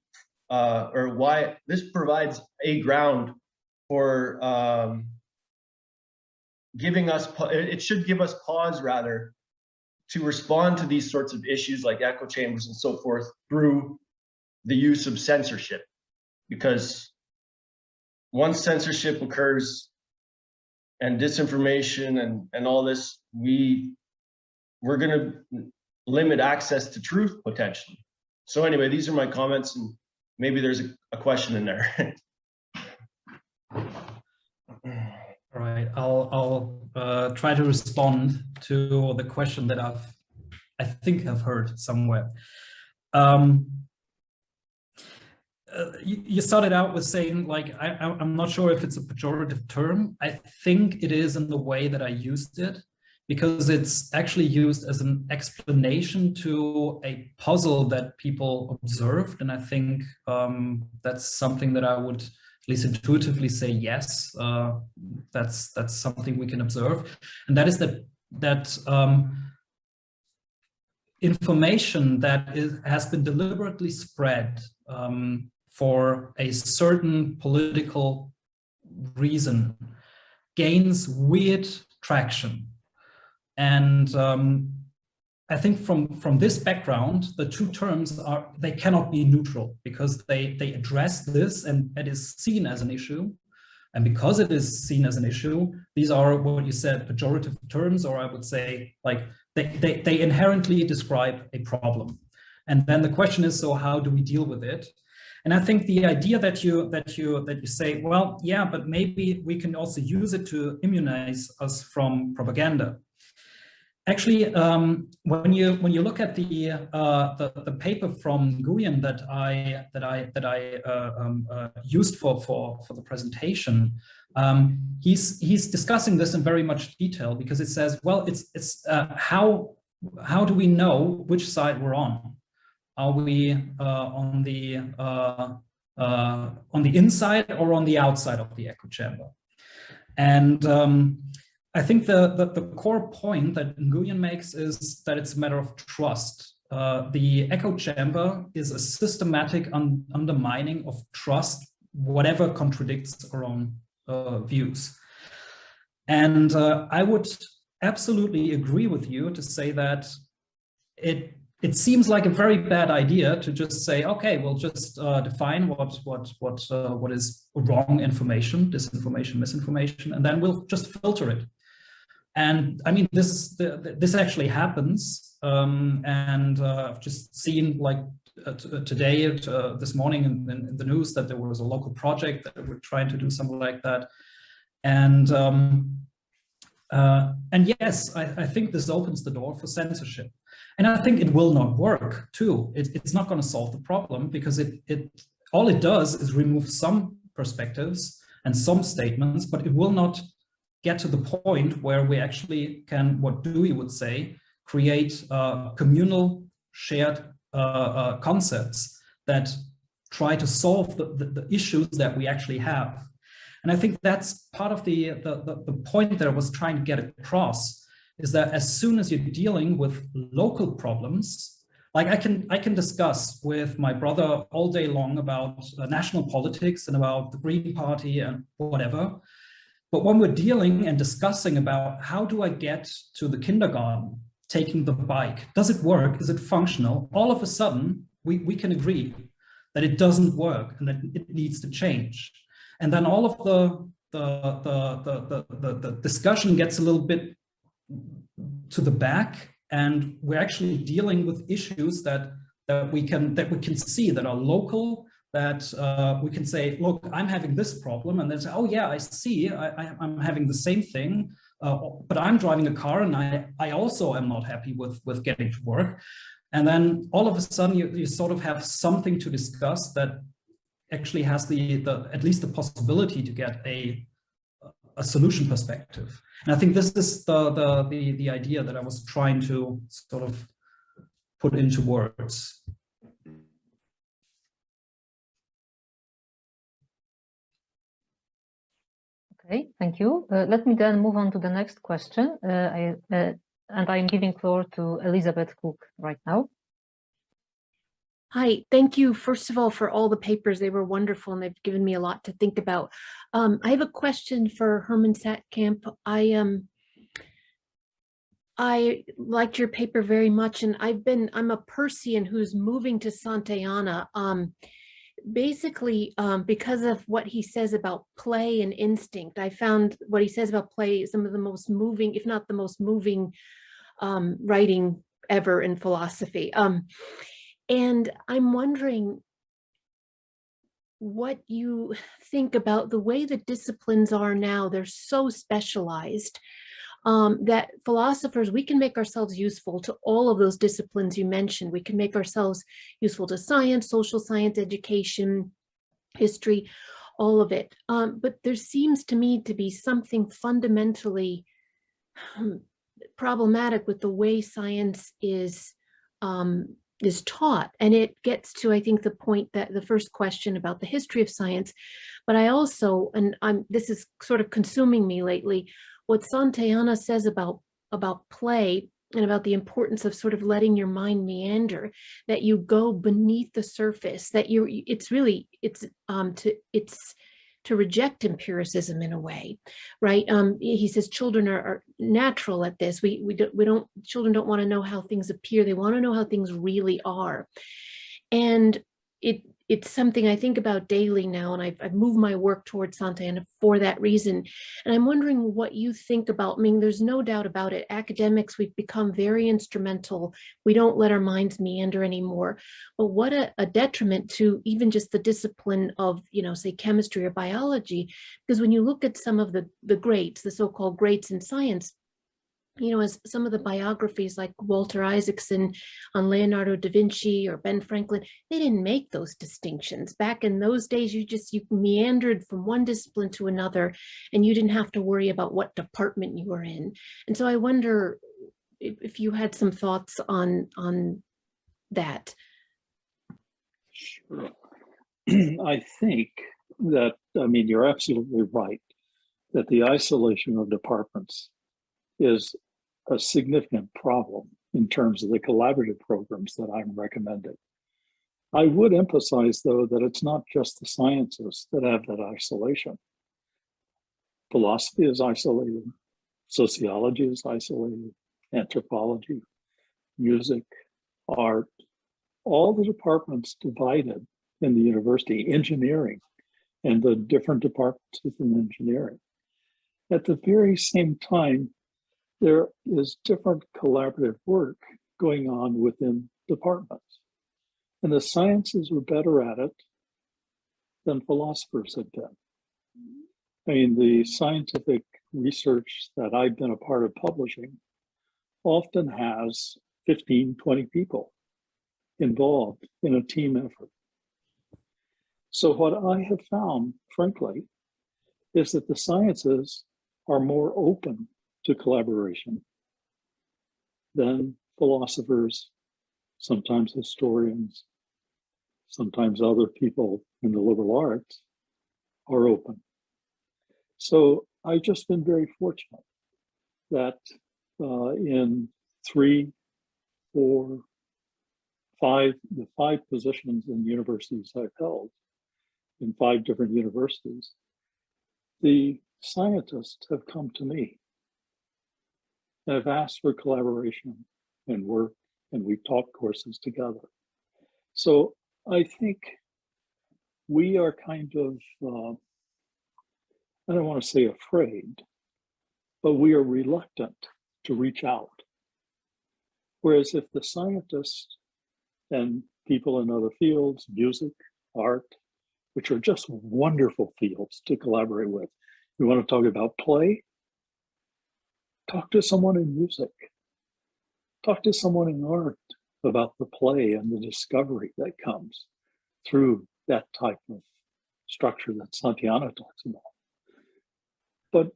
or why this provides a ground for giving us, it should give us pause rather, to respond to these sorts of issues like echo chambers and so forth through the use of censorship. Because once censorship occurs and disinformation and all this, we're going to limit access to truth potentially. So anyway, these are my comments, and maybe there's a question in there. All right, I'll try to respond to the question that I think I've heard somewhere. You started out with saying, like, I'm not sure if it's a pejorative term. I think it is in the way that I used it, because it's actually used as an explanation to a puzzle that people observed. And I think that's something that I would at least intuitively say, yes, that's something we can observe. And that is that information that has been deliberately spread for a certain political reason gains weird traction. And I think from this background, the two terms they cannot be neutral, because they address this, and it is seen as an issue. And because it is seen as an issue, these are what you said, pejorative terms, or I would say, like, they inherently describe a problem. And then the question is, so how do we deal with it? And I think the idea that you say, well, yeah, but maybe we can also use it to immunize us from propaganda. Actually, when you look at the paper from Nguyen that I used for the presentation, he's discussing this in very much detail, because it says, well, it's how do we know which side we're on? Are we on the inside or on the outside of the echo chamber? And I think the core point that Nguyen makes is that it's a matter of trust. The echo chamber is a systematic undermining of trust, whatever contradicts our own views. And I would absolutely agree with you to say that it seems like a very bad idea to just say, okay, we'll just define what is wrong information, disinformation, misinformation, and then we'll just filter it. And I mean, this actually happens, and I've just seen, like, today, this morning in the news, that there was a local project that we're trying to do something like that. And yes, I think this opens the door for censorship. And I think it will not work too. It's not going to solve the problem, because all it does is remove some perspectives and some statements, but it will not get to the point where we actually can, what Dewey would say, create communal shared concepts that try to solve the issues that we actually have. And I think that's part of the point that I was trying to get across, is that as soon as you're dealing with local problems, like I can discuss with my brother all day long about national politics and about the Green Party and whatever. But when we're dealing and discussing about how do I get to the kindergarten, taking the bike. Does it work? Is it functional? All of a sudden, we can agree that it doesn't work and that it needs to change. And then all of the discussion gets a little bit to the back, and we're actually dealing with issues that we can see that are local, that we can say, look, I'm having this problem, and they say, oh yeah, I see, I'm having the same thing, but I'm driving a car and I also am not happy with getting to work. And then all of a sudden you sort of have something to discuss that actually has at least the possibility to get a solution perspective. And I think this is the idea that I was trying to sort of put into words. Okay, thank you. Let me then move on to the next question. And I'm giving floor to Elizabeth Cook right now. Hi, thank you, first of all, for all the papers. They were wonderful and they've given me a lot to think about. I have a question for Herman Satkamp. I liked your paper very much, and I'm a Persian who's moving to Santa Ana. Basically, because of what he says about play and instinct. I found what he says about play some of the most moving, if not the most moving, writing ever in philosophy. And I'm wondering what you think about the way the disciplines are now. They're so specialized that philosophers, we can make ourselves useful to all of those disciplines you mentioned. We can make ourselves useful to science, social science, education, history, all of it. But there seems to me to be something fundamentally problematic with the way science is taught. And it gets to, I think, the point that the first question about the history of science, but I also, and this is sort of consuming me lately, what Santa Ana says about play and about the importance of sort of letting your mind meander, that you go beneath the surface, that it's to reject empiricism in a way, right? He says children are natural at this. Children don't want to know how things appear. They want to know how things really are. And it's something I think about daily now, and I've moved my work towards Santa Ana for that reason. And I'm wondering what you think about, I mean, there's no doubt about it. Academics, we've become very instrumental. We don't let our minds meander anymore. But what a detriment to even just the discipline of, say chemistry or biology, because when you look at some of the greats, the so-called greats in science, as some of the biographies like Walter Isaacson on Leonardo da Vinci or Ben Franklin, they didn't make those distinctions. Back in those days, you meandered from one discipline to another, and you didn't have to worry about what department you were in. And so I wonder if you had some thoughts on that. Sure. I think that, you're absolutely right, that the isolation of departments is a significant problem in terms of the collaborative programs that I'm recommending. I would emphasize, though, that it's not just the sciences that have that isolation. Philosophy is isolated, sociology is isolated, anthropology, music, art, all the departments divided in the university, engineering, and the different departments within engineering. At the very same time, there is different collaborative work going on within departments. And the sciences are better at it than philosophers have been. The scientific research that I've been a part of publishing often has 15, 20 people involved in a team effort. So what I have found, frankly, is that the sciences are more open to collaboration than philosophers, sometimes historians, sometimes other people in the liberal arts are open. So I've just been very fortunate that in 3, 4, 5, the 5 positions in universities I've held in 5 different universities, the scientists have come to me. I've asked for collaboration and work, and we taught courses together. So I think we are kind of, I don't want to say afraid, but we are reluctant to reach out. Whereas if the scientists and people in other fields, music, art, which are just wonderful fields to collaborate with. You want to talk about play? Talk to someone in music. Talk to someone in art about the play and the discovery that comes through that type of structure that Santayana talks about. But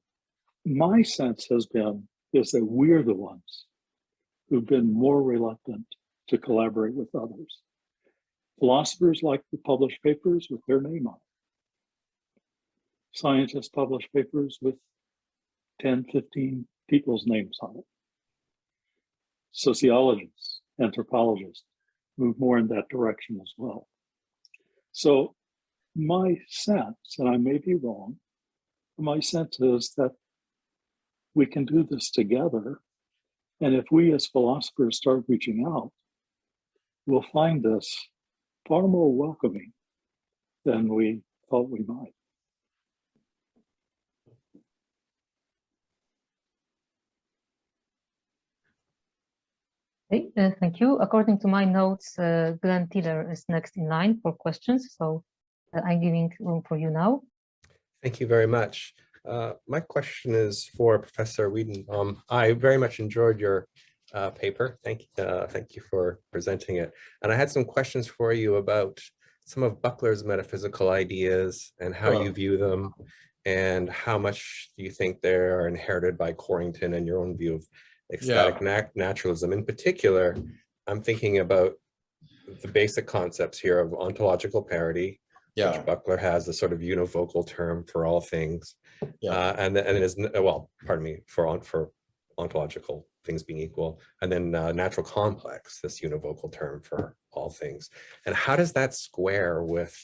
my sense has been is that we're the ones who've been more reluctant to collaborate with others. Philosophers like to publish papers with their name on it. Scientists publish papers with 10, 15 people's names on it. Sociologists, anthropologists move more in that direction as well. So my sense, and I may be wrong, my sense is that we can do this together. And if we as philosophers start reaching out, we'll find this far more welcoming than we thought we might. Okay, thank you. According to my notes, Glenn Tiller is next in line for questions. So I'm giving room for you now. Thank you very much. My question is for Professor Whedon. I very much enjoyed your paper. Thank you for presenting it. And I had some questions for you about some of Buckler's metaphysical ideas and how you view them, and how much do you think they are inherited by Corrington and your own view of ecstatic naturalism. In particular, I'm thinking about the basic concepts here of ontological parity, which Buckler has the sort of univocal term for all things, and it is, well, pardon me, for ontological things being equal, and then natural complex, this univocal term for all things. And how does that square with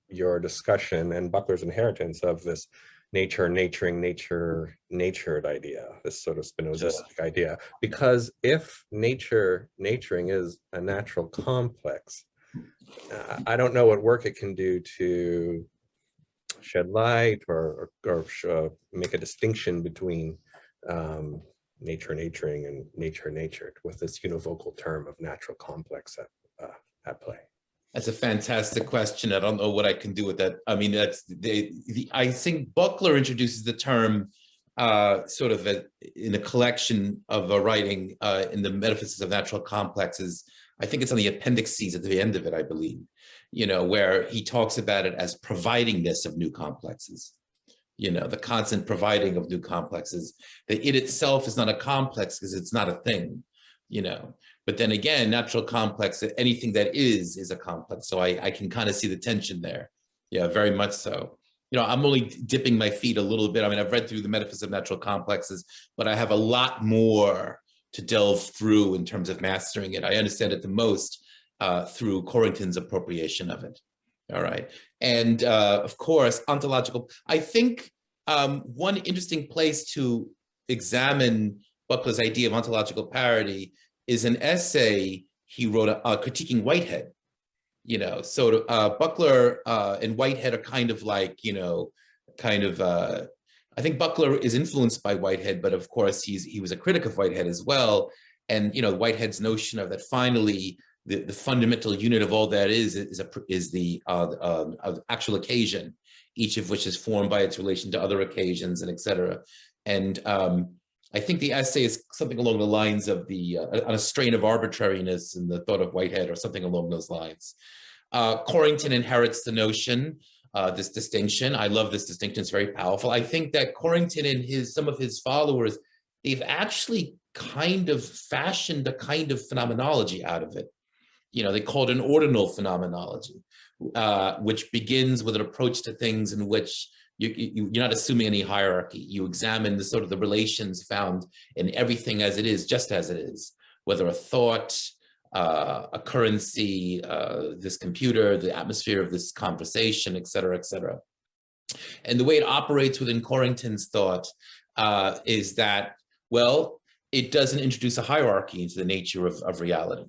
your discussion and Buckler's inheritance of this nature, naturing, nature, natured idea, this sort of Spinozistic idea? Because if naturing is a natural complex, I don't know what work it can do to shed light or make a distinction between nature naturing and nature natured with this univocal term of natural complex at play. That's a fantastic question. I don't know what I can do with that. I mean, that's I think Buckler introduces the term sort of in a collection of a writing in the Metaphysics of Natural Complexes. I think it's on the appendices at the end of it, I believe, where he talks about it as providingness of new complexes, the constant providing of new complexes, that it itself is not a complex because it's not a thing, But then again, natural complex, anything that is a complex. So I can kind of see the tension there. Yeah, very much so. I'm only dipping my feet a little bit. I mean, I've read through the Metaphysics of Natural Complexes, but I have a lot more to delve through in terms of mastering it. I understand it the most through Corrington's appropriation of it. All right. And of course, ontological, I think one interesting place to examine Buckler's idea of ontological parity is an essay he wrote critiquing Whitehead. So Buckler and Whitehead are kind of like, I think Buckler is influenced by Whitehead, but of course he was a critic of Whitehead as well. And Whitehead's notion of that finally the fundamental unit of all that is the actual occasion, each of which is formed by its relation to other occasions, and et cetera. And I think the essay is something along the lines of on a strain of arbitrariness in the thought of Whitehead, or something along those lines. Corrington inherits the notion, this distinction. I love this distinction, it's very powerful. I think that Corrington and some of his followers, they've actually kind of fashioned a kind of phenomenology out of it. They call it an ordinal phenomenology, which begins with an approach to things in which you're not assuming any hierarchy. You examine the sort of the relations found in everything as it is, just as it is, whether a thought, a currency, this computer, the atmosphere of this conversation, et cetera, et cetera. And the way it operates within Corrington's thought is that, well, it doesn't introduce a hierarchy into the nature of reality,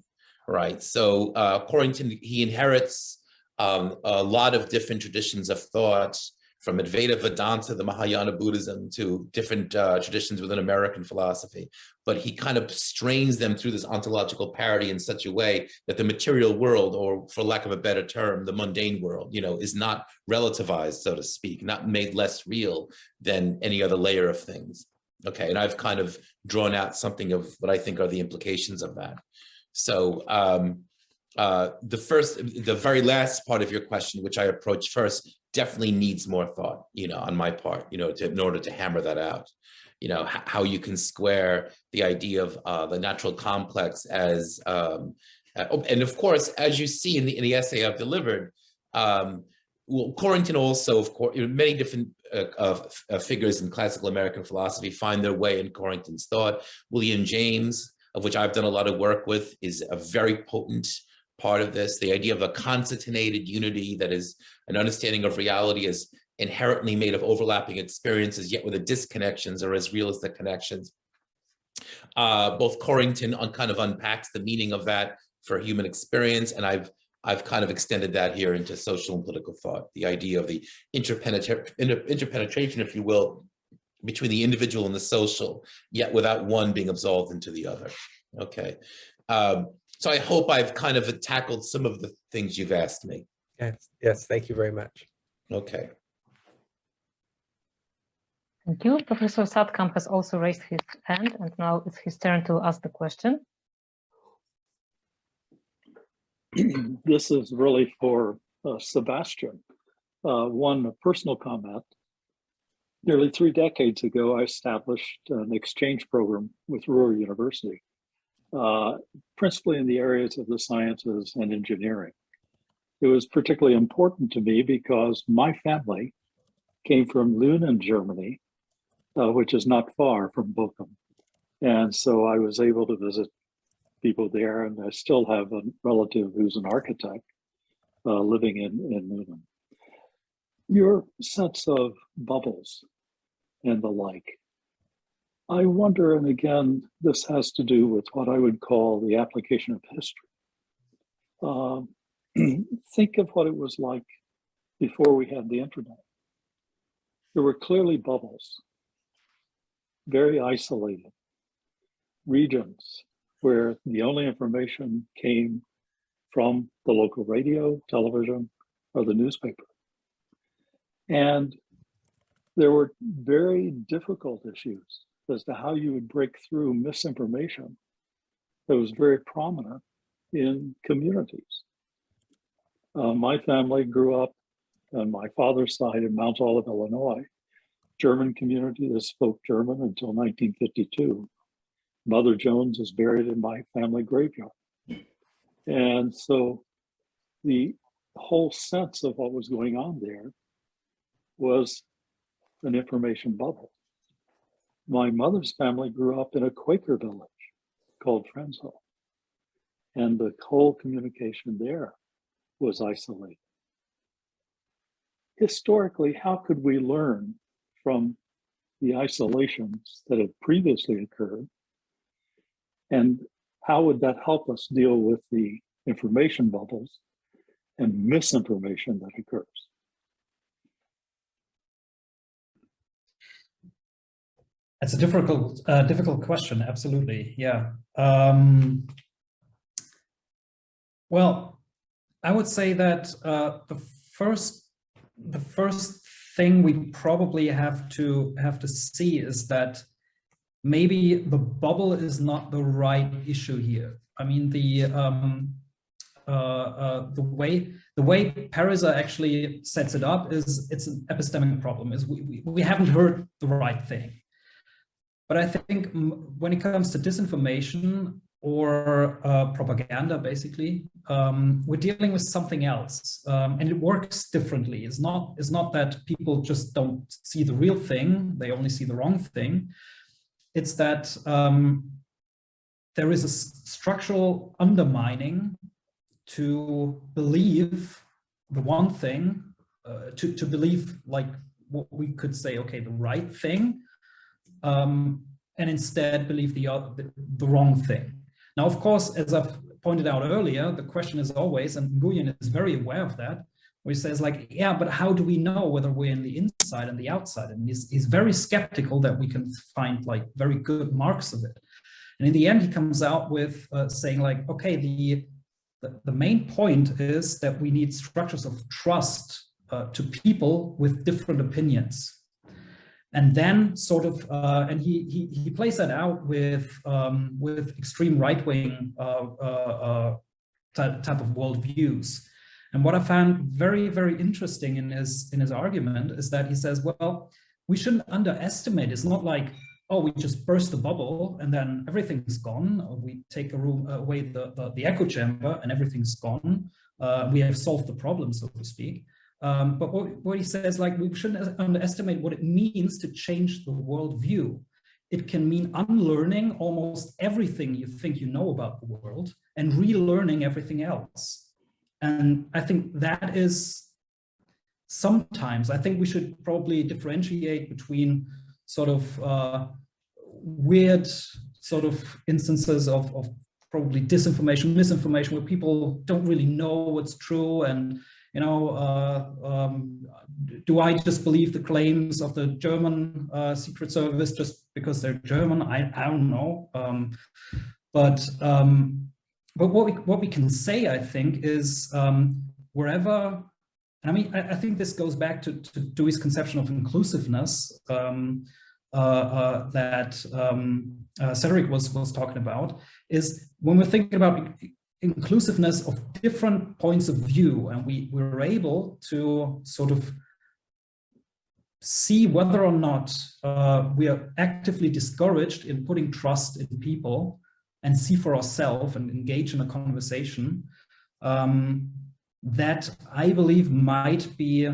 right? So Corrington, he inherits a lot of different traditions of thought, from Advaita Vedanta, the Mahayana Buddhism, to different traditions within American philosophy. But he kind of strains them through this ontological parity in such a way that the material world, or for lack of a better term, the mundane world, is not relativized, so to speak, not made less real than any other layer of things. Okay, and I've kind of drawn out something of what I think are the implications of that. So the very last part of your question, which I approached first, definitely needs more thought, on my part, in order to hammer that out. How you can square the idea of the natural complex as, and of course, as you see in the essay I've delivered, well, Corrington also, of course, many different figures in classical American philosophy find their way in Corrington's thought. William James, of which I've done a lot of work with, is a very potent part of this. The idea of a concatenated unity, that is an understanding of reality as inherently made of overlapping experiences, yet with the disconnections are as real as the connections. Both Corrington kind of unpacks the meaning of that for human experience, and I've kind of extended that here into social and political thought, the idea of the interpenetration, if you will, between the individual and the social, yet without one being absolved into the other. Okay. So I hope I've kind of tackled some of the things you've asked me. Yes, thank you very much. Okay. Thank you. Professor Sadkamp has also raised his hand, and now it's his turn to ask the question. This is really for Sebastian. One personal comment. Nearly 3 decades ago, I established an exchange program with Ruhr University, principally in the areas of the sciences and engineering. It was particularly important to me because my family came from Lünen, Germany, which is not far from Bochum. And so I was able to visit people there, and I still have a relative who's an architect living in Lünen. Your sense of bubbles and the like, I wonder, and again, this has to do with what I would call the application of history. Think of what it was like before we had the internet. There were clearly bubbles, very isolated regions where the only information came from the local radio, television, or the newspaper. And there were very difficult issues as to how you would break through misinformation that was very prominent in communities. My family grew up on my father's side in Mount Olive, Illinois, German community that spoke German until 1952. Mother Jones is buried in my family graveyard. And so the whole sense of what was going on there was an information bubble. My mother's family grew up in a Quaker village called Frensville, and the whole communication there was isolated. Historically, how could we learn from the isolations that had previously occurred? And how would that help us deal with the information bubbles and misinformation that occurs? That's a difficult question. Absolutely, yeah. Well, I would say that the first thing we probably have to see is that maybe the bubble is not the right issue here. I mean, the way Pariser actually sets it up is it's an epistemic problem. Is we haven't heard the right thing. But I think when it comes to disinformation or propaganda, basically, we're dealing with something else, and it works differently. It's not that people just don't see the real thing; they only see the wrong thing. It's that there is a structural undermining to believe the one thing, to believe like what we could say, okay, the right thing. and instead believe the wrong thing. Now, of course, as I've pointed out earlier, the question is always, and Nguyen is very aware of that, where he says like, yeah, but how do we know whether we're in the inside and the outside? And he's very skeptical that we can find like very good marks of it. And in the end, he comes out with saying like, okay, the main point is that we need structures of trust to people with different opinions. And then sort of, and he plays that out with extreme right-wing type of worldviews. And what I found very, very interesting in his argument is that he says, well, we shouldn't underestimate. It's not like, oh, we just burst the bubble and then everything's gone. Or we take away the echo chamber and everything's gone. We have solved the problem, so to speak. But what he says, like, we shouldn't underestimate what it means to change the worldview. It can mean unlearning almost everything you think you know about the world and relearning everything else. And I think that is sometimes, I think we should probably differentiate between sort of weird sort of instances of probably disinformation, misinformation, where people don't really know what's true. And, you know, do I just believe the claims of the German Secret Service just because they're German? I don't know. But what we can say, I think, is wherever, I mean, I think this goes back to Dewey's conception of inclusiveness that Cedric was talking about, is when we're thinking about inclusiveness of different points of view, and we're able to sort of see whether or not we are actively discouraged in putting trust in people and see for ourselves and engage in a conversation, that I believe might be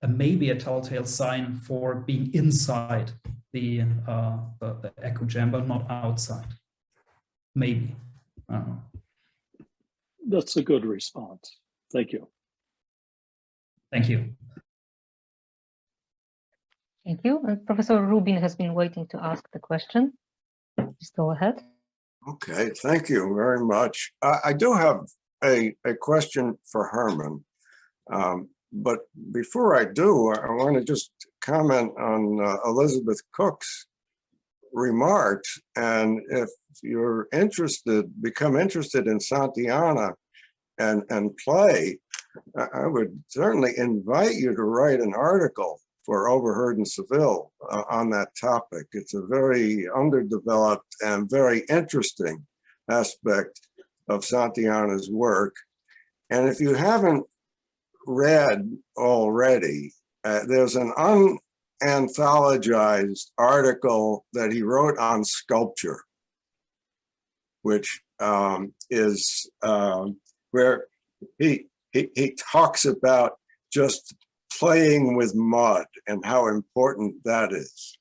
maybe a telltale sign for being inside the echo chamber, not outside. Maybe. I don't know. That's a good response. Thank you. Thank you. Thank you. And Professor Rubin has been waiting to ask the question. Please go ahead. Okay, thank you very much. I do have a question for Herman. But before I do, I want to just comment on Elizabeth Cook's remarks. And if you're interested, become interested in Santayana and play, I would certainly invite you to write an article for Overheard in Seville on that topic. It's a very underdeveloped and very interesting aspect of Santayana's work. And if you haven't read already, there's an unanthologized article that he wrote on sculpture, which is where he talks about just playing with mud and how important that is.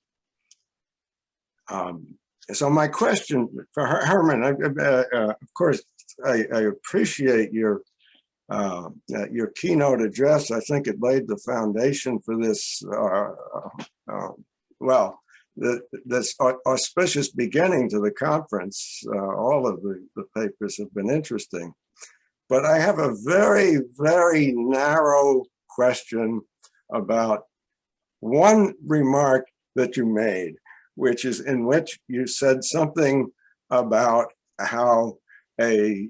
So my question for Herman, of course, I appreciate your keynote address. I think it laid the foundation for this, this auspicious beginning to the conference. All of the papers have been interesting. But I have a very, very narrow question about one remark that you made, which is in which you said something about how a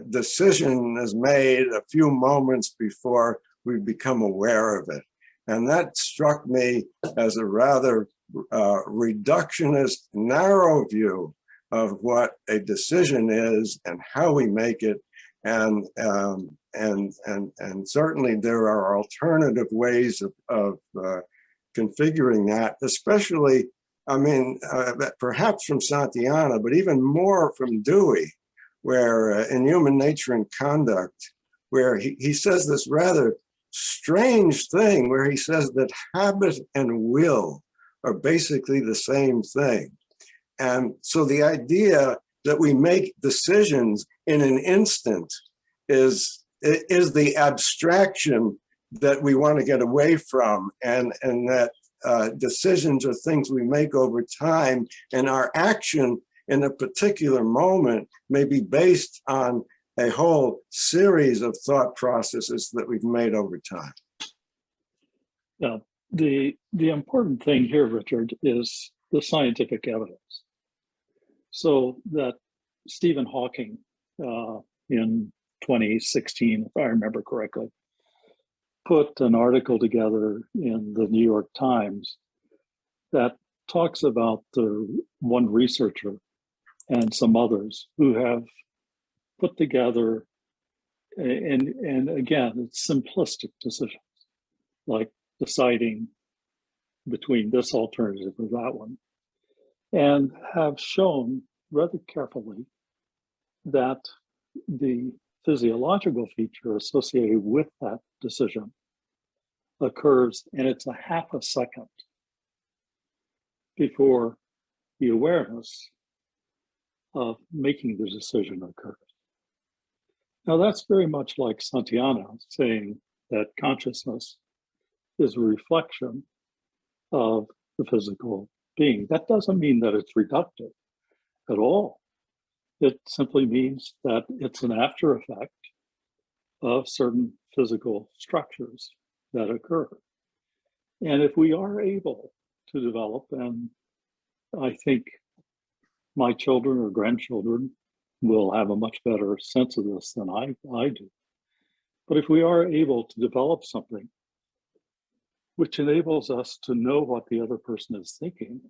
decision is made a few moments before we become aware of it. And that struck me as a rather reductionist, narrow view of what a decision is and how we make it. And certainly there are alternative ways of configuring that, especially, I mean, perhaps from Santayana, but even more from Dewey, where in Human Nature and Conduct, where he says this rather strange thing, where he says that habit and will are basically the same thing. And so the idea that we make decisions in an instant is the abstraction that we want to get away from, and that decisions are things we make over time, and our action in a particular moment may be based on a whole series of thought processes that we've made over time. Now, the important thing here, Richard, is the scientific evidence. So that Stephen Hawking in 2016, if I remember correctly, put an article together in the New York Times that talks about the one researcher and some others who have put together, and again, it's simplistic decisions, like deciding between this alternative or that one, and have shown rather carefully that the physiological feature associated with that decision occurs, and it's a half a second before the awareness of making the decision occurs. Now that's very much like Santayana saying that consciousness is a reflection of the physical being. That doesn't mean that it's reductive at all. It simply means that it's an after effect of certain physical structures that occur. And if we are able to develop, and I think my children or grandchildren will have a much better sense of this than I do. But if we are able to develop something which enables us to know what the other person is thinking,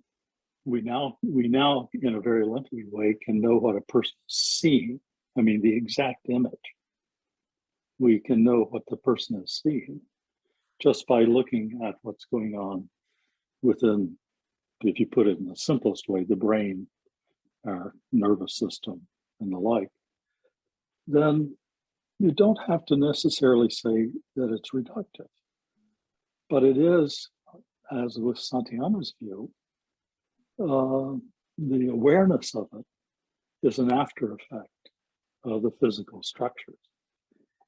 we now in a very limited way can know what a person is seeing. I mean, the exact image. We can know what the person is seeing just by looking at what's going on within, if you put it in the simplest way, the brain, our nervous system, and the like. Then you don't have to necessarily say that it's reductive. But it is, as with Santayana's view, the awareness of it is an after effect of the physical structures.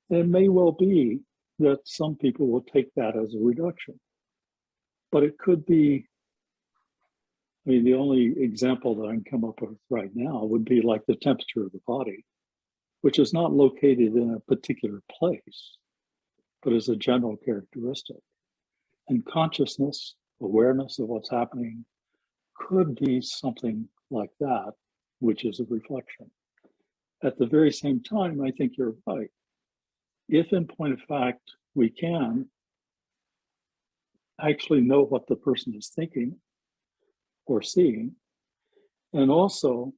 And it may well be that some people will take that as a reduction, but it could be, I mean, the only example that I can come up with right now would be like the temperature of the body, which is not located in a particular place, but is a general characteristic. And consciousness, awareness of what's happening, could be something like that, which is a reflection. At the very same time, I think you're right. If in point of fact, we can actually know what the person is thinking or seeing, and also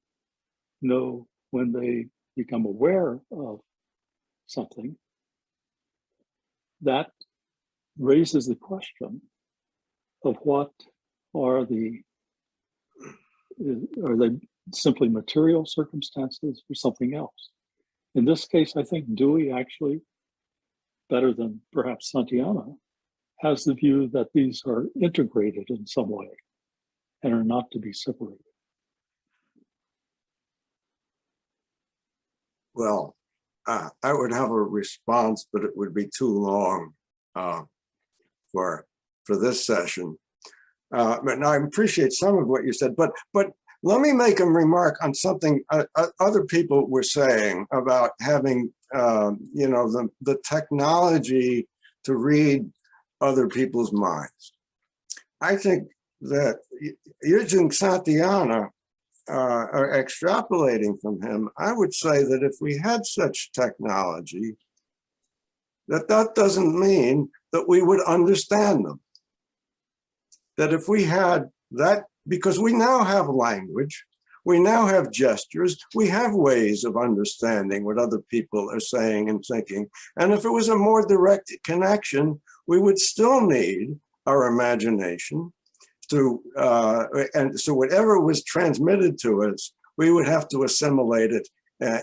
know when they become aware of something, that raises the question of what are they simply material circumstances or something else? In this case, I think Dewey actually, better than perhaps Santayana, has the view that these are integrated in some way and are not to be separated. Well, I would have a response, but it would be too long for this session. And I appreciate some of what you said, but let me make a remark on something other people were saying about having, the technology to read other people's minds. I think that using Santayana, or extrapolating from him, I would say that if we had such technology, that doesn't mean that we would understand them. That if we had that, because we now have language, we now have gestures, we have ways of understanding what other people are saying and thinking. And if it was a more direct connection, we would still need our imagination to, and so whatever was transmitted to us, we would have to assimilate it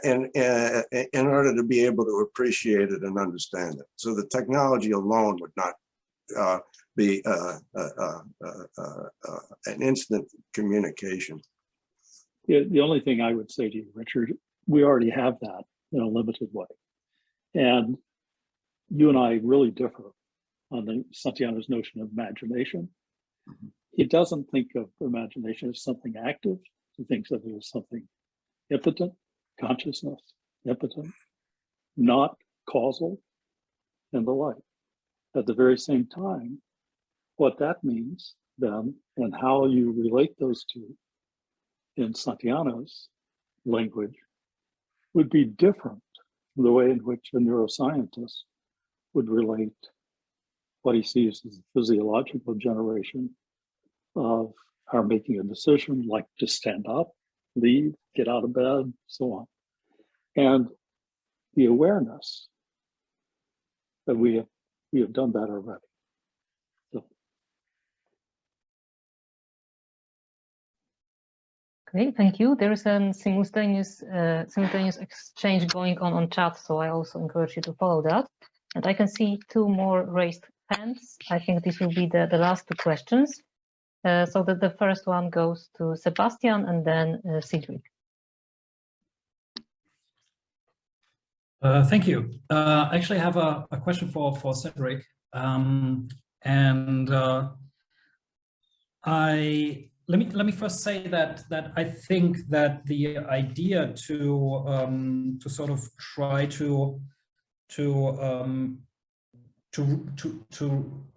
in order to be able to appreciate it and understand it. So the technology alone would not be an instant communication. Yeah, the only thing I would say to you, Richard, we already have that in a limited way. And you and I really differ on the Santayana's notion of imagination. he doesn't think of imagination as something active. He thinks of it as something impotent, consciousness, impotent, not causal, and the like. At the very same time, what that means then, and how you relate those two in Santayana's language, would be different from the way in which a neuroscientist would relate what he sees as the physiological generation of our making a decision, like to stand up, leave, get out of bed, so on. And the awareness that we have done that already. So. Okay, thank you. There is a simultaneous exchange going on chat, so I also encourage you to follow that. And I can see two more raised hands. I think this will be the last two questions. So that the first one goes to Sebastian and then Cedric. Thank you. I actually have a question for Cedric. Let me first say that I think that the idea to sort of try to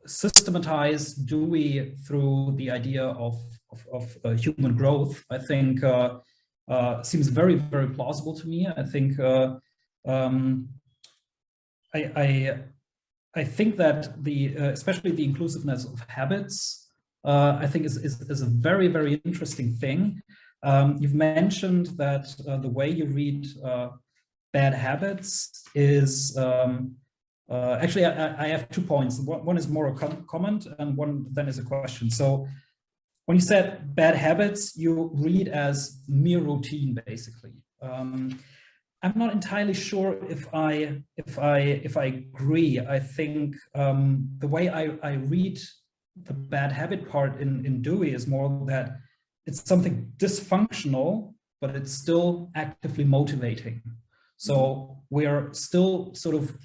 systematize Dewey through the idea of human growth, I think seems very, very plausible to me. I think I think that especially the inclusiveness of habits, I think is a very, very interesting thing. You've mentioned that the way you read bad habits is actually, I have 2 points. One is more a comment and one then is a question. So when you said bad habits, you read as mere routine, basically. I'm not entirely sure if I agree. I think the way I read the bad habit part in Dewey is more that it's something dysfunctional, but it's still actively motivating. So we're still sort of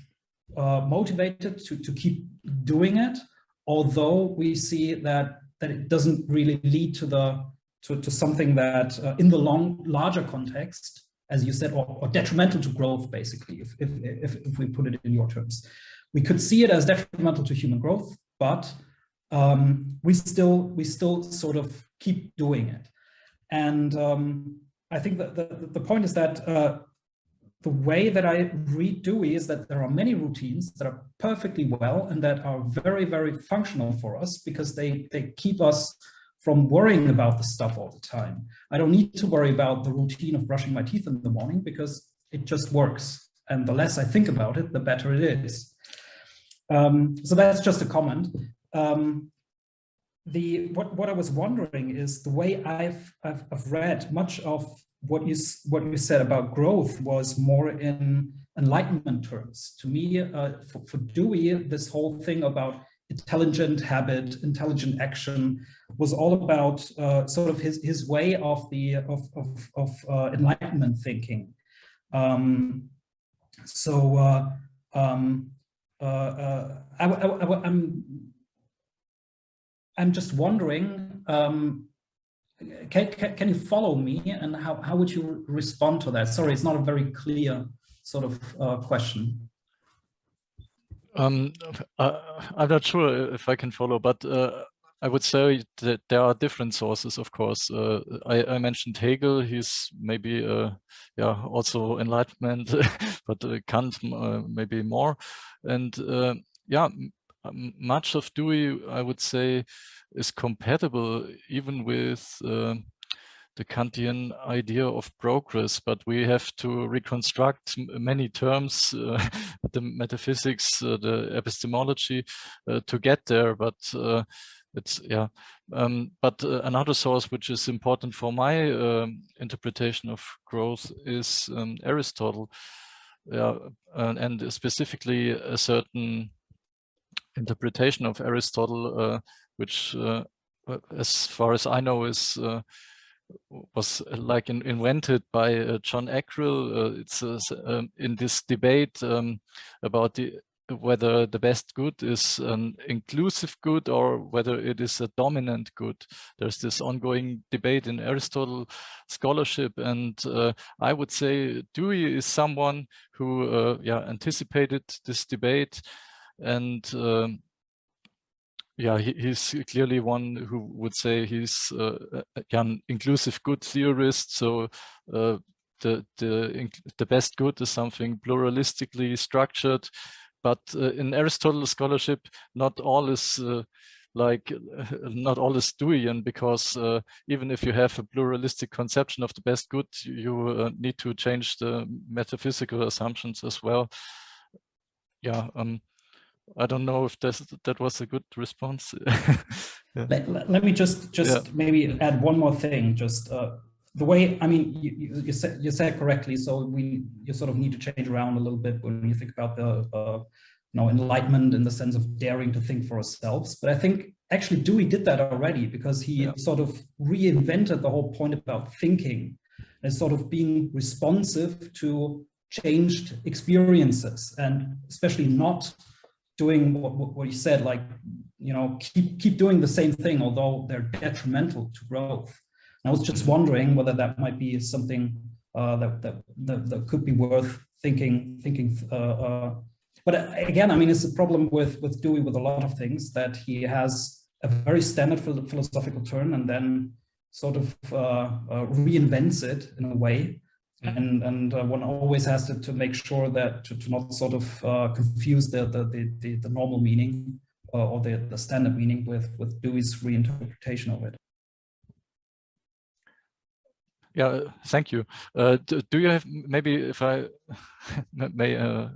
motivated to keep doing it, although we see that it doesn't really lead to something that in the larger context, as you said, or detrimental to growth, basically, if we put it in your terms. We could see it as detrimental to human growth, but we still sort of keep doing it. And I think that the point is that the way that I read Dewey is that there are many routines that are perfectly well and that are very, very functional for us because they keep us from worrying about the stuff all the time. I don't need to worry about the routine of brushing my teeth in the morning because it just works. And the less I think about it, the better it is. So that's just a comment. What I was wondering is the way I've read much of what you said about growth was more in Enlightenment terms. To me, for Dewey, this whole thing about intelligent habit, intelligent action was all about sort of his way of Enlightenment thinking. I'm just wondering, can you follow me, and how would you respond to that? Sorry, it's not a very clear sort of question. I'm not sure if I can follow, but I would say that there are different sources, of course. I mentioned Hegel. He's maybe, also Enlightenment, but Kant maybe more. And much of Dewey, I would say, is compatible even with the Kantian idea of progress, but we have to reconstruct many terms, the metaphysics, the epistemology, to get there. But but another source which is important for my interpretation of growth is Aristotle, and specifically a certain interpretation of Aristotle, which, as far as I know, was like invented by John Ackrill. It's in this debate about the whether the best good is an inclusive good or whether it is a dominant good. There's this ongoing debate in Aristotle scholarship, and I would say Dewey is someone who anticipated this debate, and he's clearly one who would say he's an inclusive good theorist. So the best good is something pluralistically structured. But in Aristotle scholarship, not all is not all is Deweyan, because even if you have a pluralistic conception of the best good, you need to change the metaphysical assumptions as well. Yeah, I don't know if that was a good response. Let me just maybe add one more thing. Just the way, I mean, you said correctly. So you sort of need to change around a little bit when you think about the enlightenment in the sense of daring to think for ourselves. But I think actually Dewey did that already, because he sort of reinvented the whole point about thinking as sort of being responsive to changed experiences, and especially not doing what you said, like, keep doing the same thing, although they're detrimental to growth. And I was just wondering whether that might be something that could be worth thinking. But again, I mean, it's a problem with Dewey with a lot of things, that he has a very standard philosophical turn and then sort of reinvents it in a way. And one always has to make sure that to not sort of confuse the normal meaning or the standard meaning with Dewey's reinterpretation of it. Yeah, thank you. Do you have, maybe if I may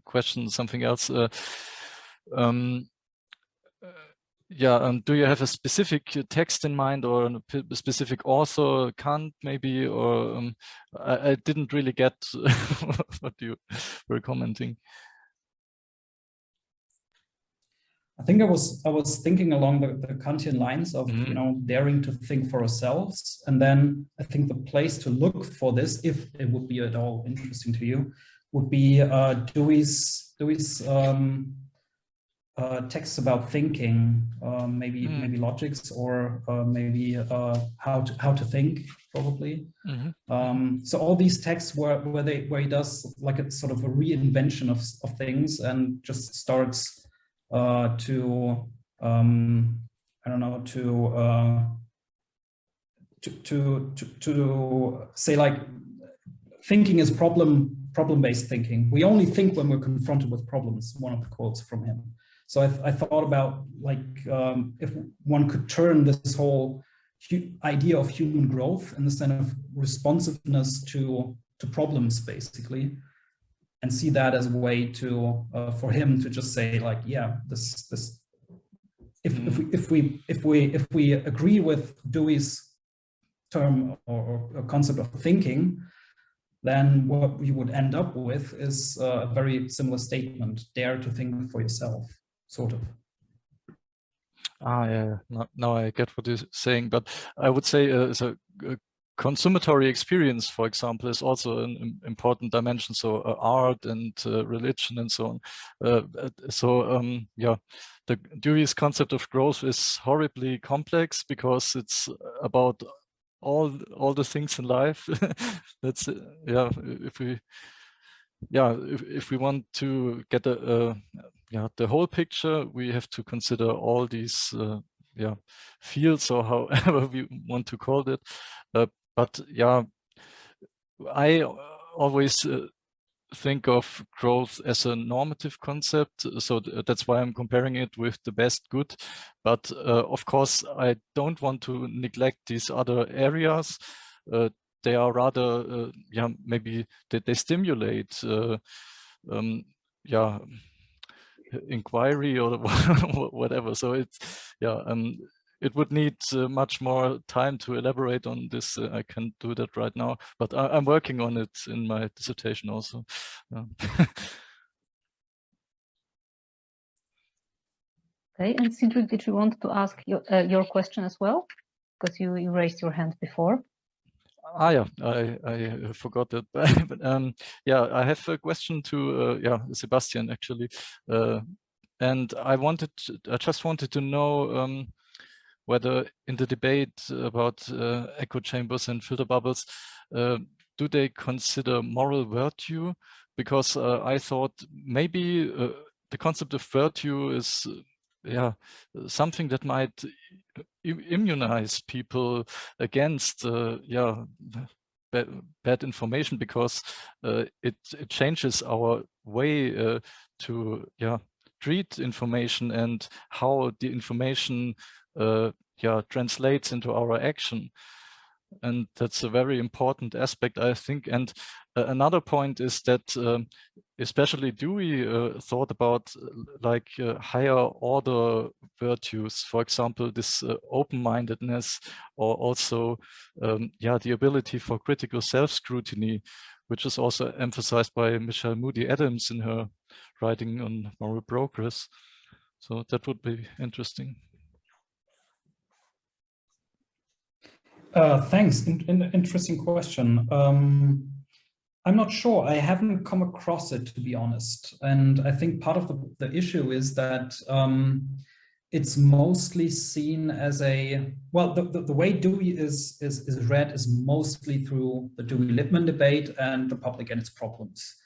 question something else? Do you have a specific text in mind, or a specific author, Kant maybe, or I didn't really get what you were commenting. I think I was thinking along the Kantian lines of daring to think for ourselves, and then I think the place to look for this, if it would be at all interesting to you, would be Dewey's texts about thinking, maybe logics, or maybe how to think, probably. So all these texts where he does like a sort of a reinvention of things, and just starts to say, like, thinking is problem-based thinking. We only think when we're confronted with problems, one of the quotes from him. So I thought about, like, if one could turn this whole idea of human growth in the sense of responsiveness to problems, basically, and see that as a way to for him to just say, like, yeah, if we agree with Dewey's term or concept of thinking, then what we would end up with is a very similar statement: dare to think for yourself, sort of. Yeah. Now I get what you're saying, but I would say a consummatory experience, for example, is also an important dimension. So art and religion and so on. The Dewey's concept of growth is horribly complex, because it's about all the things in life. That's if we want to get the whole picture, we have to consider all these fields, or however we want to call it. But I always think of growth as a normative concept, so that's why I'm comparing it with the best good. But of course, I don't want to neglect these other areas. They are rather, maybe they stimulate, inquiry or whatever. So it's, it would need much more time to elaborate on this. I can't do that right now, but I'm working on it in my dissertation also. Okay, and Cedric, did you want to ask your question as well? Because you raised your hand before. Yeah, I forgot that. But yeah, I have a question to yeah, Sebastian actually, and I just wanted to know whether in the debate about echo chambers and filter bubbles, do they consider moral virtue? Because I thought maybe the concept of virtue is yeah, something that might immunize people against yeah, bad information, because it changes our way to yeah, treat information and how the information yeah, translates into our action. And that's a very important aspect, I think. And another point is that especially Dewey thought about like higher order virtues, for example, this open-mindedness, or also yeah, the ability for critical self-scrutiny, which is also emphasized by Michelle Moody Adams in her writing on moral progress. So that would be interesting. Thanks. Interesting question. I'm not sure. I haven't come across it, to be honest. And I think part of the issue is that it's mostly seen as a, well, the way Dewey is read is mostly through the Dewey-Lippmann debate and the public and its problems.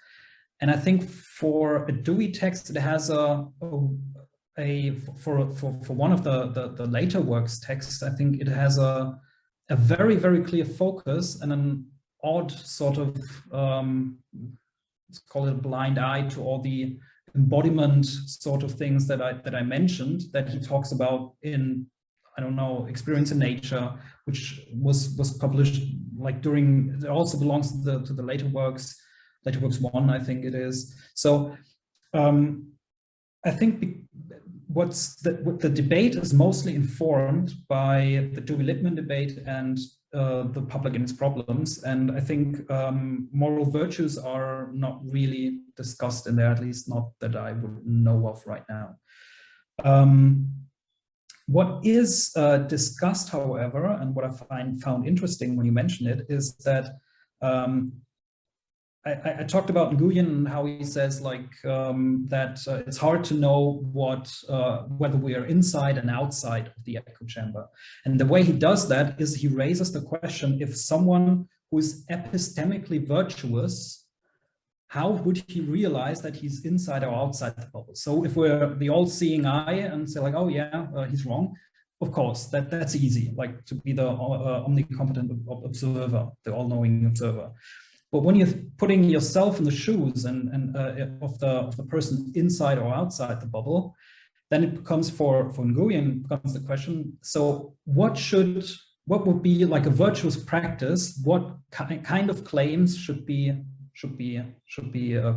And I think for a Dewey text, it has for one of the later works texts, I think it has a very, very clear focus and an odd sort of, let's call it a blind eye to all the embodiment sort of things that I mentioned, that he talks about in, I don't know, Experience in Nature, which was published like during, it also belongs to the later works 1, I think it is. So I think what the debate is mostly informed by the Dewey-Lippmann debate and the public and its problems. And I think moral virtues are not really discussed in there, at least not that I would know of right now. What is discussed, however, and what I found interesting when you mention it, is that I talked about Nguyen and how he says like that it's hard to know whether we are inside and outside of the echo chamber. And the way he does that is he raises the question, if someone who is epistemically virtuous, how would he realize that he's inside or outside the bubble? So if we're the all-seeing eye and say like, oh yeah, he's wrong, of course, that's easy, like to be the omnicompetent observer, the all-knowing observer. But when you're putting yourself in the shoes of the person inside or outside the bubble, then it becomes for Nguyen becomes the question. So what would be like a virtuous practice? What kind of claims should be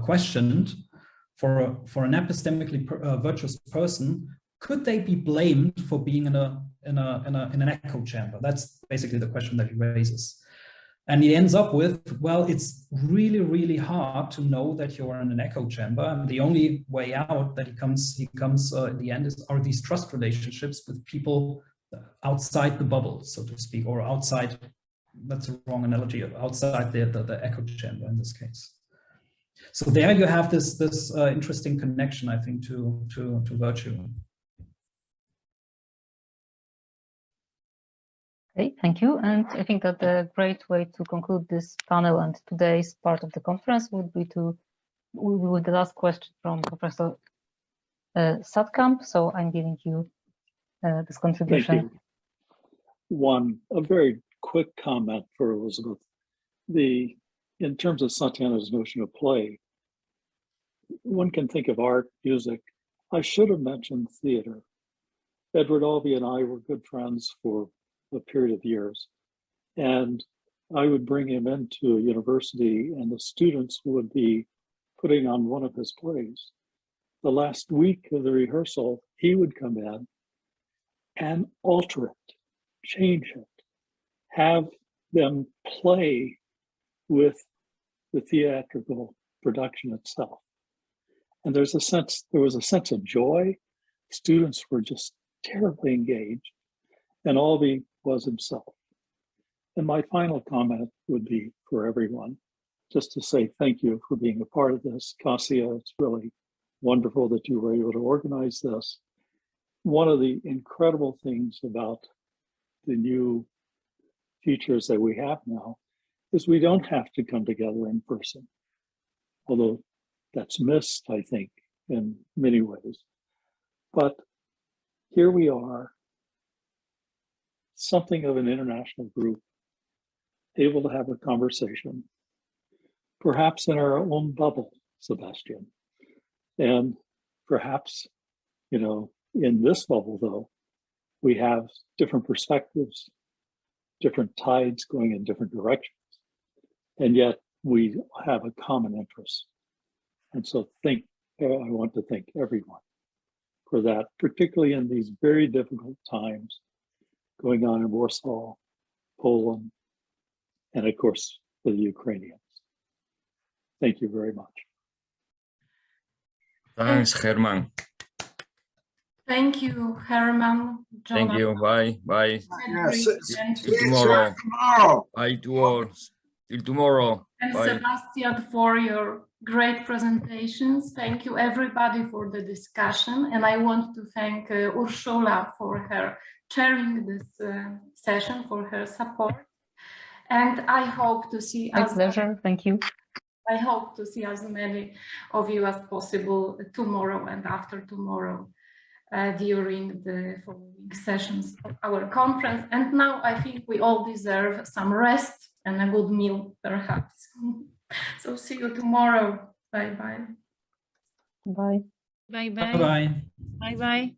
questioned for an epistemically virtuous person? Could they be blamed for being in an echo chamber? That's basically the question that he raises. And he ends up with, well, it's really, really hard to know that you're in an echo chamber. And the only way out that he comes in the end are these trust relationships with people outside the bubble, so to speak, or outside, that's a wrong analogy, outside the echo chamber in this case. So there you have this interesting connection, I think, to virtue. Okay, thank you. And I think that the great way to conclude this panel and today's part of the conference would be with the last question from Professor Satkamp. So I'm giving you this contribution. Thank you. A very quick comment for Elizabeth. In terms of Santayana's notion of play, one can think of art, music. I should have mentioned theater. Edward Albee and I were good friends for a period of years. And I would bring him into a university and the students would be putting on one of his plays. The last week of the rehearsal, he would come in and alter it, change it, have them play with the theatrical production itself. And there was a sense of joy. Students were just terribly engaged, and Albee was himself. And my final comment would be for everyone, just to say thank you for being a part of this. Kasia, it's really wonderful that you were able to organize this. One of the incredible things about the new features that we have now is we don't have to come together in person, although that's missed, I think, in many ways. But here we are, something of an international group, able to have a conversation, perhaps in our own bubble, Sebastian. And perhaps, you know, in this bubble, though, we have different perspectives, different tides going in different directions, and yet we have a common interest. And so I want to thank everyone for that, particularly in these very difficult times going on in Warsaw, Poland, and of course, for the Ukrainians. Thank you very much. Thanks, Herman. Thank you, Herman. Thank you. Bye. Bye. Yes, Till tomorrow. Bye to all. Till tomorrow. And Bye. Sebastian, for your great presentations. Thank you, everybody, for the discussion. And I want to thank Urszula for her chairing this session, for her support. And I hope to see My pleasure. Thank you. I hope to see as many of you as possible tomorrow and after tomorrow during the following sessions of our conference. And now I think we all deserve some rest and a good meal, perhaps. So see you tomorrow. Bye-bye. Bye. Bye-bye. Bye-bye.